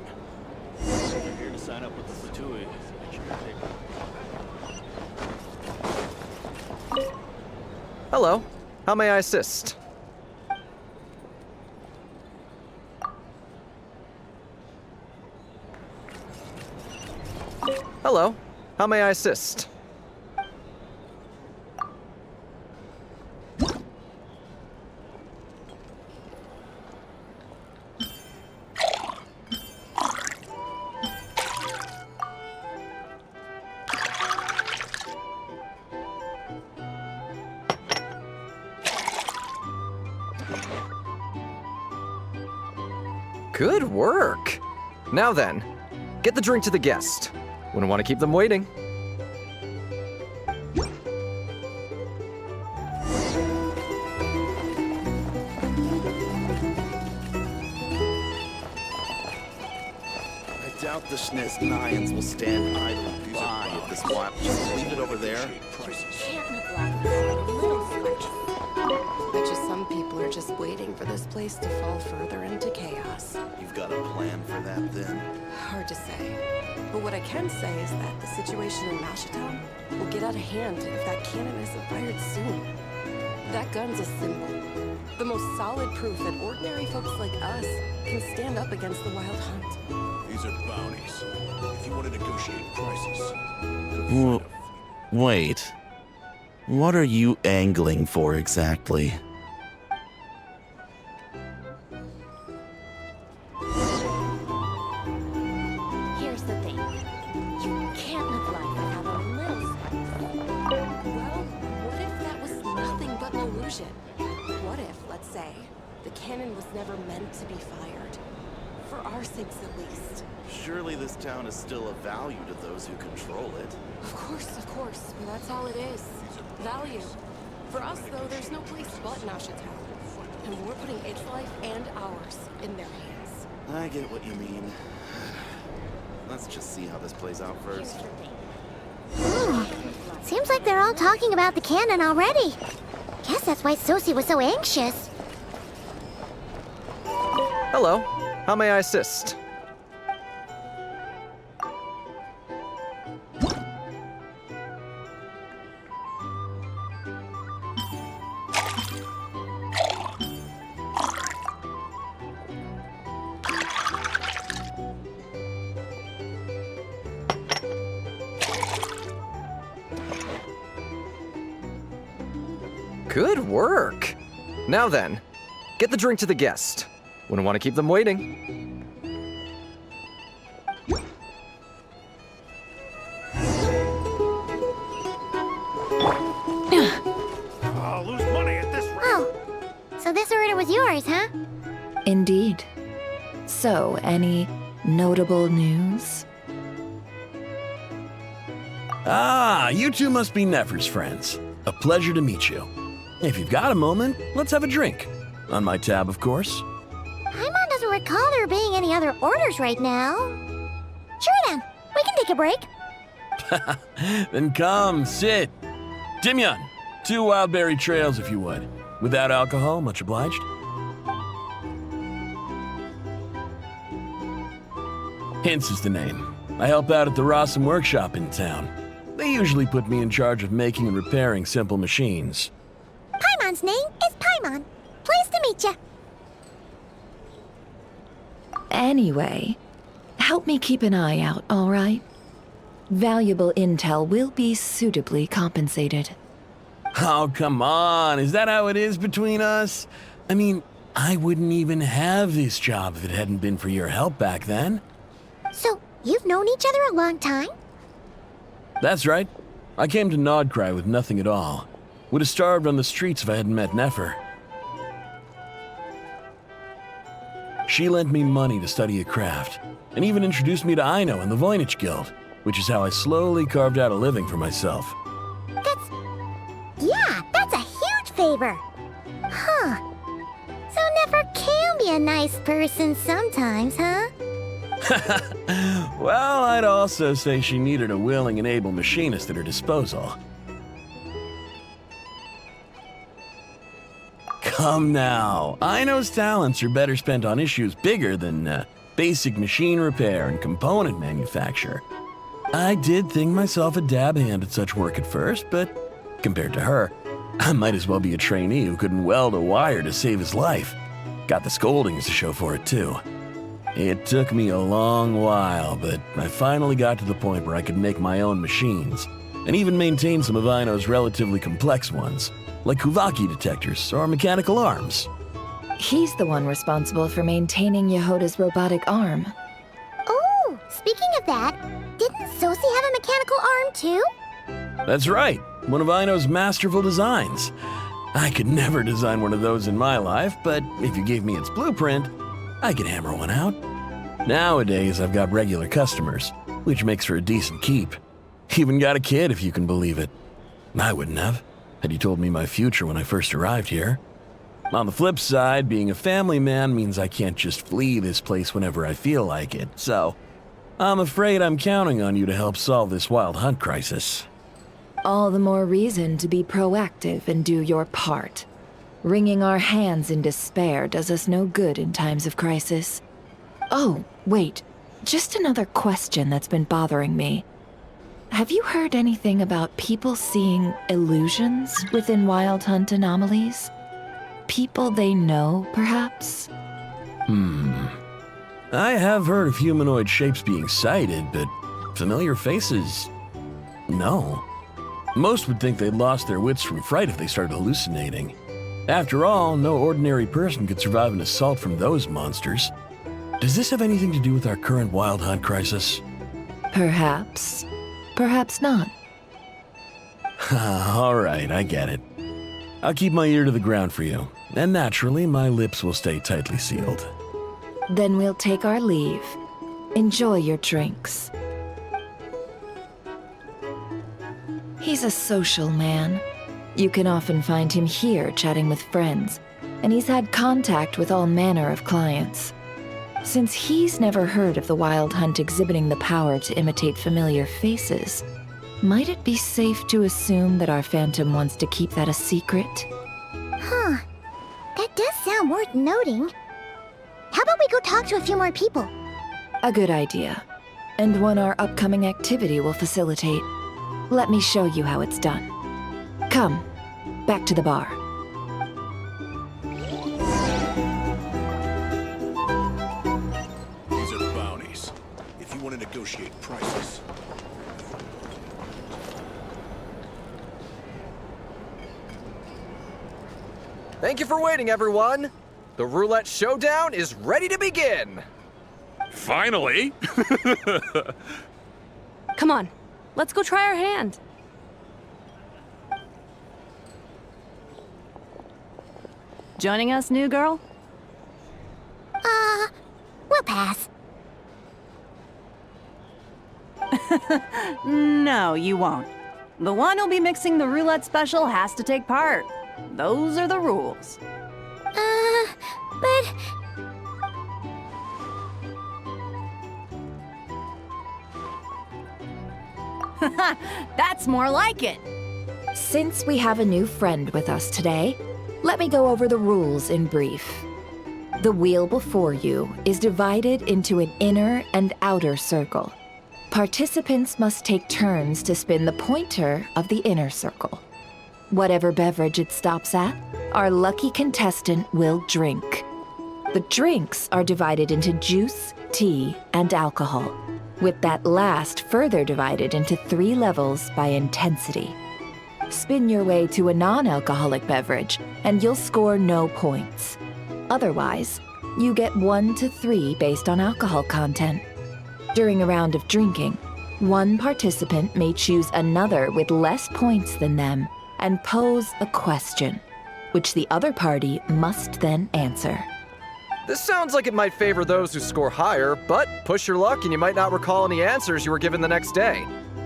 Here to sign up with the Satui. Hello. How may I assist? Hello. How may I assist? Good work! Now then, get the drink to the guest. Wouldn't want to keep them waiting. I doubt the Snow-ashen will stand idly by if this wild... Just leave it over there. Bet you some people are just waiting for this place to fall further into chaos. You've got a plan for that, then? Hard to say. But what I can say is that the situation in Mashatown will get out of hand if that cannon isn't fired soon. That gun's a symbol. The most solid proof that ordinary folks like us can stand up against the Wild Hunt. These are bounties. If you want to negotiate prices... Wait. What are you angling for exactly? Here's the thing. You can't live life without a little spice. Well, what if that was nothing but an illusion? What if, let's say, the cannon was never meant to be fired? For our sakes, at least. Surely this town is still of value to those who control it. Of course, but that's all it is. Value. For us, though, there's no place but Mashatown. And we're putting its life and ours in their hands. I get what you mean. Let's just see how this plays out first. Seems like they're all talking about the cannon already. Guess that's why Sosie was so anxious. Hello. How may I assist? Good work! Now then, get the drink to the guest. Wouldn't want to keep them waiting. I'll lose money at this rate. Oh, so this order was yours, huh? Indeed. So, any notable news? Ah, you two must be Nefer's friends. A pleasure to meet you. If you've got a moment, let's have a drink. On my tab, of course. Paimon doesn't recall there being any other orders right now. Sure then, we can take a break. Then come, sit. Timyon, 2 wildberry trails if you would. Without alcohol, much obliged. Hints is the name. I help out at the Rossum workshop in town. They usually put me in charge of making and repairing simple machines. Paimon's name is Paimon. Pleased to meet you. Anyway, help me keep an eye out, all right? Valuable intel will be suitably compensated. Oh, come on. Is that how it is between us? I mean, I wouldn't even have this job if it hadn't been for your help back then. So, you've known each other a long time? That's right. I came to Nodcry with nothing at all. Would have starved on the streets if I hadn't met Nefer. She lent me money to study a craft, and even introduced me to Aino and the Voynich Guild, which is how I slowly carved out a living for myself. That's a huge favor. Huh. So Nefer can be a nice person sometimes, huh? Well, I'd also say she needed a willing and able machinist at her disposal. Come now. Aino's talents are better spent on issues bigger than basic machine repair and component manufacture. I did think myself a dab hand at such work at first, but compared to her, I might as well be a trainee who couldn't weld a wire to save his life. Got the scoldings to show for it, too. It took me a long while, but I finally got to the point where I could make my own machines, and even maintain some of Aino's relatively complex ones, like Kuvaki detectors or mechanical arms. He's the one responsible for maintaining Yehoda's robotic arm. Oh, speaking of that, didn't Sosi have a mechanical arm too? That's right, one of Aino's masterful designs. I could never design one of those in my life, but if you gave me its blueprint, I could hammer one out. Nowadays, I've got regular customers, which makes for a decent keep. Even got a kid, if you can believe it. I wouldn't have, had you told me my future when I first arrived here. On the flip side, being a family man means I can't just flee this place whenever I feel like it, so I'm afraid I'm counting on you to help solve this wild hunt crisis. All the more reason to be proactive and do your part. Wringing our hands in despair does us no good in times of crisis. Oh, wait. Just another question that's been bothering me. Have you heard anything about people seeing illusions within Wild Hunt anomalies? People they know, perhaps? I have heard of humanoid shapes being sighted, but familiar faces? No. Most would think they'd lost their wits from fright if they started hallucinating. After all, no ordinary person could survive an assault from those monsters. Does this have anything to do with our current Wild Hunt crisis? Perhaps. Perhaps not. All right, I get it. I'll keep my ear to the ground for you, and naturally, my lips will stay tightly sealed. Then we'll take our leave. Enjoy your drinks. He's a social man. You can often find him here chatting with friends, and he's had contact with all manner of clients. Since he's never heard of the Wild Hunt exhibiting the power to imitate familiar faces, might it be safe to assume that our Phantom wants to keep that a secret? Huh. That does sound worth noting. How about we go talk to a few more people? A good idea, and one our upcoming activity will facilitate. Let me show you how it's done. Come, back to the bar. These are bounties. If you want to negotiate prices. Thank you for waiting, everyone. The roulette showdown is ready to begin. Finally! Come on, let's go try our hand. Joining us, new girl? We'll pass. No, you won't. The one who'll be mixing the roulette special has to take part. Those are the rules. But... That's more like it. Since we have a new friend with us today, let me go over the rules in brief. The wheel before you is divided into an inner and outer circle. Participants must take turns to spin the pointer of the inner circle. Whatever beverage it stops at, our lucky contestant will drink. The drinks are divided into juice, tea, and alcohol, with that last further divided into 3 levels by intensity. Spin your way to a non-alcoholic beverage, and you'll score no points. Otherwise, you get 1 to 3 based on alcohol content. During a round of drinking, one participant may choose another with less points than them and pose a question, which the other party must then answer. This sounds like it might favor those who score higher, but push your luck and you might not recall any answers you were given the next day.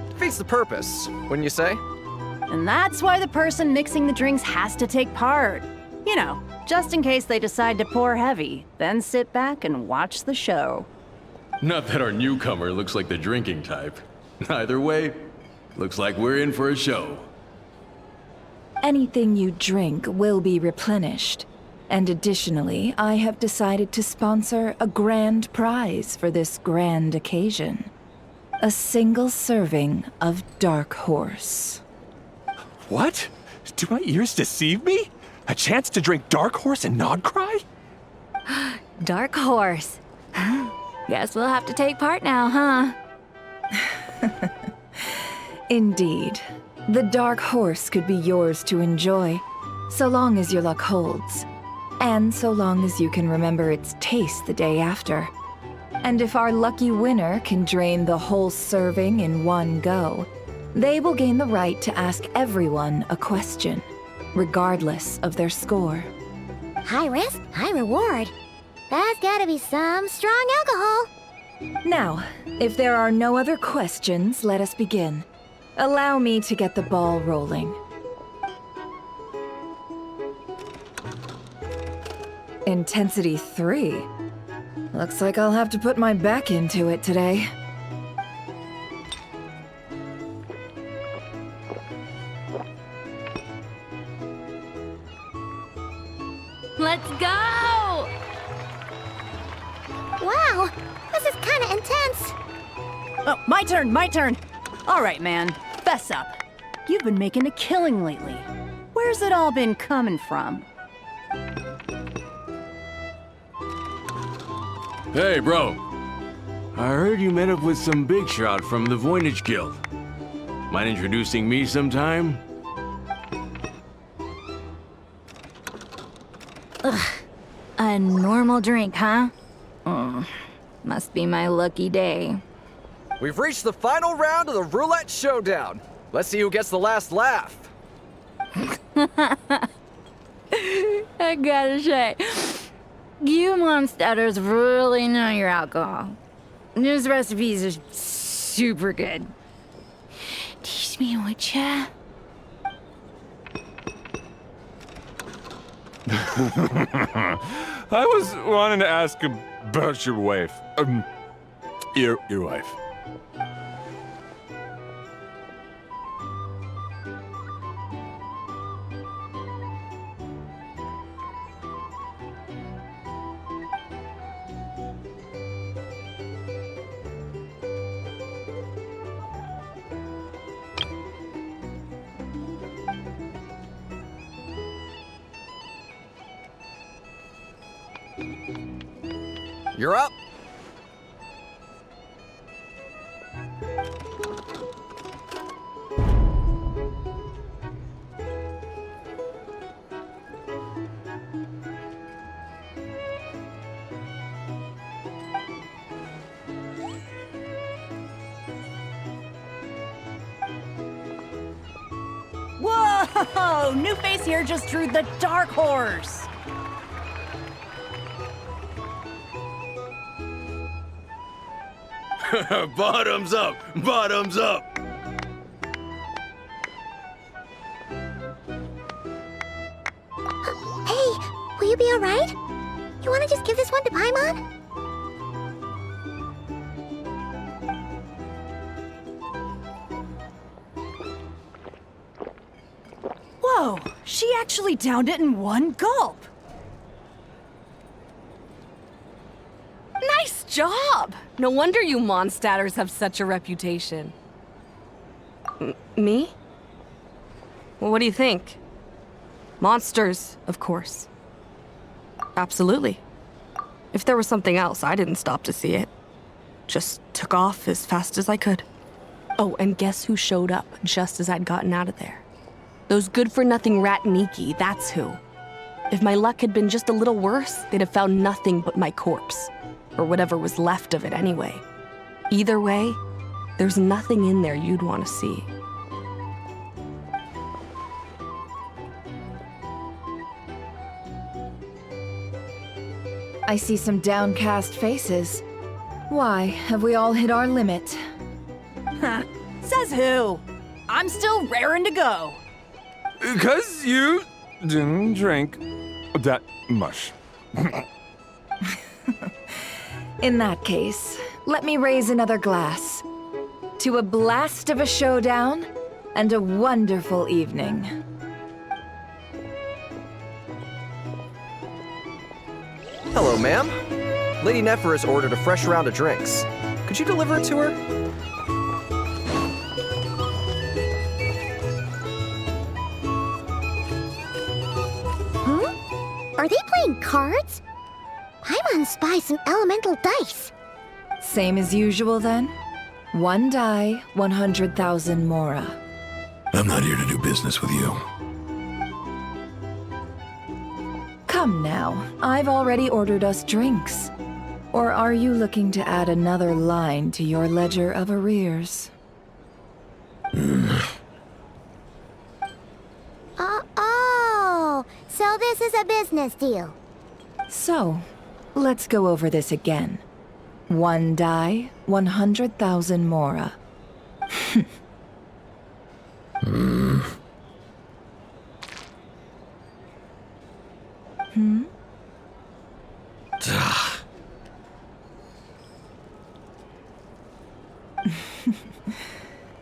Defeats the purpose, wouldn't you say? And that's why the person mixing the drinks has to take part. You know, just in case they decide to pour heavy, then sit back and watch the show. Not that our newcomer looks like the drinking type. Either way, looks like we're in for a show. Anything you drink will be replenished. And additionally, I have decided to sponsor a grand prize for this grand occasion. A single serving of Dark Horse. What? Do my ears deceive me? A chance to drink Dark Horse and not cry? Dark Horse. Guess we'll have to take part now, huh? Indeed. The Dark Horse could be yours to enjoy, so long as your luck holds. And so long as you can remember its taste the day after. And if our lucky winner can drain the whole serving in one go, they will gain the right to ask everyone a question, regardless of their score. High risk, high reward. That's gotta be some strong alcohol. Now, if there are no other questions, let us begin. Allow me to get the ball rolling. Intensity 3. Looks like I'll have to put my back into it today. Let's go! Wow, this is kinda intense. Oh, my turn! All right, man, fess up. You've been making a killing lately. Where's it all been coming from? Hey, bro. I heard you met up with some big shot from the Voynich Guild. Mind introducing me sometime? Ugh. A normal drink, huh? Must be my lucky day. We've reached the final round of the roulette showdown. Let's see who gets the last laugh. I gotta say, you monsters really know your alcohol. These recipes are super good. Teach me, would ya? I was wanting to ask about your wife. Your wife. You're up. Whoa! New face here just drew the Dark Horse. Bottoms up! Bottoms up! Hey, will you be alright? You wanna just give this one to Paimon? Whoa! She actually downed it in one gulp. Nice job! No wonder you monstatters have such a reputation. Me? Well, what do you think? Monsters, of course. Absolutely. If there was something else, I didn't stop to see it. Just took off as fast as I could. Oh, and guess who showed up just as I'd gotten out of there? Those good-for-nothing Ratniki, that's who. If my luck had been just a little worse, they'd have found nothing but my corpse. Or whatever was left of it anyway. Either way, there's nothing in there you'd want to see. I see some downcast faces. Why, have we all hit our limit? Ha! Says who? I'm still raring to go. 'Cause you didn't drink that much. In that case, let me raise another glass. To a blast of a showdown and a wonderful evening. Hello, ma'am. Lady Nefer has ordered a fresh round of drinks. Could you deliver it to her? Huh? Are they playing cards? Paimon spies some elemental dice. Same as usual then? 1 die, 100,000 mora. I'm not here to do business with you. Come now, I've already ordered us drinks. Or are you looking to add another line to your ledger of arrears? Oh, so this is a business deal. So, let's go over this again. 1 die, 100,000 mora. Hmm?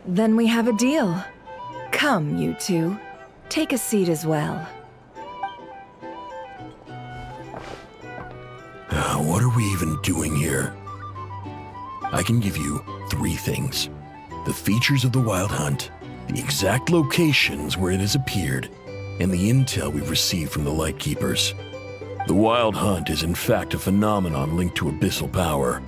Then we have a deal. Come, you two. Take a seat as well. What are we even doing here? I can give you 3 things. The features of the Wild Hunt, the exact locations where it has appeared, and the intel we've received from the Lightkeepers. The Wild Hunt is in fact a phenomenon linked to abyssal power.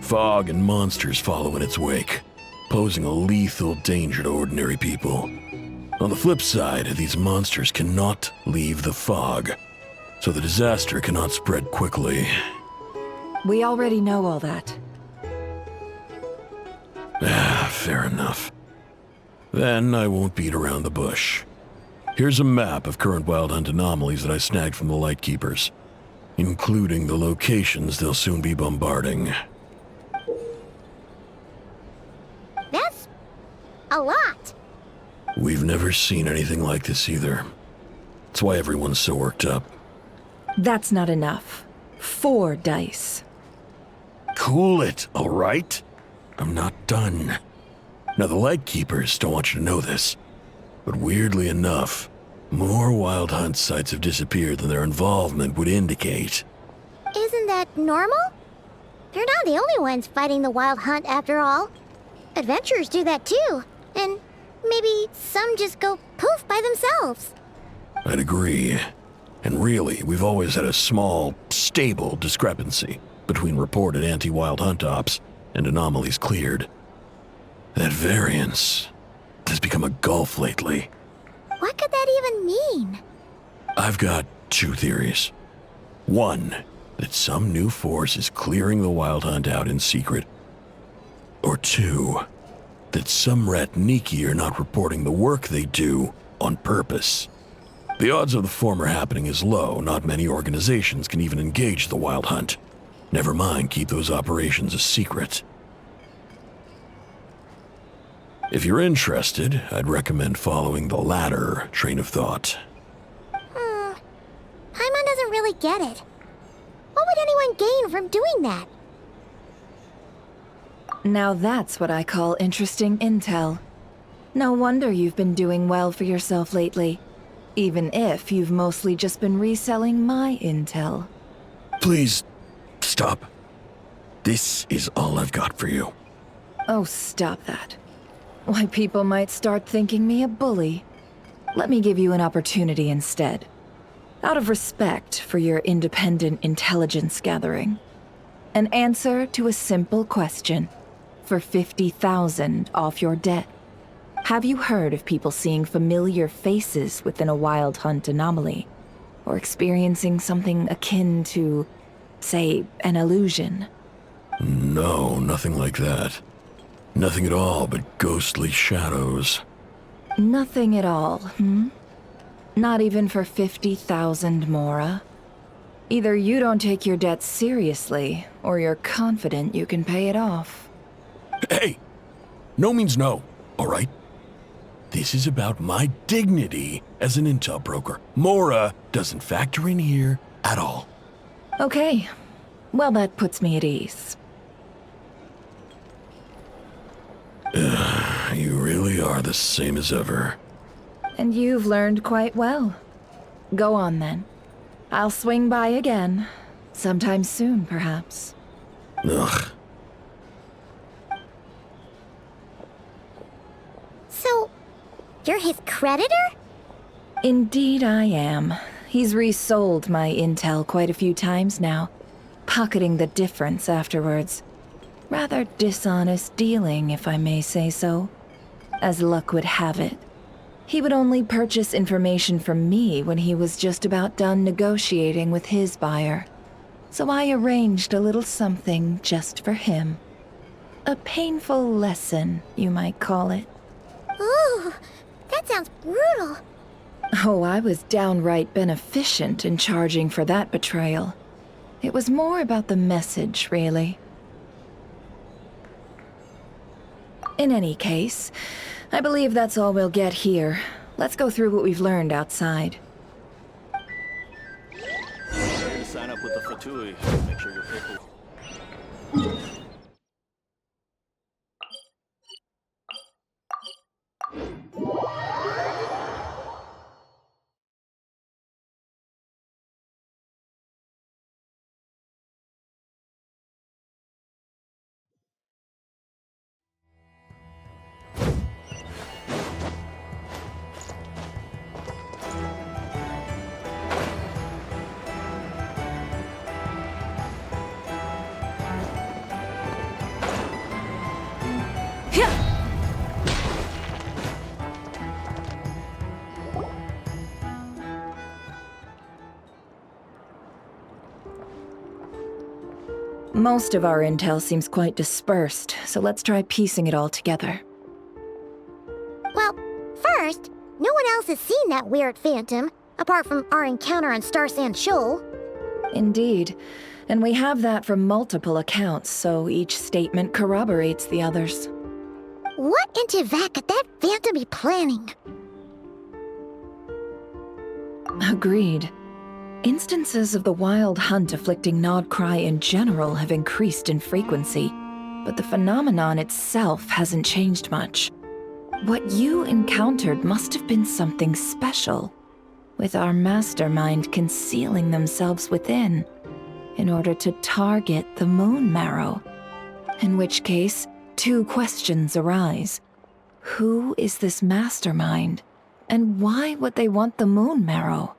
Fog and monsters follow in its wake, posing a lethal danger to ordinary people. On the flip side, these monsters cannot leave the fog, so the disaster cannot spread quickly. We already know all that. Fair enough. Then I won't beat around the bush. Here's a map of current Wild Hunt anomalies that I snagged from the Lightkeepers, including the locations they'll soon be bombarding. That's a lot. We've never seen anything like this either. That's why everyone's so worked up. That's not enough. 4 dice. Cool it, all right? I'm not done. Now, the Lightkeepers don't want you to know this, but weirdly enough, more Wild Hunt sites have disappeared than their involvement would indicate. Isn't that normal? They're not the only ones fighting the Wild Hunt after all. Adventurers do that too, and maybe some just go poof by themselves. I'd agree. And really, we've always had a small, stable discrepancy between reported anti-Wild Hunt ops and anomalies cleared. That variance has become a gulf lately. What could that even mean? I've got 2 theories. 1, that some new force is clearing the Wild Hunt out in secret. Or 2, that some Ratniki are not reporting the work they do on purpose. The odds of the former happening is low. Not many organizations can even engage the Wild Hunt. Never mind keep those operations a secret. If you're interested, I'd recommend following the latter train of thought. Paimon doesn't really get it. What would anyone gain from doing that? Now that's what I call interesting intel. No wonder you've been doing well for yourself lately. Even if you've mostly just been reselling my intel. Please, stop. This is all I've got for you. Oh, stop that. Why, people might start thinking me a bully. Let me give you an opportunity instead. Out of respect for your independent intelligence gathering. An answer to a simple question. For 50,000 off your debt. Have you heard of people seeing familiar faces within a Wild Hunt anomaly? Or experiencing something akin to, say, an illusion? No, nothing like that. Nothing at all but ghostly shadows. Nothing at all, hmm? Not even for 50,000 mora? Either you don't take your debt seriously, or you're confident you can pay it off. Hey! No means no, all right? This is about my dignity as an intel broker. Mora doesn't factor in here at all. Okay. Well, that puts me at ease. You really are the same as ever. And you've learned quite well. Go on then. I'll swing by again. Sometime soon, perhaps. Ugh. So, you're his creditor? Indeed I am. He's resold my intel quite a few times now, pocketing the difference afterwards. Rather dishonest dealing, if I may say so. As luck would have it, he would only purchase information from me when he was just about done negotiating with his buyer. So I arranged a little something just for him. A painful lesson, you might call it. Ooh, that sounds brutal. Oh, I was downright beneficent in charging for that betrayal. It was more about the message, really. In any case, I believe that's all we'll get here. Let's go through what we've learned outside. Sign up with the Fatui. Make sure your paper. Most of our intel seems quite dispersed, so let's try piecing it all together. Well, first, no one else has seen that weird phantom, apart from our encounter on Star Sand Shoal. Indeed. And we have that from multiple accounts, so each statement corroborates the others. What in Tivat could that phantom be planning? Agreed. Instances of the wild hunt afflicting Nodcry in general have increased in frequency, but the phenomenon itself hasn't changed much. What you encountered must have been something special, with our mastermind concealing themselves within, in order to target the moon marrow. In which case, two questions arise. Who is this mastermind, and why would they want the moon marrow?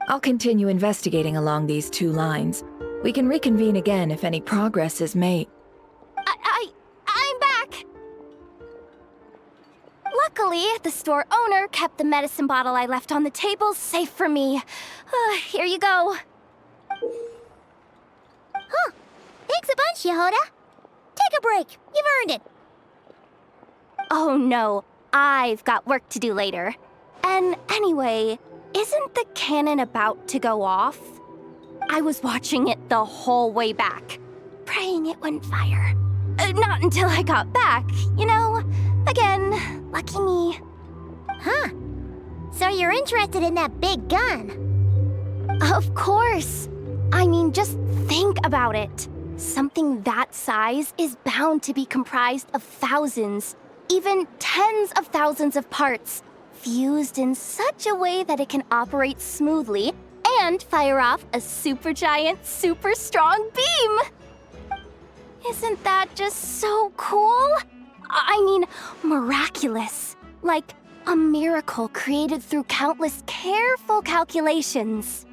I'll continue investigating along these two lines. We can reconvene again if any progress is made. I'm back! Luckily, the store owner kept the medicine bottle I left on the table safe for me. Here you go. Huh. Thanks a bunch, Yehoda. Take a break. You've earned it. Oh no, I've got work to do later. And anyway, isn't the cannon about to go off? I was watching it the whole way back, praying it wouldn't fire. Not until I got back, you know? Again, lucky me. Huh. So you're interested in that big gun? Of course. I mean, just think about it. Something that size is bound to be comprised of thousands, even tens of thousands of parts, fused in such a way that it can operate smoothly and fire off a supergiant, super strong beam! Isn't that just so cool? I mean, miraculous. Like a miracle created through countless careful calculations.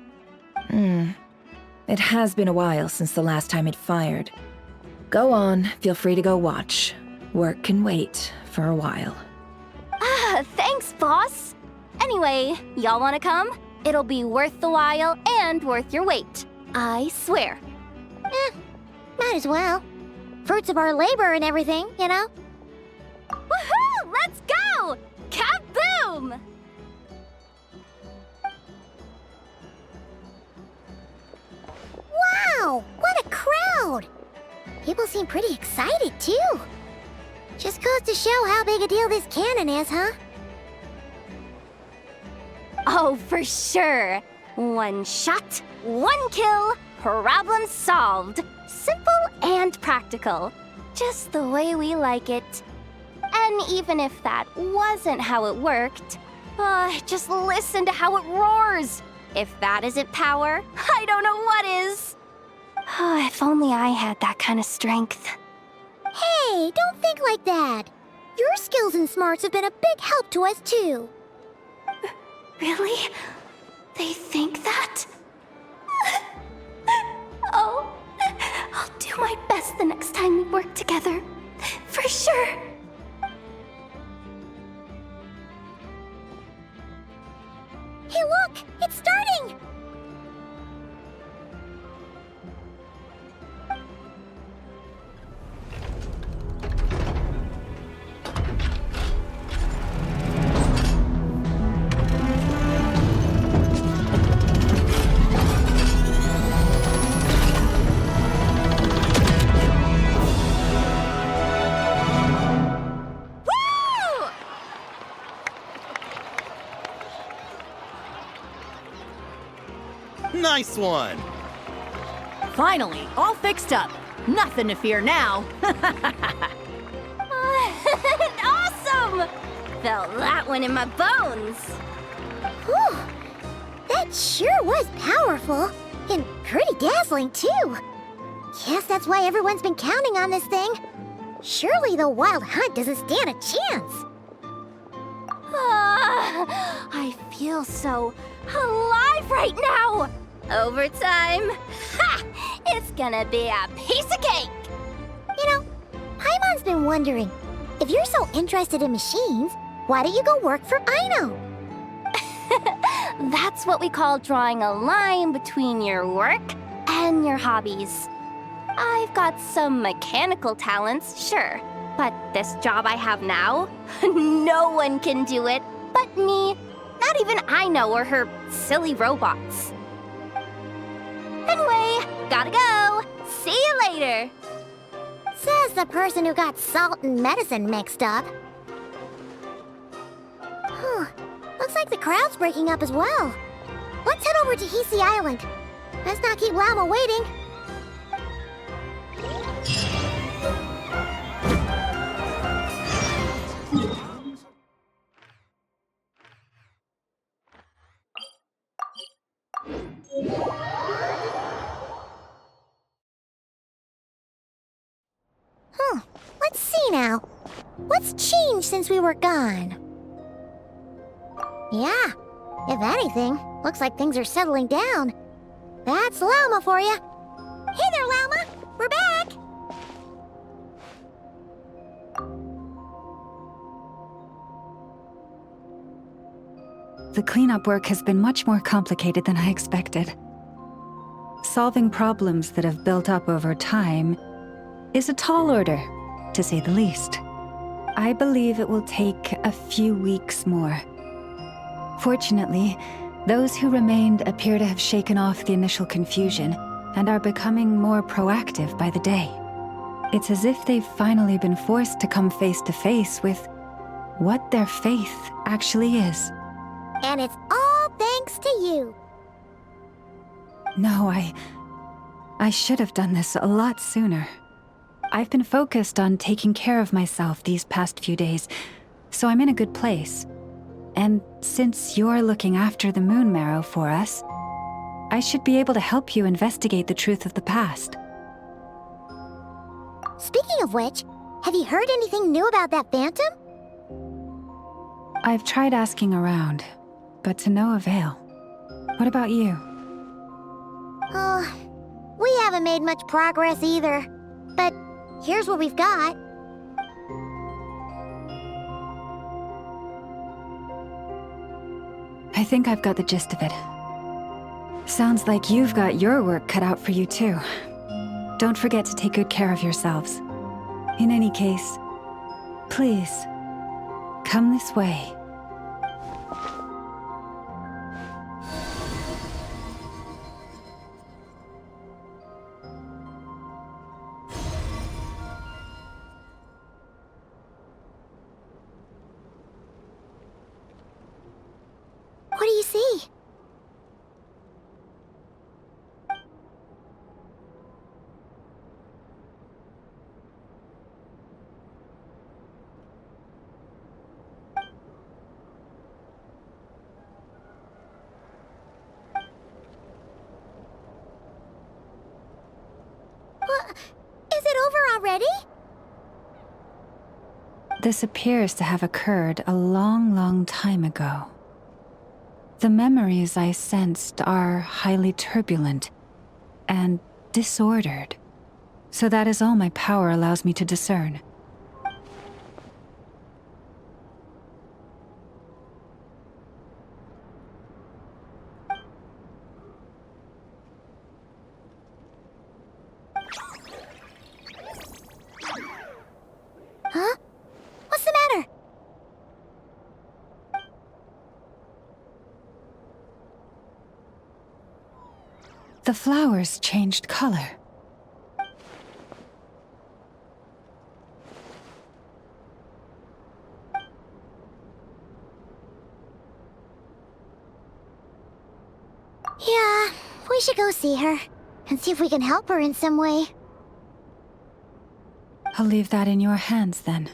It has been a while since the last time it fired. Go on, feel free to go watch. Work can wait for a while. Thanks, boss. Anyway, y'all wanna come? It'll be worth the while and worth your wait. I swear. Might as well. Fruits of our labor and everything, you know? Woohoo! Let's go! Kaboom! Wow! What a crowd! People seem pretty excited, too. Just goes to show how big a deal this cannon is, huh? Oh, for sure. One shot, one kill, problem solved. Simple and practical. just the way we like it. And even if that wasn't how it worked, just listen to how it roars. If that isn't power, I don't know what is. If only I had that kind of strength. Hey, don't think like that. Your skills and smarts have been a big help to us, too. Really? They think that? Oh, I'll do my best the next time we work together. For sure. Hey, look! It's starting! Nice one! Finally, all fixed up. Nothing to fear now. Awesome! Felt that one in my bones. Whew! That sure was powerful. And pretty dazzling, too. Guess that's why everyone's been counting on this thing. Surely the wild hunt doesn't stand a chance. I feel so alive right now! Overtime? Ha! It's gonna be a piece of cake! You know, Paimon's been wondering, if you're so interested in machines, why don't you go work for Aino? That's what we call drawing a line between your work and your hobbies. I've got some mechanical talents, sure, but this job I have now, no one can do it but me. Not even Aino or her silly robots. Anyway, gotta go. See you later. Says the person who got salt and medicine mixed up. Looks like the crowd's breaking up as well. Let's head over to Hisi Island. Let's not keep Llama waiting. Let's see now. What's changed since we were gone? Yeah, if anything, looks like things are settling down. That's Llama for you. Hey there, Llama! We're back! The cleanup work has been much more complicated than I expected. Solving problems that have built up over time is a tall order, to say the least. I believe it will take a few weeks more. Fortunately, those who remained appear to have shaken off the initial confusion and are becoming more proactive by the day. It's as if they've finally been forced to come face to face with what their faith actually is. And it's all thanks to you. No, I should have done this a lot sooner. I've been focused on taking care of myself these past few days, so I'm in a good place. And since you're looking after the moon marrow for us, I should be able to help you investigate the truth of the past. Speaking of which, have you heard anything new about that phantom? I've tried asking around, but to no avail. What about you? We haven't made much progress either. But here's what we've got. I think I've got the gist of it. Sounds like you've got your work cut out for you too. Don't forget to take good care of yourselves. In any case, please, come this way. What do you see? Is it over already? This appears to have occurred a long, long time ago. The memories I sensed are highly turbulent and disordered. So that is all my power allows me to discern. Huh? What's the matter? The flowers changed color. Yeah, we should go see her and see if we can help her in some way. I'll leave that in your hands then.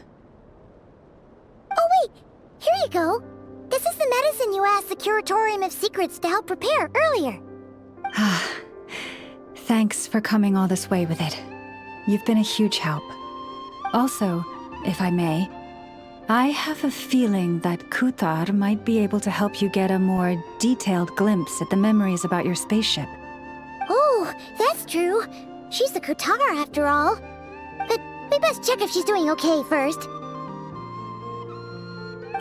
Oh wait, here you go. This is the medicine you asked the Curatorium of Secrets to help prepare earlier. Thanks for coming all this way with it. You've been a huge help. Also, if I may, I have a feeling that Kuthar might be able to help you get a more detailed glimpse at the memories about your spaceship. Oh, that's true. She's the Kutar after all. But we best check if she's doing okay first.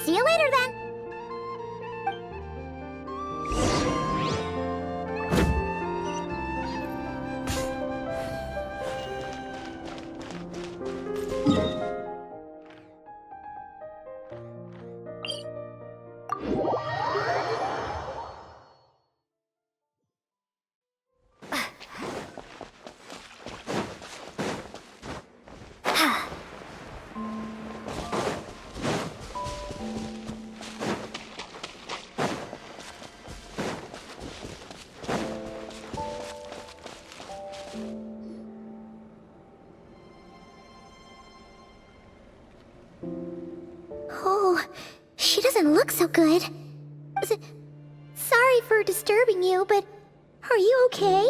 See you later then. Oh, she doesn't look so good. Sorry for disturbing you, but are you okay?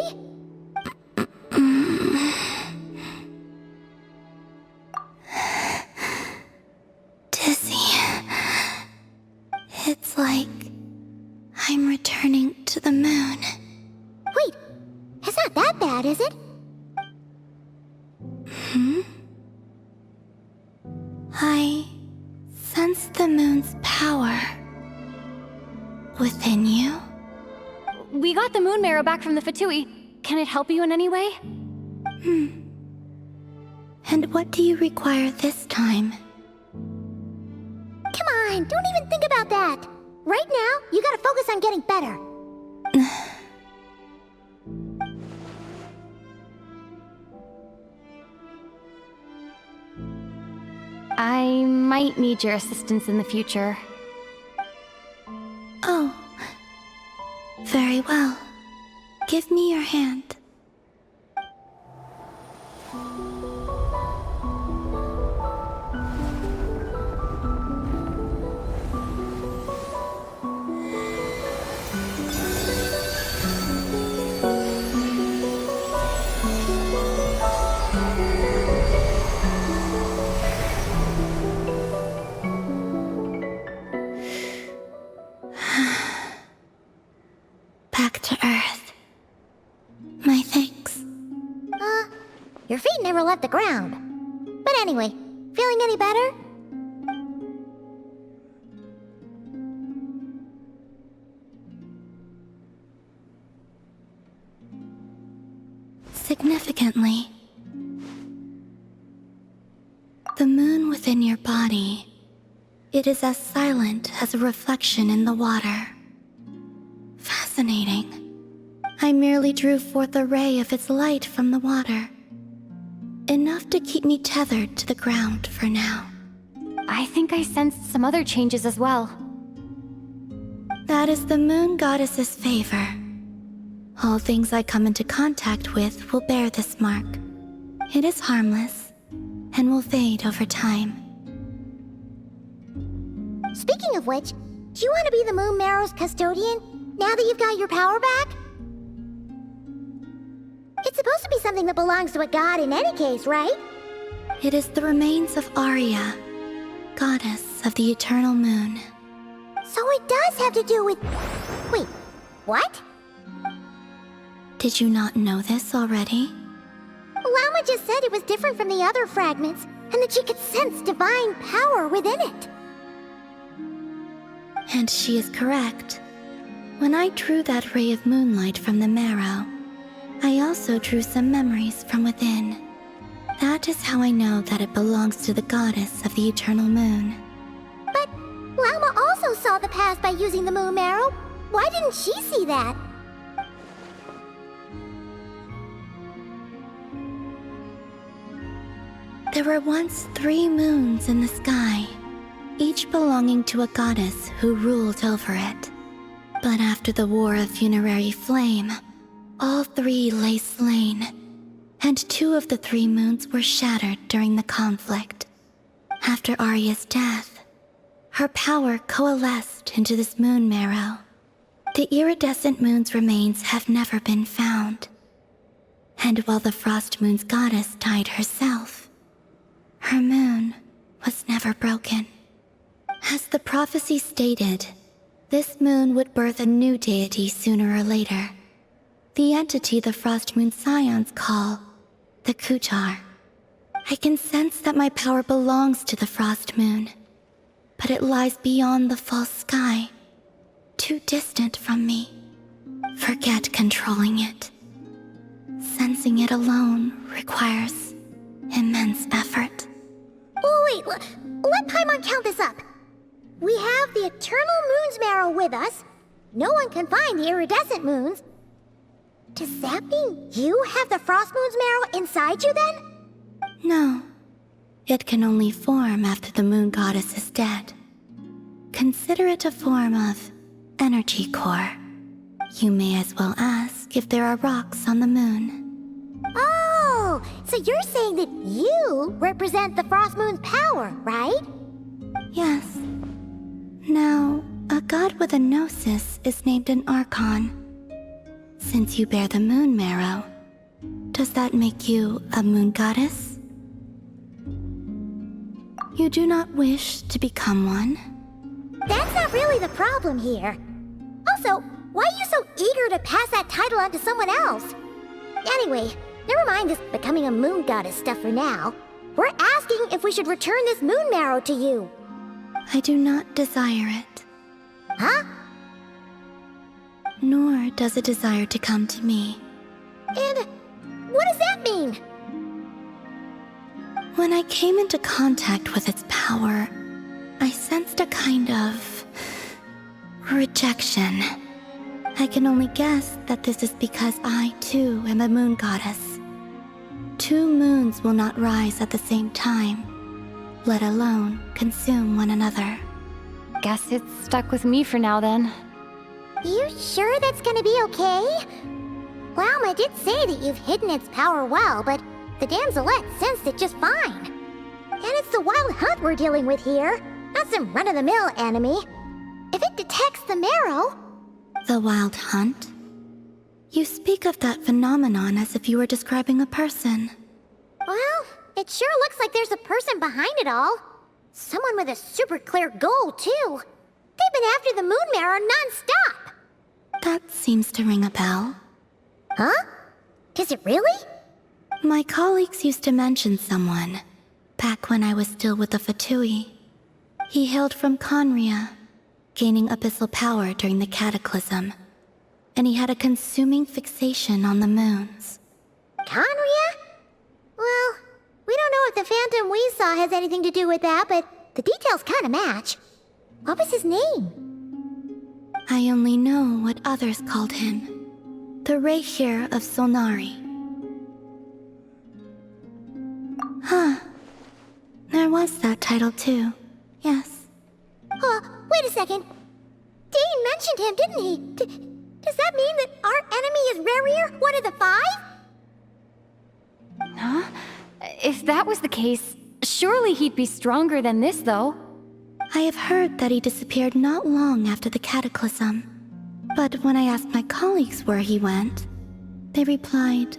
Dizzy. It's like I'm returning to the moon. Wait, it's not that bad, is it? I sense the moon's power within you. We got the moon marrow back from the Fatui. Can it help you in any way? And what do you require this time? Come on, don't even think about that. Right now, you gotta focus on getting better. I might need your assistance in the future. Oh. Very well. Give me your hand. Back to Earth. My thanks. Your feet never left the ground. But anyway, feeling any better? Significantly, the moon within your body, it is as silent as a reflection in the water. Fascinating. I merely drew forth a ray of its light from the water. Enough to keep me tethered to the ground for now. I think I sensed some other changes as well. That is the moon goddess's favor. All things I come into contact with will bear this mark. It is harmless, and will fade over time. Speaking of which, do you want to be the Moon Marrow's custodian, now that you've got your power back? It's a supposed to be something that belongs to a god in any case, right? It is the remains of Arya, goddess of the eternal moon. So it does have to do with... Wait, what? Did you not know this already? Llama just said it was different from the other fragments, and that she could sense divine power within it. And she is correct. When I drew that ray of moonlight from the marrow, I also drew some memories from within. That is how I know that it belongs to the goddess of the eternal moon. But Llama also saw the past by using the moon marrow. Why didn't she see that? There were once 3 moons in the sky, each belonging to a goddess who ruled over it. But after the War of Funerary Flame, all 3 lay slain, and 2 of the 3 moons were shattered during the conflict. After Arya's death, her power coalesced into this moon marrow. The iridescent moon's remains have never been found. And while the Frost Moon's goddess died herself, her moon was never broken. As the prophecy stated, this moon would birth a new deity sooner or later. The entity the Frost Moon Scions call the Kutar. I can sense that my power belongs to the Frost Moon, but it lies beyond the false sky, too distant from me. Forget controlling it. Sensing it alone requires immense effort. Oh, wait, let Paimon count this up. We have the Eternal Moon's marrow with us. No one can find the iridescent moons. Does that mean you have the Frost Moon's marrow inside you then? No. It can only form after the moon goddess is dead. Consider it a form of energy core. You may as well ask if there are rocks on the moon. Oh, so you're saying that you represent the Frost Moon's power, right? Yes. Now, a god with a gnosis is named an Archon. Since you bear the moon marrow, does that make you a moon goddess? You do not wish to become one? That's not really the problem here. Also, why are you so eager to pass that title on to someone else? Anyway, never mind this becoming a moon goddess stuff for now. We're asking if we should return this moon marrow to you. I do not desire it. Huh? Nor does it desire to come to me. And what does that mean? When I came into contact with its power, I sensed a kind of rejection. I can only guess that this is because I, too, am a moon goddess. 2 moons will not rise at the same time, let alone consume one another. Guess it's stuck with me for now then. You sure that's gonna be okay? Llama did say that you've hidden its power well, but the damselette sensed it just fine. And it's the wild hunt we're dealing with here, not some run-of-the-mill enemy. If it detects the marrow... The wild hunt? You speak of that phenomenon as if you were describing a person. Well, it sure looks like there's a person behind it all. Someone with a super clear goal, too. They've been after the moon marrow non-stop. That seems to ring a bell. Huh? Does it really? My colleagues used to mention someone, back when I was still with the Fatui. He hailed from Conria, gaining abyssal power during the Cataclysm, and he had a consuming fixation on the moons. Conria? Well, we don't know if the phantom we saw has anything to do with that, but the details kinda match. What was his name? I only know what others called him. The Reihir of Solnari. Huh. There was that title too. Yes. Wait a second. Dane mentioned him, didn't he? Does that mean that our enemy is Reihir, one of the 5? Huh? If that was the case, surely he'd be stronger than this, though. I have heard that he disappeared not long after the Cataclysm. But when I asked my colleagues where he went, they replied,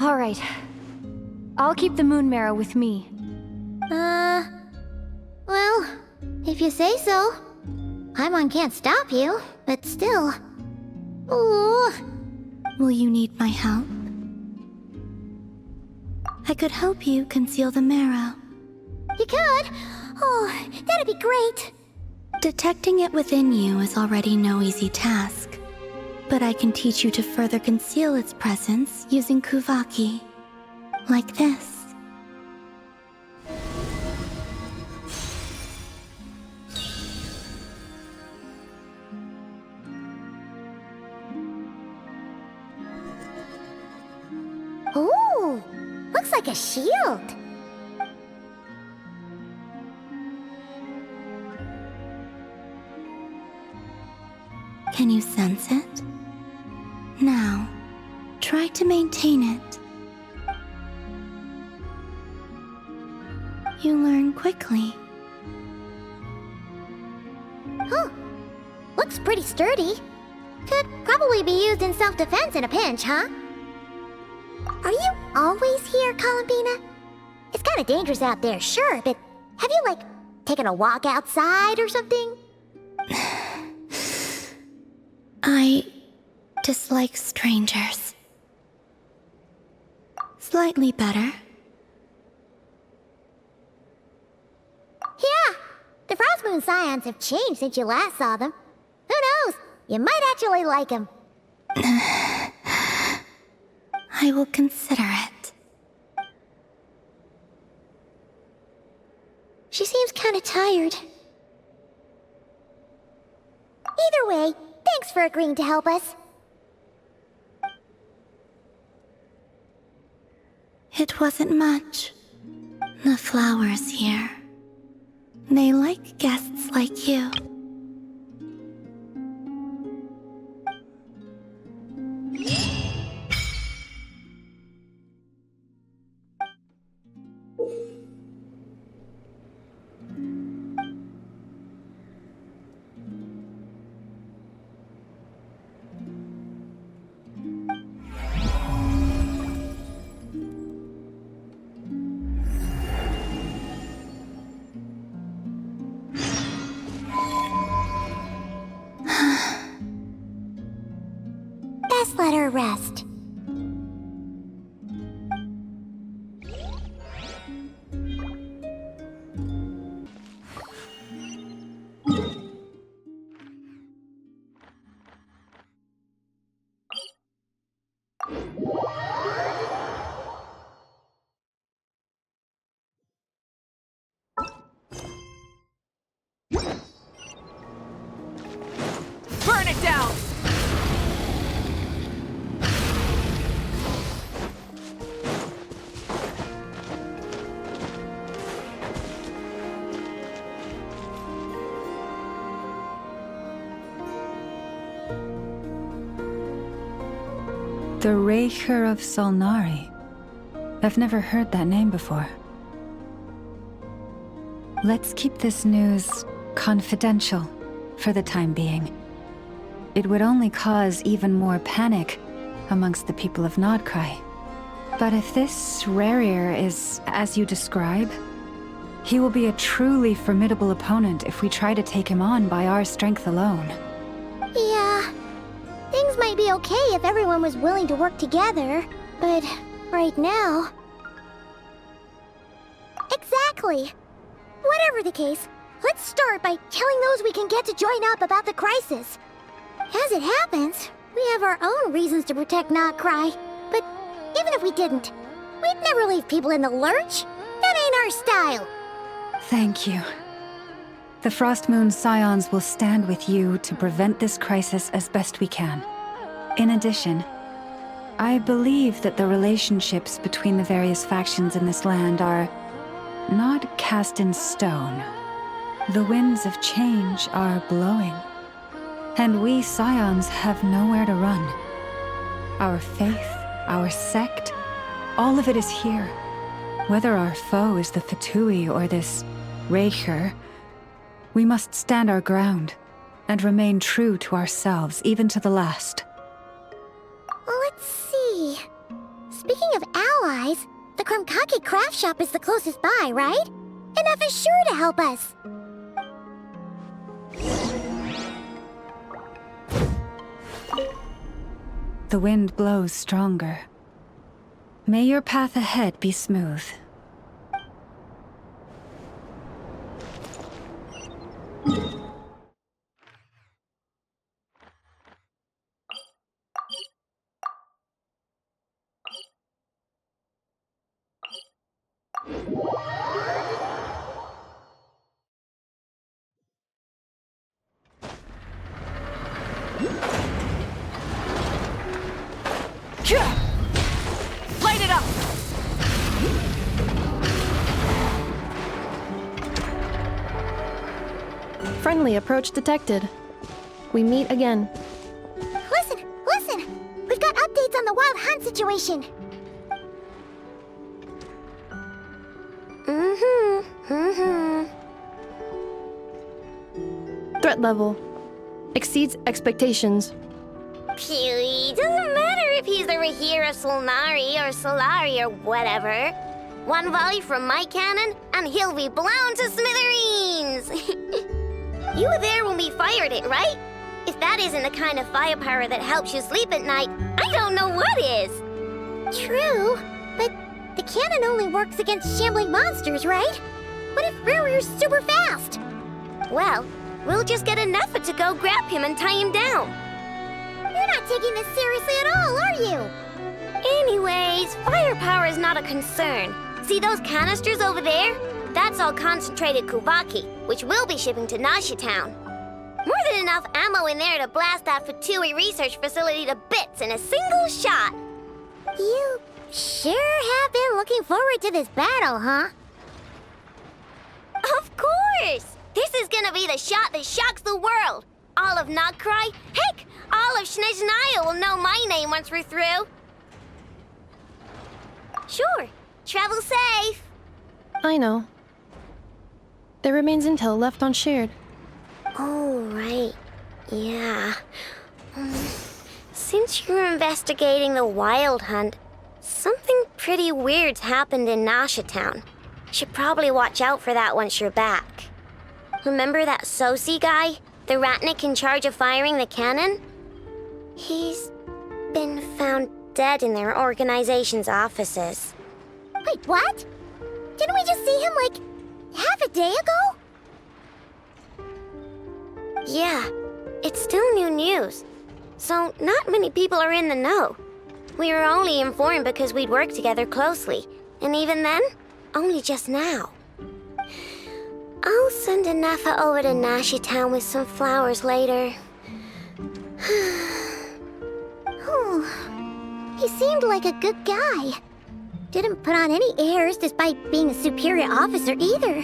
All right. I'll keep the moon marrow with me. Well, if you say so. Paimon can't stop you, but still. Ooh. Will you need my help? I could help you conceal the marrow. You could? Oh, that'd be great. Detecting it within you is already no easy task. But I can teach you to further conceal its presence using Kuvaki. Like this. Ooh, looks like a shield. Can you sense it? Now, try to maintain it. You learn quickly. Huh. Looks pretty sturdy. Could probably be used in self-defense in a pinch, huh? Are you always here, Columbina? It's kinda dangerous out there, sure, but have you, like, taken a walk outside or something? I dislike strangers. Slightly better. Yeah, the Frost Moon Scions have changed since you last saw them. Who knows? You might actually like them. I will consider it. She seems kinda tired. Either way, thanks for agreeing to help us. It wasn't much. The flowers here. They like guests like you. Best let her rest. Burn it down! The Raker of Solnari. I've never heard that name before. Let's keep this news confidential for the time being. It would only cause even more panic amongst the people of Nodkrai. But if this Rarir is as you describe, he will be a truly formidable opponent if we try to take him on by our strength alone. Yeah, things might be okay if everyone was willing to work together, but right now... Exactly! Whatever the case, let's start by telling those we can get to join up about the crisis. As it happens, we have our own reasons to protect Nodkrai, but even if we didn't, we'd never leave people in the lurch. That ain't our style. Thank you. The Frost Moon Scions will stand with you to prevent this crisis as best we can. In addition, I believe that the relationships between the various factions in this land are not cast in stone. The winds of change are blowing, and we Scions have nowhere to run. Our faith, our sect, all of it is here. Whether our foe is the Fatui or this Raker, we must stand our ground and remain true to ourselves, even to the last. Let's see. Speaking of allies, the Krumkake craft shop is the closest by, right? And F is sure to help us. The wind blows stronger. May your path ahead be smooth. Light it up! Friendly approach detected. We meet again. Listen! We've got updates on the wild hunt situation. Threat level exceeds expectations. Phew, doesn't matter if he's the Rahira Solnari or Solari or whatever. One volley from my cannon, and he'll be blown to smithereens! You were there when we fired it, right? If that isn't the kind of firepower that helps you sleep at night, I don't know what is! True, but the cannon only works against shambling monsters, right? What if Ruru's super fast? Well, we'll just get enough to go grab him and tie him down. You're not taking this seriously at all, are you? Anyways, firepower is not a concern. See those canisters over there? That's all concentrated Kuvaki, which we'll be shipping to Nasha Town. More than enough ammo in there to blast that Fatui research facility to bits in a single shot. You sure have been looking forward to this battle, huh? Of course! This is gonna be the shot that shocks the world. All of Nagkrai, heck, all of Snezhnaya will know my name once we're through. Sure, travel safe. I know. There remains intel left unshared. Oh, right. Yeah. Since you're investigating the wild hunt, something pretty weird's happened in Nasha Town. Should probably watch out for that once you're back. Remember that Sosi guy? The Ratnik in charge of firing the cannon? He's been found dead in their organization's offices. Wait, what? Didn't we just see him, like, half a day ago? Yeah, it's still new news. So not many people are in the know. We were only informed because we'd worked together closely. And even then, only just now. I'll send Anafa over to Nashi Town with some flowers later. He seemed like a good guy. Didn't put on any airs despite being a superior officer either.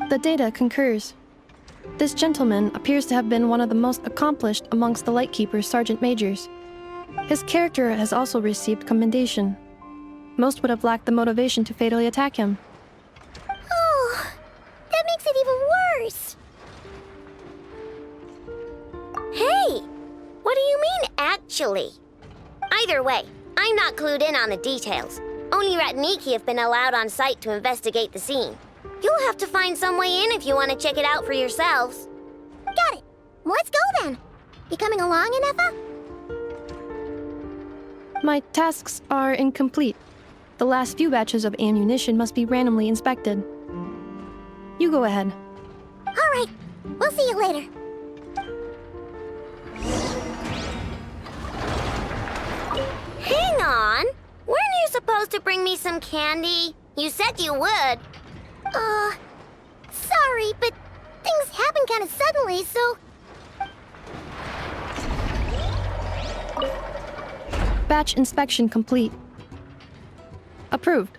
The data concurs. This gentleman appears to have been one of the most accomplished amongst the Lightkeeper's sergeant majors. His character has also received commendation. Most would have lacked the motivation to fatally attack him. Oh, that makes it even worse. Hey! What do you mean, actually? Either way, I'm not clued in on the details. Only Ratniki have been allowed on site to investigate the scene. You'll have to find some way in if you want to check it out for yourselves. Got it. Let's go then. You coming along, Anafa? My tasks are incomplete. The last few batches of ammunition must be randomly inspected. You go ahead. All right. We'll see you later. Hang on. Weren't you supposed to bring me some candy? You said you would. Sorry, but things happened kind of suddenly, so... Batch inspection complete. Approved.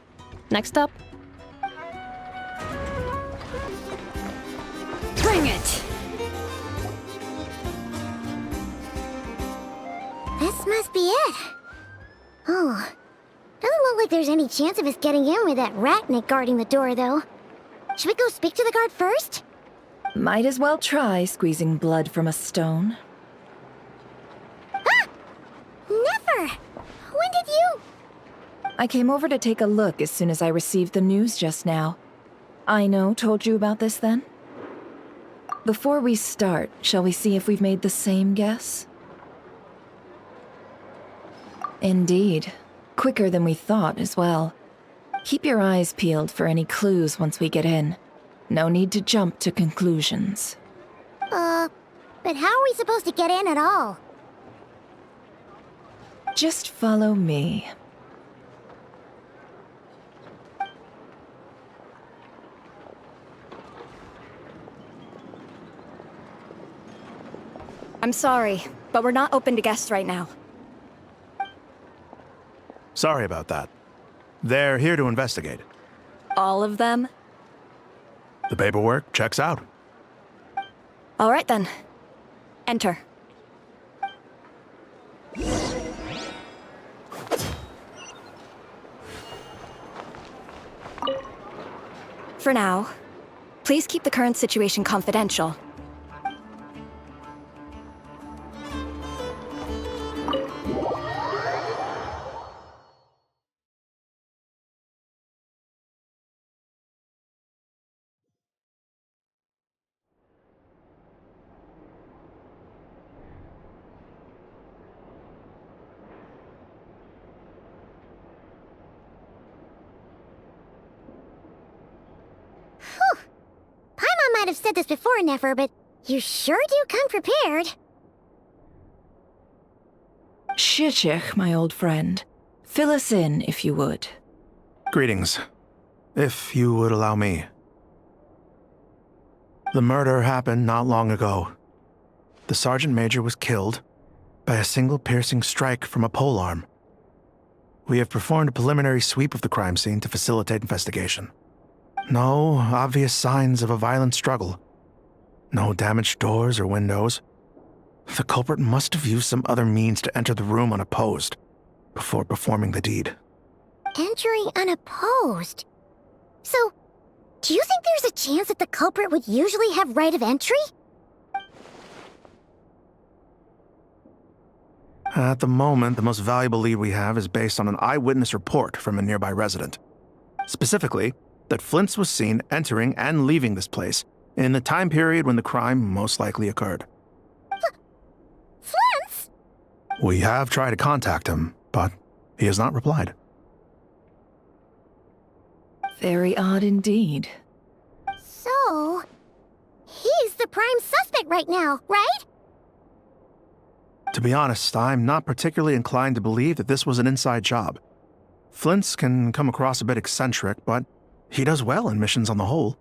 Next up. Bring it! This must be it. Oh, doesn't look like there's any chance of us getting in with that Ratnik guarding the door, though. Should we go speak to the guard first? Might as well try squeezing blood from a stone. Ah! Never! When did you... I came over to take a look as soon as I received the news just now. Aino told you about this then? Before we start, shall we see if we've made the same guess? Indeed. Quicker than we thought as well. Keep your eyes peeled for any clues once we get in. No need to jump to conclusions. But how are we supposed to get in at all? Just follow me. I'm sorry, but we're not open to guests right now. Sorry about that. They're here to investigate. All of them? The paperwork checks out. All right then. Enter. For now, please keep the current situation confidential. Paimon might have said this before, Nefer, but you sure do come prepared. Shishich, my old friend. Fill us in, if you would. Greetings. If you would allow me. The murder happened not long ago. The Sergeant Major was killed by a single piercing strike from a polearm. We have performed a preliminary sweep of the crime scene to facilitate investigation. No obvious signs of a violent struggle. No damaged doors or windows. The culprit must have used some other means to enter the room unopposed before performing the deed. Entering unopposed? So, do you think there's a chance that the culprit would usually have right of entry? At the moment, the most valuable lead we have is based on an eyewitness report from a nearby resident. Specifically, that Flint's was seen entering and leaving this place in the time period when the crime most likely occurred. Flint's? We have tried to contact him, but he has not replied. Very odd indeed. So, he's the prime suspect right now, right? To be honest, I'm not particularly inclined to believe that this was an inside job. Flint's can come across a bit eccentric, but he does well in missions on the whole.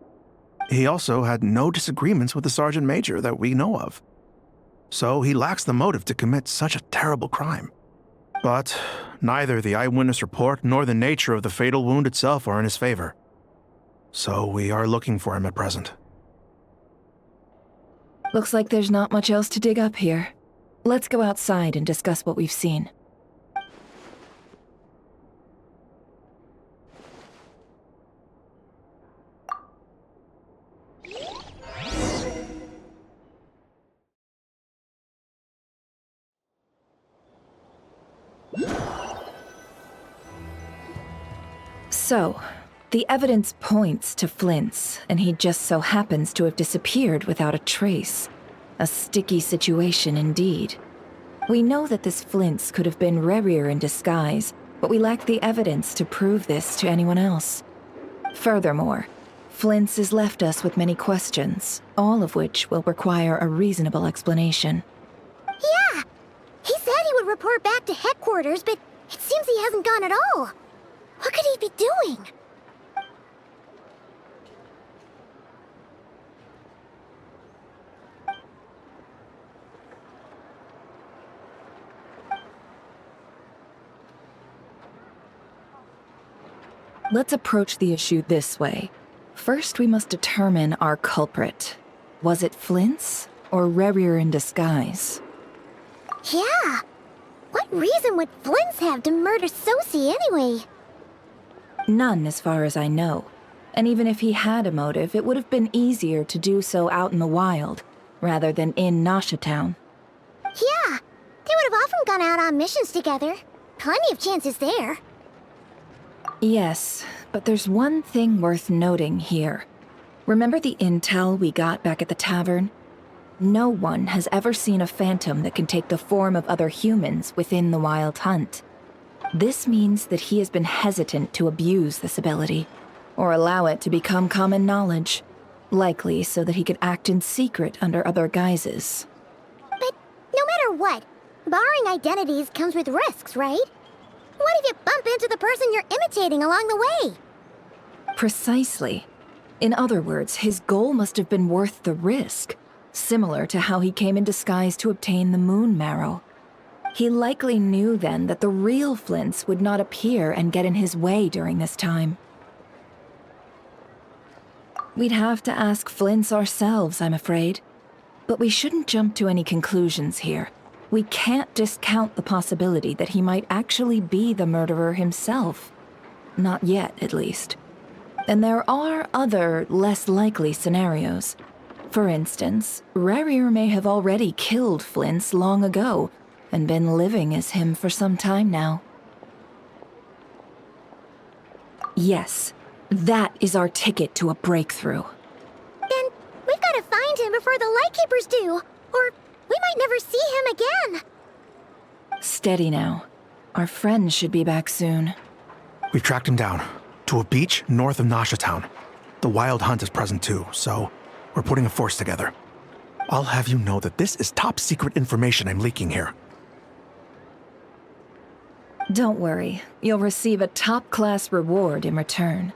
He also had no disagreements with the Sergeant Major that we know of. So he lacks the motive to commit such a terrible crime. But neither the eyewitness report nor the nature of the fatal wound itself are in his favor. So we are looking for him at present. Looks like there's not much else to dig up here. Let's go outside and discuss what we've seen. So, the evidence points to Flint's, and he just so happens to have disappeared without a trace. A sticky situation indeed. We know that this Flint's could have been Rerir in disguise, but we lack the evidence to prove this to anyone else. Furthermore, Flint's has left us with many questions, all of which will require a reasonable explanation. Yeah! He said he would report back to headquarters, but it seems he hasn't gone at all. What could he be doing? Let's approach the issue this way. First, we must determine our culprit. Was it Flint's or Rerir in disguise? Yeah! What reason would Flint's have to murder Sosie anyway? None, as far as I know. And even if he had a motive, it would have been easier to do so out in the wild, rather than in Nashatown. Yeah! They would have often gone out on missions together. Plenty of chances there. Yes, but there's one thing worth noting here. Remember the intel we got back at the tavern? No one has ever seen a phantom that can take the form of other humans within the Wild Hunt. This means that he has been hesitant to abuse this ability, or allow it to become common knowledge, likely so that he could act in secret under other guises. But no matter what, borrowing identities comes with risks, right? What if you bump into the person you're imitating along the way? Precisely. In other words, his goal must have been worth the risk, similar to how he came in disguise to obtain the moon marrow. He likely knew then that the real Flints would not appear and get in his way during this time. We'd have to ask Flints ourselves, I'm afraid. But we shouldn't jump to any conclusions here. We can't discount the possibility that he might actually be the murderer himself. Not yet, at least. And there are other, less likely scenarios. For instance, Rarier may have already killed Flints long ago, and been living as him for some time now. Yes, that is our ticket to a breakthrough. Then we've got to find him before the Lightkeepers do, or we might never see him again. Steady now. Our friend should be back soon. We've tracked him down to a beach north of Nasha Town. The Wild Hunt is present too, so we're putting a force together. I'll have you know that this is top secret information I'm leaking here. Don't worry, you'll receive a top-class reward in return.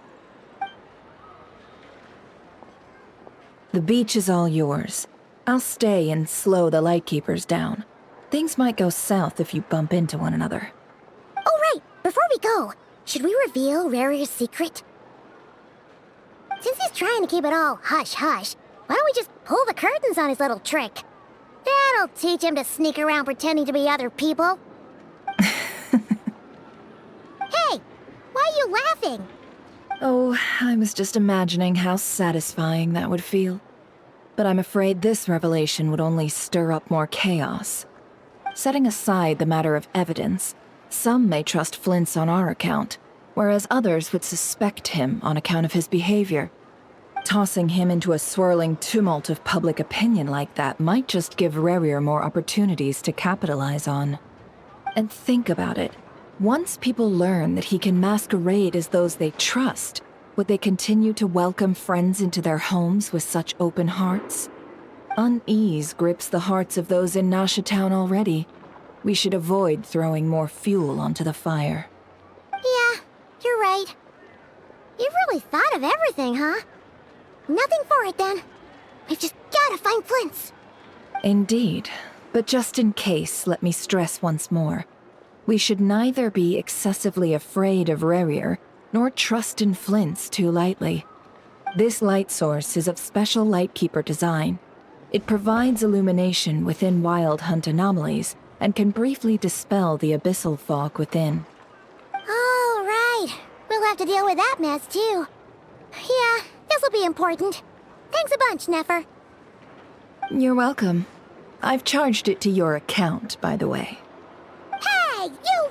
The beach is all yours. I'll stay and slow the Lightkeepers down. Things might go south if you bump into one another. Oh right, before we go, should we reveal Rarier's secret? Since he's trying to keep it all hush-hush, why don't we just pull the curtains on his little trick? That'll teach him to sneak around pretending to be other people. Hey, why are you laughing? Oh, I was just imagining how satisfying that would feel. But I'm afraid this revelation would only stir up more chaos. Setting aside the matter of evidence, some may trust Flint's on our account, whereas others would suspect him on account of his behavior. Tossing him into a swirling tumult of public opinion like that might just give Rarier more opportunities to capitalize on. And think about it. Once people learn that he can masquerade as those they trust, would they continue to welcome friends into their homes with such open hearts? Unease grips the hearts of those in Nasha Town already. We should avoid throwing more fuel onto the fire. Yeah, you're right. You've really thought of everything, huh? Nothing for it then. We've just gotta find Flint's. Indeed. But just in case, let me stress once more. We should neither be excessively afraid of Rarier, nor trust in Flint's too lightly. This light source is of special Lightkeeper design. It provides illumination within Wild Hunt anomalies, and can briefly dispel the abyssal fog within. Oh, right. We'll have to deal with that mess, too. Yeah, this'll be important. Thanks a bunch, Nefer. You're welcome. I've charged it to your account, by the way. Hey, you!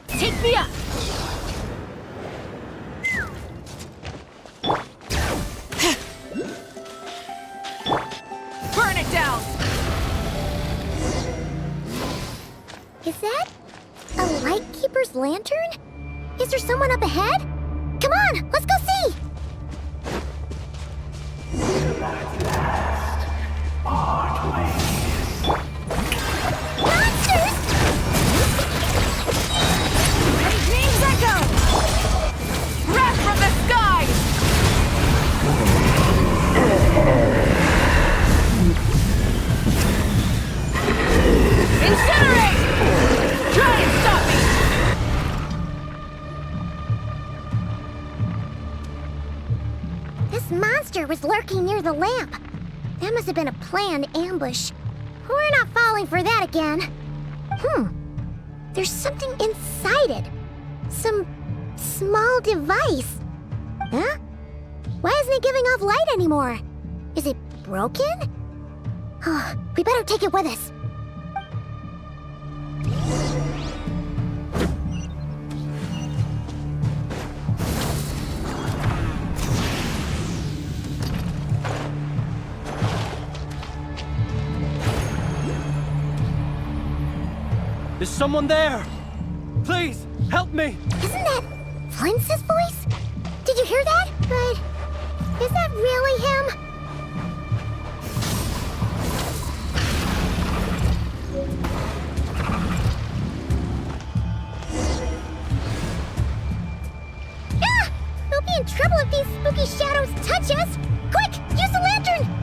Take me up! Burn it down! Is that a Lightkeeper's lantern? Is there someone up ahead? Come on, let's go see! Monsters! Lightning's echo! Wrath from the skies! Incinerate! Try and stop me! This monster was lurking near the lamp. That must have been a planned ambush. We're not falling for that again. There's something inside it. Some small device. Huh? Why isn't it giving off light anymore? Is it broken? Oh, we better take it with us. Is someone there? Please, help me! Isn't that Flint's voice? Did you hear that? But is that really him? Ah! We'll be in trouble if these spooky shadows touch us! Quick, use the lantern!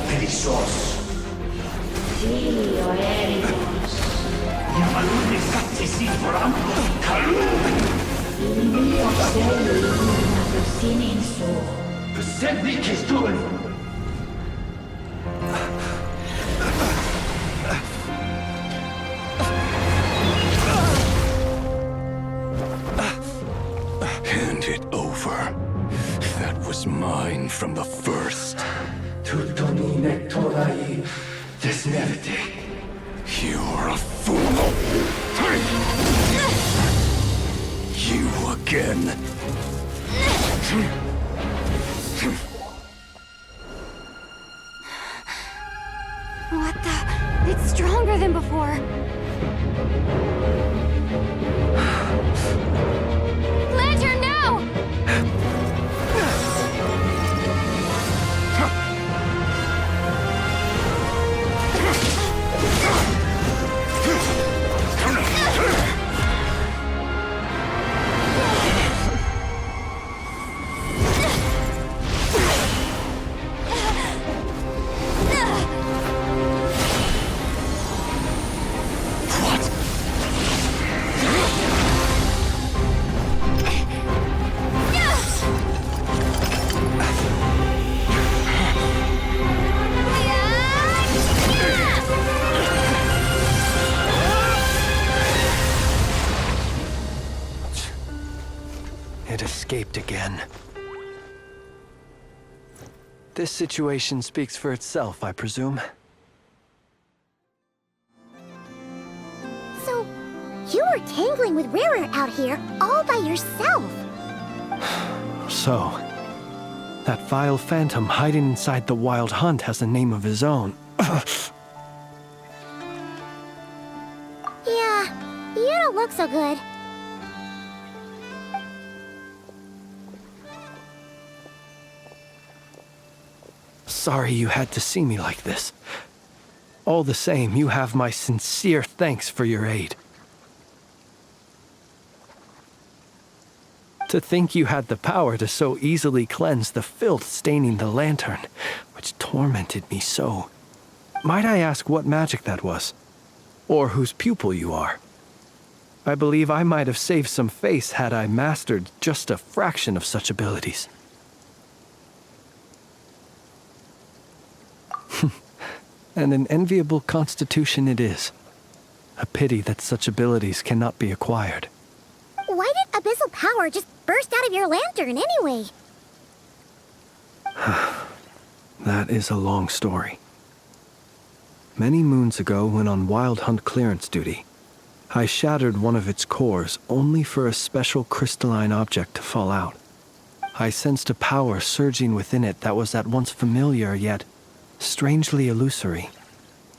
Perissos. Filio Ericos. Yamalune Sattesi Forampo Kalu. Mio Sello Sininso. Sedni Kistun. Hand it over. That was mine from the first. Tutonine Torai Desmerte. You're a fool. You again. What the? It's stronger than before. Lantern now! escaped again. This situation speaks for itself, I presume. So, you were tangling with Rara out here all by yourself. So, that vile phantom hiding inside the Wild Hunt has a name of his own. Yeah, you don't look so good. Sorry you had to see me like this. All the same, you have my sincere thanks for your aid. To think you had the power to so easily cleanse the filth staining the lantern, which tormented me so. Might I ask what magic that was? Or whose pupil you are? I believe I might have saved some face had I mastered just a fraction of such abilities. And an enviable constitution it is. A pity that such abilities cannot be acquired. Why did abyssal power just burst out of your lantern anyway? That is a long story. Many moons ago, when on Wild Hunt clearance duty, I shattered one of its cores only for a special crystalline object to fall out. I sensed a power surging within it that was at once familiar yet strangely illusory.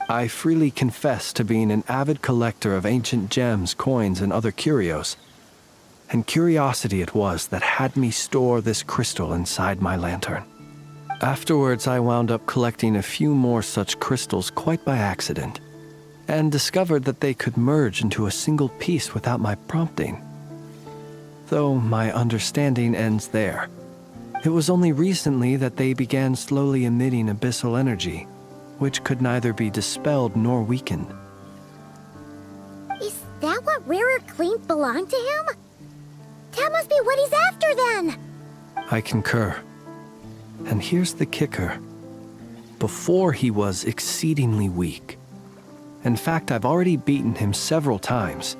I freely confess to being an avid collector of ancient gems, coins, and other curios. And curiosity it was that had me store this crystal inside my lantern. Afterwards, I wound up collecting a few more such crystals quite by accident, and discovered that they could merge into a single piece without my prompting. Though my understanding ends there. It was only recently that they began slowly emitting abyssal energy, which could neither be dispelled nor weakened. Is that what Rara claimed belonged to him? That must be what he's after then! I concur. And here's the kicker. Before he was exceedingly weak. In fact, I've already beaten him several times,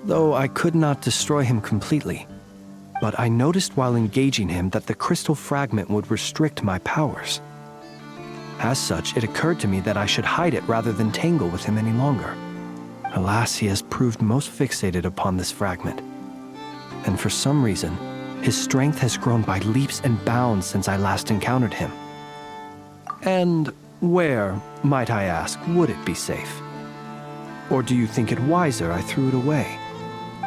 though I could not destroy him completely. But I noticed while engaging him that the crystal fragment would restrict my powers. As such, it occurred to me that I should hide it rather than tangle with him any longer. Alas, he has proved most fixated upon this fragment. And for some reason, his strength has grown by leaps and bounds since I last encountered him. And where, might I ask, would it be safe? Or do you think it wiser I threw it away?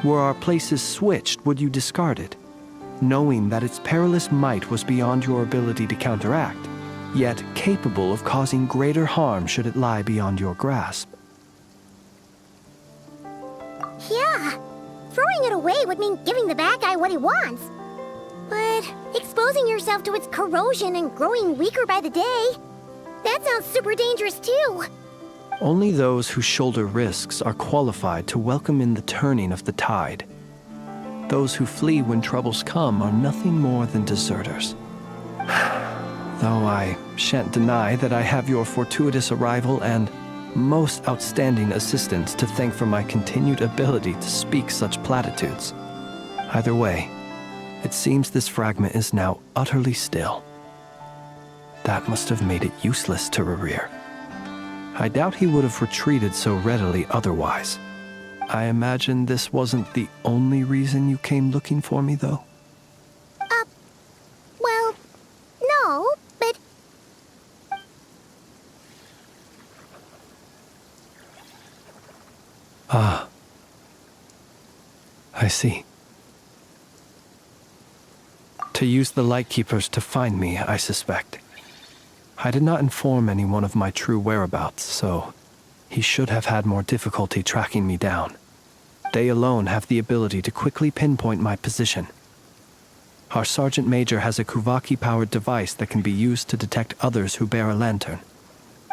Were our places switched, would you discard it, knowing that its perilous might was beyond your ability to counteract, yet capable of causing greater harm should it lie beyond your grasp? Yeah, throwing it away would mean giving the bad guy what he wants. But exposing yourself to its corrosion and growing weaker by the day, that sounds super dangerous too. Only those who shoulder risks are qualified to welcome in the turning of the tide. Those who flee when troubles come are nothing more than deserters. Though I shan't deny that I have your fortuitous arrival and most outstanding assistance to thank for my continued ability to speak such platitudes. Either way, it seems this fragment is now utterly still. That must have made it useless to Rerir. I doubt he would have retreated so readily otherwise. I imagine this wasn't the only reason you came looking for me, though? Well, no, but... Ah. I see. To use the Lightkeepers to find me, I suspect. I did not inform anyone of my true whereabouts, so he should have had more difficulty tracking me down. They alone have the ability to quickly pinpoint my position. Our Sergeant Major has a Kuvaki-powered device that can be used to detect others who bear a lantern.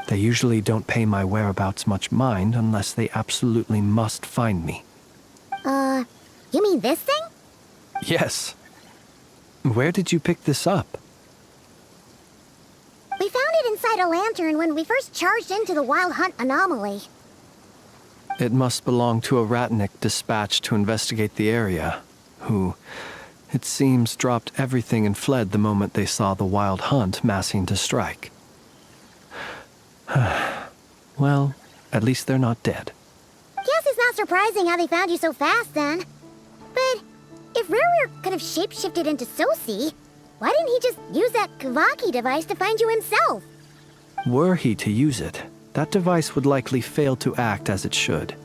They usually don't pay my whereabouts much mind unless they absolutely must find me. You mean this thing? Yes. Where did you pick this up? We found it inside a lantern when we first charged into the Wild Hunt anomaly. It must belong to a Ratnik dispatched to investigate the area, who, it seems, dropped everything and fled the moment they saw the Wild Hunt massing to strike. Well, at least they're not dead. Guess it's not surprising how they found you so fast, then. But if Rurir could have shapeshifted into Sosi, why didn't he just use that Kavaki device to find you himself? Were he to use it, that device would likely fail to act as it should,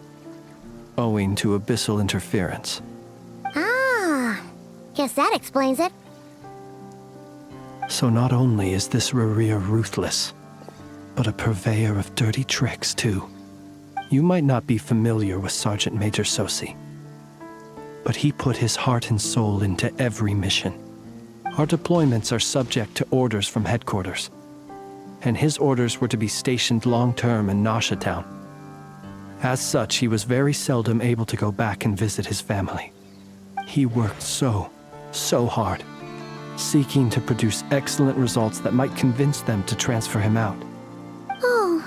owing to abyssal interference. Ah, guess that explains it. So not only is this Rurir ruthless, but a purveyor of dirty tricks, too. You might not be familiar with Sergeant Major Sosi, but he put his heart and soul into every mission. Our deployments are subject to orders from headquarters, and his orders were to be stationed long-term in Nasha Town. As such, he was very seldom able to go back and visit his family. He worked so hard, seeking to produce excellent results that might convince them to transfer him out. Oh.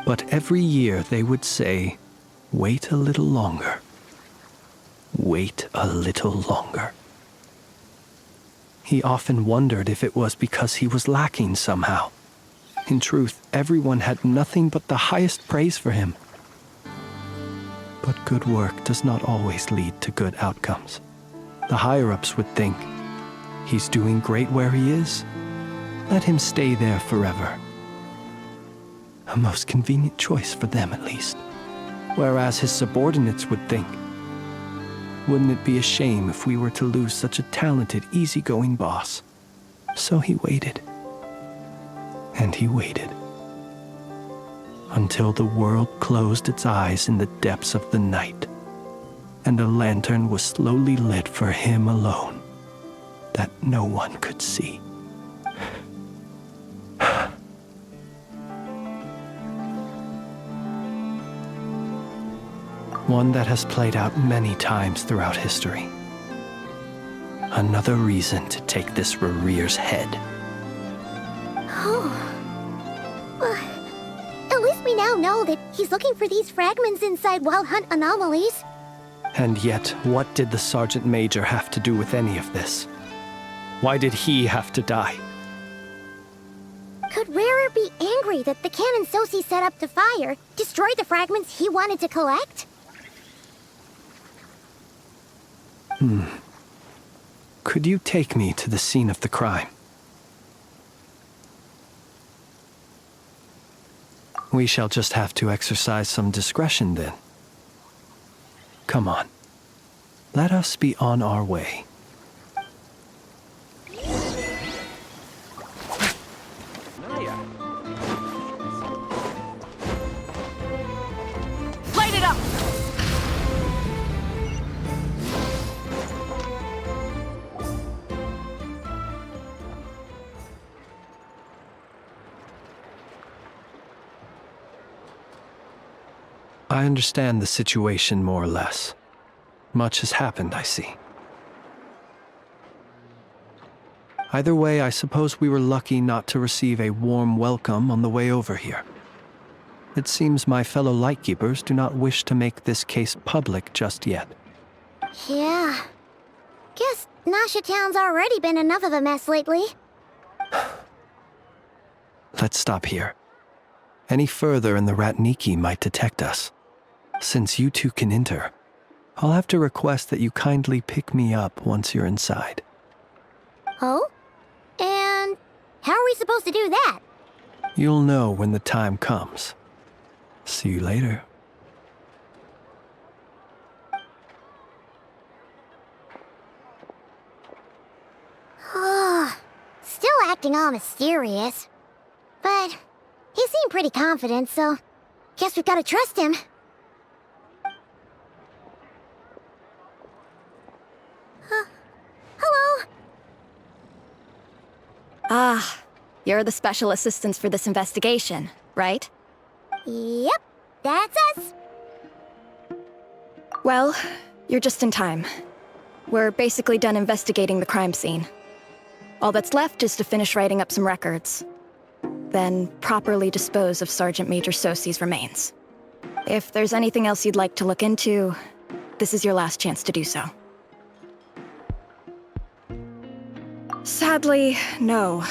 But every year they would say, "Wait a little longer. Wait a little longer." He often wondered if it was because he was lacking somehow. In truth, everyone had nothing but the highest praise for him. But good work does not always lead to good outcomes. The higher-ups would think, he's doing great where he is. Let him stay there forever. A most convenient choice for them, at least. Whereas his subordinates would think, wouldn't it be a shame if we were to lose such a talented, easygoing boss? So he waited. And he waited. Until the world closed its eyes in the depths of the night, and a lantern was slowly lit for him alone, that no one could see. One that has played out many times throughout history. Another reason to take this Rurir's head. Oh. Well, at least we now know that he's looking for these fragments inside Wild Hunt anomalies. And yet, what did the Sergeant Major have to do with any of this? Why did he have to die? Could Rurir be angry that the cannon Sosi set up to fire destroyed the fragments he wanted to collect? Could you take me to the scene of the crime? We shall just have to exercise some discretion then. Come on. Let us be on our way. Light it up! I understand the situation more or less. Much has happened, I see. Either way, I suppose we were lucky not to receive a warm welcome on the way over here. It seems my fellow Lightkeepers do not wish to make this case public just yet. Yeah. Guess Nasha Town's already been enough of a mess lately. Let's stop here. Any further and the Ratniki might detect us. Since you two can enter, I'll have to request that you kindly pick me up once you're inside. Oh? And how are we supposed to do that? You'll know when the time comes. See you later. Still acting all mysterious. But he seemed pretty confident, so guess we've got to trust him. Hello? Ah, you're the special assistants for this investigation, right? Yep, that's us. Well, you're just in time. We're basically done investigating the crime scene. All that's left is to finish writing up some records. Then properly dispose of Sergeant Major Sosi's remains. If there's anything else you'd like to look into, this is your last chance to do so. Sadly, no.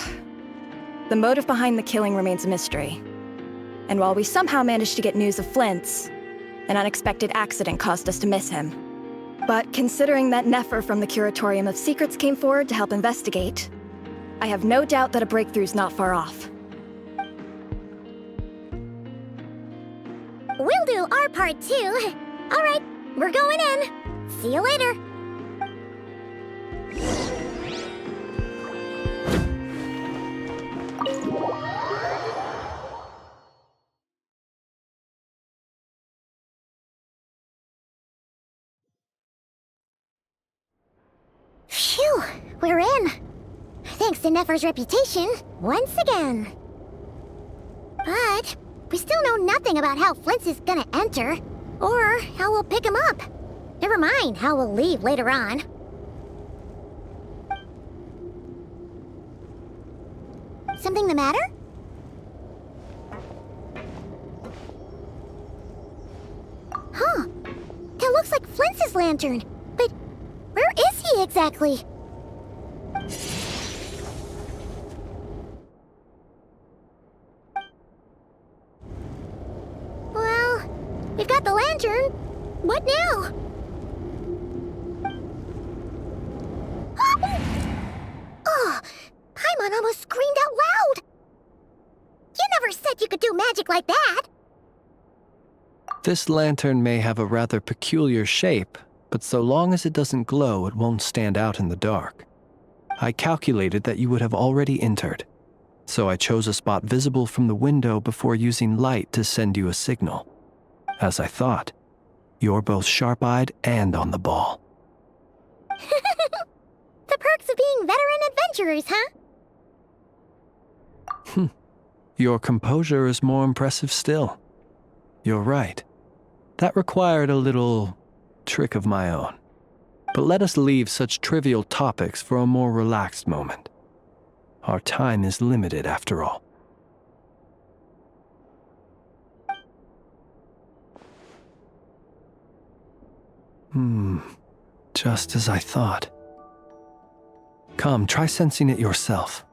The motive behind the killing remains a mystery. And while we somehow managed to get news of Flint's, an unexpected accident caused us to miss him. But considering that Nefer from the Curatorium of Secrets came forward to help investigate, I have no doubt that a breakthrough's not far off. We'll do our part too. All right, we're going in. See you later. Phew, we're in. Thanks to Nefer's reputation, once again. But we still know nothing about how Flint's is gonna enter, or how we'll pick him up. Never mind how we'll leave later on. Something the matter? Huh. That looks like Flint's lantern. But where is he exactly? Well, we've got the lantern. What now? Oh, Paimon almost screamed out loud. You never said you could do magic like that. This lantern may have a rather peculiar shape, but so long as it doesn't glow, it won't stand out in the dark. I calculated that you would have already entered, so I chose a spot visible from the window before using light to send you a signal. As I thought, you're both sharp-eyed and on the ball. The perks of being veteran adventurers, huh? Your composure is more impressive still. You're right. That required a little trick of my own. But let us leave such trivial topics for a more relaxed moment. Our time is limited after all. Just as I thought. Come, try sensing it yourself.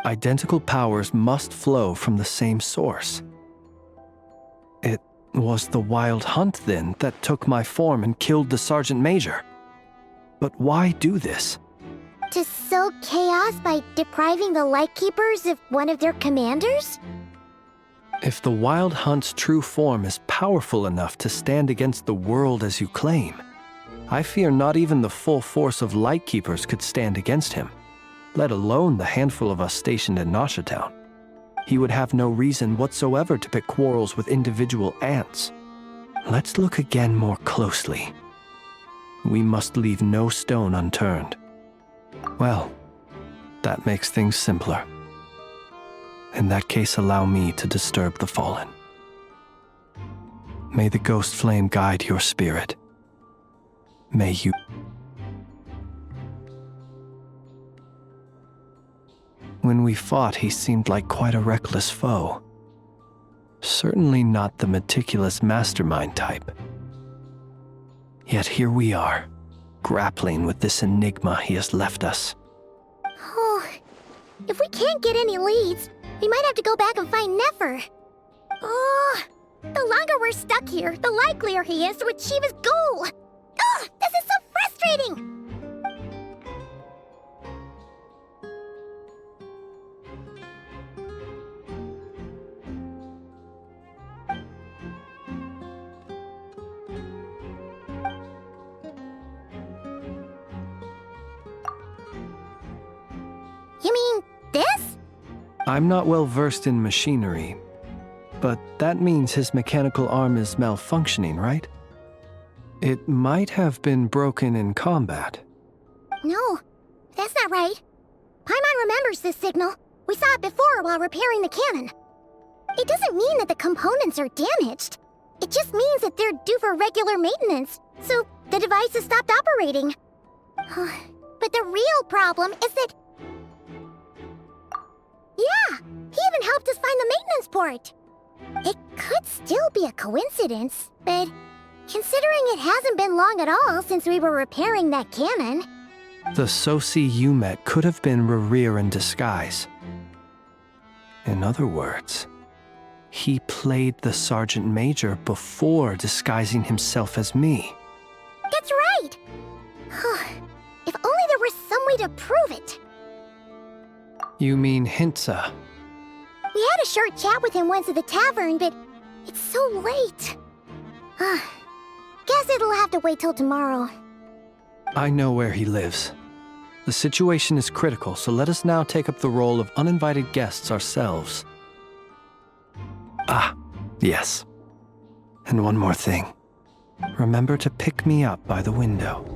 Identical powers must flow from the same source. It was the Wild Hunt, then, that took my form and killed the Sergeant Major. But why do this? To sow chaos by depriving the Lightkeepers of one of their commanders? If the Wild Hunt's true form is powerful enough to stand against the world as you claim, I fear not even the full force of Lightkeepers could stand against him, let alone the handful of us stationed in Nashatown. He would have no reason whatsoever to pick quarrels with individual ants. Let's look again more closely. We must leave no stone unturned. Well, that makes things simpler. In that case, allow me to disturb the fallen. May the ghost flame guide your spirit. May you... When we fought, he seemed like quite a reckless foe. Certainly not the meticulous mastermind type. Yet here we are, grappling with this enigma he has left us. Oh, if we can't get any leads, we might have to go back and find Nefer. Oh, the longer we're stuck here, the likelier he is to achieve his goal. Ugh, this is so frustrating! You mean this? I'm not well versed in machinery, but that means his mechanical arm is malfunctioning, right? It might have been broken in combat. No, that's not right. Paimon remembers this signal. We saw it before while repairing the cannon. It doesn't mean that the components are damaged. It just means that they're due for regular maintenance, so the device has stopped operating. But the real problem is that... Yeah, he even helped us find the maintenance port. It could still be a coincidence, but considering it hasn't been long at all since we were repairing that cannon. The Sosi you met could have been Rerir in disguise. In other words, he played the Sergeant Major before disguising himself as me. That's right! If only there were some way to prove it. You mean Hintsa? We had a short chat with him once at the tavern, but it's so late. Guess it'll have to wait till tomorrow. I know where he lives. The situation is critical, so let us now take up the role of uninvited guests ourselves. Ah, yes. And one more thing. Remember to pick me up by the window.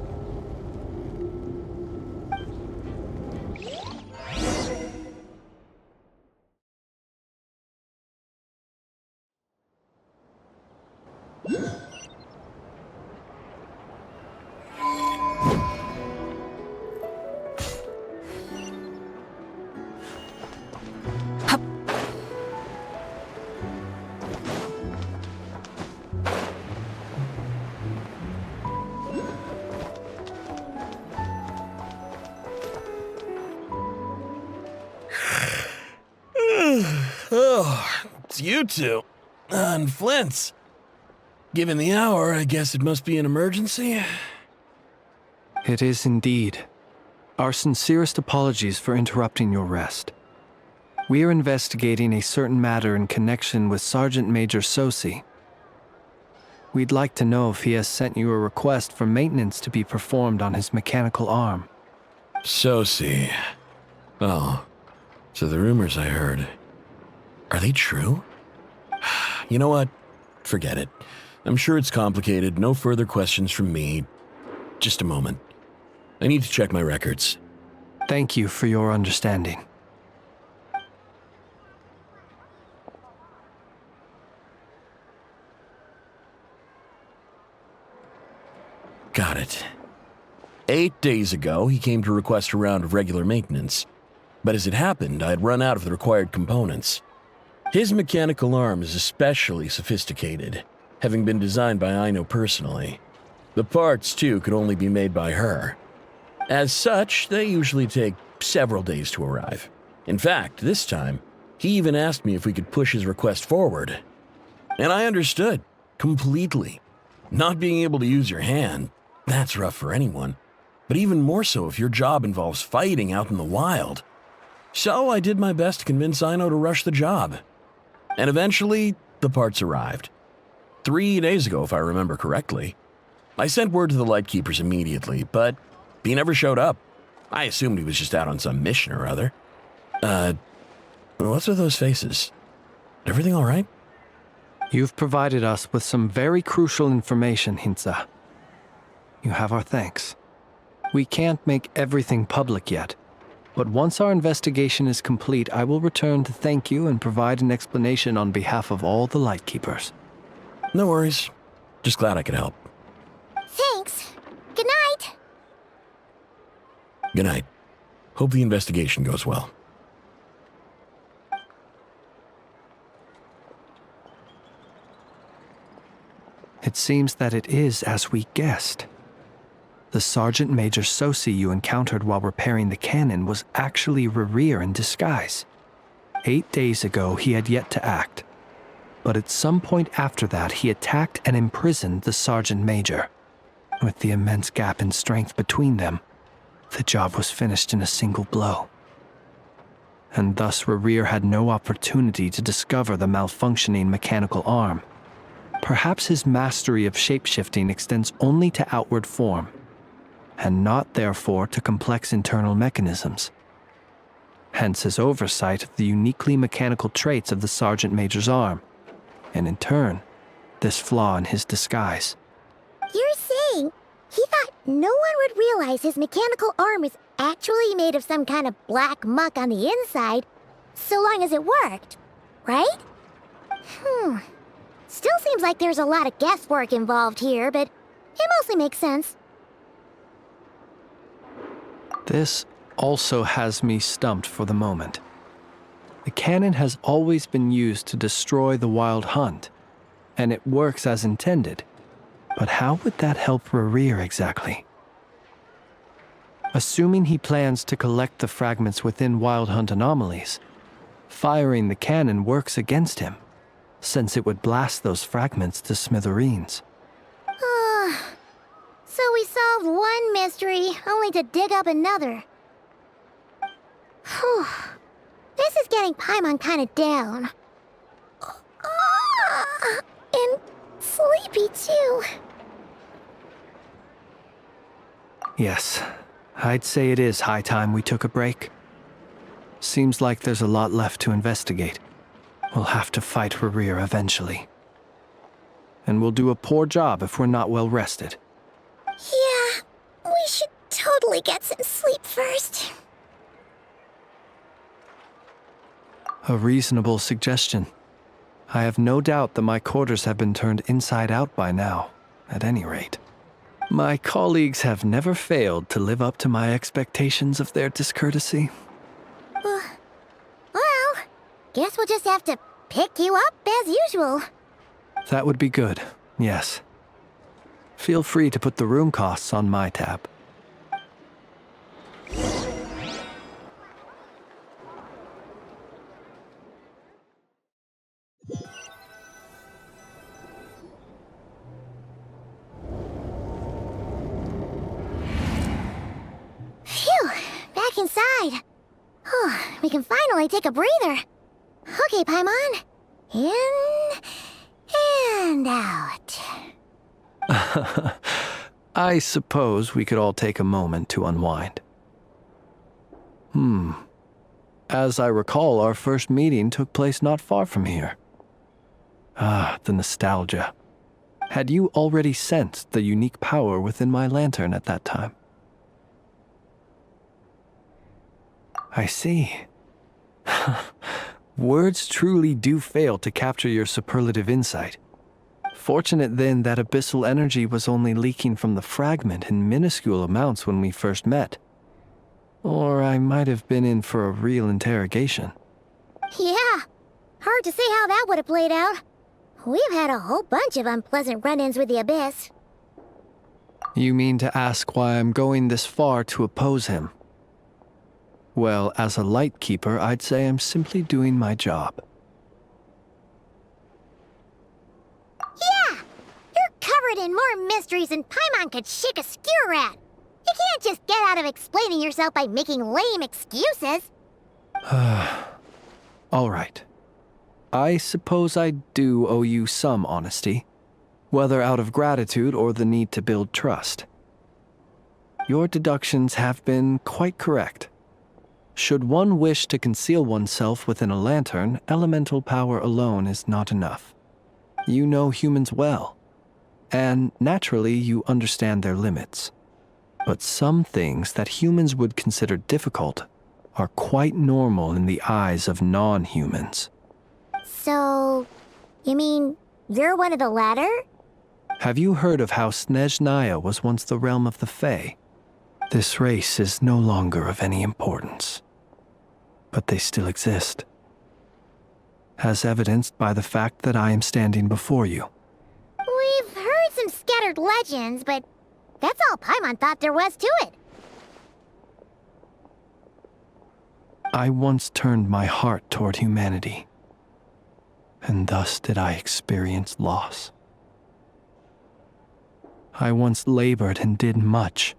Oh, it's you two. And Flint's. Given the hour, I guess it must be an emergency. It is indeed. Our sincerest apologies for interrupting your rest. We are investigating a certain matter in connection with Sergeant Major Sosi. We'd like to know if he has sent you a request for maintenance to be performed on his mechanical arm. Sosi. Oh, so the rumors I heard, are they true? You know what? Forget it. I'm sure it's complicated. No further questions from me. Just a moment. I need to check my records. Thank you for your understanding. Got it. 8 days ago, he came to request a round of regular maintenance. But as it happened, I had run out of the required components. His mechanical arm is especially sophisticated, having been designed by Aino personally. The parts, too, could only be made by her. As such, they usually take several days to arrive. In fact, this time, he even asked me if we could push his request forward. And I understood, completely. Not being able to use your hand, that's rough for anyone. But even more so if your job involves fighting out in the wild. So I did my best to convince Aino to rush the job. And eventually, the parts arrived. 3 days ago, if I remember correctly. I sent word to the Lightkeepers immediately, but he never showed up. I assumed he was just out on some mission or other. What's with those faces? Everything all right? You've provided us with some very crucial information, Hintsa. You have our thanks. We can't make everything public yet, but once our investigation is complete, I will return to thank you and provide an explanation on behalf of all the Lightkeepers. No worries. Just glad I could help. Thanks. Good night. Good night. Hope the investigation goes well. It seems that it is as we guessed. The Sergeant Major Sosi you encountered while repairing the cannon was actually Rerir in disguise. 8 days ago, he had yet to act. But at some point after that, he attacked and imprisoned the Sergeant Major. With the immense gap in strength between them, the job was finished in a single blow. And thus Rerir had no opportunity to discover the malfunctioning mechanical arm. Perhaps his mastery of shapeshifting extends only to outward form, and not therefore to complex internal mechanisms. Hence his oversight of the uniquely mechanical traits of the Sergeant Major's arm, and in turn, this flaw in his disguise. You're saying he thought no one would realize his mechanical arm is actually made of some kind of black muck on the inside, so long as it worked, right? Still seems like there's a lot of guesswork involved here, but it mostly makes sense. This also has me stumped for the moment. The cannon has always been used to destroy the Wild Hunt, and it works as intended. But how would that help Rerir exactly? Assuming he plans to collect the fragments within Wild Hunt anomalies, firing the cannon works against him, since it would blast those fragments to smithereens. So we solved one mystery, only to dig up another. Whew. This is getting Paimon kinda down. And sleepy too. Yes, I'd say it is high time we took a break. Seems like there's a lot left to investigate. We'll have to fight Rerir eventually. And we'll do a poor job if we're not well rested. Yeah, we should totally get some sleep first. A reasonable suggestion. I have no doubt that my quarters have been turned inside out by now, at any rate. My colleagues have never failed to live up to my expectations of their discourtesy. Well, guess we'll just have to pick you up as usual. That would be good, yes. Feel free to put the room costs on my tab. Phew, back inside. We can finally take a breather. Okay, Paimon. In and out. I suppose we could all take a moment to unwind. As I recall, our first meeting took place not far from here. The nostalgia. Had you already sensed the unique power within my lantern at that time? I see. Words truly do fail to capture your superlative insight. Fortunate then that abyssal energy was only leaking from the fragment in minuscule amounts when we first met. Or I might have been in for a real interrogation. Yeah, hard to say how that would have played out. We've had a whole bunch of unpleasant run-ins with the Abyss. You mean to ask why I'm going this far to oppose him? Well, as a Lightkeeper, I'd say I'm simply doing my job. Yeah! You're covered in more mysteries than Paimon could shake a skewer at. You can't just get out of explaining yourself by making lame excuses. All right. I suppose I do owe you some honesty, whether out of gratitude or the need to build trust. Your deductions have been quite correct. Should one wish to conceal oneself within a lantern, elemental power alone is not enough. You know humans well, and naturally you understand their limits. But some things that humans would consider difficult are quite normal in the eyes of non-humans. So, you mean you're one of the latter? Have you heard of how Snezhnaya was once the realm of the Fae? This race is no longer of any importance, but they still exist, as evidenced by the fact that I am standing before you. We've heard some scattered legends, but that's all Paimon thought there was to it. I once turned my heart toward humanity, and thus did I experience loss. I once labored and did much,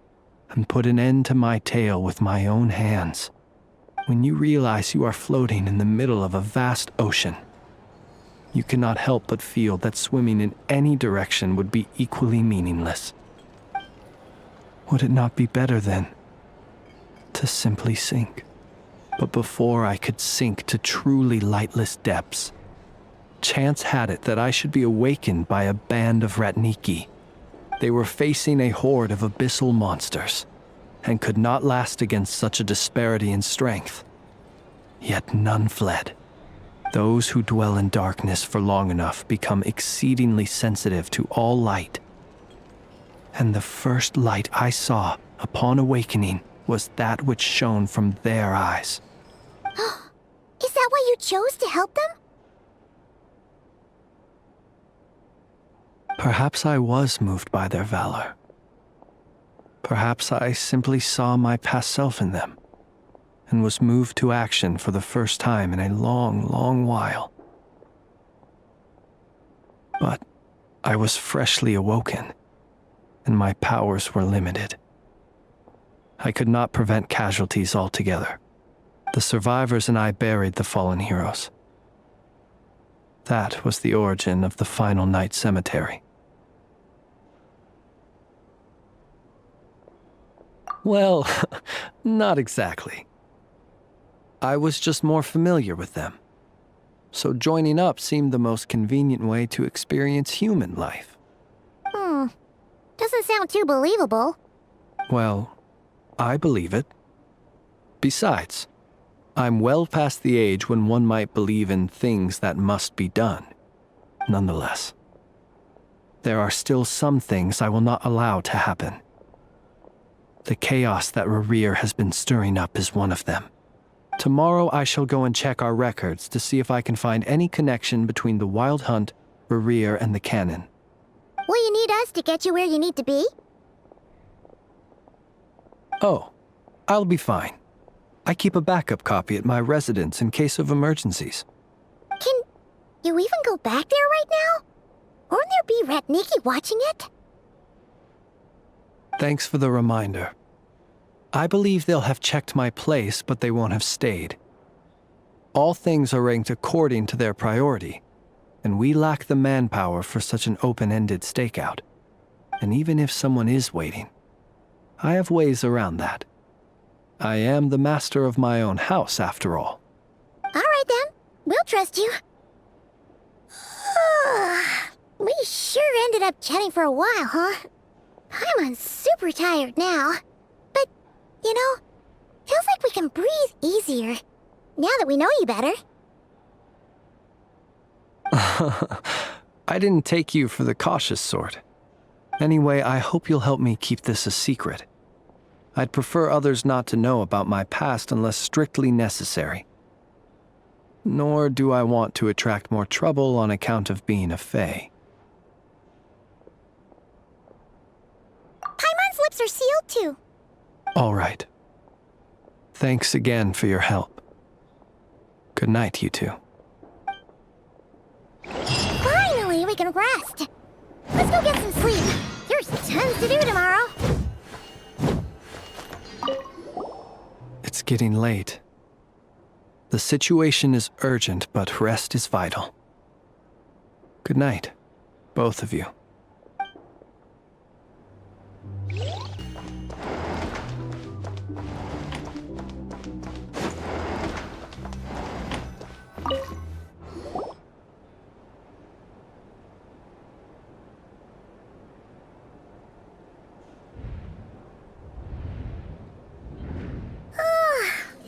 and put an end to my tale with my own hands. When you realize you are floating in the middle of a vast ocean, you cannot help but feel that swimming in any direction would be equally meaningless. Would it not be better, then, to simply sink? But before I could sink to truly lightless depths, chance had it that I should be awakened by a band of Ratniki. They were facing a horde of abyssal monsters, and could not last against such a disparity in strength. Yet none fled. Those who dwell in darkness for long enough become exceedingly sensitive to all light. And the first light I saw upon awakening was that which shone from their eyes. Is that what you chose to help them? Perhaps I was moved by their valor. Perhaps I simply saw my past self in them, and was moved to action for the first time in a long, long while. But I was freshly awoken, and my powers were limited. I could not prevent casualties altogether. The survivors and I buried the fallen heroes. That was the origin of the final night cemetery. Well, not exactly. I was just more familiar with them. So joining up seemed the most convenient way to experience human life. Doesn't sound too believable. Well, I believe it. Besides, I'm well past the age when one might believe in things that must be done. Nonetheless, there are still some things I will not allow to happen. The chaos that Rerir has been stirring up is one of them. Tomorrow I shall go and check our records to see if I can find any connection between the Wild Hunt, Rerir, and the cannon. Will you need us to get you where you need to be? Oh, I'll be fine. I keep a backup copy at my residence in case of emergencies. Can you even go back there right now? Won't there be Ratniki watching it? Thanks for the reminder. I believe they'll have checked my place, but they won't have stayed. All things are ranked according to their priority, and we lack the manpower for such an open-ended stakeout. And even if someone is waiting, I have ways around that. I am the master of my own house, after all. All right then, we'll trust you. We sure ended up chatting for a while, huh? I'm super tired now. But, you know, feels like we can breathe easier, now that we know you better. I didn't take you for the cautious sort. Anyway, I hope you'll help me keep this a secret. I'd prefer others not to know about my past unless strictly necessary. Nor do I want to attract more trouble on account of being a fae. Paimon's lips are sealed too. All right. Thanks again for your help. Good night, you two. Finally, we can rest. Let's go get some sleep. There's tons to do tomorrow. It's getting late. The situation is urgent, but rest is vital. Good night, both of you.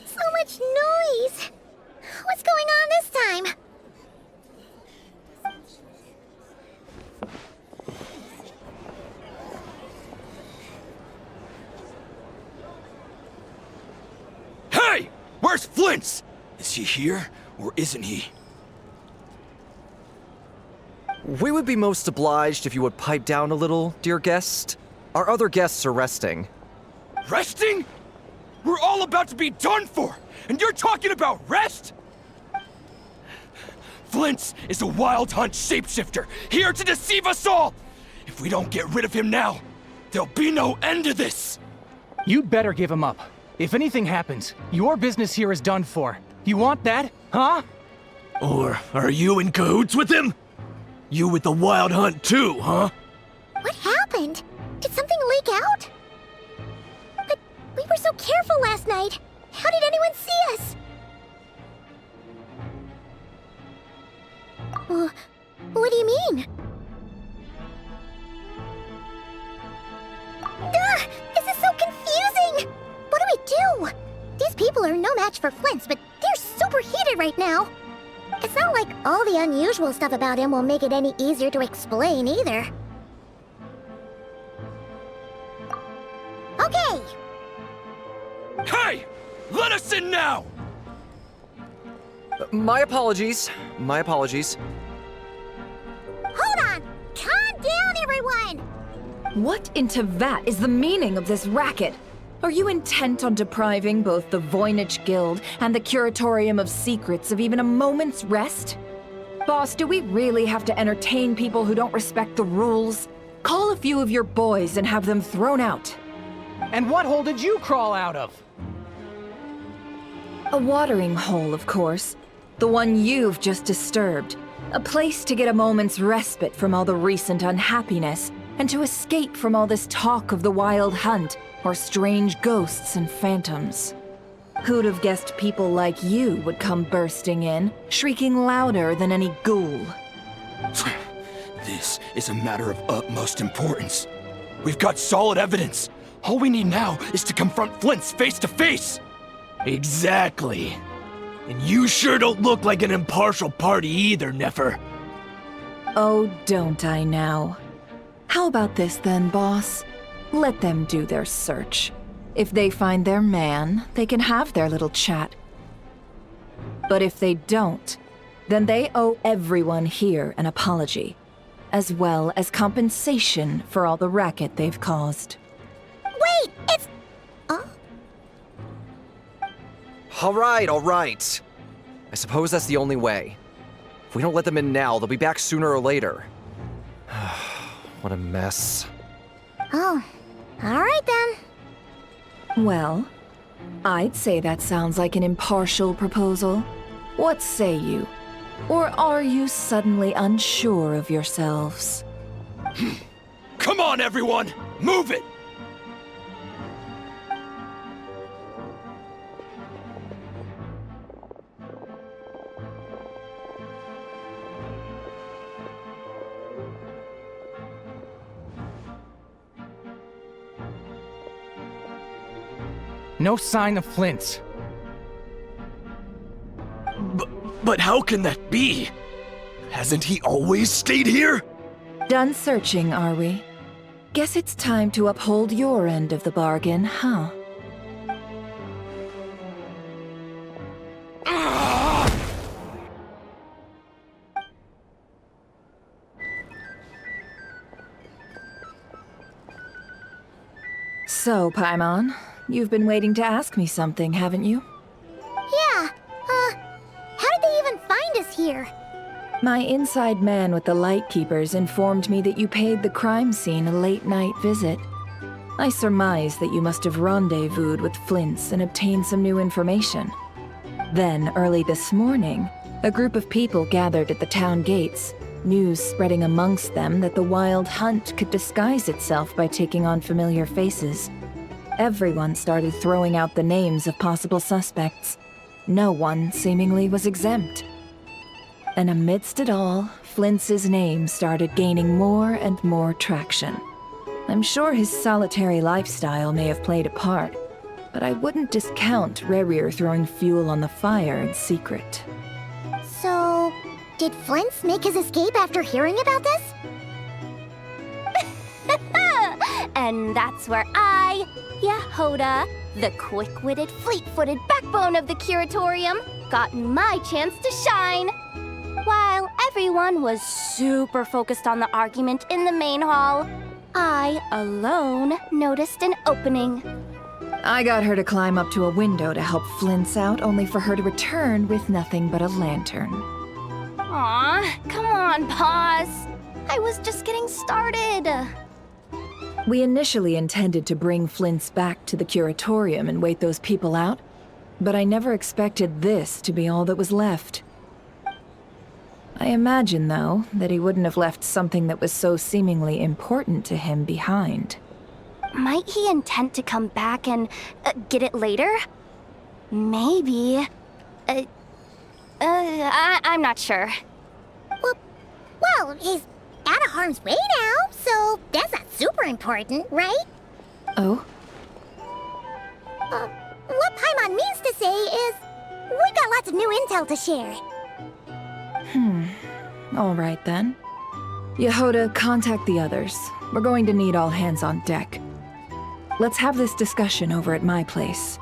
So much noise. What's going on this time? Hey! Where's Flint's? Is he here, or isn't he? We would be most obliged if you would pipe down a little, dear guest. Our other guests are resting. Resting? We're all about to be done for, and you're talking about rest? Flint's is a Wild Hunt shapeshifter, here to deceive us all! If we don't get rid of him now, there'll be no end to this! You'd better give him up. If anything happens, your business here is done for. You want that, huh? Or are you in cahoots with him? You with the Wild Hunt too, huh? What happened? Did something leak out? But we were so careful last night. How did anyone see us? What do you mean? This is so confusing! What do? These people are no match for Flint's, but they're super heated right now. It's not like all the unusual stuff about him will make it any easier to explain either. Okay! Hey! Let us in now! My apologies. My apologies. Hold on! Calm down, everyone! What in Tevat is the meaning of this racket? Are you intent on depriving both the Voynich Guild and the Curatorium of Secrets of even a moment's rest? Boss, do we really have to entertain people who don't respect the rules? Call a few of your boys and have them thrown out. And what hole did you crawl out of? A watering hole, of course. The one you've just disturbed. A place to get a moment's respite from all the recent unhappiness, and to escape from all this talk of the Wild Hunt, or strange ghosts and phantoms. Who'd have guessed people like you would come bursting in, shrieking louder than any ghoul? This is a matter of utmost importance. We've got solid evidence. All we need now is to confront Flint's face to face. Exactly. And you sure don't look like an impartial party either, Nefer. Oh, don't I now? How about this then, boss? Let them do their search. If they find their man, they can have their little chat. But if they don't, then they owe everyone here an apology, as well as compensation for all the racket they've caused. Wait, it's... All right. I suppose that's the only way. If we don't let them in now, they'll be back sooner or later. What a mess. Oh, all right then. Well, I'd say that sounds like an impartial proposal. What say you? Or are you suddenly unsure of yourselves? Come on, everyone! Move it! No sign of Flint. But how can that be? Hasn't he always stayed here? Done searching, are we? Guess it's time to uphold your end of the bargain, huh? So, Paimon, you've been waiting to ask me something, haven't you? Yeah, how did they even find us here? My inside man with the Lightkeepers informed me that you paid the crime scene a late-night visit. I surmise that you must have rendezvoused with Flint's and obtained some new information. Then, early this morning, a group of people gathered at the town gates, news spreading amongst them that the Wild Hunt could disguise itself by taking on familiar faces. Everyone started throwing out the names of possible suspects. No one, seemingly, was exempt. And amidst it all, Flint's name started gaining more and more traction. I'm sure his solitary lifestyle may have played a part, but I wouldn't discount Rerir throwing fuel on the fire in secret. So, did Flint's make his escape after hearing about this? And that's where I, Yehoda, the quick-witted, fleet-footed backbone of the Curatorium, got my chance to shine. While everyone was super focused on the argument in the main hall, I alone noticed an opening. I got her to climb up to a window to help Flint's out, only for her to return with nothing but a lantern. Aw, come on, Paz. I was just getting started. We initially intended to bring Flint's back to the Curatorium and wait those people out, but I never expected this to be all that was left. I imagine, though, that he wouldn't have left something that was so seemingly important to him behind. Might he intend to come back and get it later? Maybe. I'm not sure. Well, he's out of harm's way now, so that's not super important, right? Oh? What Paimon means to say is, we got lots of new intel to share. All right then. Yehoda, contact the others. We're going to need all hands on deck. Let's have this discussion over at my place.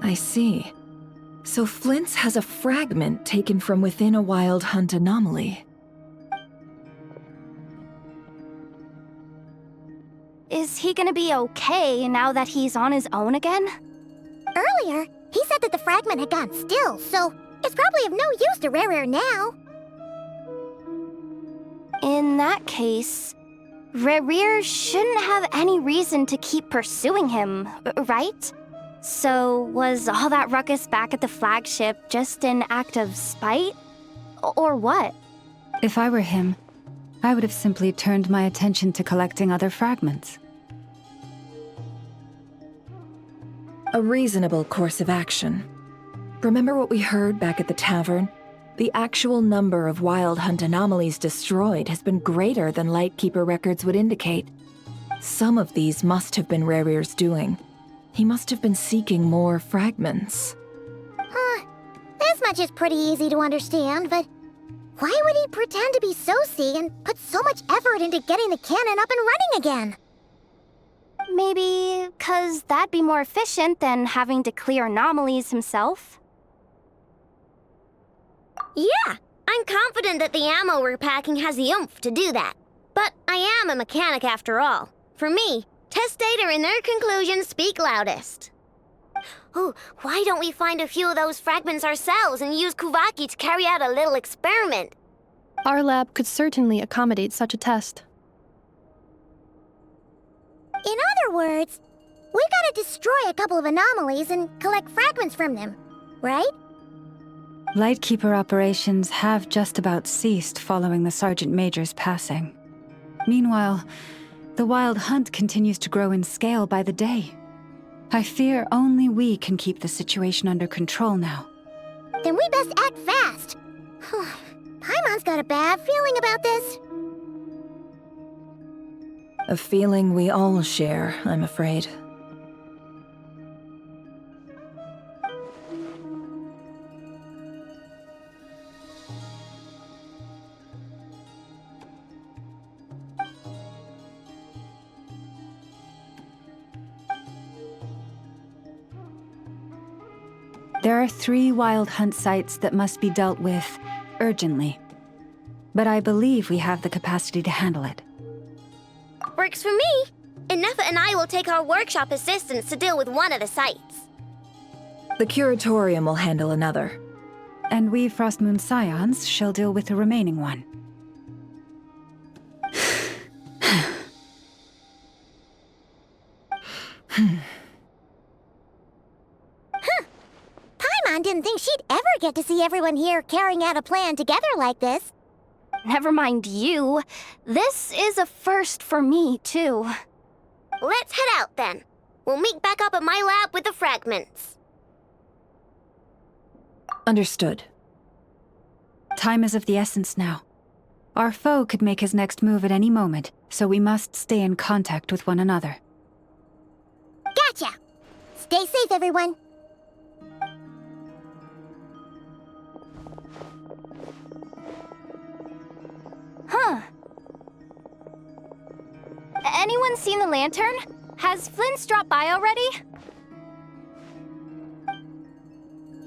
I see. So Flint's has a fragment taken from within a Wild Hunt anomaly. Is he gonna be okay now that he's on his own again? Earlier, he said that the fragment had gone still, so it's probably of no use to Rare now. In that case, Rare shouldn't have any reason to keep pursuing him, right? So was all that ruckus back at the flagship just an act of spite? Or what? If I were him, I would have simply turned my attention to collecting other fragments. A reasonable course of action. Remember what we heard back at the tavern? The actual number of Wild Hunt anomalies destroyed has been greater than Lightkeeper records would indicate. Some of these must have been Rare's doing. He must have been seeking more fragments. This much is pretty easy to understand, but why would he pretend to be Sosi and put so much effort into getting the cannon up and running again? Maybe 'cause that'd be more efficient than having to clear anomalies himself? Yeah, I'm confident that the ammo we're packing has the oomph to do that. But I am a mechanic after all. For me, test data and their conclusions speak loudest. Oh, why don't we find a few of those fragments ourselves and use Kuvaki to carry out a little experiment? Our lab could certainly accommodate such a test. In other words, we gotta destroy a couple of anomalies and collect fragments from them, right? Lightkeeper operations have just about ceased following the Sergeant Major's passing. Meanwhile, the Wild Hunt continues to grow in scale by the day. I fear only we can keep the situation under control now. Then we best act fast. Paimon's got a bad feeling about this. A feeling we all share, I'm afraid. There are 3 Wild Hunt sites that must be dealt with urgently. But I believe we have the capacity to handle it. Works for me. Nefa and I will take our workshop assistants to deal with one of the sites. The Curatorium will handle another. And we Frostmoon Scions shall deal with the remaining one. Paimon didn't think she'd ever get to see everyone here carrying out a plan together like this. Never mind you. This is a first for me, too. Let's head out then. We'll meet back up at my lab with the fragments. Understood. Time is of the essence now. Our foe could make his next move at any moment, so we must stay in contact with one another. Gotcha! Stay safe, everyone. Huh. Anyone seen the lantern? Has Flint's dropped by already?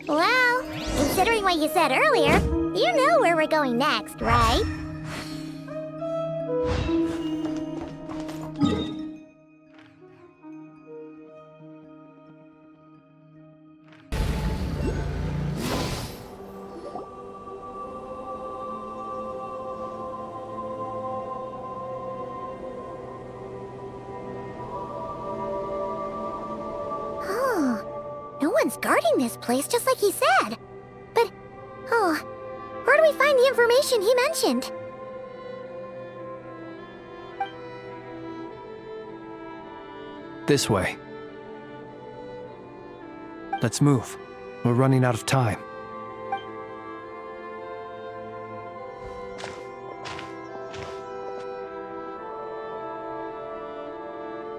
Well, considering what you said earlier, you know where we're going next, right? No one's guarding this place, just like he said. But, where do we find the information he mentioned? This way. Let's move. We're running out of time.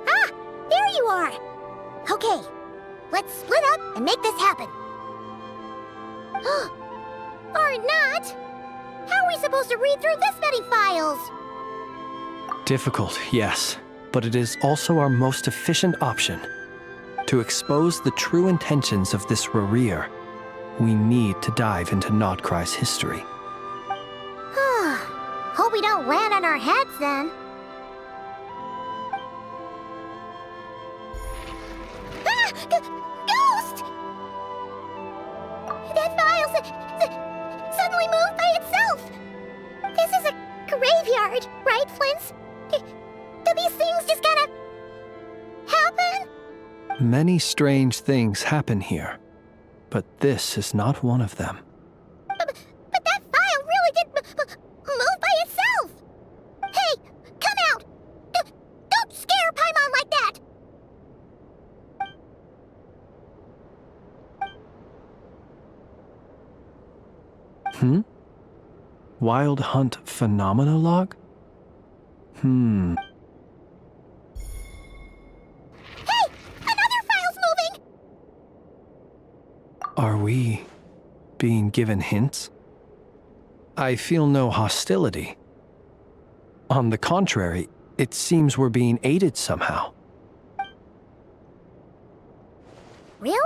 Ah! There you are! Okay. Let's split up and make this happen. Or not! How are we supposed to read through this many files? Difficult, yes, but it is also our most efficient option. To expose the true intentions of this Rarir, we need to dive into Nodkrai's history. Hope we don't land on our heads then. Ghost! That file suddenly moved by itself. This is a graveyard, right, Flint? Do these things just gotta happen? Many strange things happen here, but this is not one of them. But that file really did move by itself! Hey, come out! Don't scare Paimon like that! Wild Hunt Phenomenologue? Hey! Another file's moving! Are we being given hints? I feel no hostility. On the contrary, it seems we're being aided somehow. Really?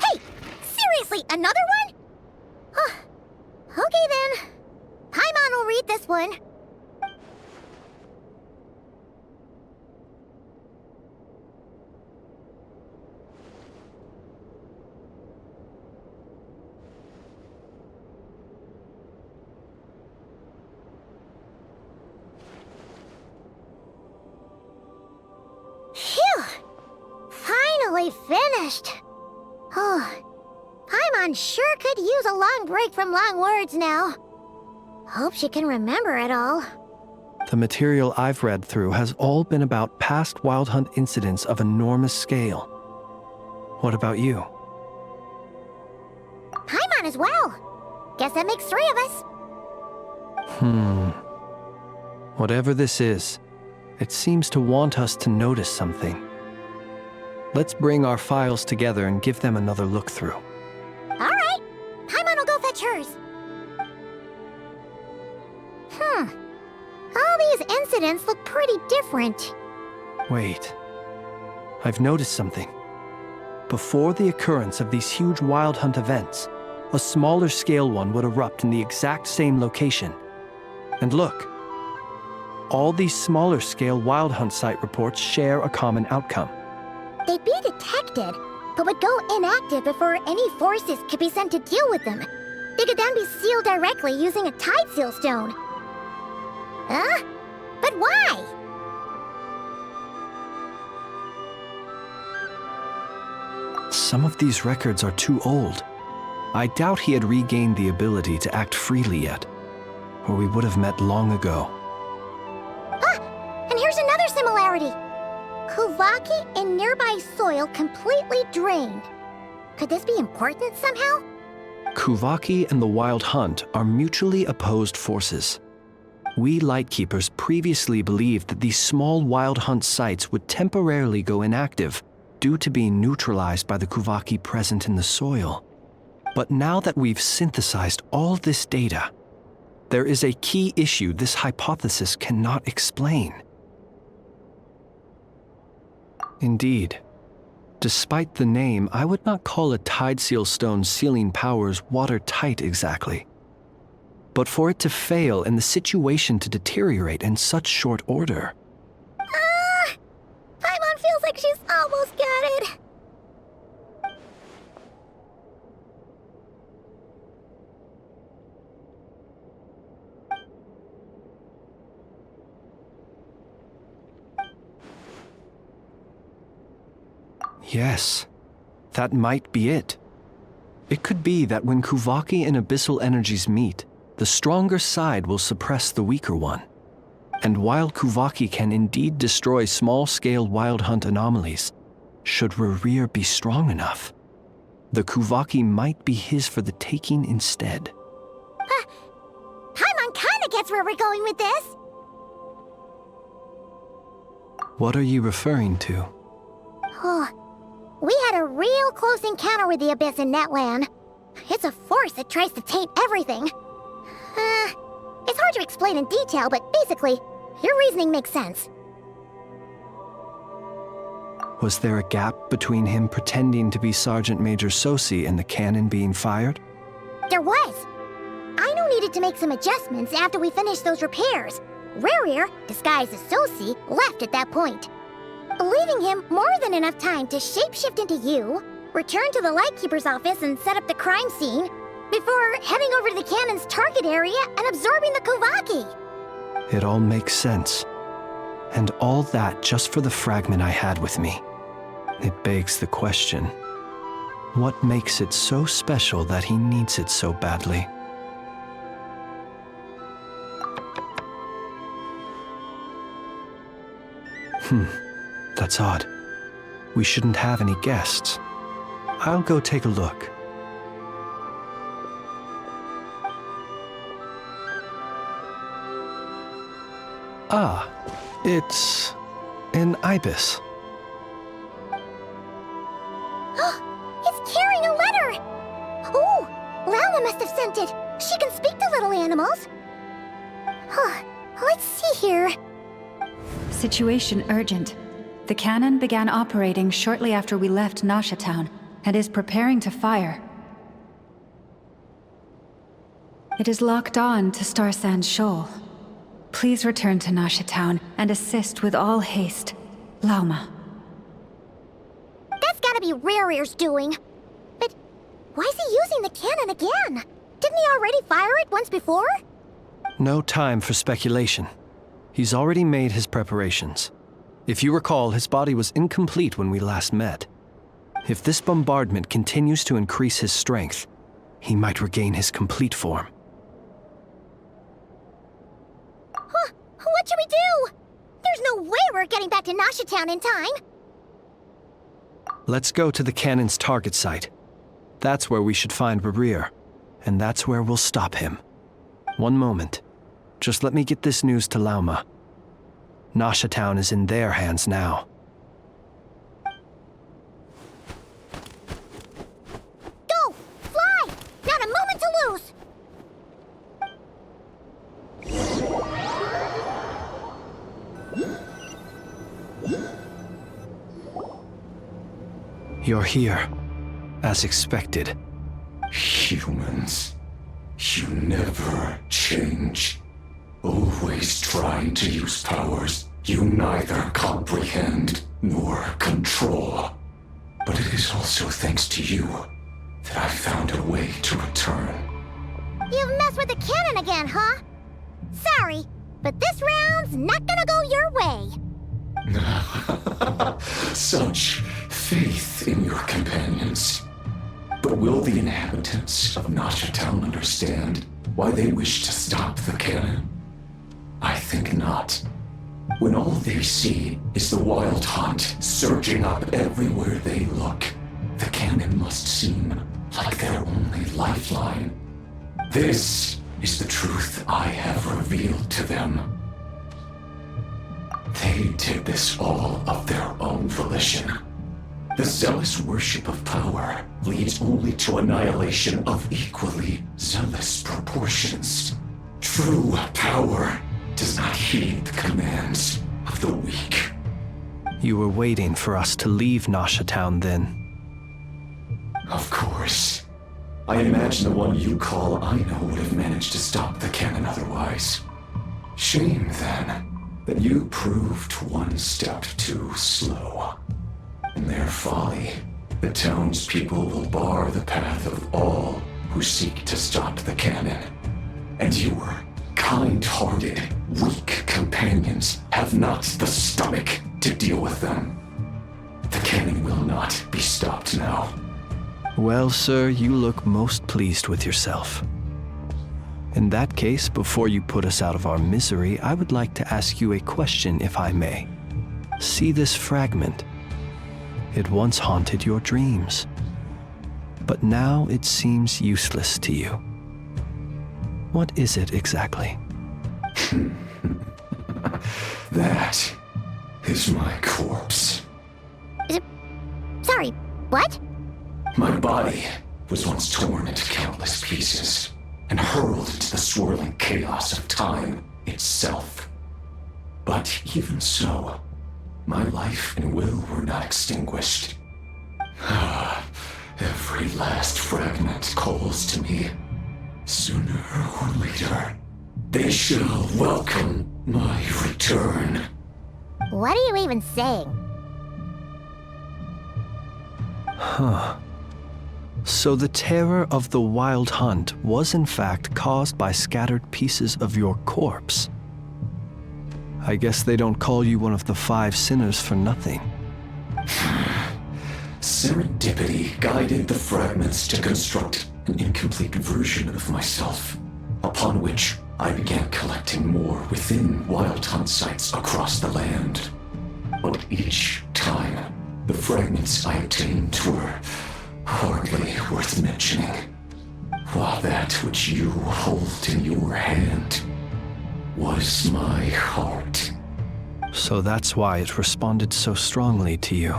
Hey! Seriously, another one? Okay then. Paimon will read this one. Phew! Finally finished. Oh, Paimon sure could use a long break from long words now. Hope she can remember it all. The material I've read through has all been about past Wild Hunt incidents of enormous scale. What about you? Paimon as well. Guess that makes 3 of us. Whatever this is, it seems to want us to notice something. Let's bring our files together and give them another look through. Alright. Paimon will go fetch hers. All these incidents look pretty different. Wait. I've noticed something. Before the occurrence of these huge Wild Hunt events, a smaller scale one would erupt in the exact same location. And look. All these smaller scale Wild Hunt site reports share a common outcome. They'd be detected, but would go inactive before any forces could be sent to deal with them. They could then be sealed directly using a tide seal stone. Huh? But why? Some of these records are too old. I doubt he had regained the ability to act freely yet, or we would have met long ago. And here's another similarity. Kuvaki and nearby soil completely drained. Could this be important somehow? Kuvaki and the Wild Hunt are mutually opposed forces. We Lightkeepers previously believed that these small Wild Hunt sites would temporarily go inactive due to being neutralized by the Kuvaki present in the soil. But now that we've synthesized all this data, there is a key issue this hypothesis cannot explain. Indeed, despite the name, I would not call a tide seal stone's sealing powers watertight exactly. But for it to fail and the situation to deteriorate in such short order. Paimon feels like she's almost got it. Yes, that might be it. It could be that when Kuvaki and abyssal energies meet, the stronger side will suppress the weaker one. And while Kuvaki can indeed destroy small-scale Wild Hunt anomalies, should Rarir be strong enough, the Kuvaki might be his for the taking instead. Paimon kinda gets where we're going with this. What are you referring to? Oh, we had a real close encounter with the Abyss in Netland. It's a force that tries to taint everything. It's hard to explain in detail, but basically, your reasoning makes sense. Was there a gap between him pretending to be Sergeant Major Sosi and the cannon being fired? There was. Aino needed to make some adjustments after we finished those repairs. Rerir, disguised as Sosi, left at that point, leaving him more than enough time to shapeshift into you, return to the Lightkeeper's office and set up the crime scene, before heading over to the cannon's target area and absorbing the Kovaki. It all makes sense. And all that just for the fragment I had with me. It begs the question, what makes it so special that he needs it so badly? That's odd. We shouldn't have any guests. I'll go take a look. Ah, it's an ibis. It's carrying a letter! Oh, Lala must have sent it. She can speak to little animals. Let's see here. Situation urgent. The cannon began operating shortly after we left Nasha Town and is preparing to fire. It is locked on to Star Sand Shoal. Please return to Nasha Town and assist with all haste. Lauma. That's gotta be Rerir's doing. But why is he using the cannon again? Didn't he already fire it once before? No time for speculation. He's already made his preparations. If you recall, his body was incomplete when we last met. If this bombardment continues to increase his strength, he might regain his complete form. What should we do? There's no way we're getting back to Nasha Town in time. Let's go to the cannon's target site. That's where we should find Rerir, and that's where we'll stop him. One moment. Just let me get this news to Lauma. Nasha Town is in their hands now. Go! Fly! Not a moment to lose! You're here, as expected. Humans, you never change. Always trying to use powers you neither comprehend nor control. But it is also thanks to you that I found a way to return. You've messed with the cannon again, huh? Sorry, but this round's not gonna go your way. Such faith in your companions. But will the inhabitants of Nasha Town understand why they wish to stop the cannon? I think not. When all they see is the wild hunt surging up everywhere they look, the cannon must seem like their only lifeline. This is the truth I have revealed to them. They did this all of their own volition. The zealous worship of power leads only to annihilation of equally zealous proportions. True power does not heed the commands of the weak. You were waiting for us to leave Nasha Town then? Of course. I imagine the one you call Aino would have managed to stop the cannon otherwise. Shame, then, that you proved one step too slow. In their folly, the townspeople will bar the path of all who seek to stop the cannon. And your kind-hearted, weak companions have not the stomach to deal with them. The cannon will not be stopped now. Well, sir, you look most pleased with yourself. In that case, before you put us out of our misery, I would like to ask you a question, if I may. See this fragment? It once haunted your dreams, but now it seems useless to you. What is it exactly? That is my corpse. Sorry, what? My body was once torn into countless pieces and hurled into the swirling chaos of time itself. But even so, my life and will were not extinguished. Every last fragment calls to me. Sooner or later, they shall welcome my return. What are you even saying? Huh. So the terror of the Wild Hunt was in fact caused by scattered pieces of your corpse. I guess they don't call you one of the 5 sinners for nothing. Serendipity guided the fragments to construct an incomplete version of myself, upon which I began collecting more within Wild Hunt sites across the land. But each time, the fragments I obtained were hardly worth mentioning, while that which you hold in your hand was my heart. So that's why it responded so strongly to you.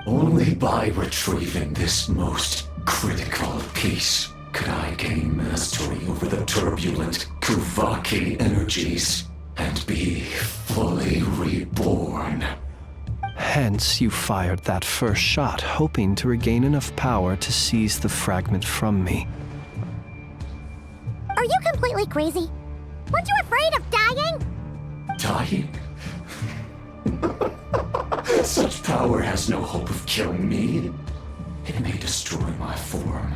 Only by retrieving this most critical piece could I gain mastery over the turbulent Kuvaki energies and be fully reborn. Hence, you fired that first shot, hoping to regain enough power to seize the fragment from me. Are you completely crazy? Weren't you afraid of dying? Dying? Such power has no hope of killing me. It may destroy my form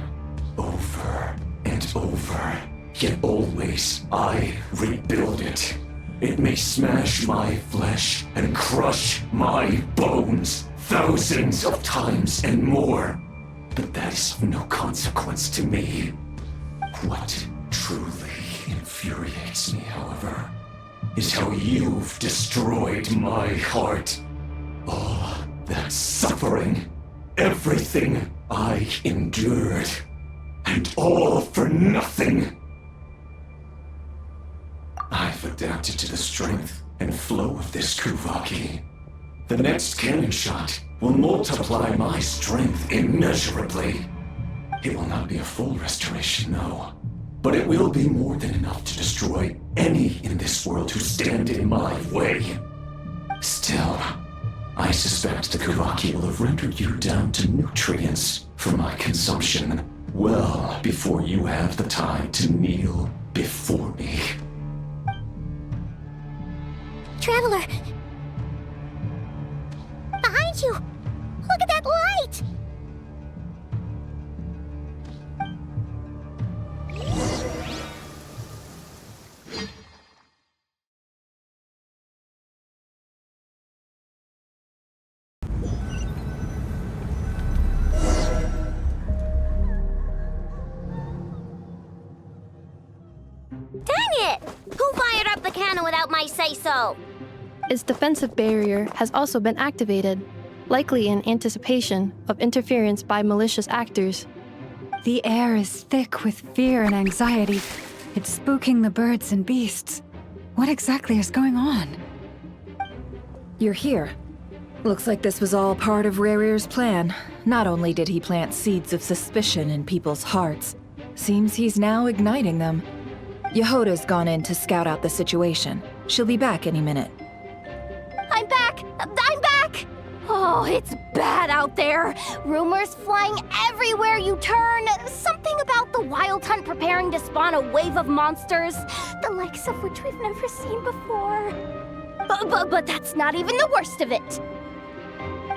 over and over, yet always I rebuild it. It may smash my flesh and crush my bones thousands of times and more, but that is of no consequence to me. What truly infuriates me, however, is how you've destroyed my heart. All that suffering, everything I endured, and all for nothing. I've adapted to the strength and flow of this Kuvaki. The next cannon shot will multiply my strength immeasurably. It will not be a full restoration, no, but it will be more than enough to destroy any in this world who stand in my way. Still, I suspect the Kuvaki will have rendered you down to nutrients for my consumption well before you have the time to kneel before me. Traveler! Behind you! Look at that light! Dang it! Who fired up the cannon without my say-so? Its defensive barrier has also been activated, likely in anticipation of interference by malicious actors. The air is thick with fear and anxiety. It's spooking the birds and beasts. What exactly is going on? You're here. Looks like this was all part of Rarir's plan. Not only did he plant seeds of suspicion in people's hearts, seems he's now igniting them. Yehoda's gone in to scout out the situation. She'll be back any minute. I'm back! I'm back! Oh, it's bad out there. Rumors flying everywhere you turn. Something about the Wild Hunt preparing to spawn a wave of monsters, the likes of which we've never seen before. But that's not even the worst of it.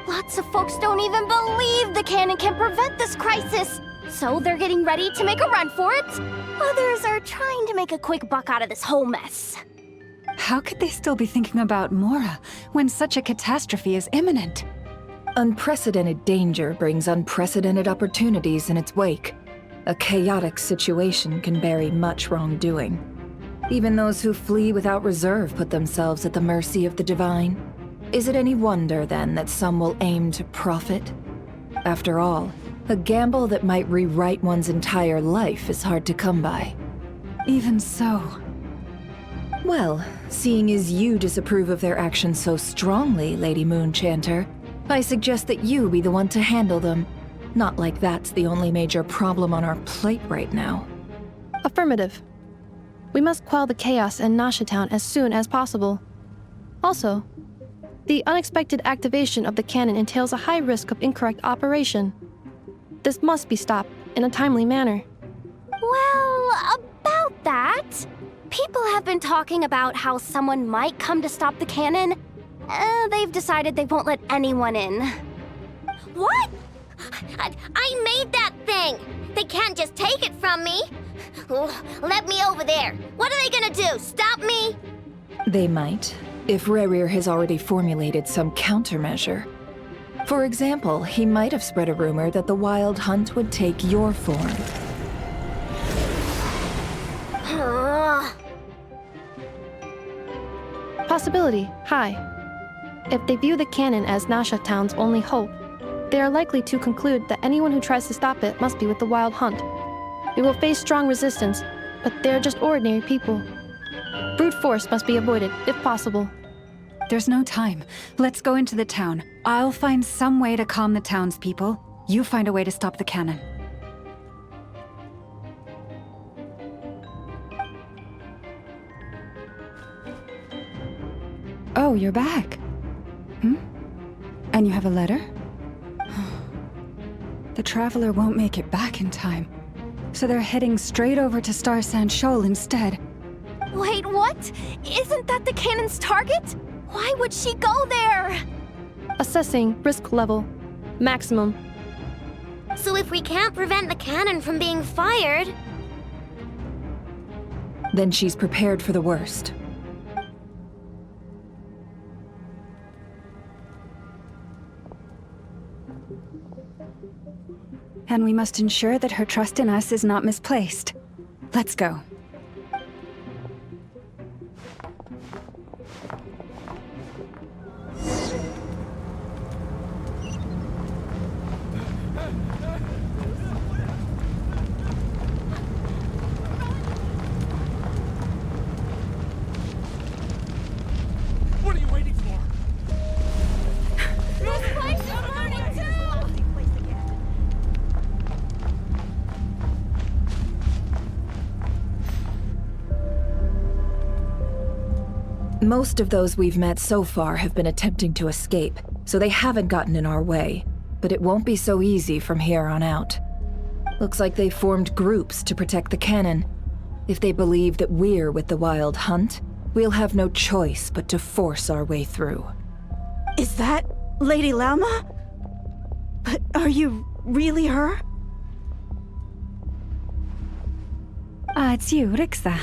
Lots of folks don't even believe the cannon can prevent this crisis, so they're getting ready to make a run for it. Others are trying to make a quick buck out of this whole mess. How could they still be thinking about Mora when such a catastrophe is imminent? Unprecedented danger brings unprecedented opportunities in its wake. A chaotic situation can bury much wrongdoing. Even those who flee without reserve put themselves at the mercy of the divine. Is it any wonder, then, that some will aim to profit? After all, a gamble that might rewrite one's entire life is hard to come by. Even so. Well, seeing as you disapprove of their actions so strongly, Lady Moonchanter, I suggest that you be the one to handle them. Not like that's the only major problem on our plate right now. Affirmative. We must quell the chaos in Nasha Town as soon as possible. Also, The unexpected activation of the cannon entails a high risk of incorrect operation. This must be stopped in a timely manner. Well, about that, people have been talking about how someone might come to stop the cannon. They've decided they won't let anyone in. What? I made that thing! They can't just take it from me! Let me over there! What are they gonna do? Stop me? They might, if Rerir has already formulated some countermeasure. For example, he might have spread a rumor that the Wild Hunt would take your form. Possibility high. If they view the cannon as Nasha Town's only hope, they are likely to conclude that anyone who tries to stop it must be with the Wild Hunt. We will face strong resistance, but they're just ordinary people. Brute force must be avoided, if possible. There's no time. Let's go into the town. I'll find some way to calm the townspeople. You find a way to stop the cannon. Oh, you're back. And you have a letter? The Traveler won't make it back in time. So they're heading straight over to Star Sand Shoal instead. Wait, what? Isn't that the cannon's target? Why would she go there? Assessing risk level. Maximum. So if we can't prevent the cannon from being fired... Then she's prepared for the worst. And we must ensure that her trust in us is not misplaced. Let's go. What are you waiting for? This place is burning too! Most of those we've met so far have been attempting to escape, so they haven't gotten in our way. But it won't be so easy from here on out. Looks like they've formed groups to protect the cannon. If they believe that we're with the Wild Hunt, we'll have no choice but to force our way through. Is that Lady Lauma? But are you really her? It's you, Rixa.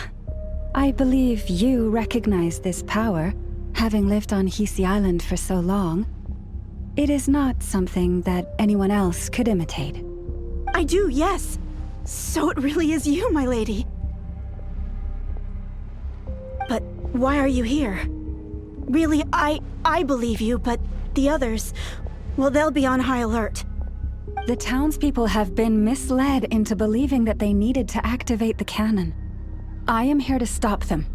I believe you recognize this power, having lived on Hisi Island for so long. It is not something that anyone else could imitate. I do, yes. So it really is you, my lady. But why are you here? Really, I believe you, but the others, well, they'll be on high alert. The townspeople have been misled into believing that they needed to activate the cannon. I am here to stop them.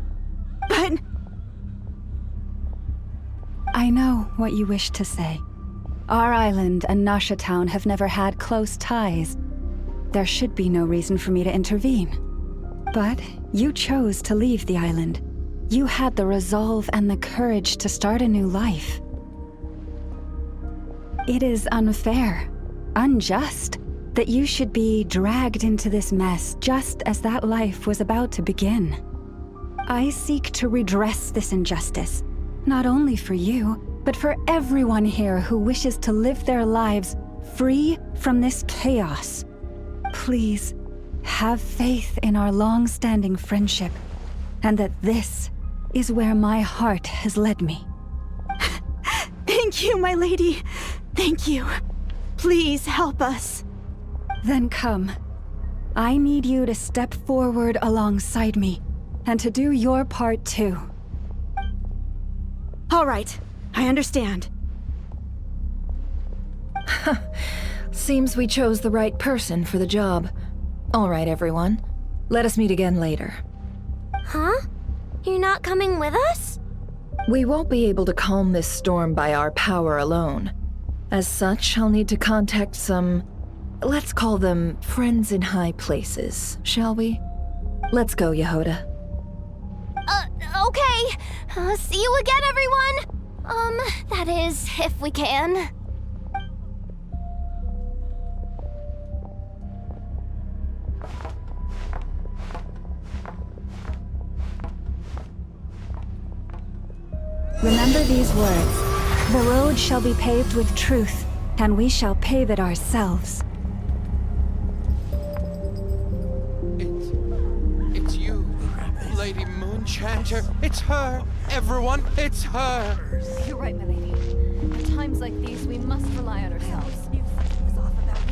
But... I know what you wish to say. Our island and Nasha Town have never had close ties. There should be no reason for me to intervene. But you chose to leave the island. You had the resolve and the courage to start a new life. It is unfair, unjust, that you should be dragged into this mess just as that life was about to begin. I seek to redress this injustice, not only for you, but for everyone here who wishes to live their lives free from this chaos. Please, have faith in our long-standing friendship, and that this is where my heart has led me. Thank you, my lady. Thank you. Please help us. Then come. I need you to step forward alongside me, and to do your part too. All right, I understand. Seems we chose the right person for the job. All right, everyone. Let us meet again later. Huh? You're not coming with us? We won't be able to calm this storm by our power alone. As such, I'll need to contact some... let's call them friends in high places, shall we? Let's go, Yehoda. Okay. See you again, everyone! That is, if we can. Remember these words. The road shall be paved with truth, and we shall pave it ourselves. It's you, Lady Moonchanter. It's her. Everyone, it's her. You're right, my lady. At times like these, we must rely on ourselves.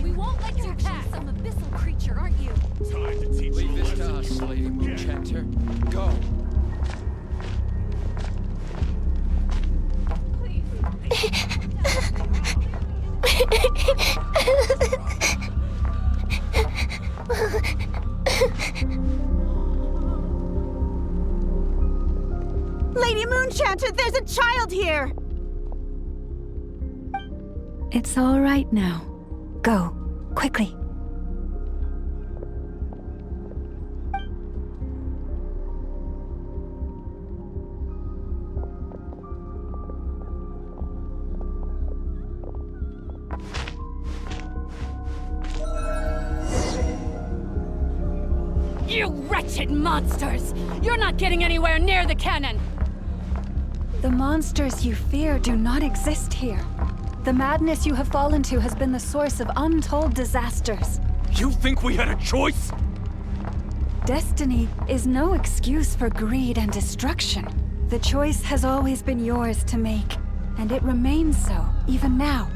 We won't let you pass. Some abyssal creature, aren't you? Time to teach Leave this to us, Lady Moonchanter. Go. Lady Moonchanter, there's a child here! It's all right now. Go, quickly. You wretched monsters! You're not getting anywhere near the cannon! The monsters you fear do not exist here. The madness you have fallen to has been the source of untold disasters. You think we had a choice? Destiny is no excuse for greed and destruction. The choice has always been yours to make, and it remains so, even now.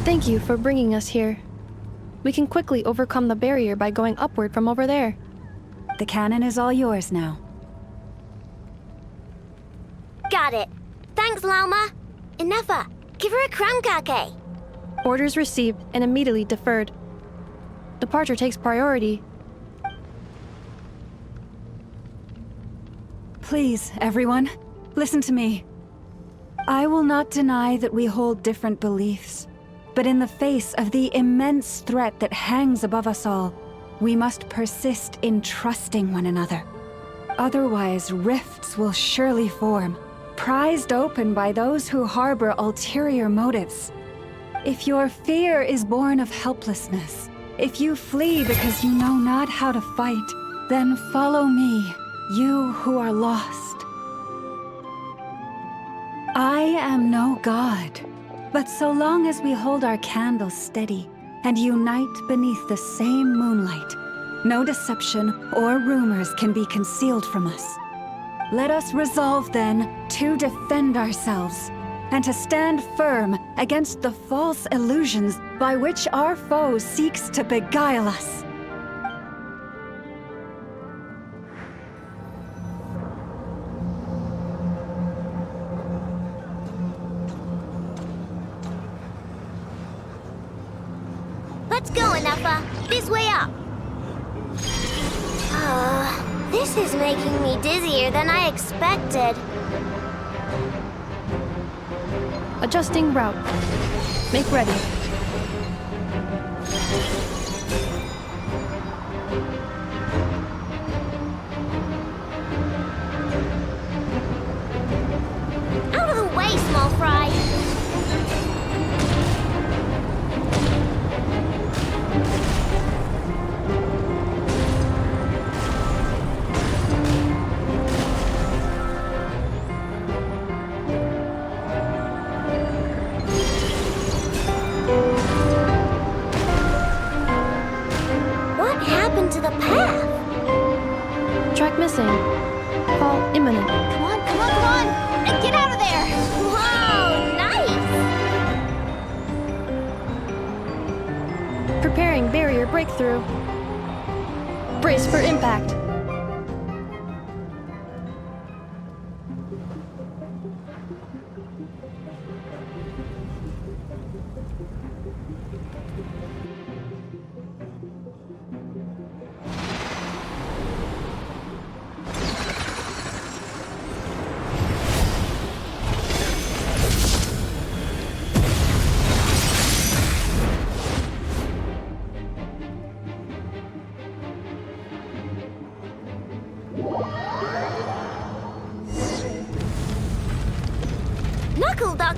Thank you for bringing us here. We can quickly overcome the barrier by going upward from over there. The cannon is all yours now. Got it. Thanks, Lauma. Inefa, give her a crown kake. Orders received and immediately deferred. Departure takes priority. Please, everyone, listen to me. I will not deny that we hold different beliefs. But in the face of the immense threat that hangs above us all, we must persist in trusting one another. Otherwise, rifts will surely form, prized open by those who harbor ulterior motives. If your fear is born of helplessness, if you flee because you know not how to fight, then follow me, you who are lost. I am no god. But so long as we hold our candles steady and unite beneath the same moonlight, no deception or rumors can be concealed from us. Let us resolve then to defend ourselves and to stand firm against the false illusions by which our foe seeks to beguile us. Let's go, Inefa. This way up. This is making me dizzier than I expected. Adjusting route. Make ready. Out of the way, small fry. To the path. Track missing. Fall imminent. Come on, come on, come on! And get out of there! Whoa, nice! Preparing barrier breakthrough. Brace for impact.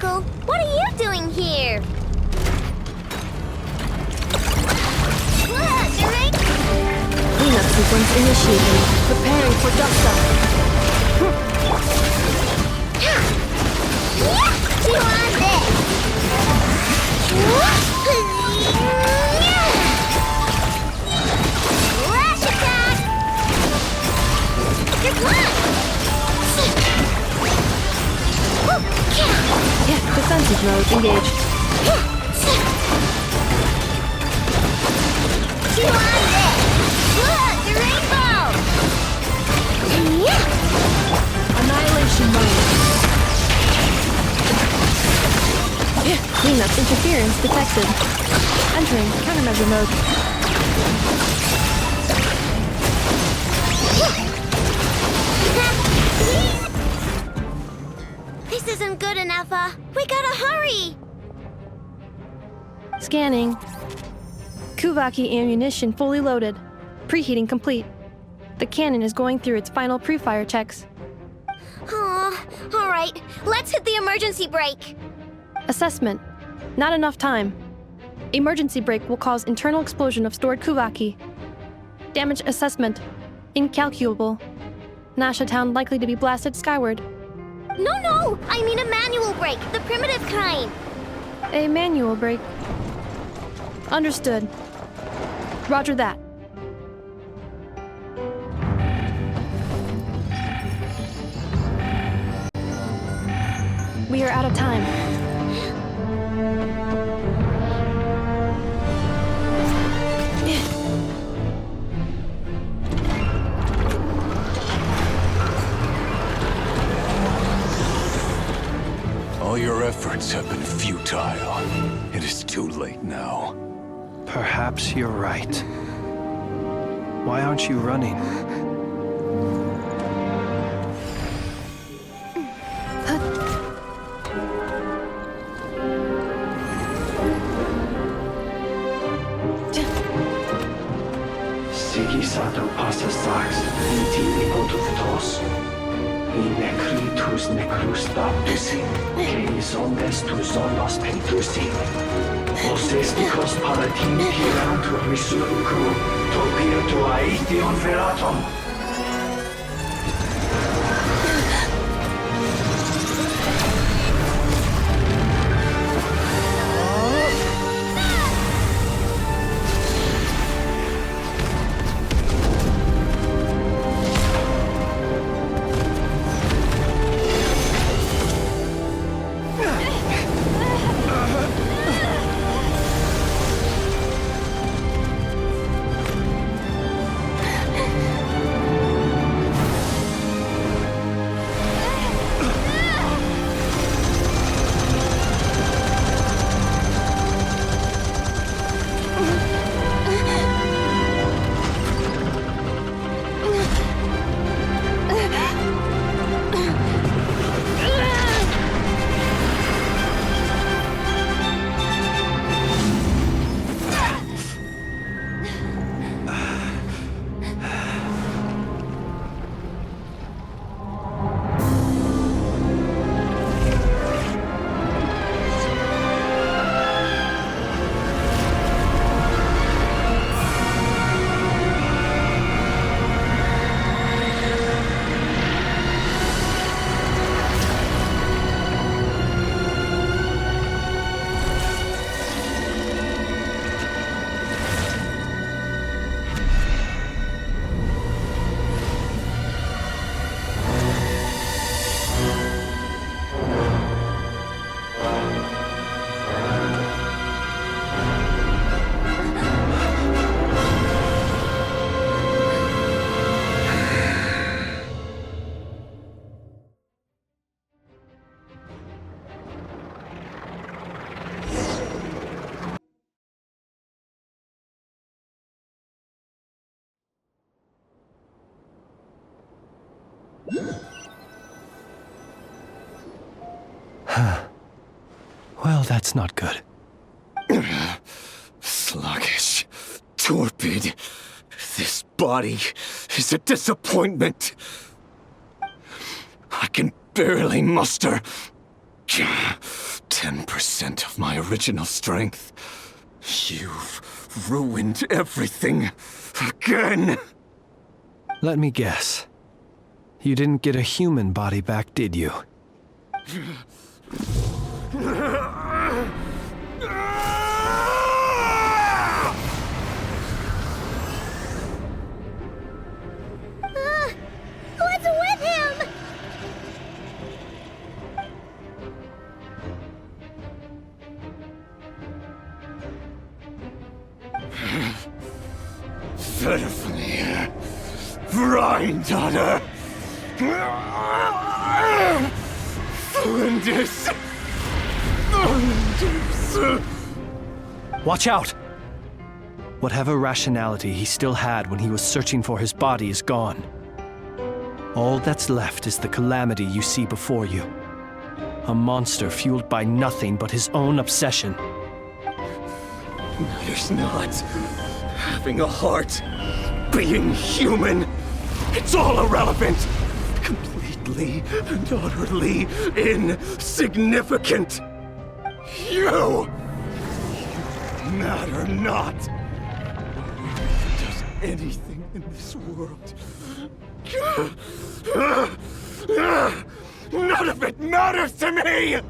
Uncle. What are you doing here? Cleanup sequence initiated. Preparing for dust-up. Chew on this! Lash attack! You're blind! Yeah, defensive mode engaged. Chew on this! Look, the rainbow! Annihilation mode. Cleanup interference detected. Entering countermeasure mode. This isn't good enough, we gotta hurry! Scanning. Kuvaki ammunition fully loaded. Preheating complete. The cannon is going through its final pre-fire checks. Aw, alright, let's hit the emergency brake. Assessment. Not enough time. Emergency brake will cause internal explosion of stored Kuvaki. Damage assessment. Incalculable. Nasha Town likely to be blasted skyward. No, I mean a manual brake, the primitive kind. A manual brake. Understood. Roger that. We are out of time. All your efforts have been futile. It is too late now. Perhaps you're right. Why aren't you running? Sigisato passa sax, viti ipotuftos. Necritus necrus baptisi, que ondes tu zonos pentusi. Osesticos palatin pirantur resurcu, topirtu aethion veratum. Well, that's not good. Sluggish. Torpid. This body is a disappointment. I can barely muster 10% of my original strength. You've ruined everything again. Let me guess. You didn't get a human body back, did you? What's with him? Verfnir, Rheindaughter, Flinders. Watch out! Whatever rationality he still had when he was searching for his body is gone. All that's left is the calamity you see before you. A monster fueled by nothing but his own obsession. Matters not. Having a heart, being human, it's all irrelevant. Completely and utterly insignificant. You matter not. Does anything in this world. None of it matters to me!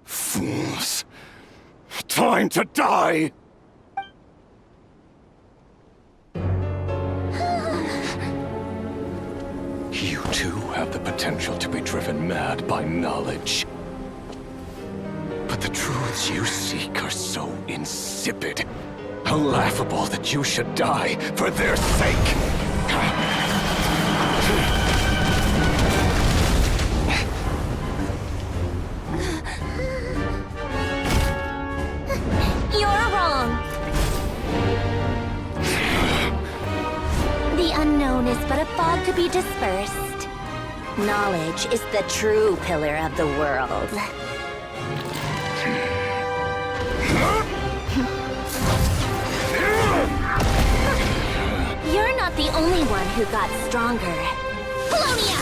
Fools. Time to die! You too have the potential to be driven mad by knowledge. But the truths you seek are so insipid, laughable that you should die for their sake. You're wrong. The unknown is but a fog to be dispersed. Knowledge is the true pillar of the world. You're not the only one who got stronger. Polonia!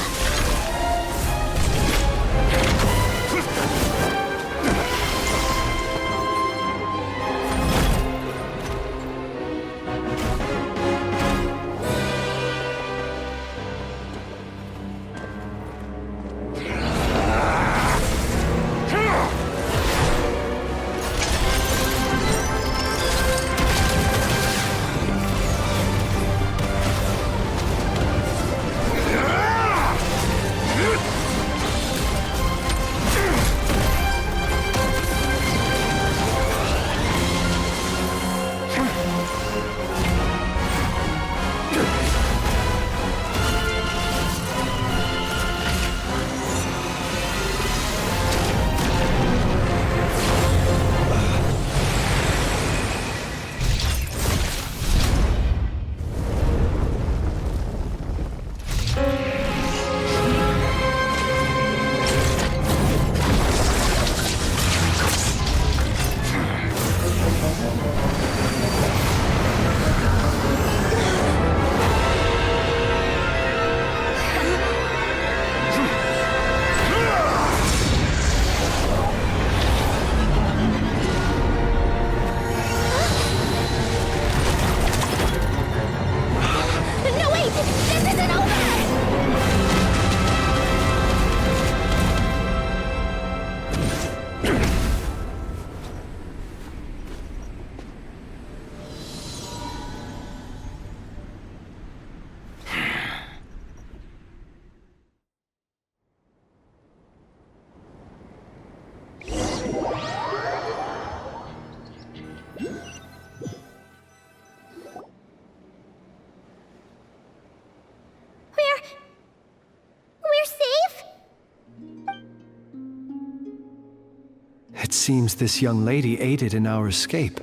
It seems this young lady aided in our escape.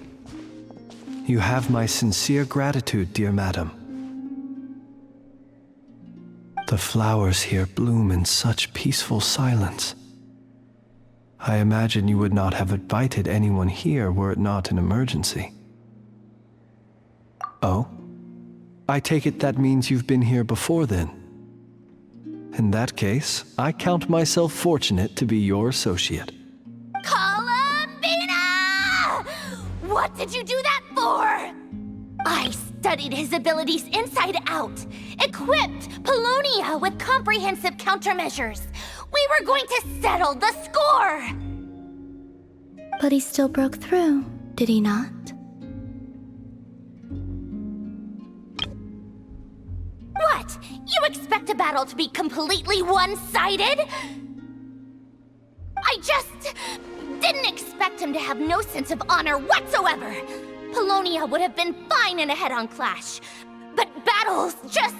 You have my sincere gratitude, dear madam. The flowers here bloom in such peaceful silence. I imagine you would not have invited anyone here were it not an emergency. Oh? I take it that means you've been here before then. In that case, I count myself fortunate to be your associate. Columbina! What did you do that for? I studied his abilities inside out, equipped Polonia with comprehensive countermeasures. We were going to settle the score! But he still broke through, did he not? What? You expect a battle to be completely one-sided? I just didn't expect him to have no sense of honor whatsoever. Polonia would have been fine in a head-on clash, but battles just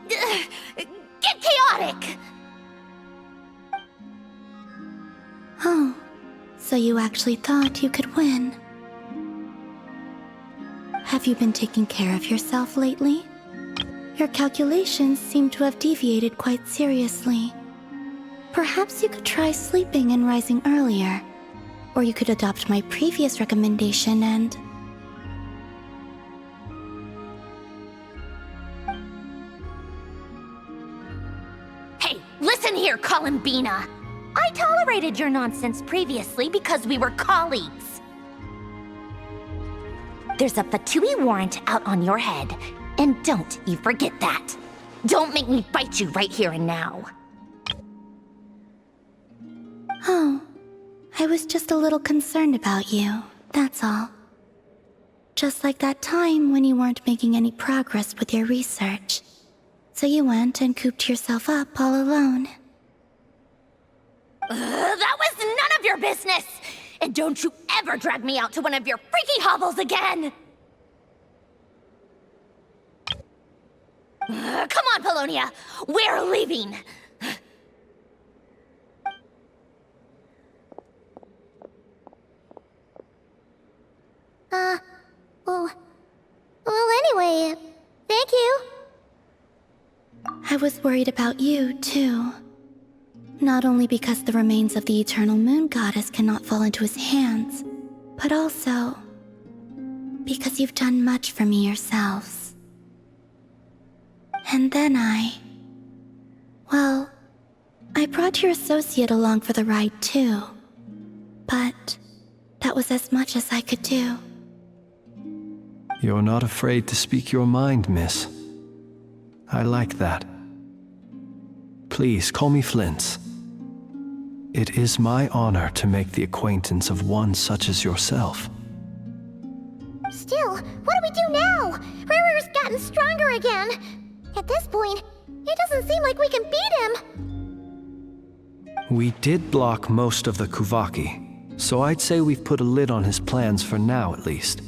get chaotic. Oh, so you actually thought you could win. Have you been taking care of yourself lately? Your calculations seem to have deviated quite seriously. Perhaps you could try sleeping and rising earlier. Or you could adopt my previous recommendation and... Hey, listen here, Columbina. I tolerated your nonsense previously because we were colleagues. There's a Fatui warrant out on your head, and don't you forget that. Don't make me fight you right here and now. Oh, I was just a little concerned about you, that's all. Just like that time when you weren't making any progress with your research. So you went and cooped yourself up all alone. That was none of your business! And don't you ever drag me out to one of your freaky hovels again! Come on, Polonia! We're leaving! Well, anyway, thank you. I was worried about you, too. Not only because the remains of the eternal moon goddess cannot fall into his hands, but also because you've done much for me yourselves. And then well, I brought your associate along for the ride too, but that was as much as I could do. You're not afraid to speak your mind, miss. I like that. Please call me Flint's. It is my honor to make the acquaintance of one such as yourself. Still, what do we do now? Riri's gotten stronger again. At this point, it doesn't seem like we can beat him. We did block most of the Kuvaki, so I'd say we've put a lid on his plans for now at least.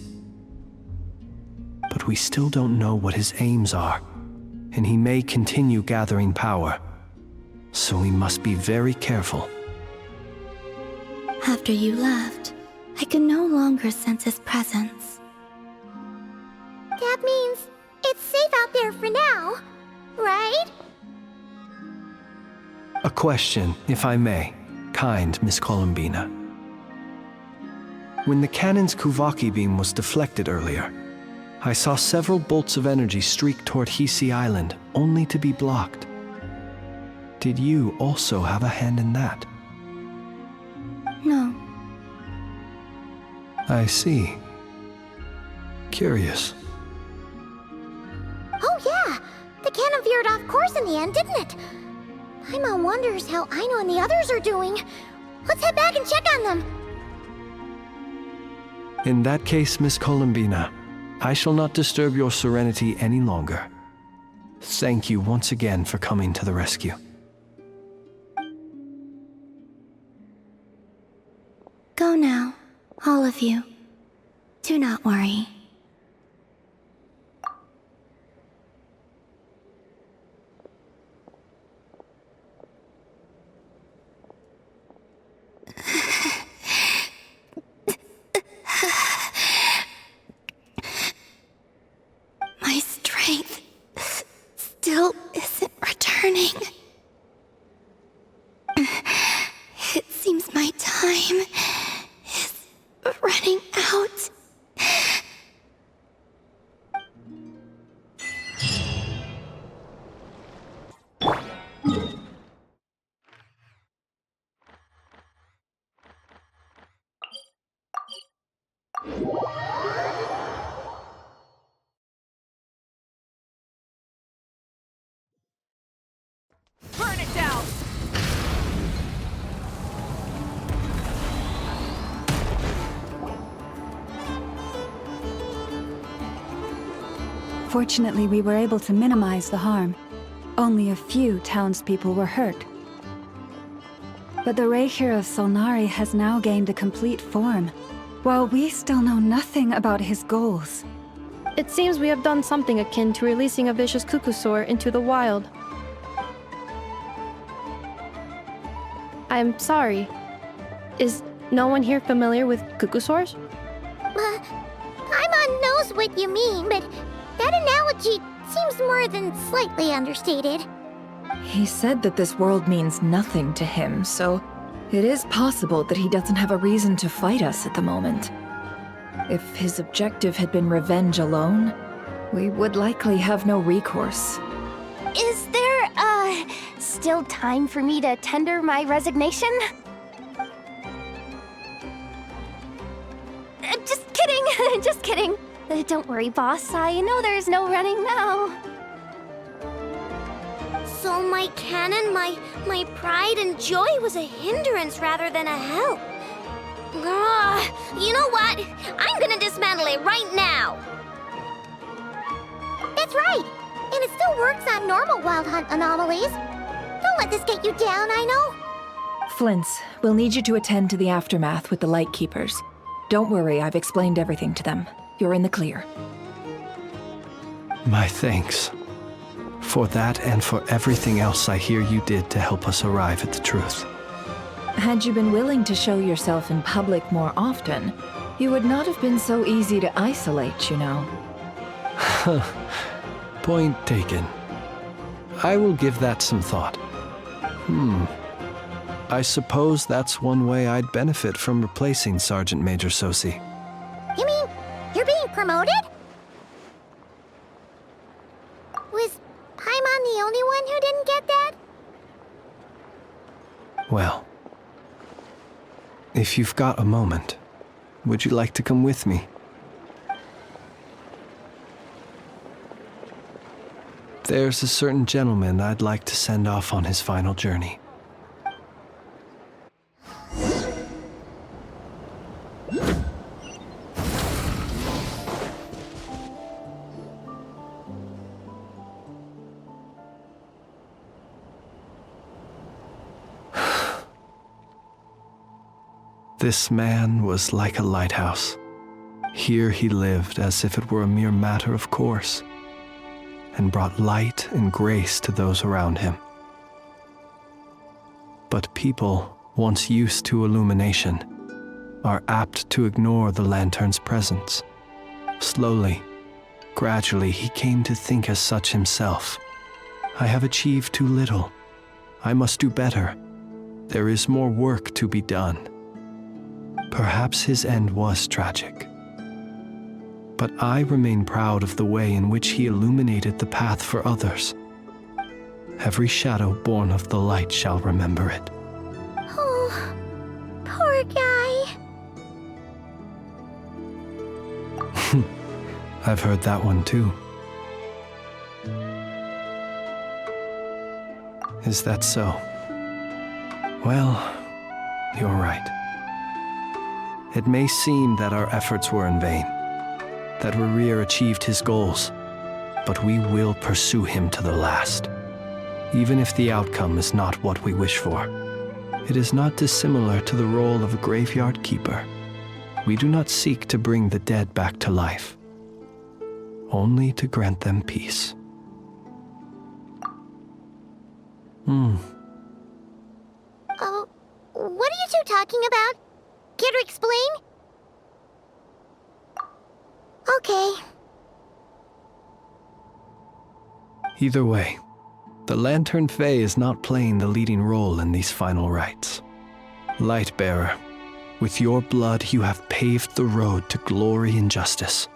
But we still don't know what his aims are, and he may continue gathering power. So we must be very careful. After you left, I could no longer sense his presence. That means it's safe out there for now, right? A question, if I may, kind Miss Columbina. When the cannon's Kuvaki beam was deflected earlier, I saw several bolts of energy streak toward Hisi Island, only to be blocked. Did you also have a hand in that? No. I see. Curious. Oh yeah! The cannon veered off course in the end, didn't it? Paimon wonders how Aino and the others are doing. Let's head back and check on them. In that case, Miss Columbina, I shall not disturb your serenity any longer. Thank you once again for coming to the rescue. Go now, all of you. Do not worry. My strength still isn't returning. It seems my time Time is running out. Burn it down! Fortunately, we were able to minimize the harm. Only a few townspeople were hurt. But the Raihir of Solnari has now gained a complete form, while we still know nothing about his goals. It seems we have done something akin to releasing a vicious Kukusaur into the wild. I'm sorry. Is no one here familiar with Kukusaurs? Paimon knows what you mean, but that analogy seems more than slightly understated. He said that this world means nothing to him, so it is possible that he doesn't have a reason to fight us at the moment. If his objective had been revenge alone, we would likely have no recourse. Is there, still time for me to tender my resignation? Just kidding, just kidding. Don't worry, boss. I know there's no running now. So my cannon, my pride and joy was a hindrance rather than a help. You know what? I'm gonna dismantle it right now. That's right. And it still works on normal Wild Hunt anomalies. Don't let this get you down, I know. Flints, we'll need you to attend to the aftermath with the Lightkeepers. Don't worry, I've explained everything to them. You're in the clear. My thanks. For that and for everything else I hear you did to help us arrive at the truth. Had you been willing to show yourself in public more often, you would not have been so easy to isolate, you know. Point taken. I will give that some thought. I suppose that's one way I'd benefit from replacing Sergeant Major Sosi. You mean you're being promoted? Was Paimon the only one who didn't get that? Well, if you've got a moment, would you like to come with me? There's a certain gentleman I'd like to send off on his final journey. This man was like a lighthouse. Here he lived as if it were a mere matter of course, and brought light and grace to those around him. But people, once used to illumination, are apt to ignore the lantern's presence. Slowly, gradually, he came to think as such himself. I have achieved too little. I must do better. There is more work to be done. Perhaps his end was tragic. But I remain proud of the way in which he illuminated the path for others. Every shadow born of the light shall remember it. Oh, poor guy. I've heard that one too. Is that so? Well, you're right. It may seem that our efforts were in vain, that Rarir achieved his goals, but we will pursue him to the last, even if the outcome is not what we wish for. It is not dissimilar to the role of a graveyard keeper. We do not seek to bring the dead back to life, only to grant them peace. Oh, what are you two talking about? Care to explain? Okay. Either way, the Lantern Fae is not playing the leading role in these final rites. Lightbearer, With your blood, you have paved the road to glory and justice.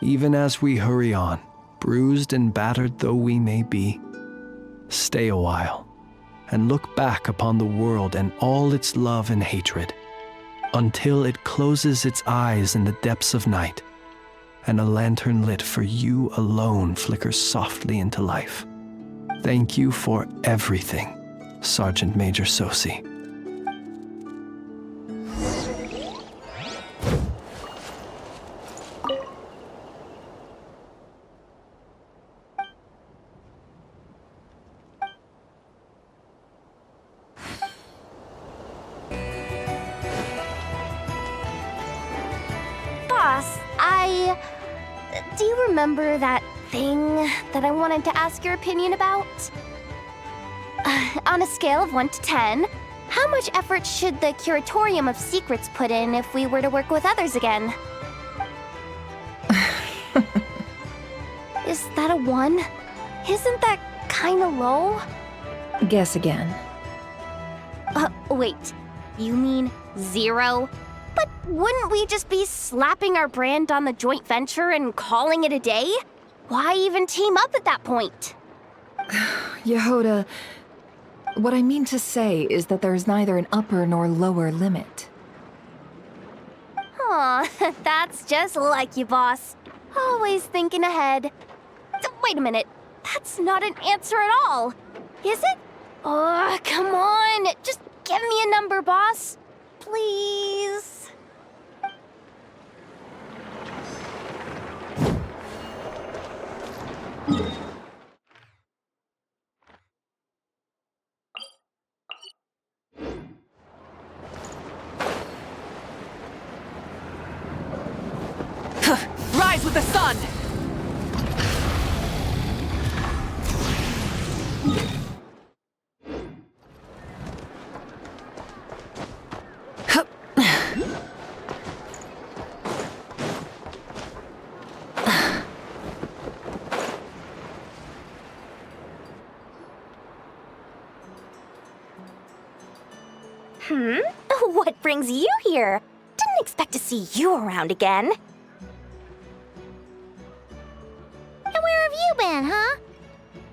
Even as we hurry on, bruised and battered though we may be, stay a while and look back upon the world and all its love and hatred, until it closes its eyes in the depths of night, and a lantern lit for you alone flickers softly into life. Thank you for everything, Sergeant Major Sosi. Boss, do you remember that thing that I wanted to ask your opinion about? On a scale of 1 to 10, how much effort should the Curatorium of Secrets put in if we were to work with others again? Is that a 1? Isn't that kinda low? Guess again. Wait, you mean 0? But wouldn't we just be slapping our brand on the joint venture and calling it a day? Why even team up at that point? Yehoda, what I mean to say is that there's neither an upper nor lower limit. Aw, that's just like you, boss. Always thinking ahead. Wait a minute, that's not an answer at all. Is it? Oh, come on, just give me a number, boss. Please. Rise with the sun! What brings you here? Didn't expect to see you around again. And where have you been, huh?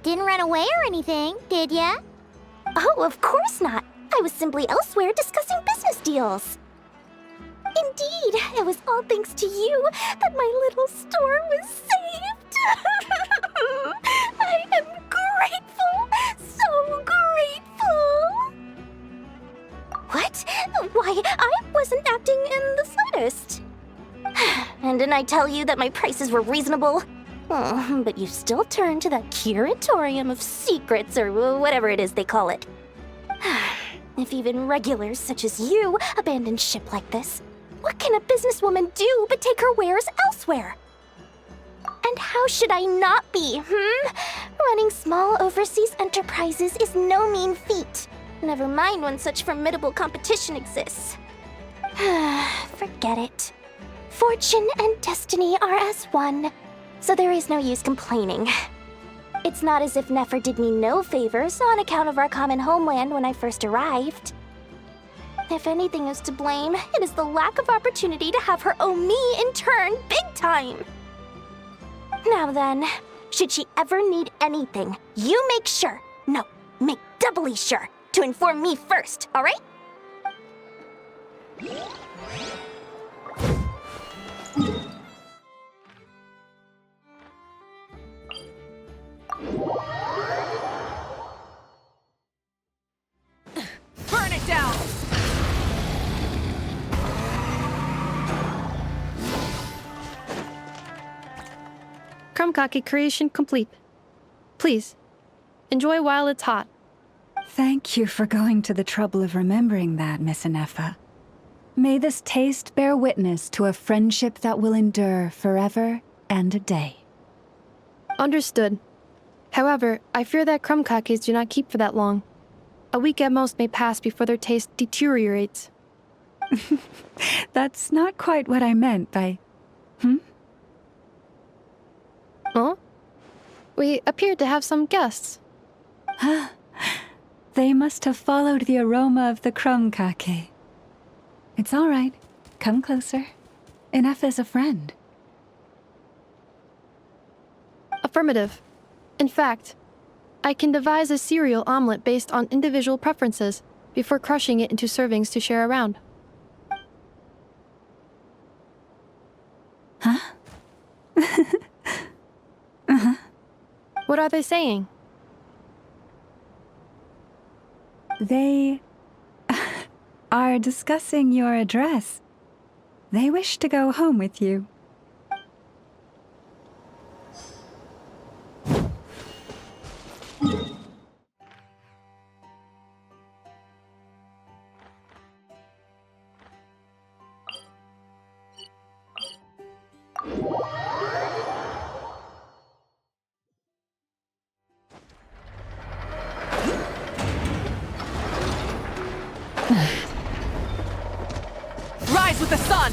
Didn't run away or anything, did ya? Oh, of course not. I was simply elsewhere discussing business deals. Indeed, it was all thanks to you that my little store was saved. I am grateful, so grateful. What? Why, I wasn't acting in the slightest. And didn't I tell you that my prices were reasonable? Oh, but you still turn to that Curatorium of Secrets, or whatever it is they call it. If even regulars such as you abandon ship like this, what can a businesswoman do but take her wares elsewhere? And how should I not be, Running small overseas enterprises is no mean feat. Never mind when such formidable competition exists. Forget it. Fortune and destiny are as one, so there is no use complaining. It's not as if Nefer did me no favors on account of our common homeland when I first arrived. If anything is to blame, it is the lack of opportunity to have her owe me in turn big time. Now then, should she ever need anything, you make sure, no, make doubly sure, to inform me first, all right? Burn it down! Krumkake creation complete. Please, enjoy while it's hot. Thank you for going to the trouble of remembering that, Miss Anefa. May this taste bear witness to a friendship that will endure forever and a day. Understood. However, I fear that krumkakes do not keep for that long. A week at most may pass before their taste deteriorates. That's not quite what I meant by... Huh? We appeared to have some guests. They must have followed the aroma of the krumkake. It's all right. Come closer. Enough is a friend. Affirmative. In fact, I can devise a cereal omelet based on individual preferences before crushing it into servings to share around. Huh? What are they saying? They are discussing your address. They wish to go home with you. Rise with the sun!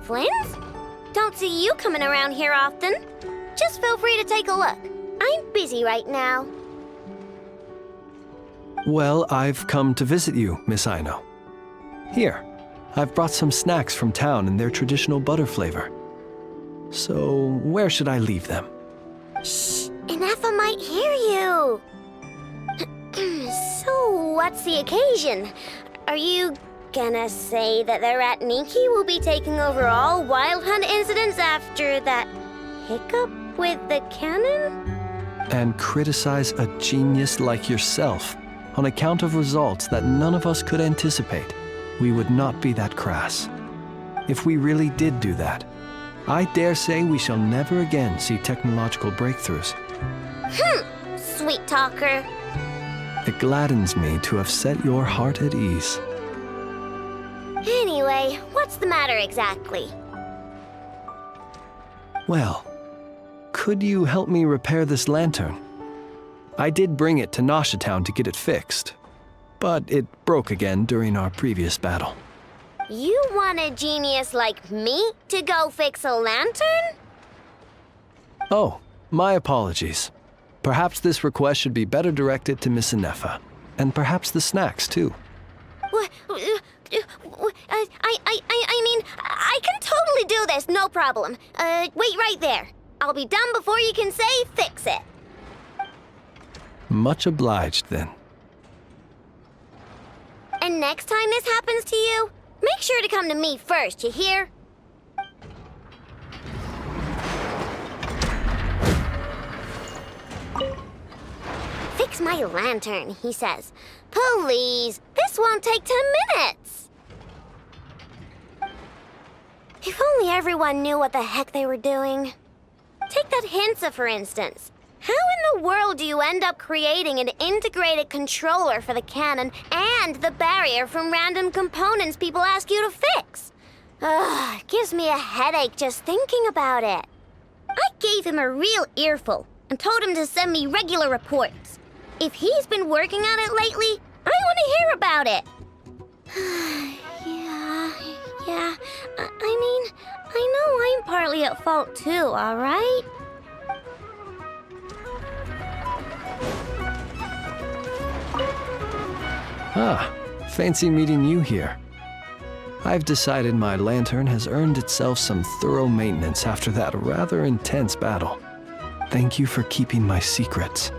Flins? Don't see you coming around here often. Just feel free to take a look. I'm busy right now. Well, I've come to visit you, Miss Aino. Here, I've brought some snacks from town in their traditional butter flavor. So, where should I leave them? Shh, Inafa might hear you. So, what's the occasion? Are you gonna say that the Rat Niki will be taking over all Wild Hunt incidents after that hiccup with the cannon? And criticize a genius like yourself on account of results that none of us could anticipate. We would not be that crass. If we really did do that, I dare say we shall never again see technological breakthroughs. Sweet talker. It gladdens me to have set your heart at ease. Anyway, what's the matter exactly? Well, could you help me repair this lantern? I did bring it to Nasha Town to get it fixed, but it broke again during our previous battle. You want a genius like me to go fix a lantern? Oh, my apologies. Perhaps this request should be better directed to Miss Inefa, and perhaps the snacks too. What? I mean, I can totally do this, no problem. Wait right there. I'll be done before you can say fix it. Much obliged then. And next time this happens to you, make sure to come to me first, you hear? Fix my lantern, he says. Please, this won't take 10 minutes. If only everyone knew what the heck they were doing. Take that Hinsa, for instance. How in the world do you end up creating an integrated controller for the cannon and the barrier from random components people ask you to fix? Ugh, it gives me a headache just thinking about it. I gave him a real earful and told him to send me regular reports. If he's been working on it lately, I want to hear about it. Yeah. I mean, I know I'm partly at fault too, all right? Ah, fancy meeting you here. I've decided my lantern has earned itself some thorough maintenance after that rather intense battle. Thank you for keeping my secrets,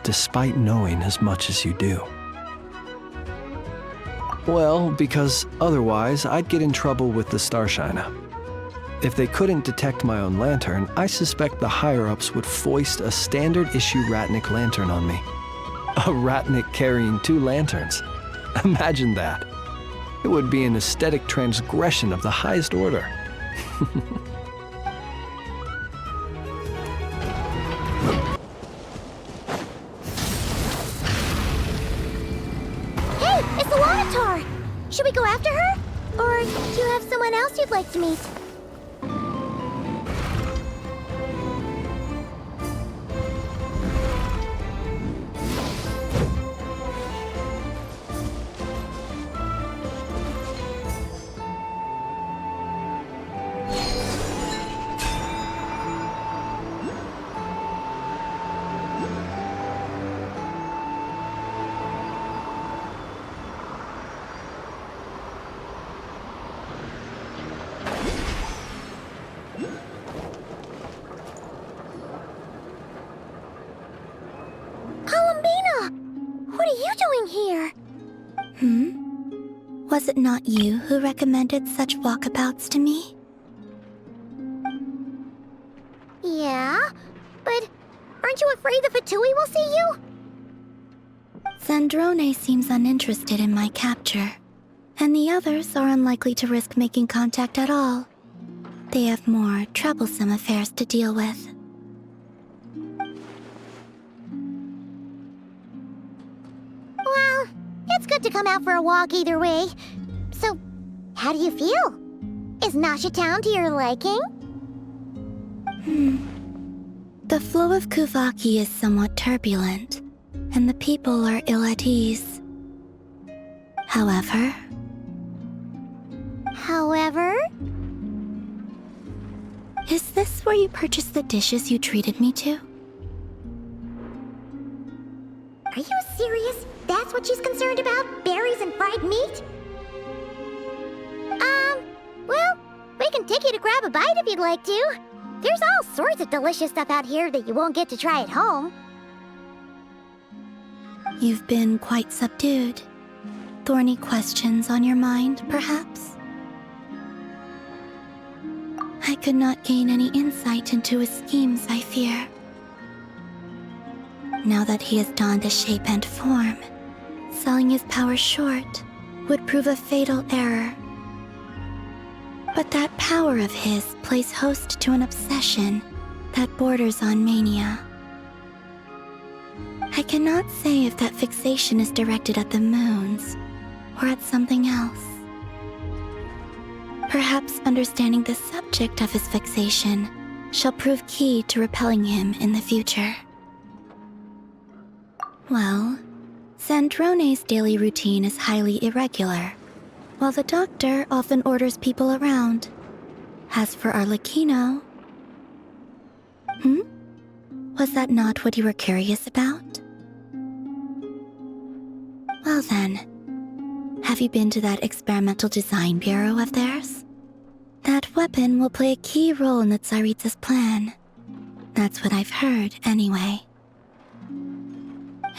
despite knowing as much as you do. Well, because otherwise I'd get in trouble with the Starshiner. If they couldn't detect my own lantern, I suspect the higher-ups would foist a standard-issue Ratnik lantern on me. A Ratnik carrying 2 lanterns. Imagine that. It would be an aesthetic transgression of the highest order. Hey, it's the Wanatar! Should we go after her? Or do you have someone else you'd like to meet? Was it not you who recommended such walkabouts to me? Yeah, but aren't you afraid the Fatui will see you? Sandrone seems uninterested in my capture, and the others are unlikely to risk making contact at all. They have more troublesome affairs to deal with. Well, it's good to come out for a walk either way. So, how do you feel? Is Nasha Town to your liking? The flow of Kuvaki is somewhat turbulent, and the people are ill at ease. However, is this where you purchased the dishes you treated me to? Are you serious? That's what she's concerned about? Berries and fried meat? Well, we can take you to grab a bite if you'd like to. There's all sorts of delicious stuff out here that you won't get to try at home. You've been quite subdued. Thorny questions on your mind, perhaps? I could not gain any insight into his schemes, I fear. Now that he has donned a shape and form, selling his power short would prove a fatal error. But that power of his plays host to an obsession that borders on mania. I cannot say if that fixation is directed at the moons or at something else. Perhaps understanding the subject of his fixation shall prove key to repelling him in the future. Well, Sandrone's daily routine is highly irregular, while the doctor often orders people around. As for Arlecchino... Was that not what you were curious about? Well then, have you been to that experimental design bureau of theirs? That weapon will play a key role in the Tsaritsa's plan. That's what I've heard, anyway.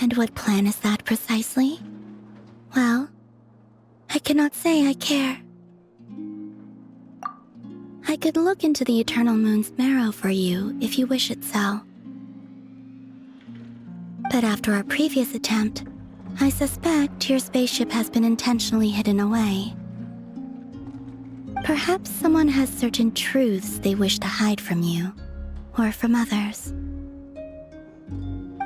And what plan is that precisely? Well, I cannot say I care. I could look into the Eternal Moon's marrow for you if you wish it so. But after our previous attempt, I suspect your spaceship has been intentionally hidden away. Perhaps someone has certain truths they wish to hide from you, or from others.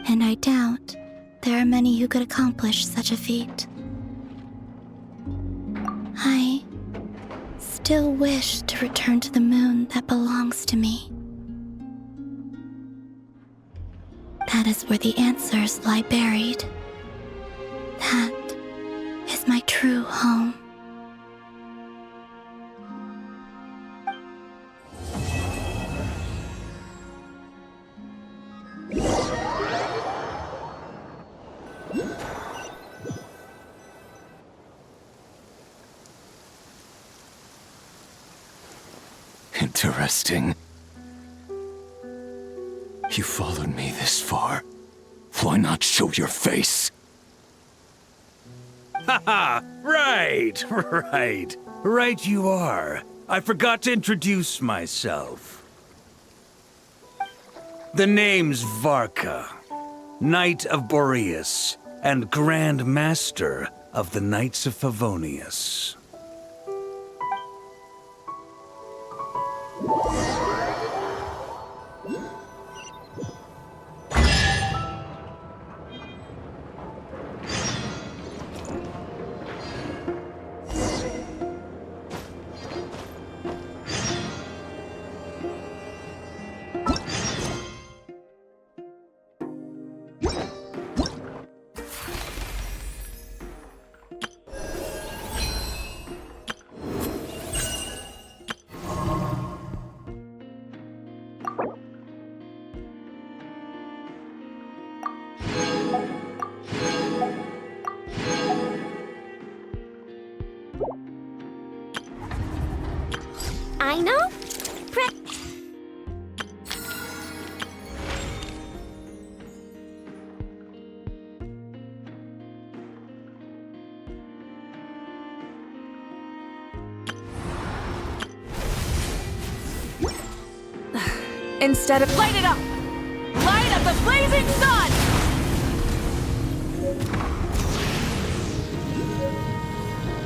And I doubt there are many who could accomplish such a feat. I still wish to return to the moon that belongs to me. That is where the answers lie buried. That is my true home. Interesting. You followed me this far. Why not show your face? Haha! Right! Right you are. I forgot to introduce myself. The name's Varka, Knight of Boreas, and Grand Master of the Knights of Favonius. I know? Instead of— Light it up! Light up the blazing sun!